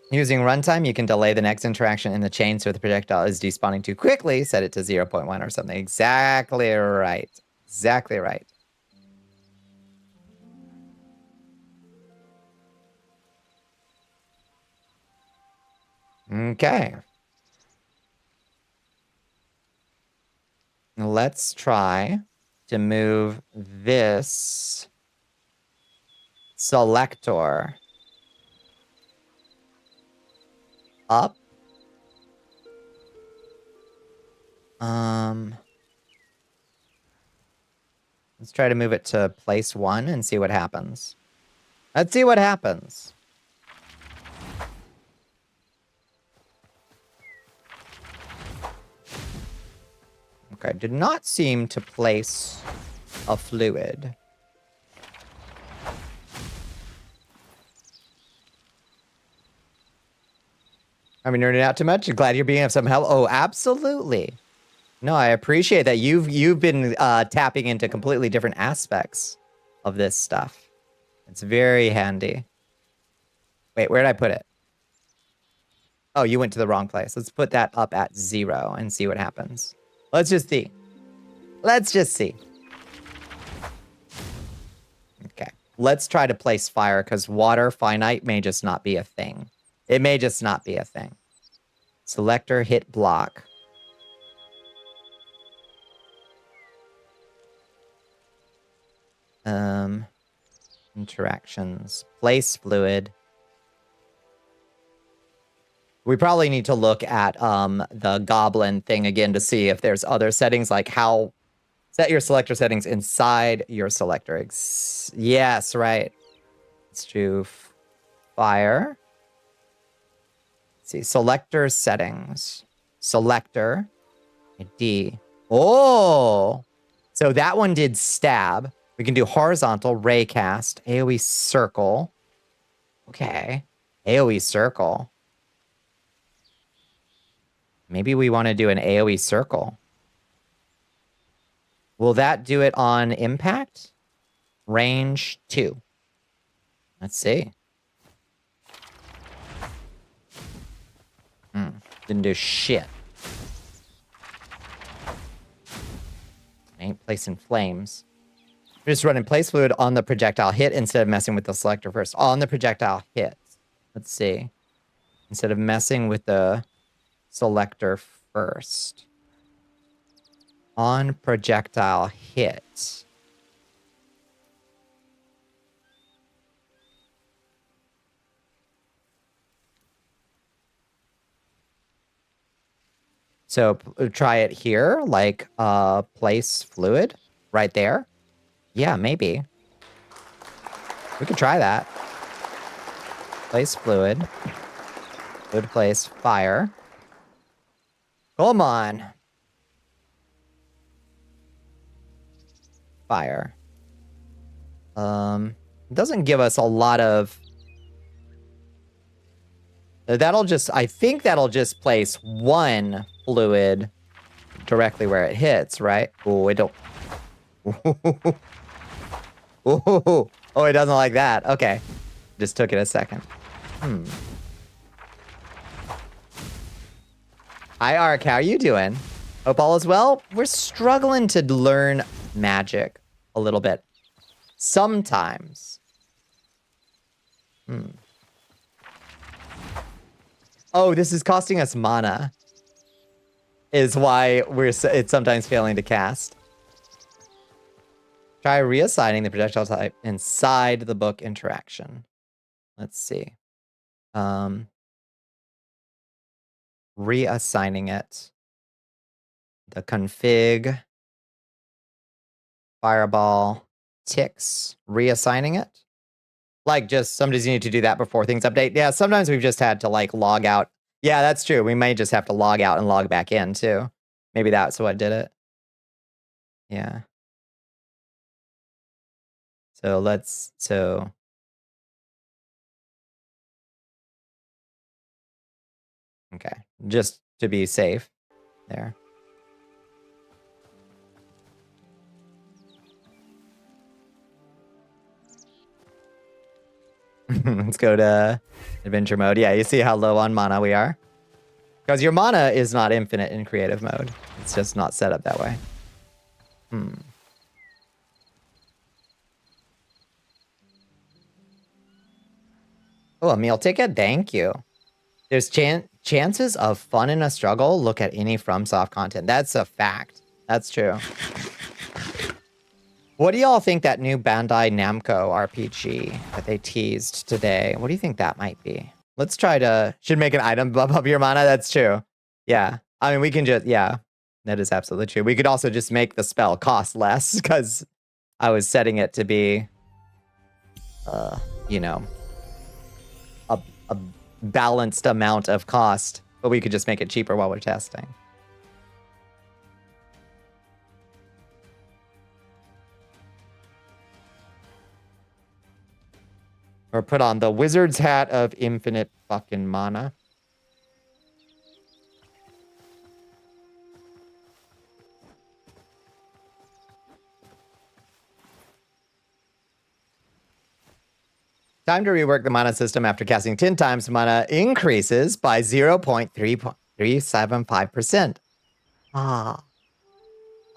Speaker 2: Using runtime, you can delay the next interaction in the chain so if the projectile is despawning too quickly, set it to 0.1 or something. Exactly right. Exactly right. Okay. Let's try to move this selector up. Let's try to move it to place 1 and see what happens. Let's see what happens. Okay, did not seem to place a fluid. Are we nerding out too much? Glad you're being of some help. Oh, absolutely. No, I appreciate that you've been tapping into completely different aspects of this stuff. It's very handy. Wait, where did I put it? Oh, you went to the wrong place. Let's put that up at 0 and see what happens. Let's just see. Let's just see. Okay. Let's try to place fire because water finite may just not be a thing. It may just not be a thing. Selector hit block. Interactions. Place fluid. We probably need to look at the goblin thing again to see if there's other settings, like how set your selector settings inside your selector. Yes, right. Let's do fire. Let's see, selector settings. Selector. D. Oh! So that one did stab. We can do horizontal, ray cast, AoE circle. Okay. AoE circle. Maybe we want to do an AoE circle. Will that do it on impact? Range 2. Let's see. Didn't do shit. Ain't placing flames. We're just running place fluid on the projectile hit instead of messing with the selector first. On the projectile hit. Let's see. Instead of messing with the selector first. On projectile hit. So try it here, like place fluid right there. Yeah, maybe. We could try that. Place fluid. Fluid place fire. Come on. Fire. It doesn't give us a lot of... That'll just... I think that'll just place one fluid directly where it hits, right? Oh, it don't... Oh, it doesn't like that. Okay. Just took it a second. Hi, Ark. How are you doing? Hope all is well. We're struggling to learn magic a little bit. Sometimes. Oh, this is costing us mana. Is why it's sometimes failing to cast. Try reassigning the projectile type inside the book interaction. Let's see. Reassigning it. The config. Fireball. Ticks. Reassigning it. Like just sometimes you need to do that before things update. Yeah, sometimes we've just had to like log out. Yeah, that's true. We may just have to log out and log back in too. Maybe that's what did it. Yeah. So okay, just to be safe there. Let's go to adventure mode. Yeah, you see how low on mana we are? Because your mana is not infinite in creative mode. It's just not set up that way. Oh, a meal ticket? Thank you. There's chances of fun in a struggle. Look at any FromSoft content. That's a fact. That's true. What do y'all think that new Bandai Namco RPG that they teased today? What do you think that might be? Let's try to... Should make an item bump up your mana? That's true. Yeah. I mean, we can just... Yeah. That is absolutely true. We could also just make the spell cost less because I was setting it to be... you know... A balanced amount of cost, but we could just make it cheaper while we're testing. Or put on the wizard's hat of infinite fucking mana. Time to rework the mana system after casting 10 times. Mana increases by 0.375%. Ah.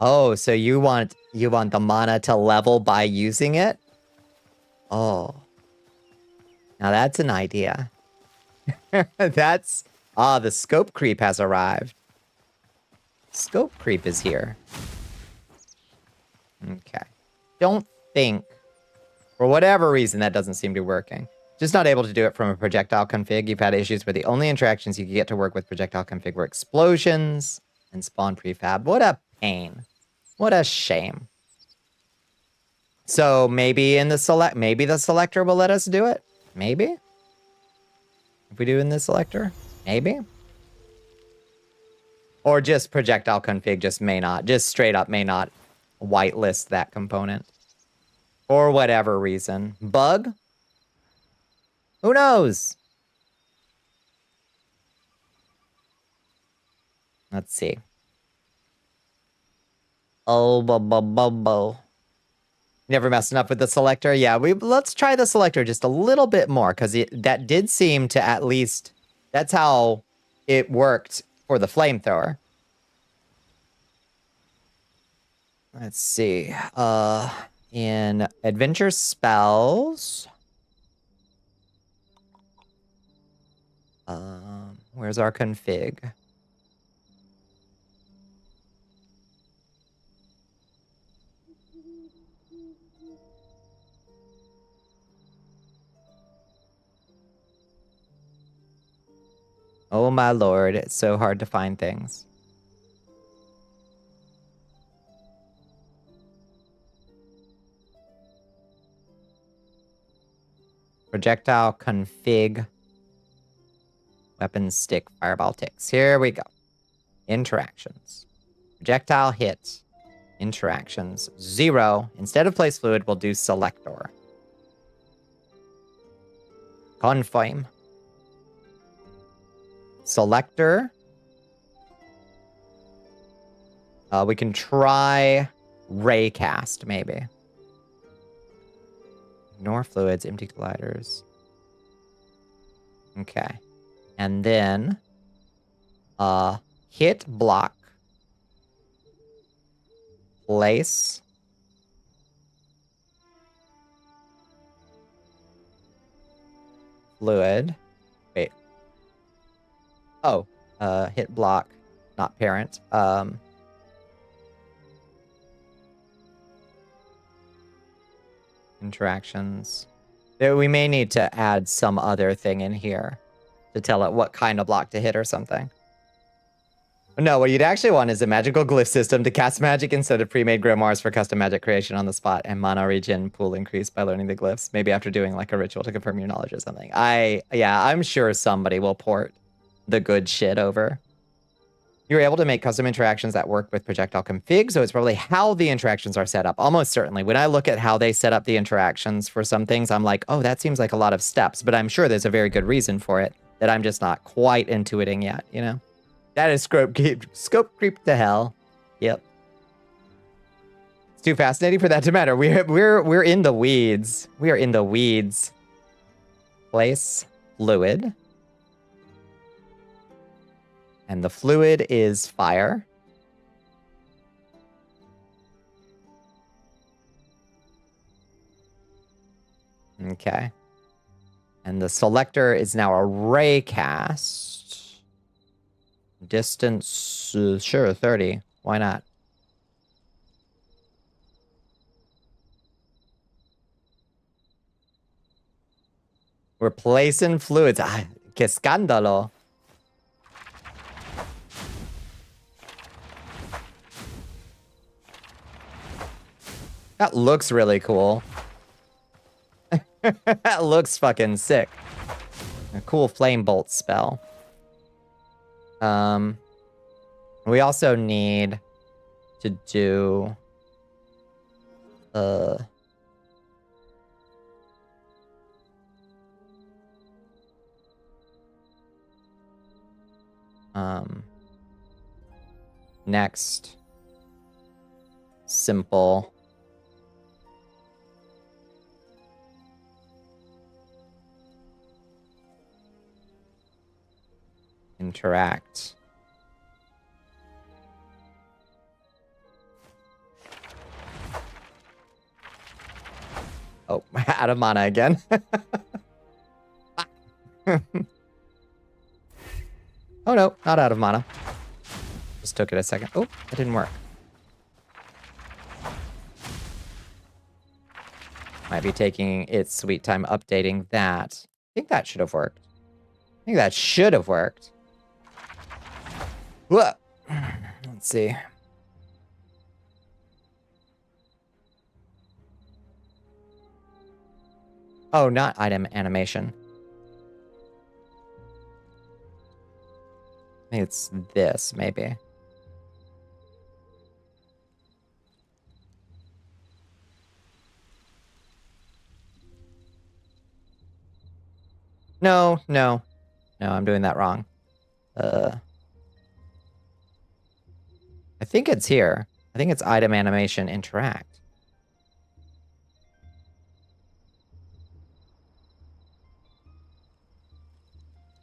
Speaker 2: Oh, so you want the mana to level by using it? Oh. Now that's an idea. That's... Ah, the scope creep has arrived. Scope creep is here. Okay. Don't think... For whatever reason, that doesn't seem to be working. Just not able to do it from a projectile config. You've had issues where the only interactions you could get to work with projectile config were explosions and spawn prefab. What a pain. What a shame. So maybe in the maybe the selector will let us do it? Maybe? If we do in the selector? Maybe? Or just projectile config just may not, just straight up may not whitelist that component. For whatever reason. Bug? Who knows? Let's see. Oh, bo. Never messing up with the selector? Yeah, let's try the selector just a little bit more, because that did seem to at least... That's how it worked for the flamethrower. Let's see. In adventure spells... where's our config? Oh my lord, it's so hard to find things. Projectile config. Weapon stick fireball ticks. Here we go. Interactions. Projectile hit. Interactions. 0. Instead of place fluid, we'll do selector. Confirm. Selector. We can try raycast, maybe. Ignore fluids, empty colliders. Okay. And then hit block. Place. Fluid. Wait. Oh, hit block, not parent. Interactions. We may need to add some other thing in here to tell it what kind of block to hit or something. No, what you'd actually want is a magical glyph system to cast magic instead of pre-made grimoires for custom magic creation on the spot, and mana regen pool increased by learning the glyphs. Maybe after doing like a ritual to confirm your knowledge or something. Yeah, I'm sure somebody will port the good shit over. You're able to make custom interactions that work with projectile config, so it's probably how the interactions are set up. Almost certainly. When I look at how they set up the interactions for some things, I'm like, oh, that seems like a lot of steps, but I'm sure there's a very good reason for it that I'm just not quite intuiting yet, you know? That is scope creep to hell. Yep. It's too fascinating for that to matter. We're in the weeds. We are in the weeds. Place fluid. And the fluid is fire. Okay. And the selector is now a ray cast. Distance, sure, 30. Why not? We're placing fluids. Ah, que escándalo. That looks really cool. That looks fucking sick. A cool flame bolt spell. We also need to do next simple interact Oh, out of mana again. Oh no, not out of mana. Just took it a second. Oh, it didn't work. Might be taking its sweet time updating that. I think that should have worked. I think that should have worked. Whoa. Let's see. Oh, not item animation. I think it's this, maybe. No, no. No, I'm doing that wrong. I think it's here. I think it's item animation interact.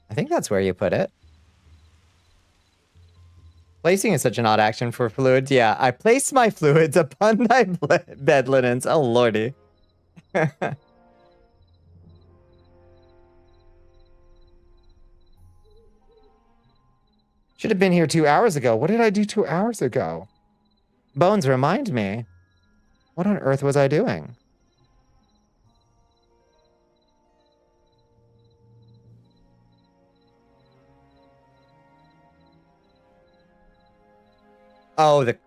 Speaker 2: I think that's where you put it. Placing is such an odd action for fluids. Yeah, I place my fluids upon thy bed linens. Oh, lordy. Should have been here 2 hours ago. What did I do 2 hours ago? Bones, remind me. What on earth was I doing? Oh, the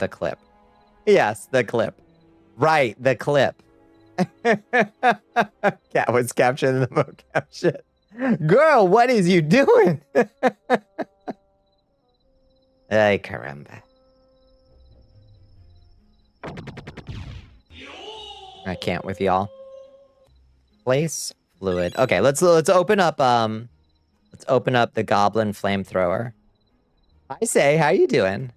Speaker 2: clip. Yes, the clip. Right, the clip. Cat was captured in the mocap shit. Girl, what is you doing? Ay, caramba. I can't with y'all. Place fluid. Okay, let's open up the goblin flamethrower. I say, how you doing?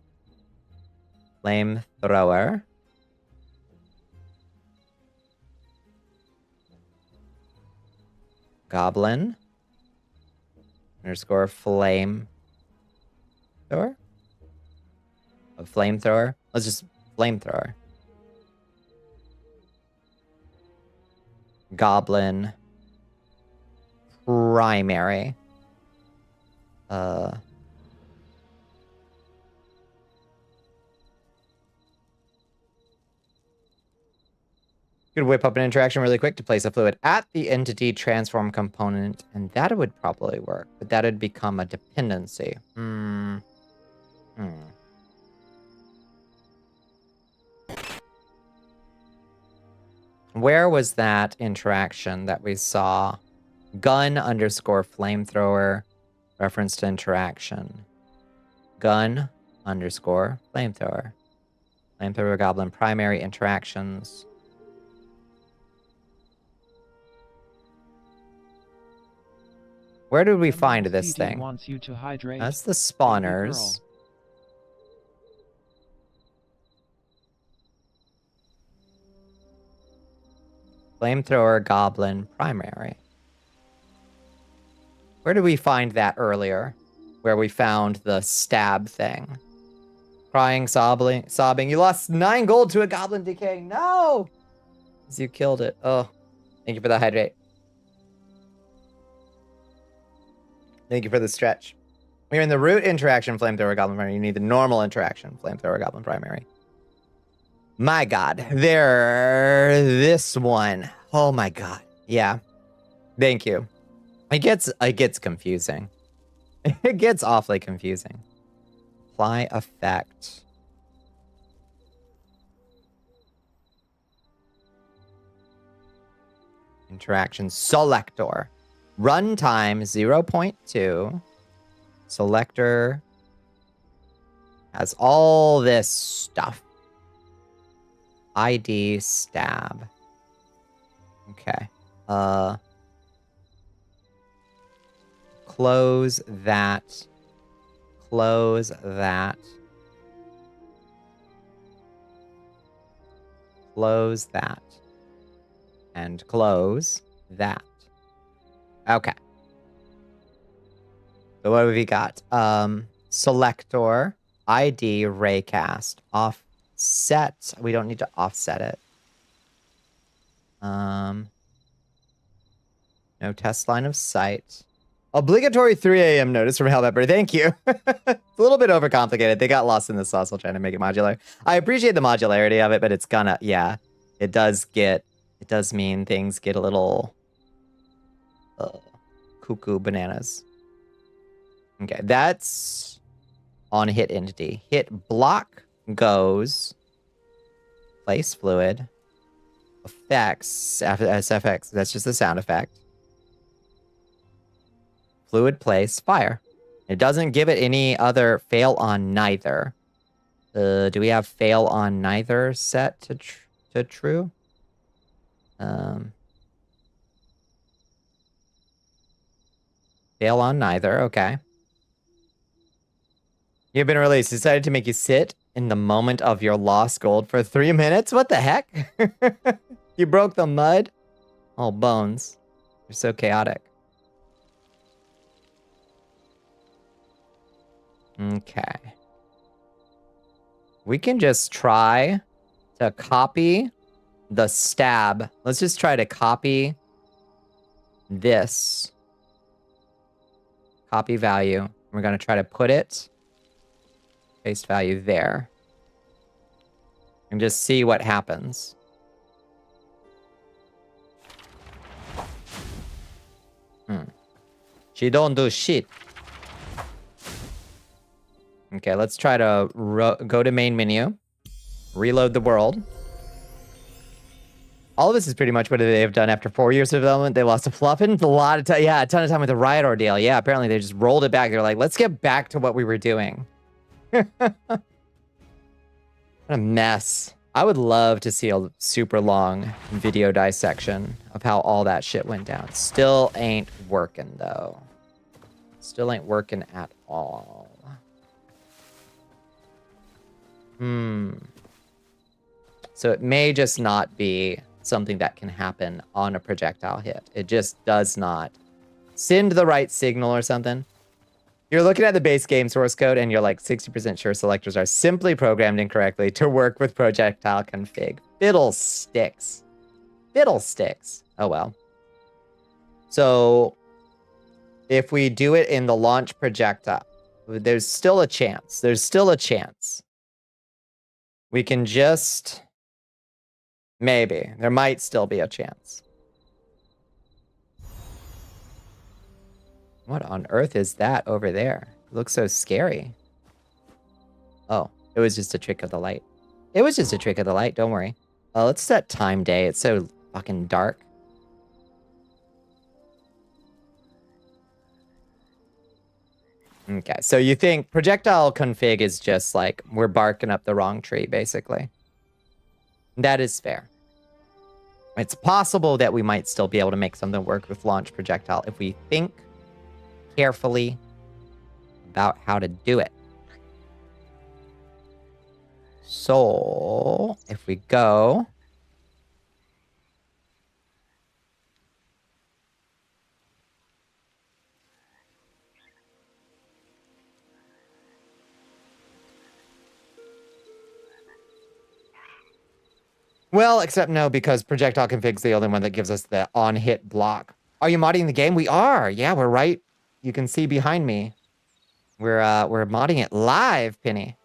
Speaker 2: Flamethrower. Goblin. Underscore flame. Thrower? A flamethrower? Let's just flamethrower. Goblin. Primary. Could whip up an interaction really quick to place a fluid at the entity transform component, and that would probably work, but that would become a dependency. Where was that interaction that we saw? Gun underscore flamethrower, reference to interaction. Gun underscore flamethrower. Flamethrower goblin primary interactions. Where did we find this thing?
Speaker 3: Wants you to hydrate.
Speaker 2: That's the spawners. Flamethrower goblin primary. Where did we find that earlier? Where we found the stab thing. Crying, sobbing. You lost 9 gold to a goblin decaying. No! As you killed it. Oh. Thank you for the hydrate. Thank you for the stretch. We're in the root interaction, flamethrower goblin primary. You need the normal interaction, flamethrower goblin primary. My God, this one. Oh my God, yeah. Thank you. It gets confusing. It gets awfully confusing. Apply effect. Interaction selector. Runtime 0.2. Selector has all this stuff. ID stab. Okay. Close that. Close that. Close that. And close that. Okay. So what have we got? Selector, ID, raycast, offset. We don't need to offset it. No test line of sight. Obligatory 3 a.m. notice from Hellpepper. Thank you. It's a little bit overcomplicated. They got lost in the sauce while trying to make it modular. I appreciate the modularity of it, but it's gonna, yeah. It does mean things get a little cuckoo bananas. Okay, that's on hit entity. Hit block goes place fluid effects SFX. That's just the sound effect. Fluid place fire. It doesn't give it any other fail on neither. Do we have fail on neither set to true? Fail on neither. Okay. You've been released. Decided to make you sit in the moment of your lost gold for 3 minutes? What the heck? You broke the mud? Oh, bones. You're so chaotic. Okay. We can just try to copy the stab. Let's just try to copy this. Copy value. We're going to try to put it, paste value there, and just see what happens. She don't do shit. Okay, let's try to go to main menu, reload the world. All of this is pretty much what they've done after 4 years of development. They lost a fluffin', a lot of time. Yeah, a ton of time with the riot ordeal. Yeah, apparently they just rolled it back. They're like, let's get back to what we were doing. What a mess. I would love to see a super long video dissection of how all that shit went down. Still ain't working, though. Still ain't working at all. So it may just not be something that can happen on a projectile hit. It just does not send the right signal or something. You're looking at the base game source code and you're like 60% sure selectors are simply programmed incorrectly to work with projectile config. Fiddlesticks. Fiddlesticks. Oh well. So if we do it in the launch projectile, there's still a chance. There's still a chance. We can just... Maybe. There might still be a chance. What on earth is that over there? It looks so scary. Oh, it was just a trick of the light. It was just a trick of the light, don't worry. Let's set time day. It's so fucking dark. Okay, so you think projectile config is just like, we're barking up the wrong tree, basically. That is fair. It's possible that we might still be able to make something work with launch projectile if we think carefully about how to do it. So, if we go... Well, except no, because projectile config's the only one that gives us the on-hit block. Are you modding the game? We are. Yeah, we're right. You can see behind me. We're modding it live, Penny.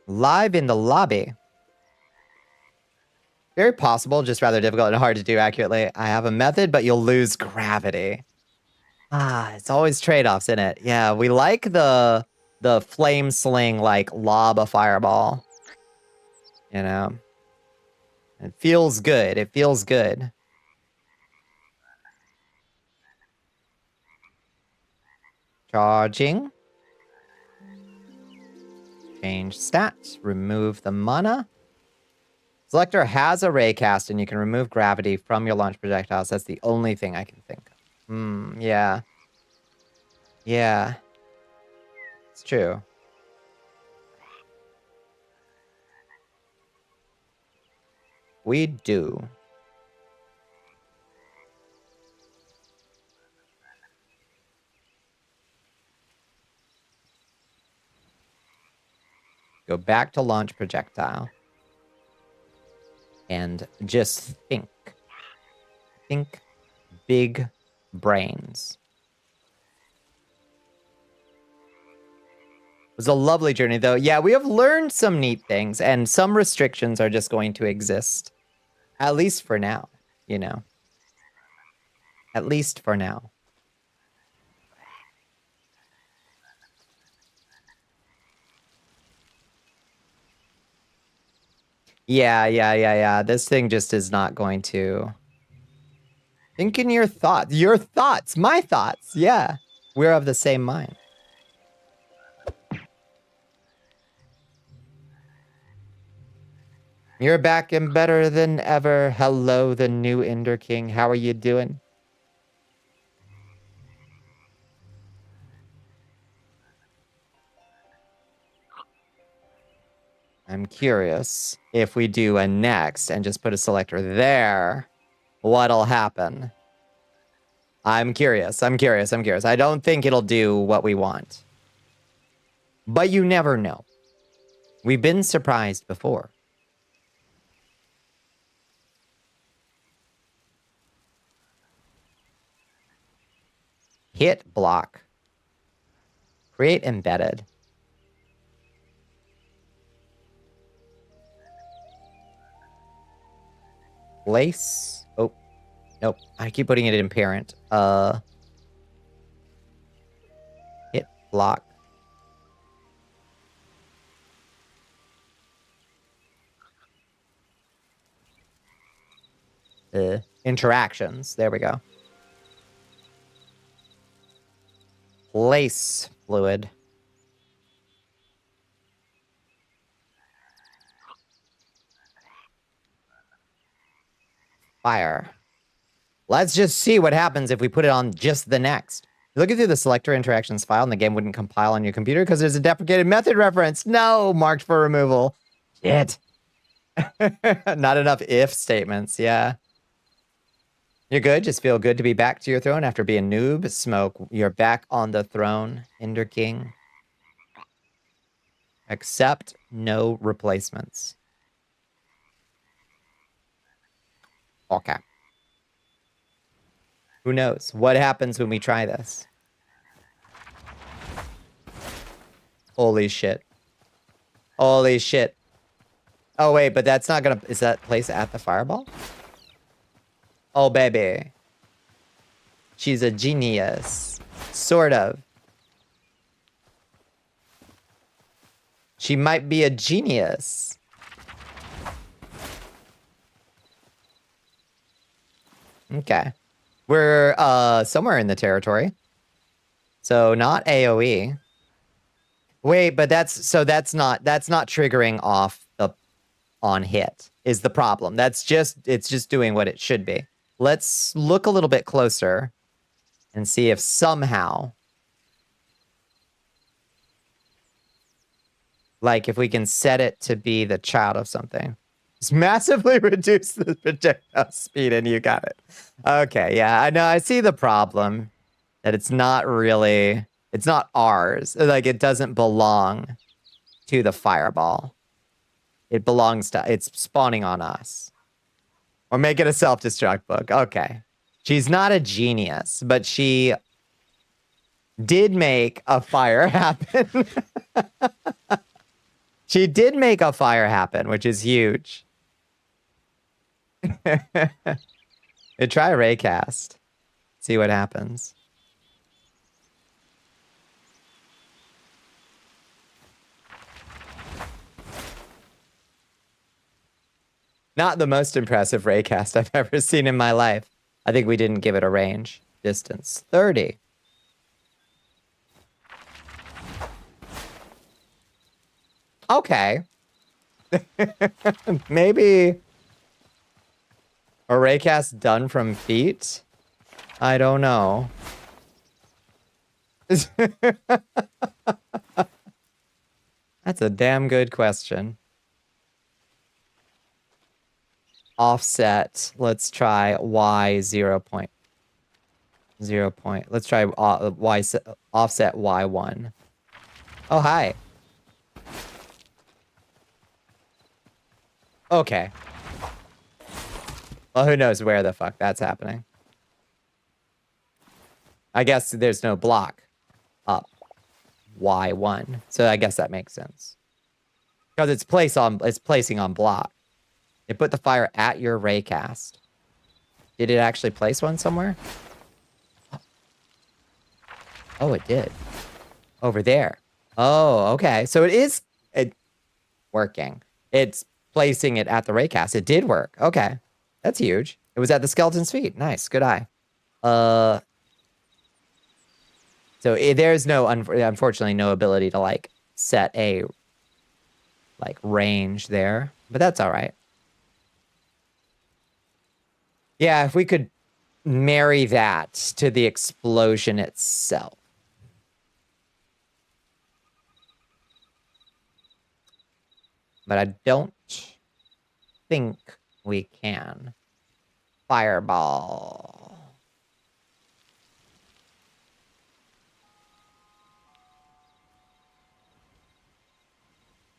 Speaker 2: Live in the lobby. Very possible, just rather difficult and hard to do accurately. I have a method, but you'll lose gravity. Ah, it's always trade-offs, isn't it? Yeah, we like the flame sling, like, lob a fireball. You know? It feels good. It feels good. Charging. Change stats. Remove the mana. Selector has a ray cast, and you can remove gravity from your launch projectiles. That's the only thing I can think of. Yeah. Yeah. It's true. We do. Go back to launch projectile. And just think. Think big brains. It was a lovely journey, though. Yeah, we have learned some neat things, and some restrictions are just going to exist. At least for now, you know. At least for now. Yeah. This thing just is not going to... Think in your thoughts. Your thoughts. My thoughts. Yeah. We're of the same mind. You're back and better than ever. Hello, the new Ender King. How are you doing? I'm curious if we do a next and just put a selector there, what'll happen? I'm curious. I don't think it'll do what we want. But you never know. We've been surprised before. Hit block. Create embedded. Place. Oh, nope. I keep putting it in parent. Hit block. Interactions. There we go. Place fluid. Fire. Let's just see what happens if we put it on just the next. Looking through the selector interactions file and the game wouldn't compile on your computer because there's a deprecated method reference. No, marked for removal. Shit. Not enough if statements, yeah. You're good. Just feel good to be back to your throne after being noob. Smoke. You're back on the throne, Ender King. Accept no replacements. Okay. Who knows? What happens when we try this? Holy shit. Holy shit. Oh, wait, but that's not gonna... Is that place at the fireball? Oh, baby. She's a genius. Sort of. She might be a genius. Okay. We're somewhere in the territory. So not AoE. Wait, but that's not triggering off the on hit is the problem. It's just doing what it should be. Let's look a little bit closer and see if somehow, like if we can set it to be the child of something. Just massively reduce the projectile speed and you got it. Okay, yeah, I know. I see the problem that it's not ours. Like it doesn't belong to the fireball. It's spawning on us. Or make it a self-destruct book. Okay. She's not a genius, but she did make a fire happen. She did make a fire happen, which is huge. Try Raycast. See what happens. Not the most impressive Raycast I've ever seen in my life. I think we didn't give it a range. Distance 30. Okay. Maybe a Raycast done from feet? I don't know. That's a damn good question. Offset. Let's try Y 0 point. Let's try Y offset Y1. Oh, hi. Okay. Well, who knows where the fuck that's happening. I guess there's no block up Y1. So I guess that makes sense. Because it's placing on block. It put the fire at your raycast. Did it actually place one somewhere? Oh, it did. Over there. Oh, okay. So it is working. It's placing it at the raycast. It did work. Okay. That's huge. It was at the skeleton's feet. Nice. Good eye. So there's unfortunately, no ability to, like, set a, like, range there. But that's all right. Yeah, if we could marry that to the explosion itself. But I don't think we can. Fireball.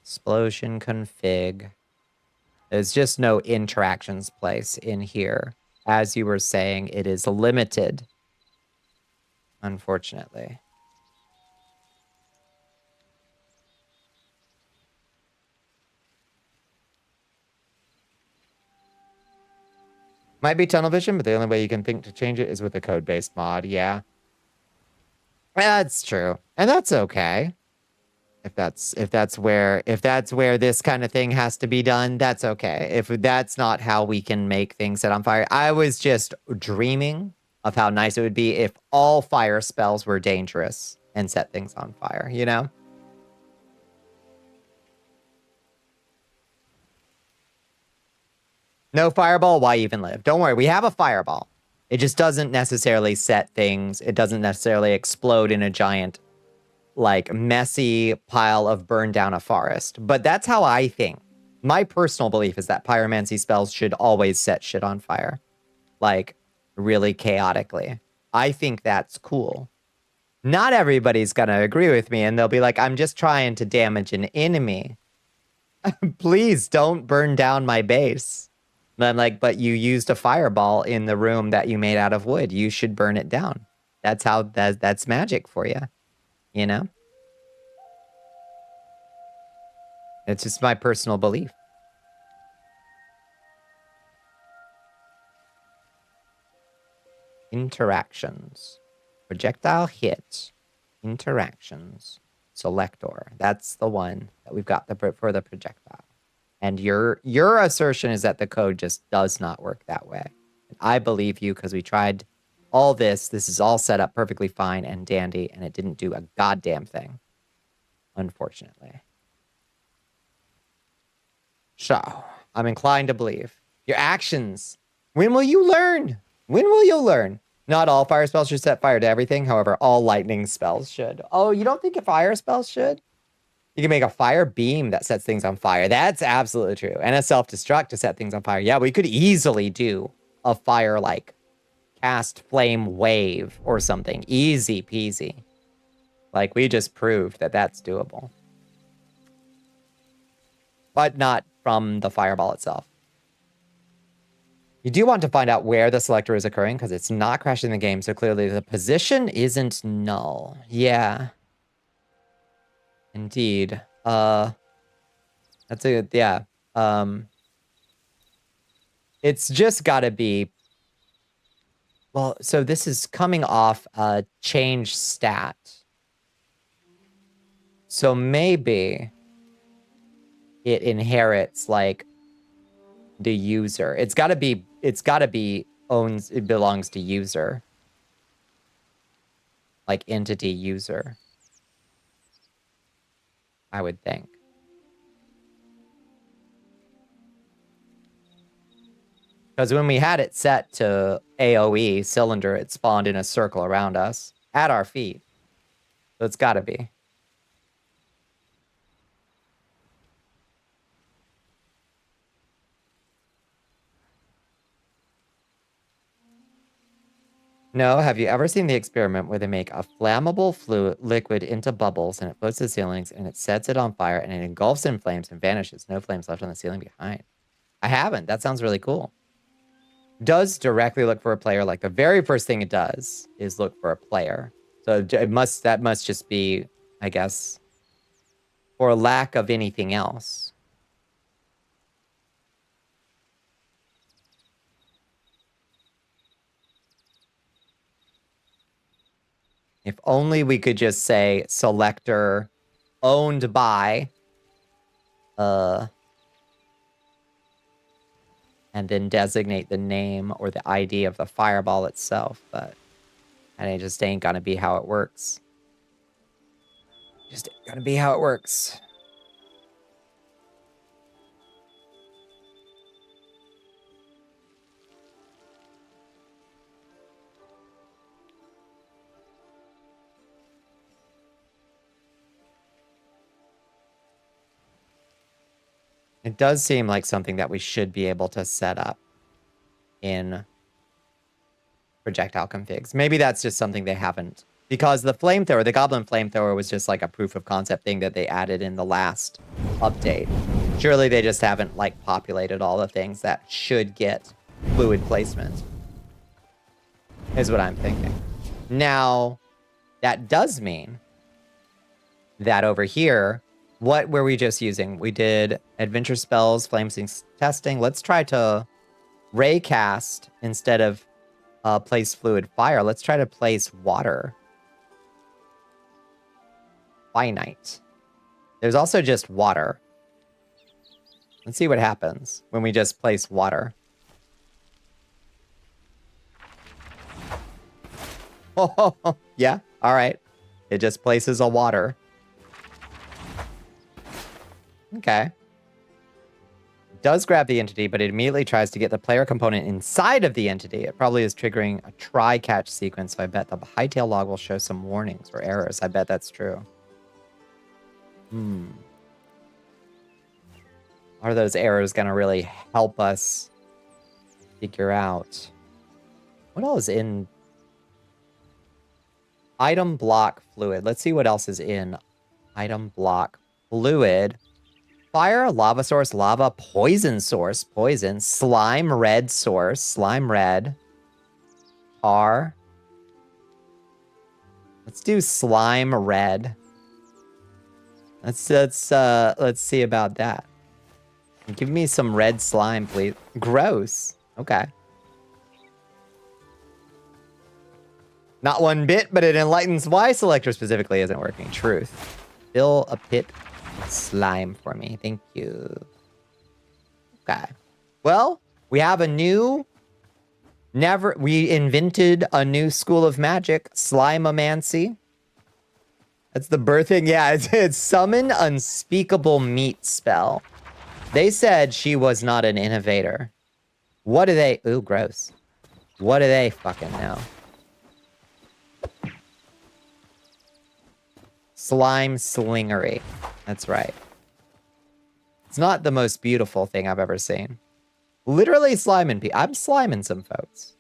Speaker 2: Explosion config. There's just no interactions place in here. As you were saying, it is limited. Unfortunately. Might be tunnel vision, but the only way you can think to change it is with a code-based mod. Yeah. That's true. And that's okay. If that's where this kind of thing has to be done, that's okay. If that's not how we can make things set on fire. I was just dreaming of how nice it would be if all fire spells were dangerous and set things on fire, you know? No fireball, why even live? Don't worry, we have a fireball. It just doesn't necessarily set things. It doesn't necessarily explode in a giant, like, messy pile of burn down a forest. But that's how I think. My personal belief is that pyromancy spells should always set shit on fire. Like, really chaotically. I think that's cool. Not everybody's gonna agree with me, and they'll be like, I'm just trying to damage an enemy. Please don't burn down my base. And I'm like, but you used a fireball in the room that you made out of wood. You should burn it down. That's how that's magic for you. You know? It's just my personal belief. Interactions. Projectile hit. Interactions. Selector. That's the one that we've got for the projectile. And your assertion is that the code just does not work that way. And I believe you because we tried all this. This is all set up perfectly fine and dandy, and it didn't do a goddamn thing. Unfortunately. So, I'm inclined to believe. Your actions. When will you learn? When will you learn? Not all fire spells should set fire to everything. However, all lightning spells should. Oh, you don't think a fire spell should? You can make a fire beam that sets things on fire. That's absolutely true. And a self-destruct to set things on fire. Yeah, we could easily do a fire, like, cast flame wave or something. Easy peasy. Like, we just proved that that's doable. But not from the fireball itself. You do want to find out where the selector is occurring because it's not crashing the game, so clearly the position isn't null. Yeah. Indeed. That's a, yeah. It's just gotta be, well, so this is coming off a change stat. So maybe it inherits, like, the user. It belongs to user. Like, entity user. I would think. Because when we had it set to AoE cylinder, it spawned in a circle around us at our feet. So it's gotta be. No, have you ever seen the experiment where they make a flammable liquid into bubbles and it floats to the ceilings and it sets it on fire and it engulfs in flames and vanishes? No flames left on the ceiling behind. I haven't. That sounds really cool. Does directly look for a player. Like the very first thing it does is look for a player. So that must just be, I guess, for lack of anything else. If only we could just say selector owned by, and then designate the name or the ID of the fireball itself, but and it just ain't gonna be how it works. Just ain't gonna be how it works. It does seem like something that we should be able to set up in projectile configs. Maybe that's just something they haven't. Because the flamethrower, the goblin flamethrower was just like a proof of concept thing that they added in the last update. Surely they just haven't like populated all the things that should get fluid placement. Is what I'm thinking. Now, that does mean that over here, what were we just using? We did adventure spells, flame sync testing. Let's try to raycast instead of place fluid fire. Let's try to place water. Finite. There's also just water. Let's see what happens when we just place water. Oh, yeah, all right. It just places a water. Okay. It does grab the entity, but it immediately tries to get the player component inside of the entity. It probably is triggering a try-catch sequence, so I bet the hightail log will show some warnings or errors. I bet that's true. Are those errors going to really help us figure out what else is in item block fluid? Let's see what else is in item block fluid. Fire, lava source, lava, poison source, poison, slime red source, slime red, R. Let's do slime red. Let's see about that. Give me some red slime, please. Gross. Okay. Not one bit, but it enlightens why selector specifically isn't working. Truth. Fill a pit of slime for me. Thank you. Okay. Well, we have a new... We invented a new school of magic. Slimeomancy. That's the birthing. Yeah, it's summon unspeakable meat spell. They said she was not an innovator. What do they... Ooh, gross. What do they fucking know? Slime slingery. That's right. It's not the most beautiful thing I've ever seen. Literally sliming people. I'm sliming some folks.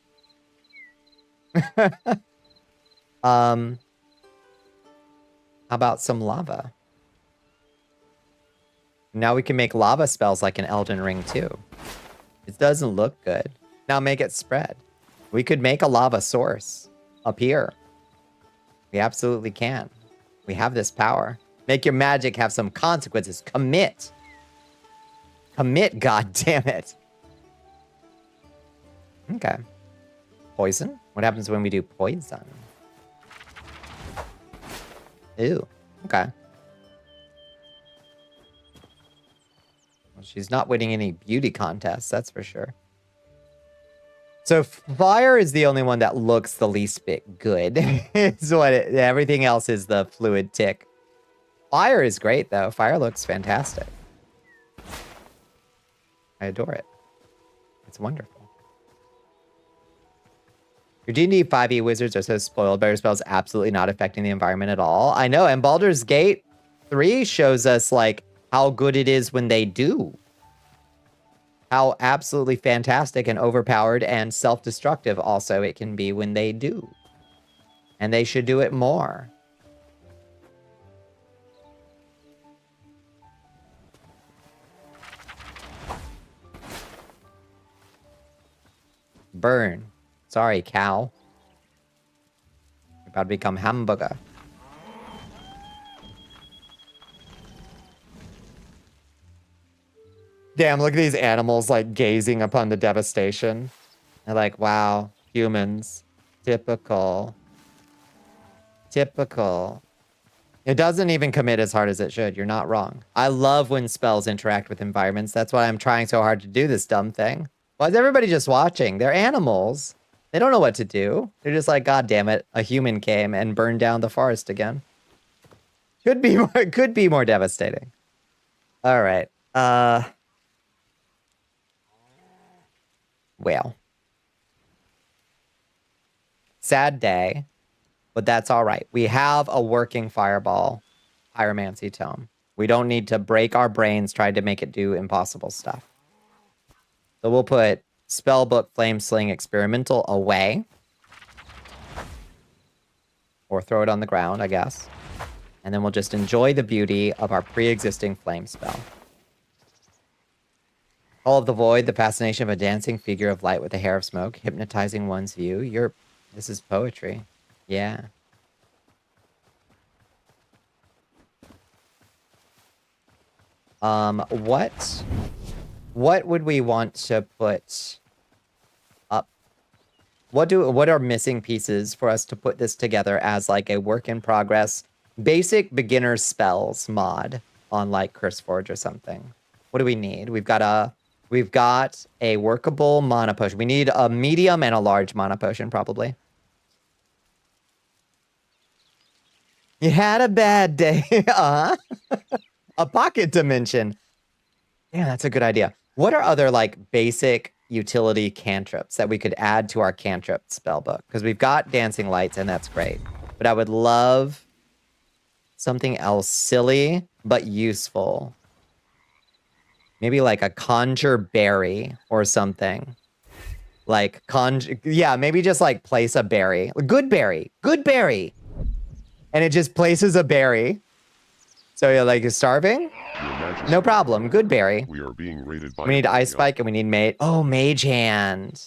Speaker 2: How about some lava? Now we can make lava spells like an Elden Ring too. It doesn't look good. Now make it spread. We could make a lava source up here. We absolutely can. We have this power. Make your magic have some consequences. Commit. Commit, god damn it. Okay. Poison? What happens when we do poison? Ew. Okay. Well, she's not winning any beauty contests, that's for sure. So fire is the only one that looks the least bit good. It's what everything else is the fluid tick. Fire is great though. Fire looks fantastic. I adore it. It's wonderful. Your D&D 5e wizards are so spoiled by your spells absolutely not affecting the environment at all. I know, and Baldur's Gate 3 shows us like how good it is when they do. How absolutely fantastic and overpowered and self-destructive also it can be when they do. And they should do it more. Burn. Sorry, cow. You're about to become hamburger. Damn, look at these animals like gazing upon the devastation. They're like, wow, humans. Typical. Typical. It doesn't even commit as hard as it should. You're not wrong. I love when spells interact with environments. That's why I'm trying so hard to do this dumb thing. Why is everybody just watching? They're animals. They don't know what to do. They're just like, God damn it, a human came and burned down the forest again. Could be more devastating. All right. Well. Sad day, but that's all right. We have a working fireball pyromancy tome. We don't need to break our brains trying to make it do impossible stuff. So we'll put Spellbook Flame Sling Experimental away. Or throw it on the ground, I guess. And then we'll just enjoy the beauty of our pre-existing flame spell. Call of the Void, the fascination of a dancing figure of light with a hair of smoke, hypnotizing one's view. This is poetry. Yeah. What would we want to put up? What are missing pieces for us to put this together as like a work in progress, basic beginner spells mod on like CurseForge or something? What do we need? We've got a workable mana potion. We need a medium and a large mana potion, probably. You had a bad day. A pocket dimension. Yeah, that's a good idea. What are other like basic utility cantrips that we could add to our cantrip spellbook? Because we've got dancing lights and that's great. But I would love something else silly but useful. Maybe like a conjure berry or something. Like yeah, maybe just like place a berry. Good berry. Good berry. And it just places a berry. So you're like, you're starving? No problem. Good berry.
Speaker 5: We are being raided by...
Speaker 2: We need Ice Spike and we need Mage Hand.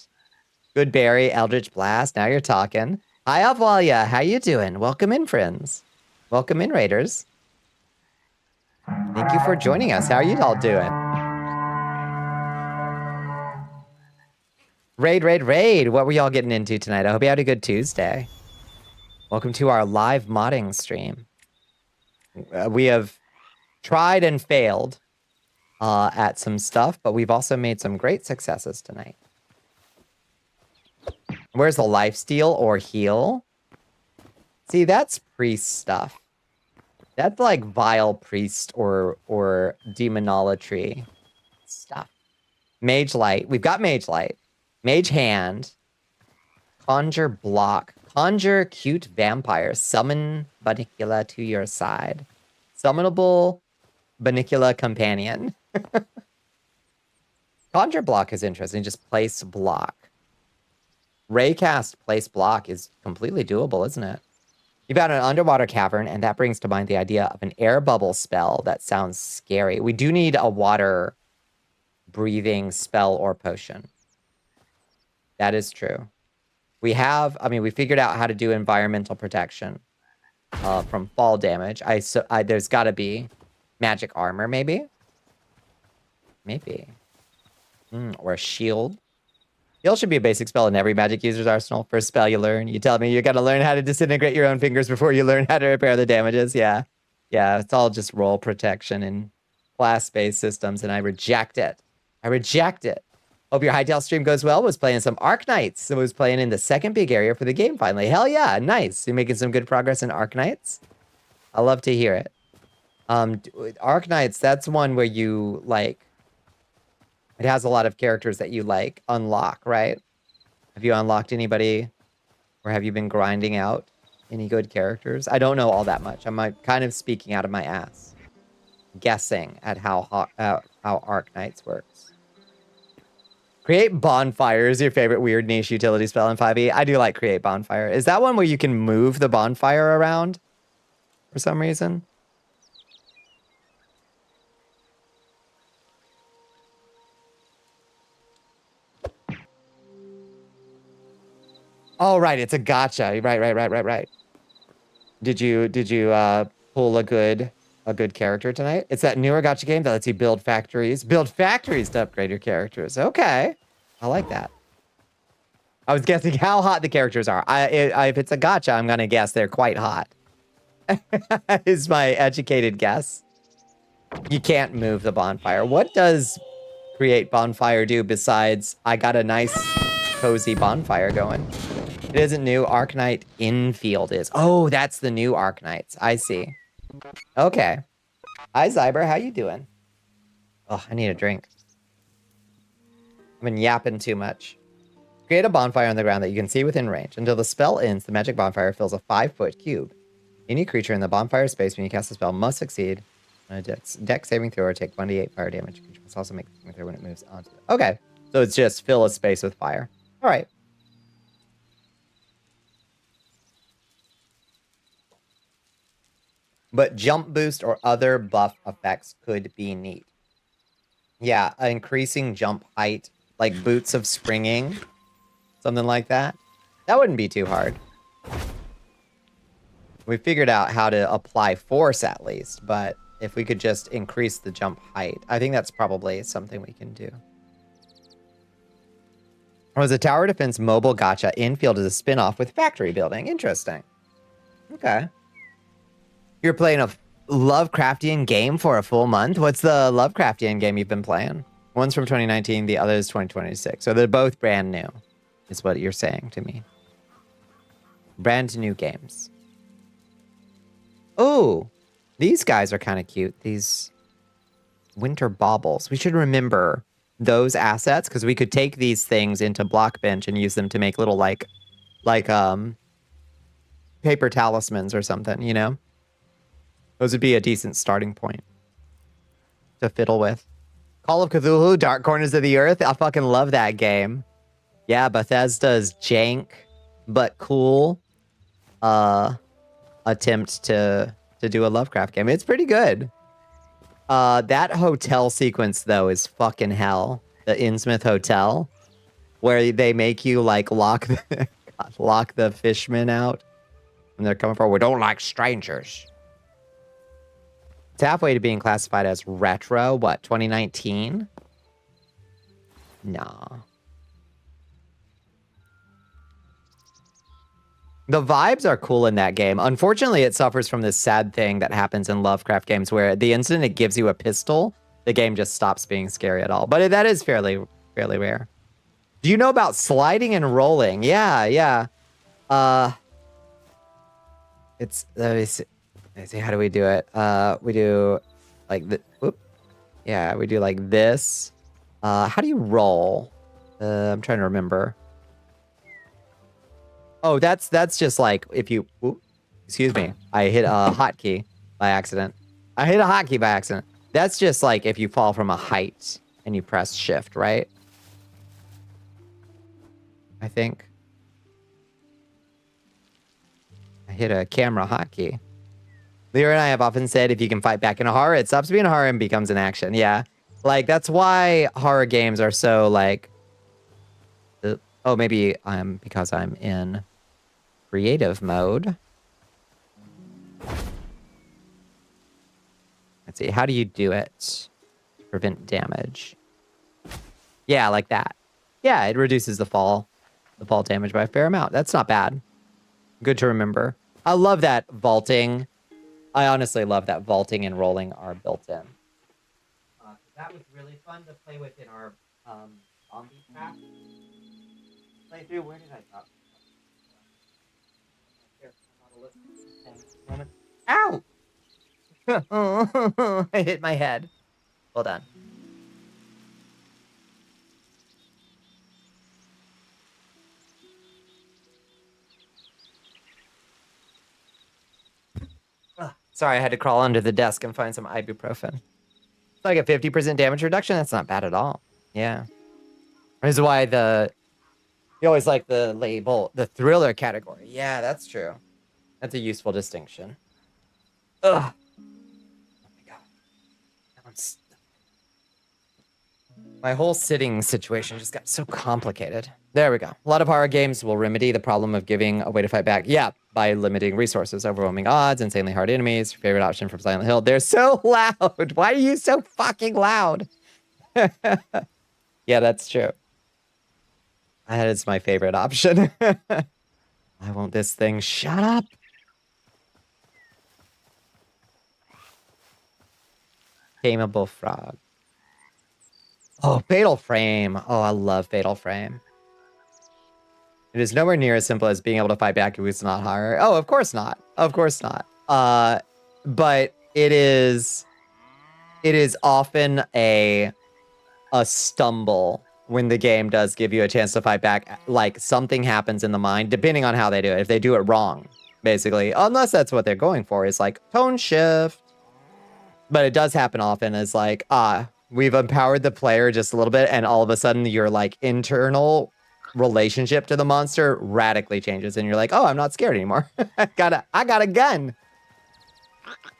Speaker 2: Good berry, Eldritch Blast. Now you're talking. Hi, Avwalia. How you doing? Welcome in, friends. Welcome in, Raiders. Thank you for joining us. How are you all doing? Raid. What were y'all getting into tonight? I hope you had a good Tuesday. Welcome to our live modding stream. We have tried and failed at some stuff, but we've also made some great successes tonight. Where's the lifesteal or heal? See, that's priest stuff. That's like vile priest or demonolatry stuff. Mage light. We've got mage light. Mage hand. Conjure block. Conjure cute vampire. Summon Bonnicula to your side. Summonable Bonnicula companion. Conjure block is interesting. Just place block. Raycast place block is completely doable, isn't it? You've got an underwater cavern, and that brings to mind the idea of an air bubble spell that sounds scary. We do need a water breathing spell or potion. That is true. We figured out how to do environmental protection from fall damage. There's got to be magic armor, maybe? Maybe. Or a shield. Heal should be a basic spell in every magic user's arsenal. First spell you learn. You tell me you got to learn how to disintegrate your own fingers before you learn how to repair the damages. Yeah. Yeah, it's all just role protection in class-based systems, and I reject it. Hope your Hightail stream goes well. Was playing some Arknights. I was playing in the second big area for the game finally. Hell yeah, nice. You're making some good progress in Arknights. I love to hear it. Arknights, that's one where you, like... It has a lot of characters that you, like, unlock, right? Have you unlocked anybody? Or have you been grinding out any good characters? I don't know all that much. I'm kind of speaking out of my ass. Guessing at how Arknights works. Create Bonfire is your favorite weird niche utility spell in 5e. I do like Create Bonfire. Is that one where you can move the bonfire around for some reason? Oh, right. It's a gotcha. Right. Did you pull a good character tonight? It's that newer gotcha game that lets you build factories to upgrade your characters. Okay. I like that. I was guessing how hot the characters are. If it's a gotcha, I'm going to guess they're quite hot. Is my educated guess. You can't move the bonfire. What does create bonfire do besides I got a nice cozy bonfire going? It isn't new. Arknight Infield is. Oh, that's the new Arknights. I see. Okay. Hi, Zyber. How you doing? Oh, I need a drink. I've been yapping too much. Create a bonfire on the ground that you can see within range. Until the spell ends, the magic bonfire fills a 5-foot cube. Any creature in the bonfire space when you cast the spell must succeed on a dex saving throw or take 1d8 fire damage. The creature must also make a saving throw when it moves onto it. Okay. So it's just fill a space with fire. All right. But jump boost or other buff effects could be neat. Yeah, increasing jump height, like boots of springing, something like that. That wouldn't be too hard. We figured out how to apply force at least, but if we could just increase the jump height, I think that's probably something we can do. Was a tower defense mobile gotcha. Infield is a spin-off with factory building. Interesting. Okay. You're playing a Lovecraftian game for a full month? What's the Lovecraftian game you've been playing? One's from 2019, the other is 2026. So they're both brand new, is what you're saying to me. Brand new games. Oh, these guys are kind of cute. These winter baubles. We should remember those assets because we could take these things into Blockbench and use them to make little like paper talismans or something, you know? Those would be a decent starting point to fiddle with. Call of Cthulhu, Dark Corners of the Earth. I fucking love that game. Yeah, Bethesda's jank, but cool attempt to do a Lovecraft game. It's pretty good. That hotel sequence, though, is fucking hell. The Innsmouth Hotel, where they make you, like, lock the fishmen out when they're coming forward. We don't like strangers. It's halfway to being classified as retro. What, 2019? Nah. The vibes are cool in that game. Unfortunately, it suffers from this sad thing that happens in Lovecraft games where the instant it gives you a pistol, the game just stops being scary at all. But that is fairly rare. Do you know about sliding and rolling? Yeah. It's, let me see, how do we do it? We do like the, whoop. Yeah, we do like this. How do you roll? I'm trying to remember. Oh, that's just like if you, whoop, excuse me, I hit a hotkey by accident. That's just like if you fall from a height and you press shift, right? I think. I hit a camera hotkey. Lear and I have often said if you can fight back in a horror, it stops being a horror and becomes an action. Yeah. Like, that's why horror games are so, like... oh, maybe because I'm in creative mode. Let's see. How do you do it? Prevent damage. Yeah, like that. Yeah, it reduces the fall damage by a fair amount. That's not bad. Good to remember. I love that vaulting. I honestly love that vaulting and rolling are built in. That was really fun to play with in our zombie pack playthrough. Where did I drop? Ow! I hit my head. Hold on. Sorry, I had to crawl under the desk and find some ibuprofen. It's like a 50% damage reduction. That's not bad at all. Yeah. This is why you always like the label, the thriller category. Yeah, that's true. That's a useful distinction. Ugh. Oh my god. My whole sitting situation just got so complicated. There we go. A lot of horror games will remedy the problem of giving a way to fight back. Yeah, by limiting resources, overwhelming odds, insanely hard enemies. Your favorite option from Silent Hill. They're so loud. Why are you so fucking loud? Yeah, that's true. That is my favorite option. I want this thing. Shut up. Tameable frog. Oh, Fatal Frame. Oh, I love Fatal Frame. It is nowhere near as simple as being able to fight back if it's not horror. Oh, of course not. Of course not. But it is often a stumble when the game does give you a chance to fight back. Like something happens in the mind, depending on how they do it. If they do it wrong, basically, unless that's what they're going for, is like tone shift. But it does happen often as like, we've empowered the player just a little bit, and all of a sudden your like internal relationship to the monster radically changes, and you're like, oh, I'm not scared anymore. I got a gun.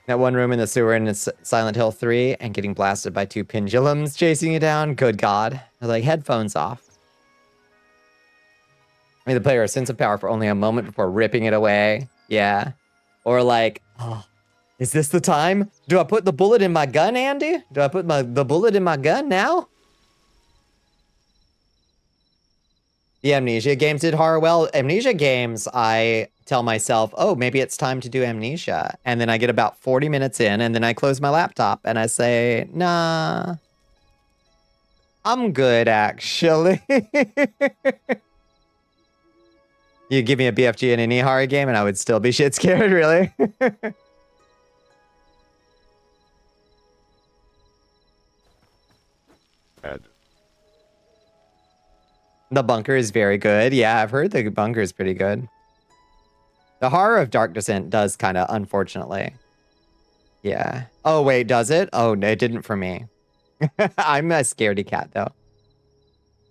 Speaker 2: That one room in the sewer in Silent Hill 3 and getting blasted by 2 pendulums chasing you down. Good God. They're like, headphones off. I mean, the player a sense of power for only a moment before ripping it away. Yeah. Or like, oh, is this the time? Do I put the bullet in my gun, Andy? Do I put the bullet in my gun now? The Amnesia games did horror well. Amnesia games, I tell myself, oh, maybe it's time to do Amnesia. And then I get about 40 minutes in, and then I close my laptop, and I say, nah, I'm good, actually. You give me a BFG in any horror game, and I would still be shit scared, really.
Speaker 5: Ad.
Speaker 2: The bunker is very good. Yeah, I've heard the bunker is pretty good. The horror of Dark Descent does kind of, unfortunately. Yeah. Oh, wait, does it? Oh, no, it didn't for me. I'm a scaredy cat, though.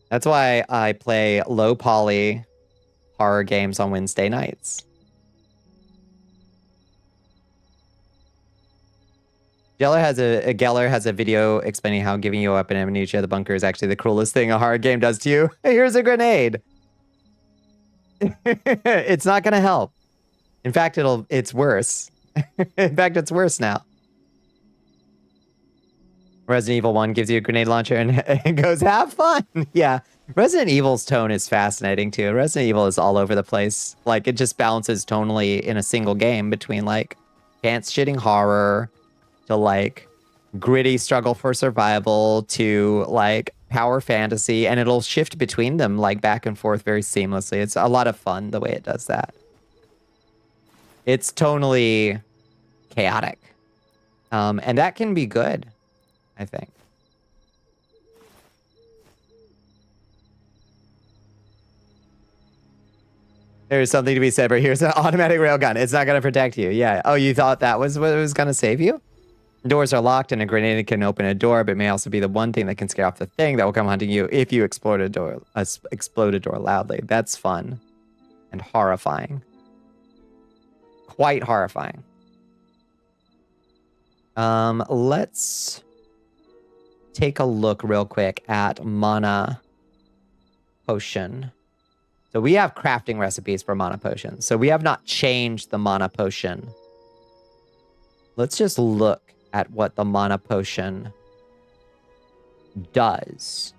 Speaker 2: That's why I play low poly horror games on Wednesday nights. Geller has a video explaining how giving you up in Amnesia, the bunker, is actually the cruelest thing a horror game does to you. Here's a grenade. It's not going to help. In fact, it's worse. In fact, it's worse now. Resident Evil 1 gives you a grenade launcher and goes, have fun. Yeah. Resident Evil's tone is fascinating too. Resident Evil is all over the place. Like, it just bounces tonally in a single game between like pants-shitting horror to like gritty struggle for survival to like power fantasy, and it'll shift between them like back and forth very seamlessly. It's a lot of fun the way it does that. It's tonally chaotic. And that can be good, I think. There's something to be said, but here's an automatic railgun. It's not going to protect you. Yeah. Oh, you thought that was what was going to save you? Doors are locked, and a grenade can open a door, but may also be the one thing that can scare off the thing that will come hunting you if you explode a door loudly. That's fun and horrifying. Quite horrifying. Let's take a look real quick at mana potion. So we have crafting recipes for mana potions. So we have not changed the mana potion. Let's just look at what the mana potion does.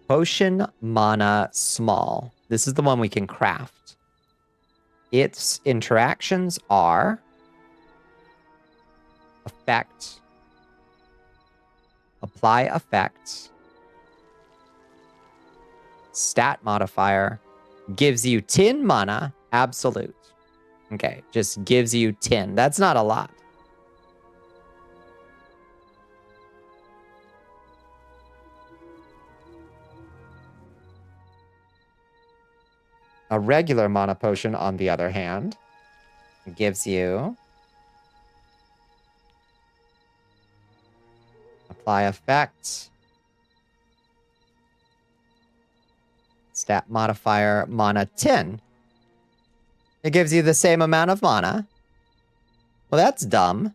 Speaker 2: Potion mana small. This is the one we can craft. Its interactions are effect, apply effect, stat modifier, gives you 10 mana, absolute. Okay, just gives you 10. That's not a lot. A regular mana potion, on the other hand, gives you apply effect, stat modifier, mana 10. It gives you the same amount of mana. Well, that's dumb.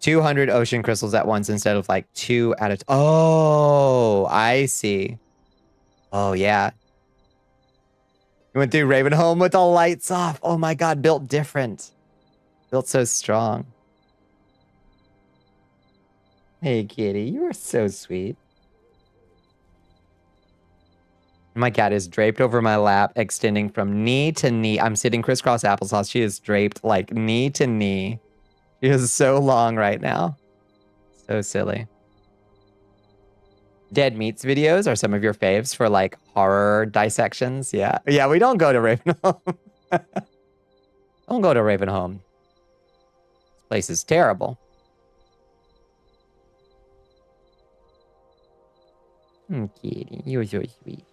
Speaker 2: 200 ocean crystals at once instead of like 2 at a time. Oh, I see. Oh, yeah. You went through Ravenholm with all lights off. Oh my god, built different. Built so strong. Hey, kitty, you are so sweet. My cat is draped over my lap, extending from knee to knee. I'm sitting crisscross applesauce. She is draped like knee to knee. She is so long right now. So silly. Dead Meats videos are some of your faves for like horror dissections. Yeah. Yeah, we don't go to Ravenholm. Don't go to Ravenholm. This place is terrible. Kitty, you're so sweet.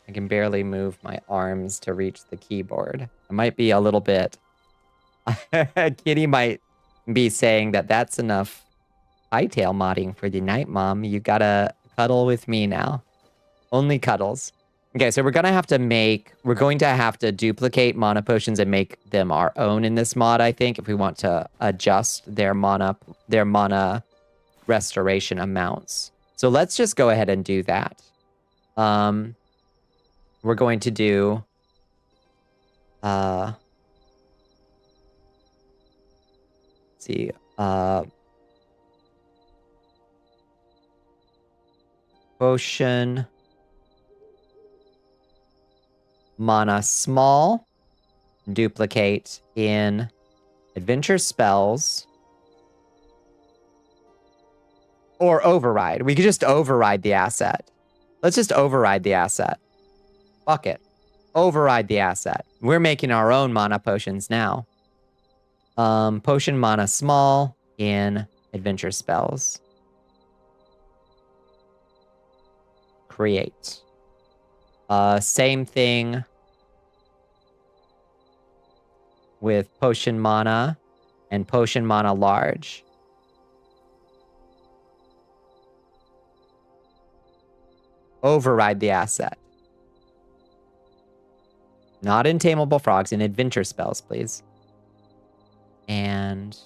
Speaker 2: I can barely move my arms to reach the keyboard. I might be a little bit... Kitty might be saying that that's enough hightail modding for the night, Mom. You gotta cuddle with me now. Only cuddles. Okay, so we're going to have to duplicate mana potions and make them our own in this mod, I think, if we want to adjust their mana restoration amounts. So let's just go ahead and do that. We're going to do let's see, potion mana small, duplicate in adventure spells, or override. We could just override the asset. Let's just override the asset. Fuck it. Override the asset. We're making our own mana potions now. Potion mana small in adventure spells. Create. Same thing with potion mana and potion mana large. Override the asset. Not in Tameable Frogs, in adventure spells, please. And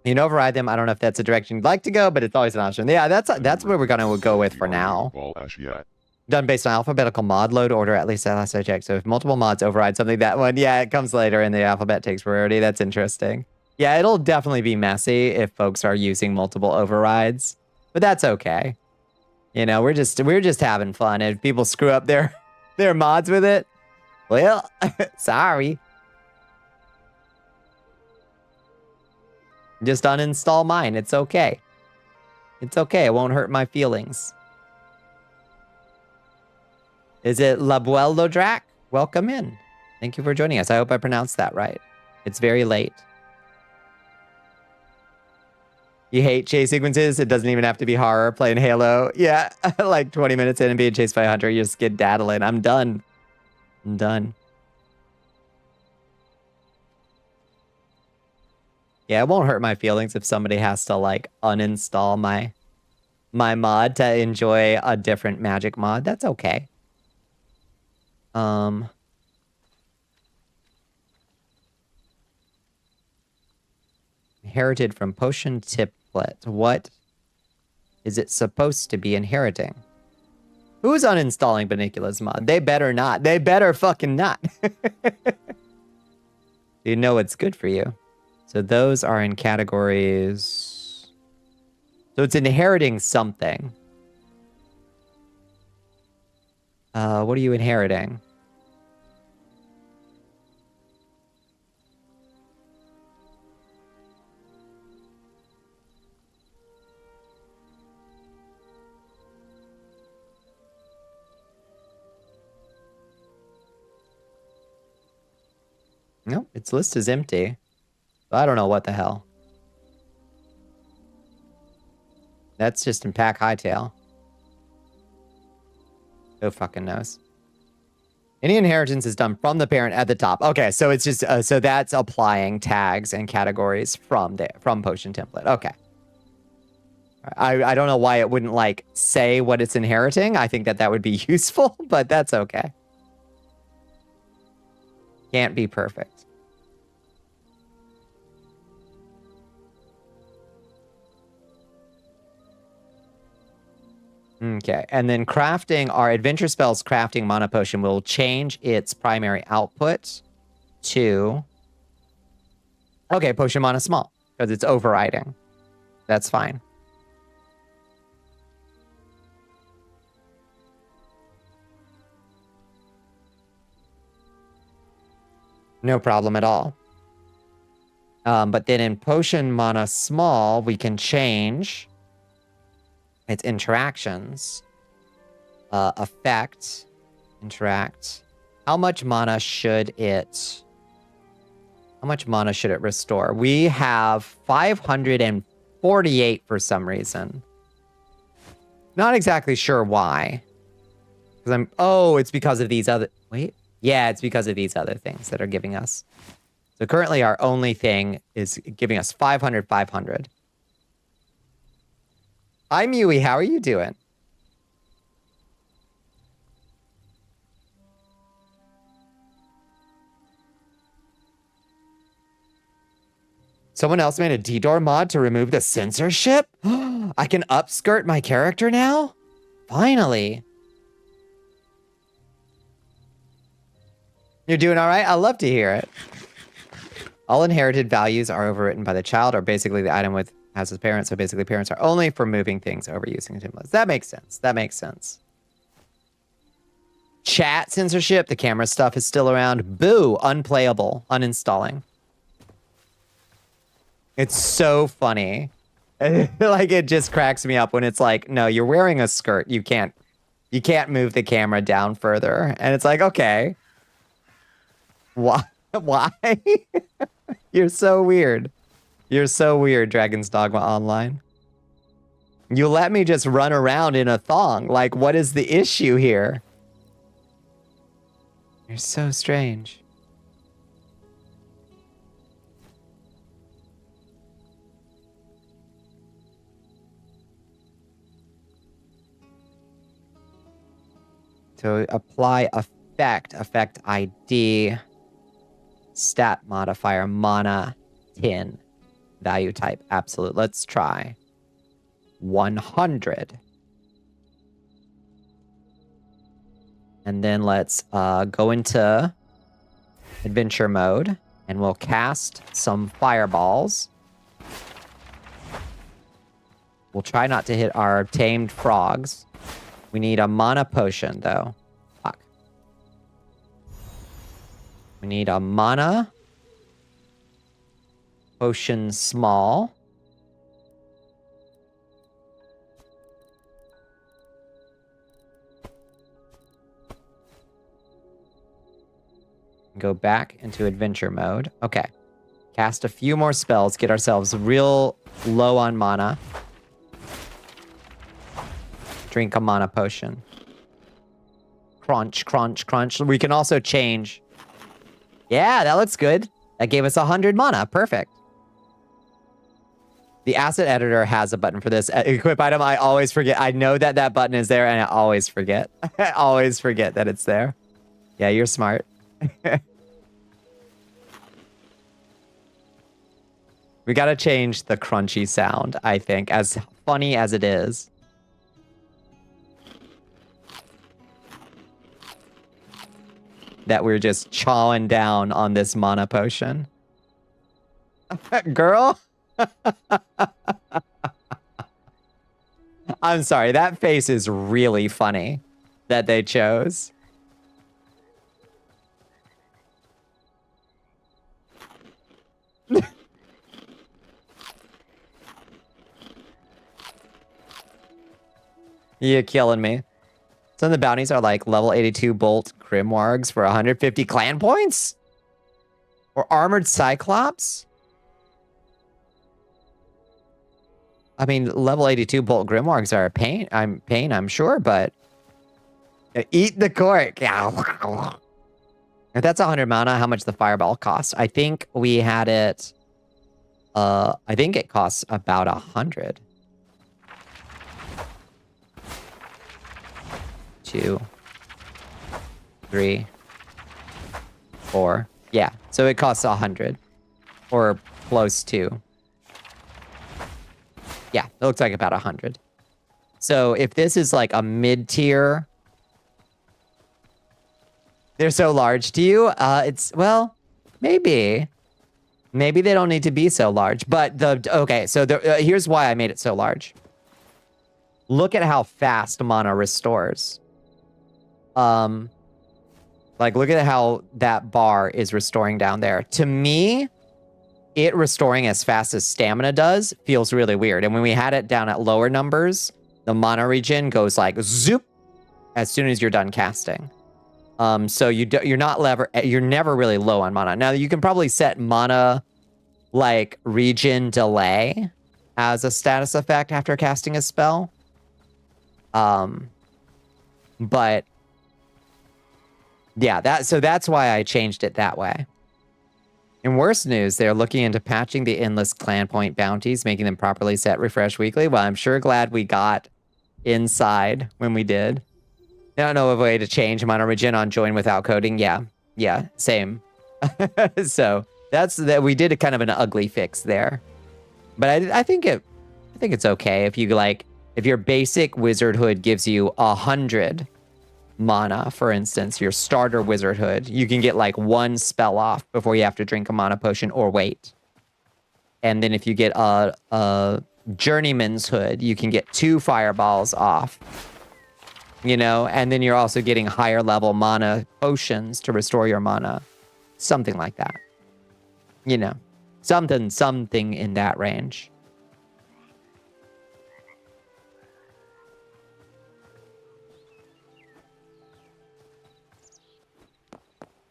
Speaker 2: you can override them. I don't know if that's a direction you'd like to go, but it's always an option. Yeah, that's where we're gonna go with for now. Done based on alphabetical mod load order, at least last I checked. So if multiple mods override something, that one, yeah, it comes later and the alphabet takes priority. That's interesting. Yeah, it'll definitely be messy if folks are using multiple overrides, but that's okay. You know, we're just having fun. If people screw up their mods with it, well, sorry. Just uninstall mine. It's okay. It's okay. It won't hurt my feelings. Is it Labuelo Drac? Welcome in. Thank you for joining us. I hope I pronounced that right. It's very late. You hate chase sequences? It doesn't even have to be horror. Playing Halo. Yeah, like 20 minutes in and being chased by a hunter, you just get daddling. I'm done. I'm done. Yeah, it won't hurt my feelings if somebody has to like uninstall my mod to enjoy a different magic mod. That's okay. Inherited from potion template. What is it supposed to be inheriting? Who's uninstalling Bonnicula's mod? They better not. They better fucking not. You know it's good for you. So those are in categories. So it's inheriting something. What are you inheriting? Nope, its list is empty. I don't know what the hell. That's just in Pack Hightail. Who fucking knows? Any inheritance is done from the parent at the top. Okay, so it's just so that's applying tags and categories from potion template. Okay. I don't know why it wouldn't like say what it's inheriting. I think that would be useful, but that's okay. Can't be perfect. Okay, and then crafting, our adventure spells crafting mana potion will change its primary output to... Okay, potion mana small, because it's overriding. That's fine. No problem at all. But then in potion mana small, we can change its interactions. Effect, interact. How much mana should it restore? We have 548 for some reason. Not exactly sure why. It's because of these other... Wait. Yeah, it's because of these other things that are giving us. So currently our only thing is giving us 500, 500. Hi, Mewy. How are you doing? Someone else made a D-door mod to remove the censorship? I can upskirt my character now? Finally. You're doing all right? I love to hear it. All inherited values are overwritten by the child, or basically the item has its parents, so basically parents are only for moving things over using stimulus. That makes sense. That makes sense. Chat censorship, the camera stuff is still around. Boo, unplayable, uninstalling. It's so funny. Like, it just cracks me up when it's like, no, you're wearing a skirt. You can't move the camera down further. And it's like, okay. Why? You're so weird. You're so weird, Dragon's Dogma Online. You let me just run around in a thong. Like, what is the issue here? You're so strange. So apply effect ID, stat modifier, mana, 10, value type, absolute. Let's try 100. And then let's go into adventure mode, and we'll cast some fireballs. We'll try not to hit our tamed frogs. We need a mana potion, though. Fuck. We need a mana potion small. Go back into adventure mode. Okay. Cast a few more spells, get ourselves real low on mana. Drink a mana potion. Crunch, crunch, crunch. We can also change. Yeah, that looks good. That gave us 100 mana. Perfect. The asset editor has a button for this. Equip item, I always forget. I know that that button is there, and I always forget. I always forget that it's there. Yeah, you're smart. We gotta change the crunchy sound, I think, as funny as it is. That we're just chawing down on this mana potion. Girl? I'm sorry, that face is really funny that they chose. You're killing me. Some of the bounties are like level 82 Bolt Grimwargs for 150 clan points? Or Armored Cyclops? I mean, level 82 Bolt Grimwargs are a pain, I'm sure, but... Eat the cork! If that's 100 mana, how much the fireball cost? I think we had it... I think it costs about 100. 2, 3, 4, Yeah, so it costs 100. Or close to. Yeah, it looks like about 100. So if this is like a mid-tier... They're so large to you? Well, maybe. Maybe they don't need to be so large. But okay, so here's why I made it so large. Look at how fast mana restores. Like, look at how that bar is restoring down there. To me, it restoring as fast as stamina does feels really weird. And when we had it down at lower numbers, the mana regen goes like zoop as soon as you're done casting. So you're never really low on mana. Now you can probably set mana like regen delay as a status effect after casting a spell. But yeah, that's why I changed it that way. In worse news, they're looking into patching the endless clan point bounties, making them properly set refresh weekly. Well, I'm sure glad we got inside when we did. I don't know of a way to change mana regen on join without coding. Yeah, same. So that's that. We did a kind of an ugly fix there, but I think it's okay if your basic wizard hood gives you 100 mana, for instance, your starter wizard hood, you can get like 1 spell off before you have to drink a mana potion or wait. And then if you get a journeyman's hood, you can get 2 fireballs off. You know, and then you're also getting higher level mana potions to restore your mana. Something like that. You know, something in that range.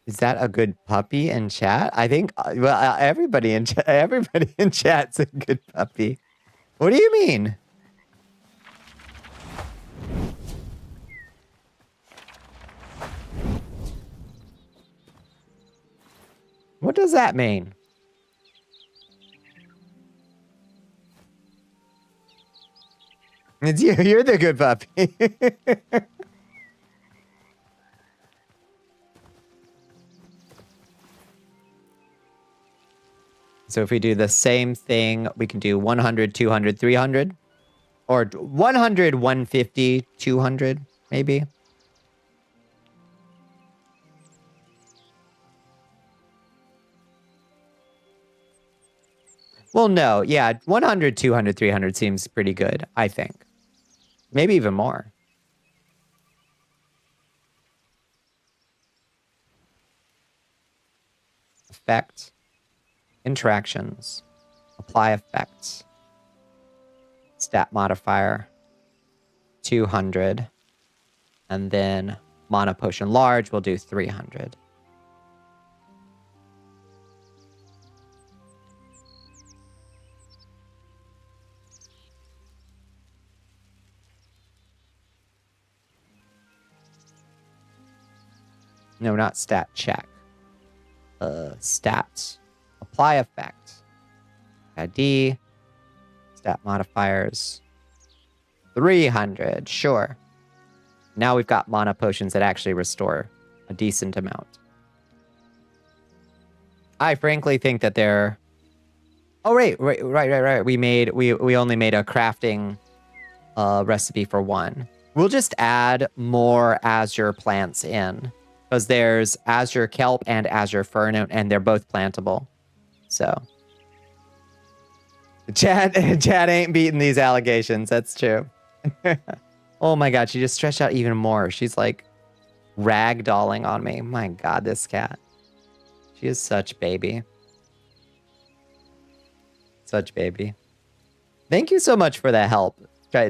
Speaker 2: Is that a good puppy in chat? I think, well, everybody in chat's a good puppy. What do you mean? What does that mean? It's you. You're the good puppy. So if we do the same thing, we can do 100, 200, 300. Or 100, 150, 200, maybe. Well, no. Yeah, 100, 200, 300 seems pretty good, I think. Maybe even more. Effect. Interactions. Apply effects. Stat modifier. 200. And then mana potion large, we'll do 300. No, not stat check. Stats. Apply effect. ID. Stat modifiers. 300. Sure. Now we've got mana potions that actually restore a decent amount. I frankly think that they're... Oh, right. We only made a crafting recipe for 1. We'll just add more azure plants in. Because there's azure kelp and azure fern, and they're both plantable. So. Chad ain't beating these allegations. That's true. Oh my god, she just stretched out even more. She's like ragdolling on me. My god, this cat. She is such baby. Such baby. Thank you so much for the help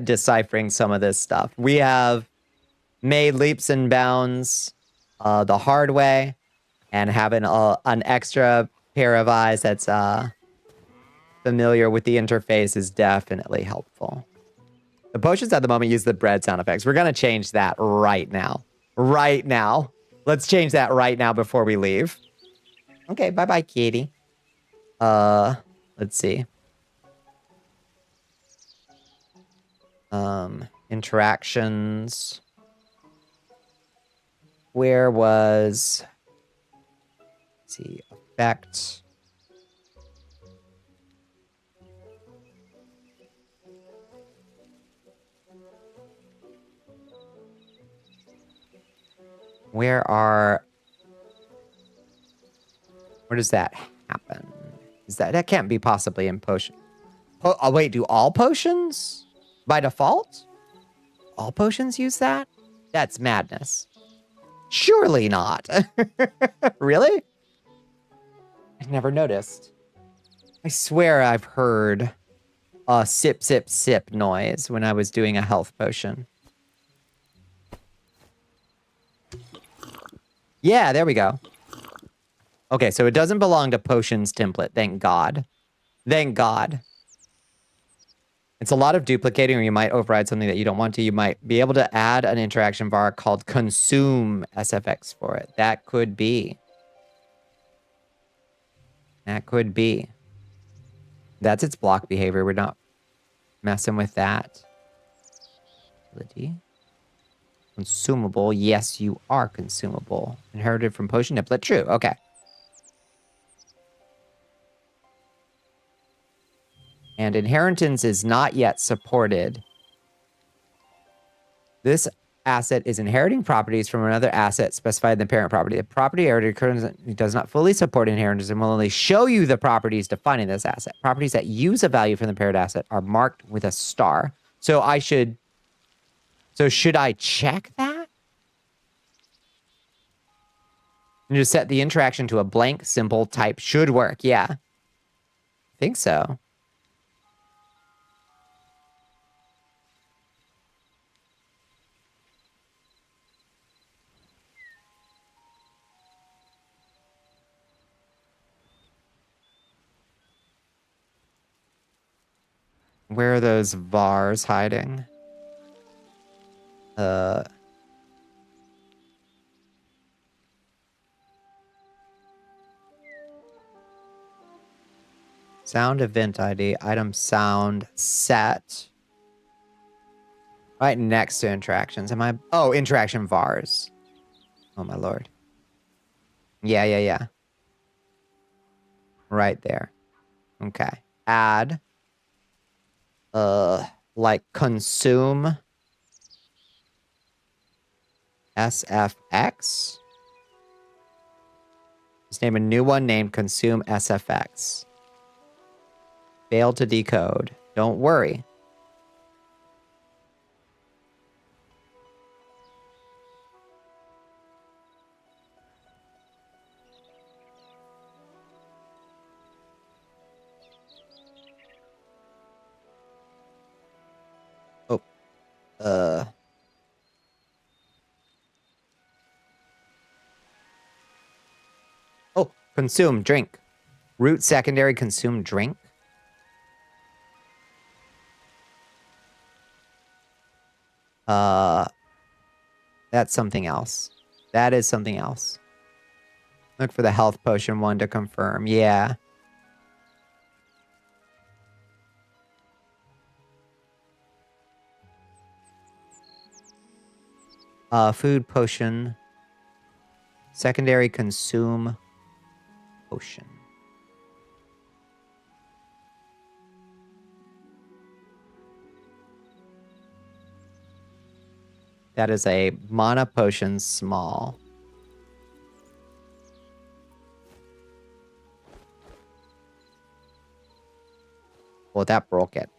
Speaker 2: deciphering some of this stuff. We have made leaps and bounds the hard way, and having an extra pair of eyes that's familiar with the interface is definitely helpful. The potions at the moment use the bread sound effects. We're going to change that right now. Right now. Let's change that right now before we leave. Okay, bye-bye, kitty. Let's see. Interactions. Where was Let's see, effect. Where does that happen? Is that can't be possibly in potion? Oh, wait, do all potions by default? All potions use that? That's madness. Surely not. Really? I never noticed. I swear I've heard a sip, sip, sip noise when I was doing a health potion. Yeah, there we go. Okay, so it doesn't belong to potions template. Thank God. Thank God. It's a lot of duplicating, or you might override something that you don't want to. You might be able to add an interaction bar called consume SFX for it. That could be. That could be. That's its block behavior. We're not messing with that. Ability. Consumable. Yes, you are consumable. Inherited from potion template. True. Okay. And inheritance is not yet supported. This asset is inheriting properties from another asset specified in the parent property. The property inherited does not fully support inheritance and will only show you the properties defining this asset. Properties that use a value from the parent asset are marked with a star. So should I check that? And just set the interaction to a blank, simple type should work. Yeah. I think so. Where are those vars hiding? Sound event ID, item sound set. Right next to interactions. Oh, interaction vars. Oh my lord. Yeah. Right there. Okay. Add. Like consume. SFX. Just name a new one named consume SFX. Failed to decode. Don't worry. Oh, consume, drink. Root secondary consume drink. That's something else. That is something else. Look for the health potion one to confirm. Yeah. Food potion. Secondary consume potion. That is a mana potion small. Well, that broke it.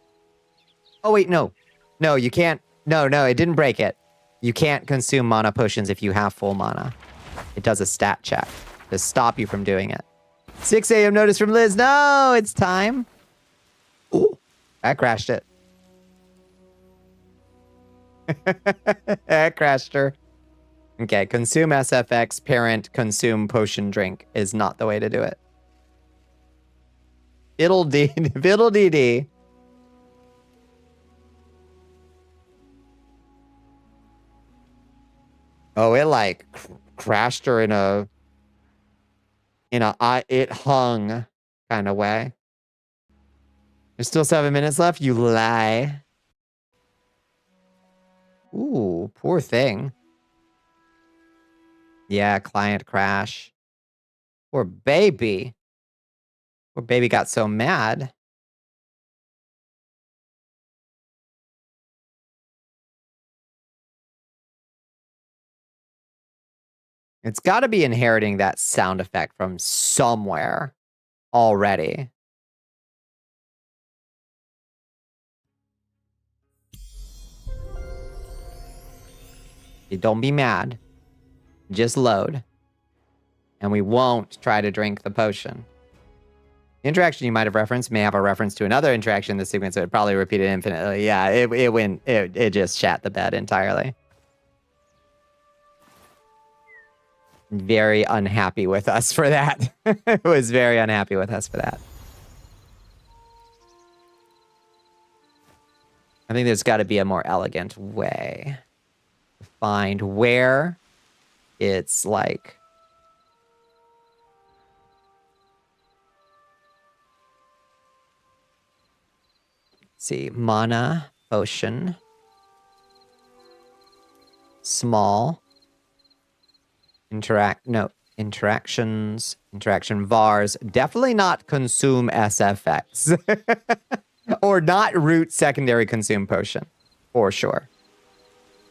Speaker 2: Oh, wait, no. No, you can't. No, it didn't break it. You can't consume mana potions if you have full mana. It does a stat check to stop you from doing it. 6 a.m. notice from Liz. No, it's time. Ooh, I crashed it. I crashed her. Okay, consume SFX, parent, consume potion drink is not the way to do it. Fiddle dee dee. Oh, it like crashed her in a it hung kind of way. There's still 7 minutes left. You lie. Ooh, poor thing. Yeah, client crash. Poor baby. Poor baby got so mad. It's got to be inheriting that sound effect from somewhere already. Don't be mad. Just load. And we won't try to drink the potion. The interaction you might have referenced may have a reference to another interaction in the sequence, so it probably repeated infinitely. Yeah, it just shat the bed entirely. Very unhappy with us for that. It was very unhappy with us for that. I think there's got to be a more elegant way to find where it's like... Let's see, mana, potion, small, interactions, interaction vars, definitely not consume SFX. Or not root secondary consume potion, for sure.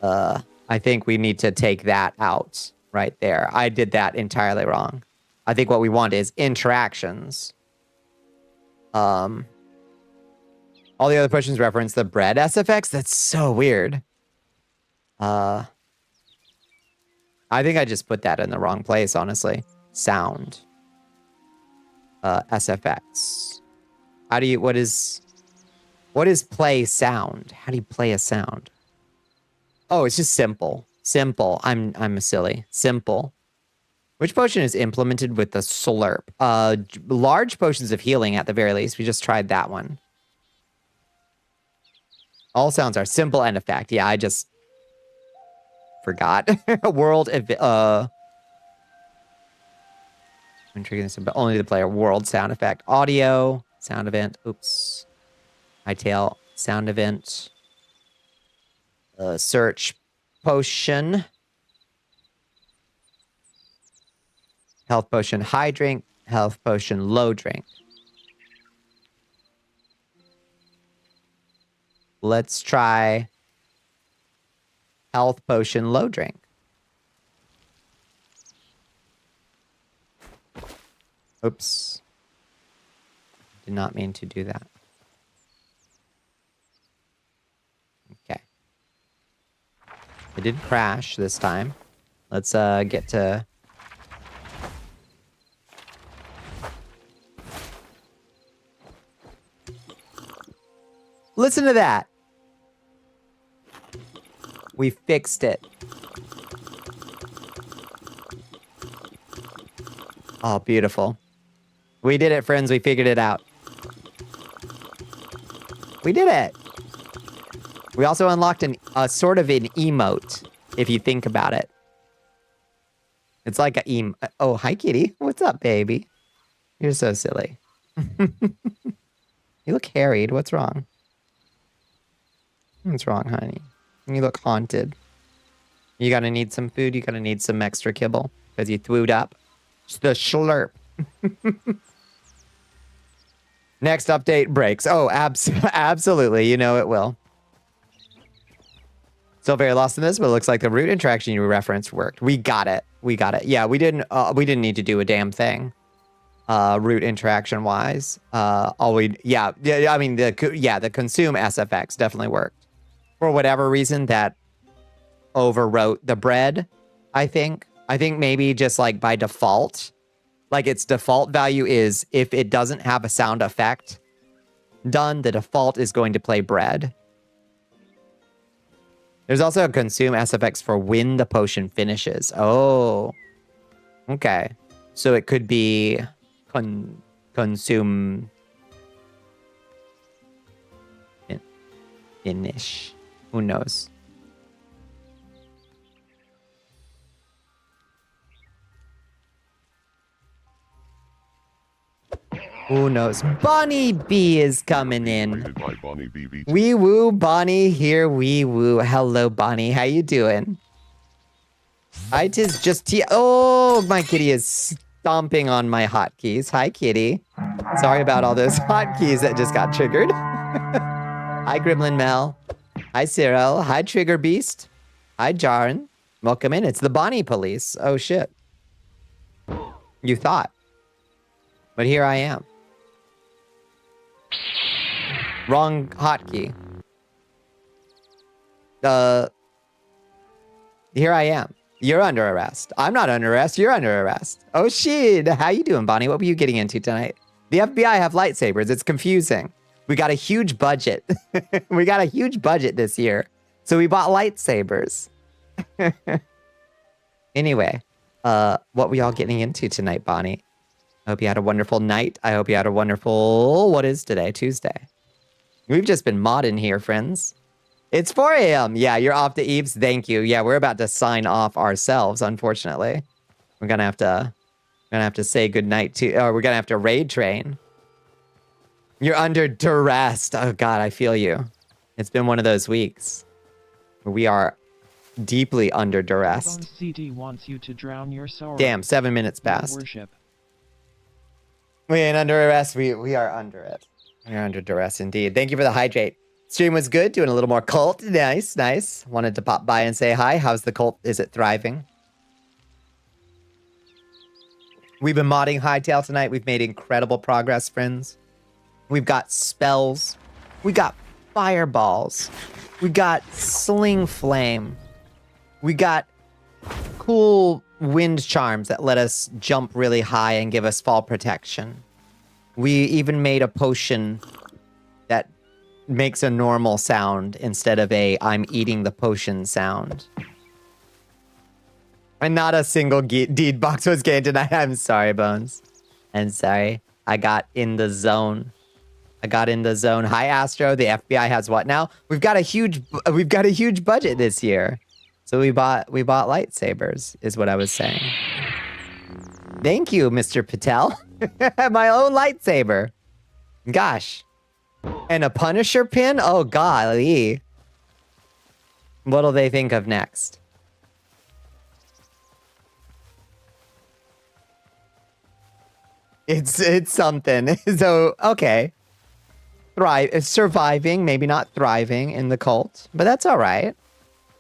Speaker 2: I think we need to take that out right there. I did that entirely wrong. I think what we want is interactions. All the other potions reference the bread SFX. That's so weird. I think I just put that in the wrong place, honestly. Sound. SFX. How do you, what is play sound? How do you play a sound? Oh, it's just simple. Simple. I'm a silly. Simple. Which potion is implemented with the slurp? Large potions of healing at the very least. We just tried that one. All sounds are simple and effect. Yeah, I just forgot. World I'm triggering this, but only the player. World sound effect. Audio sound event. Oops. Hightail sound event. Search potion. Health potion high drink. Health potion low drink. Let's try health potion low drink. Oops. Did not mean to do that. Okay. It did crash this time. Let's get to... Listen to that. We fixed it. Oh, beautiful. We did it, friends. We figured it out. We did it. We also unlocked a sort of an emote, if you think about it. It's like a oh, hi, kitty. What's up, baby? You're so silly. You look harried. What's wrong? What's wrong, honey? You look haunted. You gotta need some food. You gotta need some extra kibble because you thewed up. It's the slurp. Next update breaks. Oh, absolutely. You know it will. Still very lost in this, but it looks like the root interaction you referenced worked. We got it. We got it. Yeah, we didn't need to do a damn thing. Root interaction wise. I mean, the consume SFX definitely worked. For whatever reason, that overwrote the bread, I think. I think maybe just like by default, like its default value is if it doesn't have a sound effect done, the default is going to play bread. There's also a consume SFX for when the potion finishes. Oh, okay. So it could be consume finish. Who knows? Who knows? Bonnie B is coming in.
Speaker 5: Rated by Bonnie B.
Speaker 2: Wee woo, Bonnie here. Wee woo. Hello, Bonnie. How you doing? I tis just oh, my kitty is stomping on my hotkeys. Hi, kitty. Sorry about all those hotkeys that just got triggered. Hi, Gremlin Mel. Hi, Cyril. Hi, Trigger Beast. Hi, Jaren. Welcome in. It's the Bonnie Police. Oh, shit. You thought. But here I am. Wrong hotkey. Here I am. You're under arrest. I'm not under arrest. You're under arrest. Oh, shit. How you doing, Bonnie? What were you getting into tonight? The FBI have lightsabers. It's confusing. We got a huge budget. We got a huge budget this year. So we bought lightsabers. Anyway, what were y'all getting into tonight, Bonnie? I hope you had a wonderful night. I hope you had a wonderful... What is today? Tuesday. We've just been modding here, friends. It's 4 a.m. Yeah, you're off to Eves. Thank you. Yeah, we're about to sign off ourselves, unfortunately. We're gonna have to say goodnight to... Or we're gonna have to raid train. You're under duress. Oh, God, I feel you. It's been one of those weeks where we are deeply under duress.
Speaker 3: CT wants you to drown your sorrow.
Speaker 2: Damn, 7 minutes passed.
Speaker 3: Worship.
Speaker 2: We ain't under arrest. We are under it. We're under duress indeed. Thank you for the hydrate. Stream was good. Doing a little more cult. Nice, nice. Wanted to pop by and say hi. How's the cult? Is it thriving? We've been modding Hightail tonight. We've made incredible progress, friends. We've got spells. We got fireballs. We got sling flame. We got cool wind charms that let us jump really high and give us fall protection. We even made a potion that makes a normal sound instead of a I'm eating the potion sound. And not a single deed box was gained tonight. I'm sorry, Bones. I'm sorry. I got in the zone. Hi, Astro. The FBI has what now? We've got a huge budget this year. So we bought lightsabers, is what I was saying. Thank you, Mr. Patel. My own lightsaber. Gosh. And a Punisher pin? Oh, golly. What'll they think of next? It's something. So, okay. Surviving, maybe not thriving in the cult, but that's all right.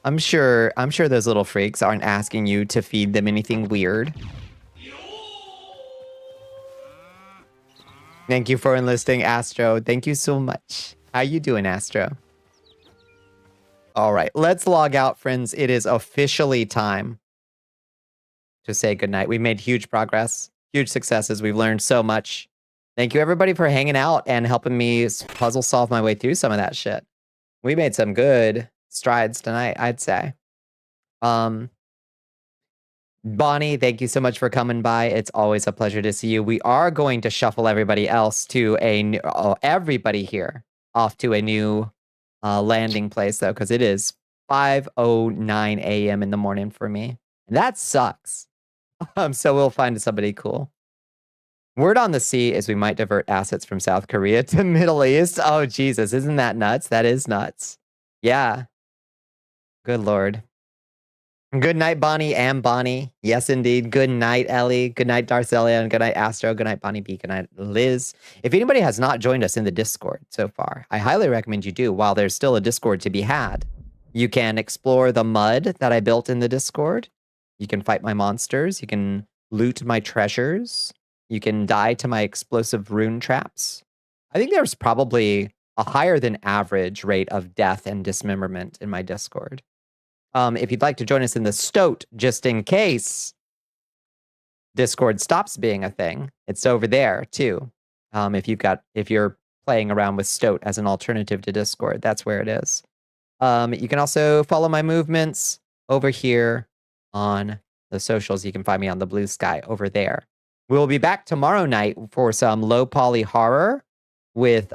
Speaker 2: I'm sure those little freaks aren't asking you to feed them anything weird. Thank you for enlisting, Astro. Thank you so much. How you doing, Astro? All right, let's log out, friends. It is officially time to say goodnight. We've made huge progress, huge successes. We've learned so much. Thank you, everybody, for hanging out and helping me puzzle solve my way through some of that shit. We made some good strides tonight, I'd say. Bonnie, thank you so much for coming by. It's always a pleasure to see you. We are going to shuffle everybody else to everybody here off to a new landing place, though, because it is 5:09 a.m. in the morning for me. And that sucks. So we'll find somebody cool. Word on the sea is we might divert assets from South Korea to Middle East. Oh, Jesus. Isn't that nuts? That is nuts. Yeah. Good Lord. Good night, Bonnie and Bonnie. Yes, indeed. Good night, Ellie. Good night, Darcelia. And good night, Astro. Good night, Bonnie B. Good night, Liz. If anybody has not joined us in the Discord so far, I highly recommend you do while there's still a Discord to be had. You can explore the mud that I built in the Discord. You can fight my monsters. You can loot my treasures. You can die to my explosive rune traps. I think there's probably a higher than average rate of death and dismemberment in my Discord. If you'd like to join us in the Stoat, just in case Discord stops being a thing, it's over there too. If you're playing around with Stoat as an alternative to Discord, that's where it is. You can also follow my movements over here on the socials. You can find me on the Blue Sky over there. We'll be back tomorrow night for some low poly horror with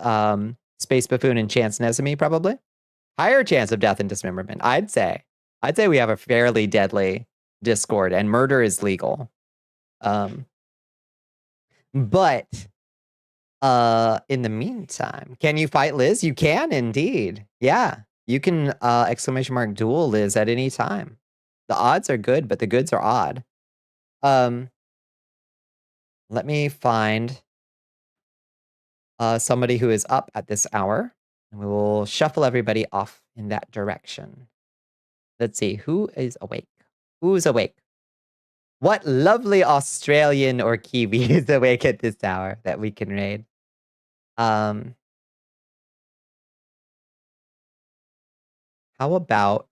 Speaker 2: Space Buffoon and Chance Nesame, probably. Higher chance of death and dismemberment, I'd say. I'd say we have a fairly deadly Discord, and murder is legal. But in the meantime, can you fight Liz? You can indeed. Yeah, you can !duel Liz at any time. The odds are good, but the goods are odd. Let me find somebody who is up at this hour, and we will shuffle everybody off in that direction. Let's see, who is awake? Who's awake? What lovely Australian or Kiwi is awake at this hour that we can raid? How about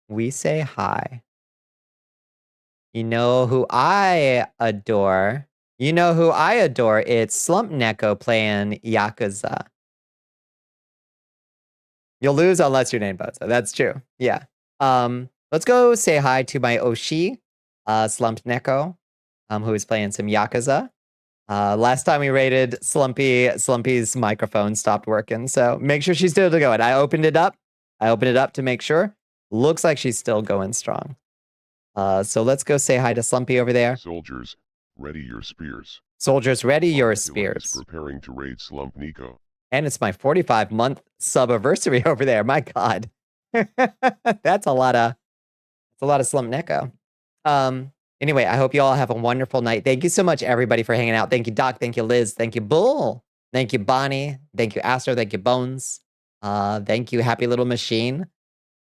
Speaker 2: we say hi? You know who I adore? You know who I adore? It's Slump Neko playing Yakuza. You'll lose unless you're named Bozo. That's true. Yeah. Let's go say hi to my Oshi, Slump Neko, who is playing some Yakuza. Last time we raided Slumpy's microphone stopped working, so make sure she's still going. I opened it up to make sure. Looks like she's still going strong. So let's go say hi to Slumpy over there.
Speaker 5: Soldiers, ready your spears.
Speaker 2: Soldiers, ready your
Speaker 5: Bonnicula is
Speaker 2: spears.
Speaker 5: preparing to raid Slump Nico.
Speaker 2: And it's my 45-month sub-anniversary over there. My God. That's a lot of Slump Neko. Anyway, I hope you all have a wonderful night. Thank you so much, everybody, for hanging out. Thank you, Doc. Thank you, Liz. Thank you, Bull. Thank you, Bonnie. Thank you, Astro. Thank you, Bones. Thank you, Happy Little Machine.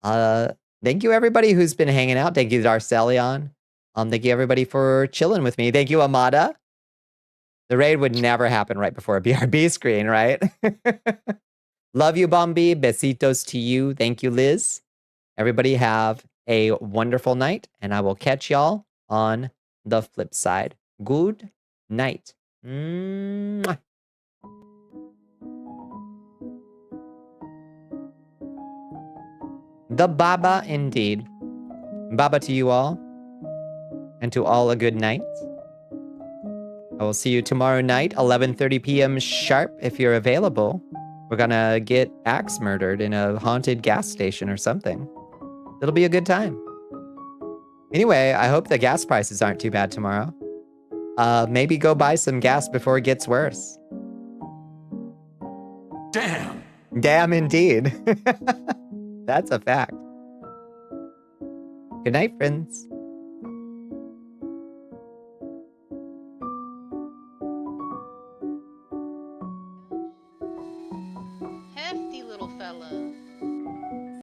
Speaker 2: Thank you, everybody who's been hanging out. Thank you, Darcelion. Thank you, everybody, for chilling with me. Thank you, Amada. The raid would never happen right before a BRB screen, right? Love you, Bombi. Besitos to you. Thank you, Liz. Everybody have a wonderful night, and I will catch y'all on the flip side. Good night. Mwah. The Baba indeed. Baba to you all, and to all a good night. I will see you tomorrow night, 11:30 p.m. sharp, if you're available. We're gonna get axe murdered in a haunted gas station or something. It'll be a good time. Anyway, I hope the gas prices aren't too bad tomorrow. Maybe go buy some gas before it gets worse.
Speaker 1: Damn.
Speaker 2: Damn indeed. That's a fact. Good night, friends.
Speaker 6: Hefty little fella.